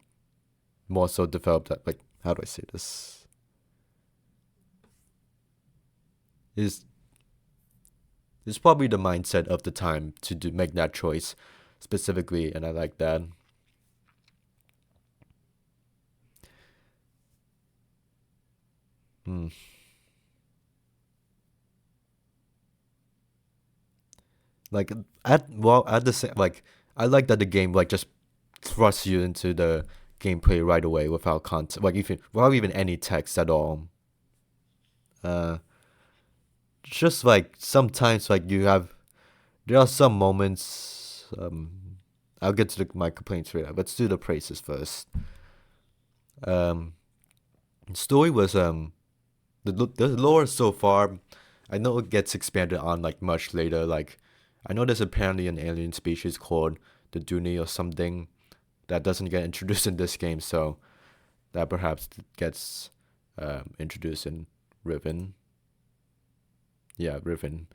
more so developed. Like how do I say this? It's probably the mindset of the time to make that choice specifically, and I like that. Like at the same, like I like that the game like just thrusts you into the gameplay right away without context, like without even any text at all. Just like sometimes like there are some moments. I'll get to my complaints later. Let's do the praises first. Story was the lore so far. I know it gets expanded on like much later. Like I know there's apparently an alien species called the Duni or something that doesn't get introduced in this game, so that perhaps gets introduced in Riven. Yeah, Riven.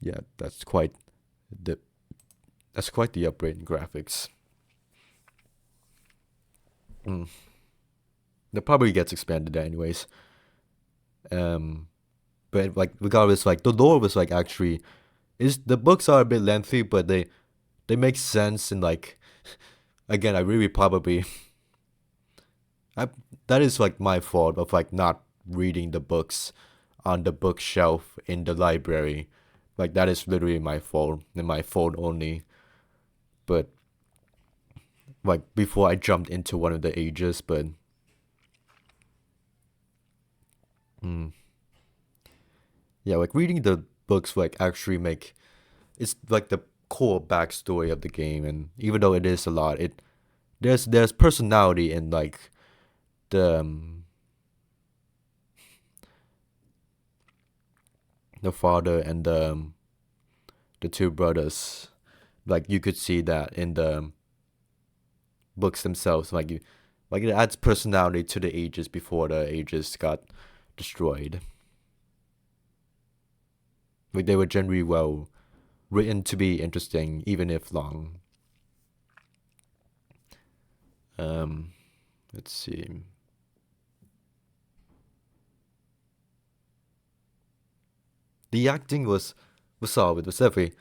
Yeah, that's quite the upgrade in graphics. That probably gets expanded anyways. But like regardless, like the lore was like actually the books are a bit lengthy, but they make sense, and like again, I really probably that is like my fault of like not reading the books on the bookshelf in the library. Like that is literally my fault and my fault only. But like before I jumped into one of the ages, but yeah, like reading the books like actually make it's like the core backstory of the game, and even though it is a lot, there's personality in like the the father and the two brothers. Like you could see that in the books themselves. Like it adds personality to the ages before the ages got destroyed. Like they were generally well written to be interesting, even if long. Let's see. The acting was solid. Was definitely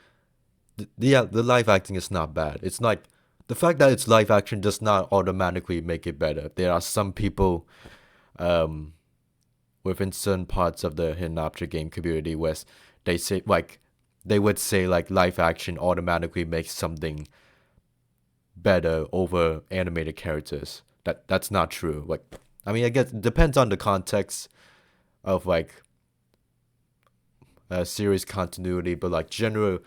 the live acting is not bad. It's like the fact that it's live action does not automatically make it better. There are some people, within certain parts of the hidden object game community where they say like they would say like live action automatically makes something better over animated characters. That's not true. Like I mean, I guess it depends on the context of like series continuity, but like general,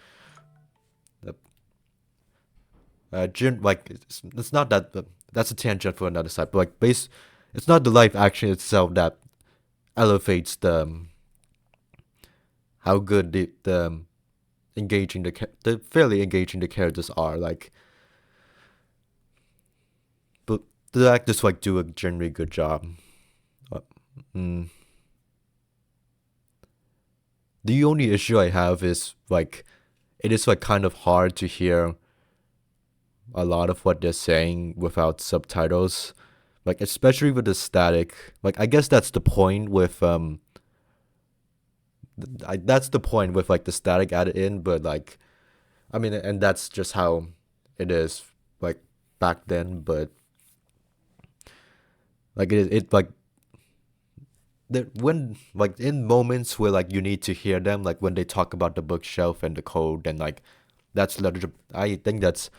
like it's not that that's a tangent for another side. But like it's not the live action itself that elevates how good the engaging the fairly engaging the characters are. Like, but the actors like do a generally good job. The only issue I have is like it is like kind of hard to hear a lot of what they're saying without subtitles. Like especially with the static. Like I guess that's the point with that's the point with like the static added in, but like I mean, and that's just how it is like back then, but like it like when like in moments where like you need to hear them, like when they talk about the bookshelf and the code, and like that's legible. I think that's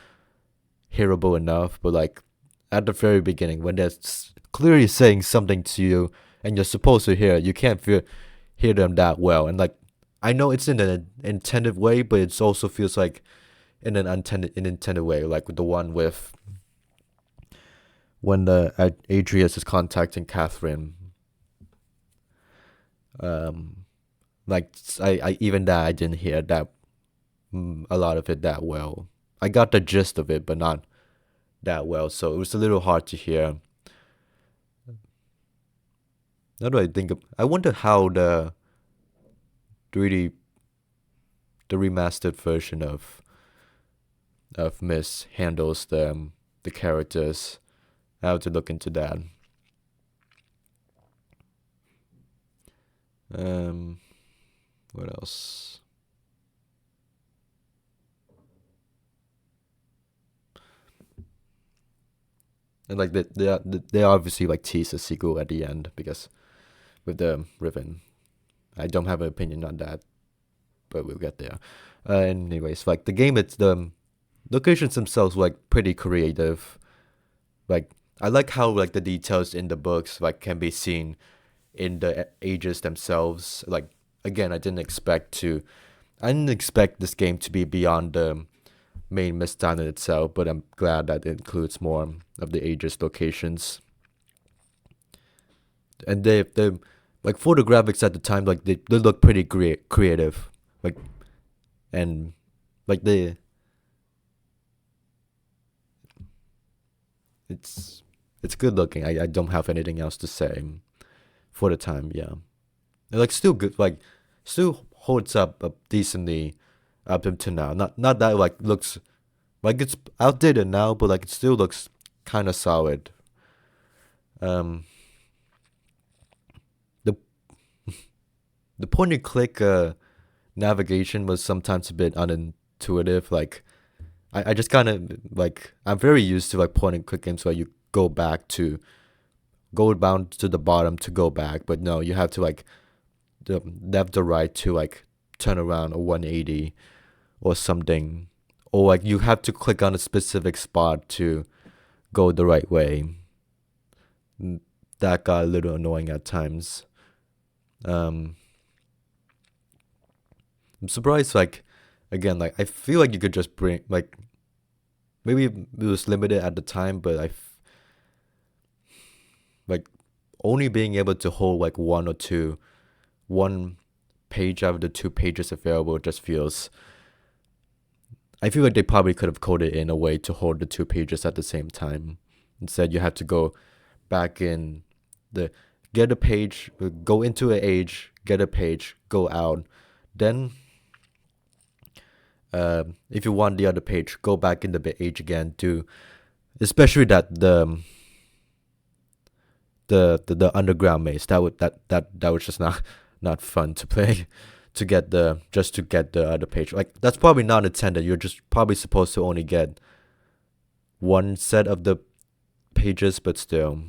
hearable enough. But like at the very beginning, when they're clearly saying something to you and you're supposed to hear, you can't hear them that well. And like I know it's in an intended way, but it also feels like in an intended way, like with the one with when the Atrus is contacting Catherine. Like I even that I didn't hear that a lot of it that well. I got the gist of it, but not that well, so it was a little hard to hear. Now do I think I wonder how the 3D the remastered version of Myst handles the characters. I have to look into that. What else? And like they obviously like tease a sequel at the end because with the ribbon. I don't have an opinion on that, but we'll get there. Anyways, like the game, it's the locations themselves were, like pretty creative. Like I like how like the details in the books like can be seen in the ages themselves. Like again, I didn't expect this game to be beyond the main Myst Island itself, but I'm glad that it includes more of the ages locations. And they like for the graphics at the time, like they look pretty creative, like and like it's good looking. I don't have anything else to say for the time. Yeah, and like still good, like still holds up decently up until now. Not that like looks like it's outdated now, but like it still looks kind of solid. The point and click navigation was sometimes a bit unintuitive. Like I just kind of like I'm very used to like point and click games where you go down to the bottom to go back, but no, you have to like the left or right to like turn around a 180 or something, or like you have to click on a specific spot to go the right way. That got a little annoying at times. I'm surprised, like, again, like, I feel like you could just bring, like, maybe it was limited at the time, but like, only being able to hold, like, one page out of the 2 pages available just feels, I feel like they probably could have coded in a way to hold the 2 pages at the same time. Instead, you have to go back in get a page, go into an age, get a page, go out. Then, if you want the other page, go back in the age again. Especially that the underground maze. That was just not fun to play. To get the other page. Like, that's probably not intended. You're just probably supposed to only get one set of the pages, but still.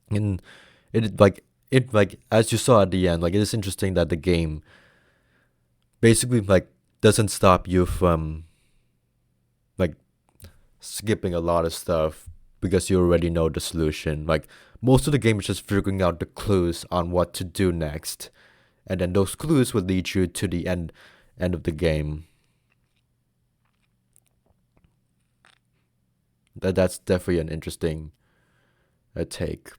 And it as you saw at the end, like, it is interesting that the game basically, like, doesn't stop you from, like, skipping a lot of stuff because you already know the solution. Like, most of the game is just figuring out the clues on what to do next, and then those clues will lead you to the end of the game. That's definitely an interesting take,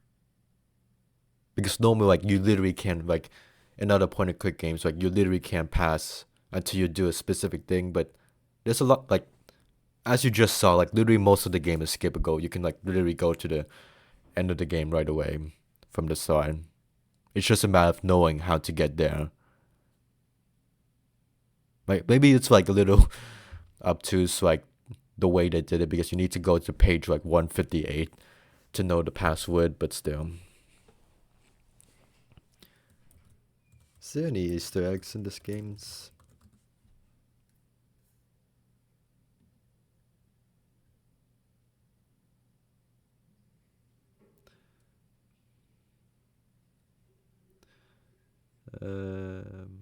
because normally, like, you literally can't, like, in other point and click games, like, you literally can't pass until you do a specific thing. But there's a lot, like, as you just saw, like, literally most of the game is skippable. You can, like, literally go to the end of the game right away from the start. It's just a matter of knowing how to get there. Like, maybe it's, like, a little obtuse, like, the way they did it, because you need to go to page, like, 158 to know the password, but still. Is there any Easter eggs in this game? Um,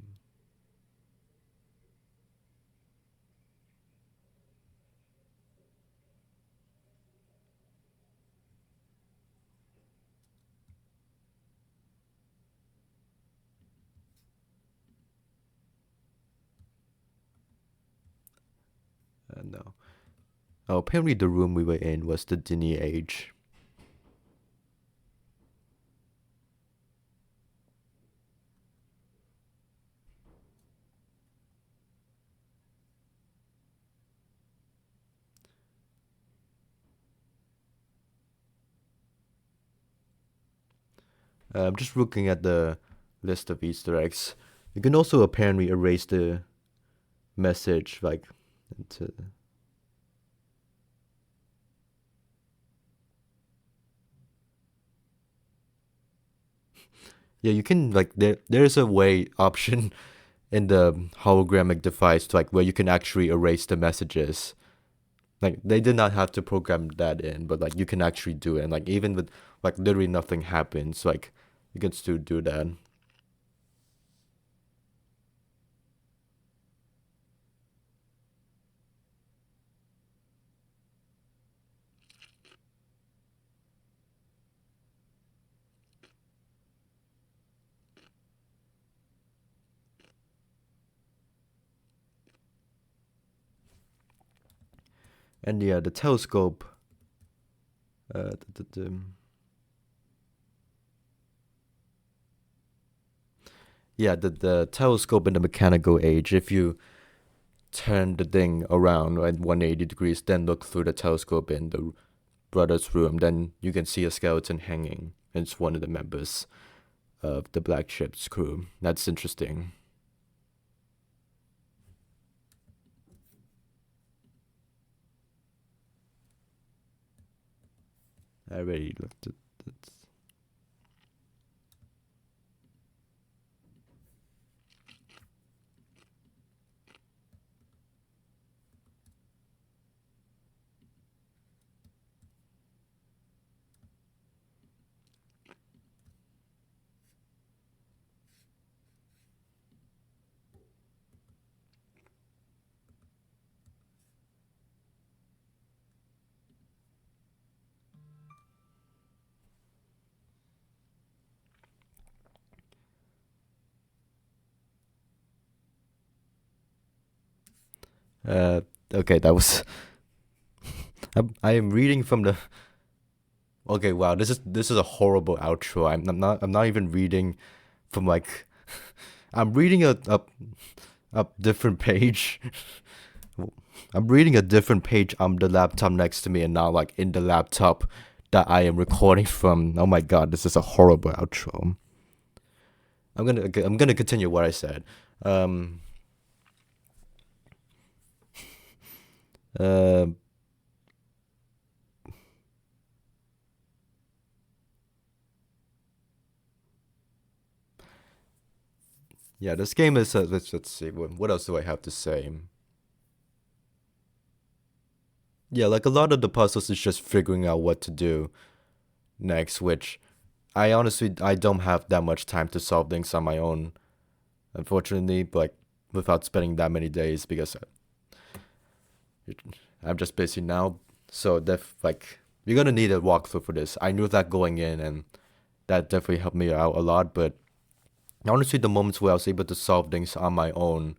no. Oh, apparently the room we were in was the Dini Age. I'm just looking at the list of Easter eggs. You can also apparently erase the message, like, into. Yeah, you can, like, there's a way option in the holographic device, like, where you can actually erase the messages. Like, they did not have to program that in, but, like, you can actually do it. And, like, even with, like, literally nothing happens, like, you can still do that. And yeah, the telescope. Uh, the, the, the, yeah, the telescope in the mechanical age. If you turn the thing around at 180 degrees, then look through the telescope in the brother's room, then you can see a skeleton hanging. It's one of the members of the Black Ship's crew. That's interesting. I already looked at that. Okay, that was. I am reading from the. Okay, wow, this is a horrible outro. I'm not even reading from like. I'm reading a different page. I'm reading a different page on the laptop next to me, and not like in the laptop that I am recording from. Oh my god, this is a horrible outro. I'm gonna continue what I said. Uh, yeah, this game is. Let's see. What else do I have to say? Yeah, like a lot of the puzzles is just figuring out what to do next, which I don't have that much time to solve things on my own, unfortunately. Like without spending that many days because I'm just busy now. So you're gonna need a walkthrough for this. I knew that going in, and that definitely helped me out a lot. But honestly, the moments where I was able to solve things on my own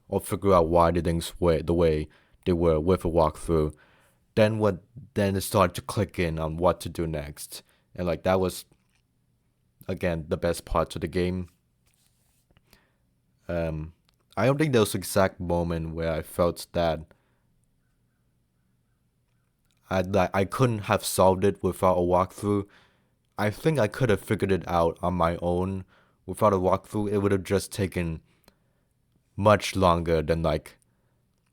or figure out why the things were the way they were with a walkthrough, then it started to click in on what to do next. And like that was again the best part to the game. I don't think there was an exact moment where I felt that I couldn't have solved it without a walkthrough. I think I could have figured it out on my own without a walkthrough. It would have just taken much longer than like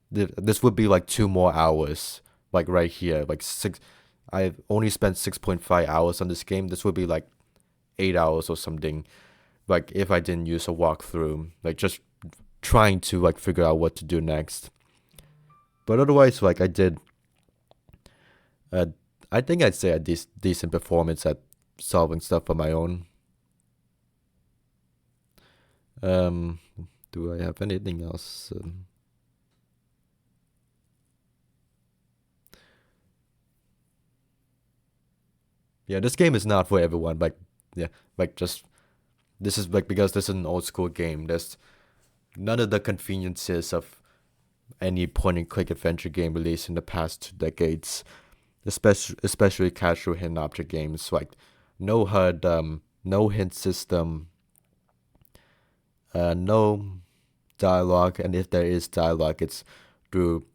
this would be like 2 more hours, like right here, like six. I've only spent 6.5 hours on this game. This would be like 8 hours or something. Like if I didn't use a walkthrough, like just trying to like figure out what to do next. But otherwise, like I did. I think I'd say a decent performance at solving stuff on my own. Do I have anything else? Yeah, this game is not for everyone. Like, yeah, like just this is like because this is an old school game. There's none of the conveniences of any point and click adventure game released in the past 2 decades, especially casual hidden object games. Like no HUD, no hint system, no dialogue, and if there is dialogue, it's through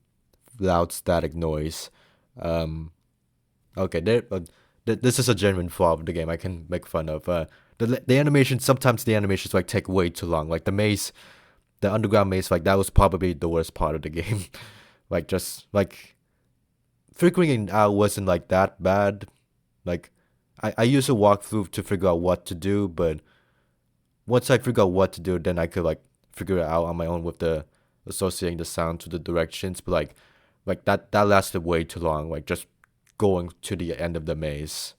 loud static noise. Okay, this is a genuine flaw of the game. I can make fun of. The animation, sometimes the animations like take way too long. Like the maze, the underground maze, like that was probably the worst part of the game. Like just like figuring it out wasn't like that bad. Like I used a walkthrough to figure out what to do, but once I figure out what to do, then I could like figure it out on my own with the associating the sound to the directions. But like that lasted way too long. Like just going to the end of the maze.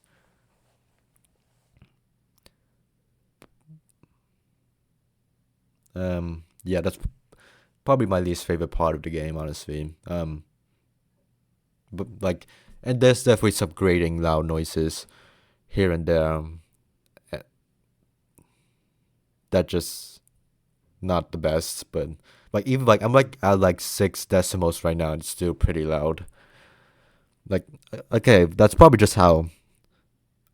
Yeah, that's probably my least favorite part of the game, honestly. But like, and there's definitely some grating, loud noises here and there. That just not the best, but like even like I'm like at like 6 decibels right now. It's still pretty loud. Like okay, that's probably just how.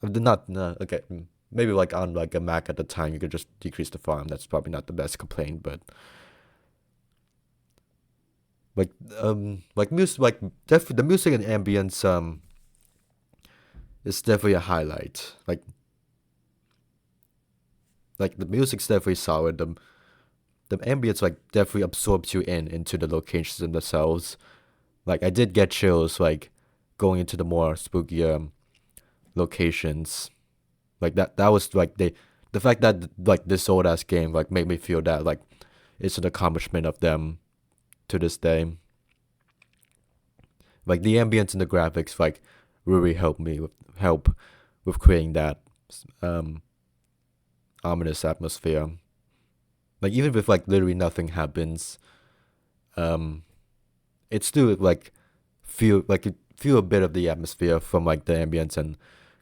Not okay. Maybe like on like a Mac at the time, you could just decrease the volume. That's probably not the best complaint, but like music, like definitely the music and ambience is definitely a highlight. Like the music's definitely solid. The ambience like definitely absorbs you into the locations themselves. Like I did get chills like going into the more spookier locations. Like that was like the fact that like this old ass game like made me feel that like it's an accomplishment of them to this day. Like the ambience and the graphics like really help with creating that ominous atmosphere. Like even if like literally nothing happens, it still like feel a bit of the atmosphere from like the ambience and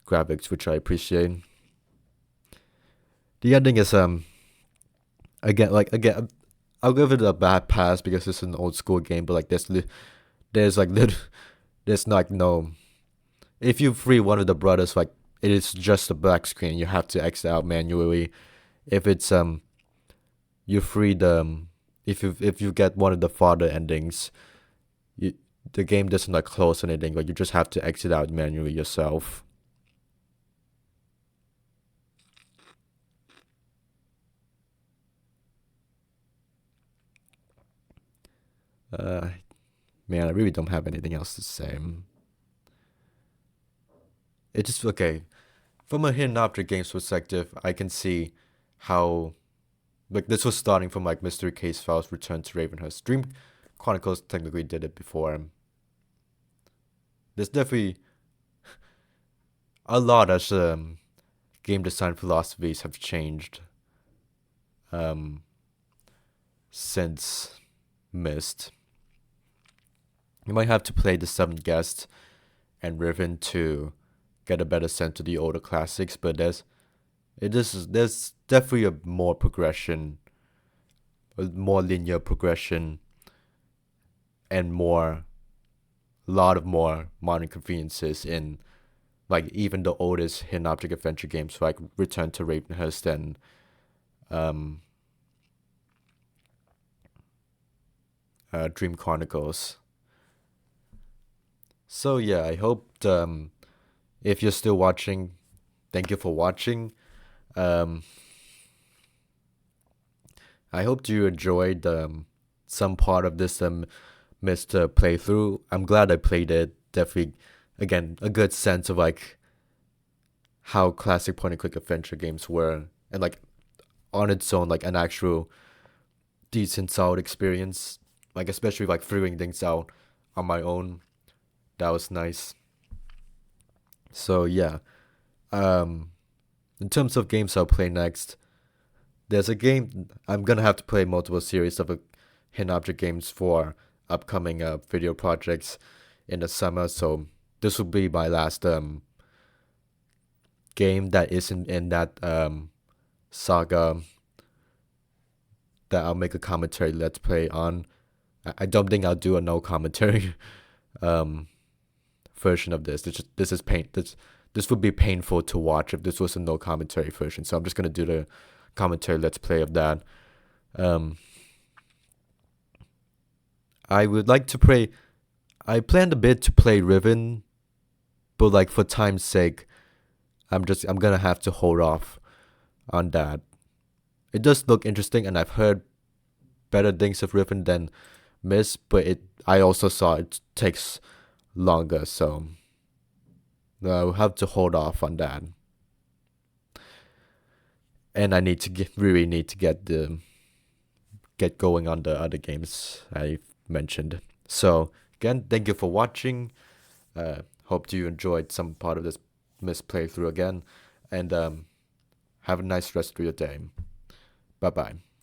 graphics, which I appreciate. The ending is again I'll give it a bad pass because it's an old school game, but like there's like no. If you free one of the brothers, like it is just a black screen. You have to exit out manually. If it's you free the if you get one of the father endings, the game doesn't like close anything. Like you just have to exit out manually yourself. Man, I really don't have anything else to say. It just okay. From a hidden object games perspective, I can see how like this was starting from like Mystery Case Files, Return to Ravenhurst. Dream Chronicles technically did it before. There's definitely a lot as game design philosophies have changed since Myst. You might have to play the Seventh Guest and Riven to get a better sense of the older classics, but there's definitely a more progression, a more linear progression, and a lot of more modern conveniences in like even the oldest hidden object adventure games like Return to Ravenhurst and Dream Chronicles. So yeah, I hope if you're still watching, thank you for watching. I hope you enjoyed some part of this Myst playthrough. I'm glad I played it. Definitely, again, a good sense of like how classic point-and-click adventure games were, and like on its own, like an actual decent, solid experience. Like especially like figuring things out on my own. That was nice. So yeah, in terms of games I'll play next, there's a game I'm gonna have to play multiple series of hidden object games for upcoming video projects in the summer. So this will be my last game that isn't in that saga that I'll make a commentary let's play on. I don't think I'll do a no commentary version of this. This would be painful to watch if this was a no commentary version. So I'm just gonna do the commentary let's play of that. I would like to play. I planned a bit to play Riven, but like for time's sake, I'm gonna have to hold off on that. It does look interesting, and I've heard better things of Riven than Myst, but I also saw it takes longer, so I'll have to hold off on that. And I need to really need to get going on the other games I mentioned. So again, thank you for watching. Hope you enjoyed some part of this Myst playthrough again, and have a nice rest of your day. Bye bye.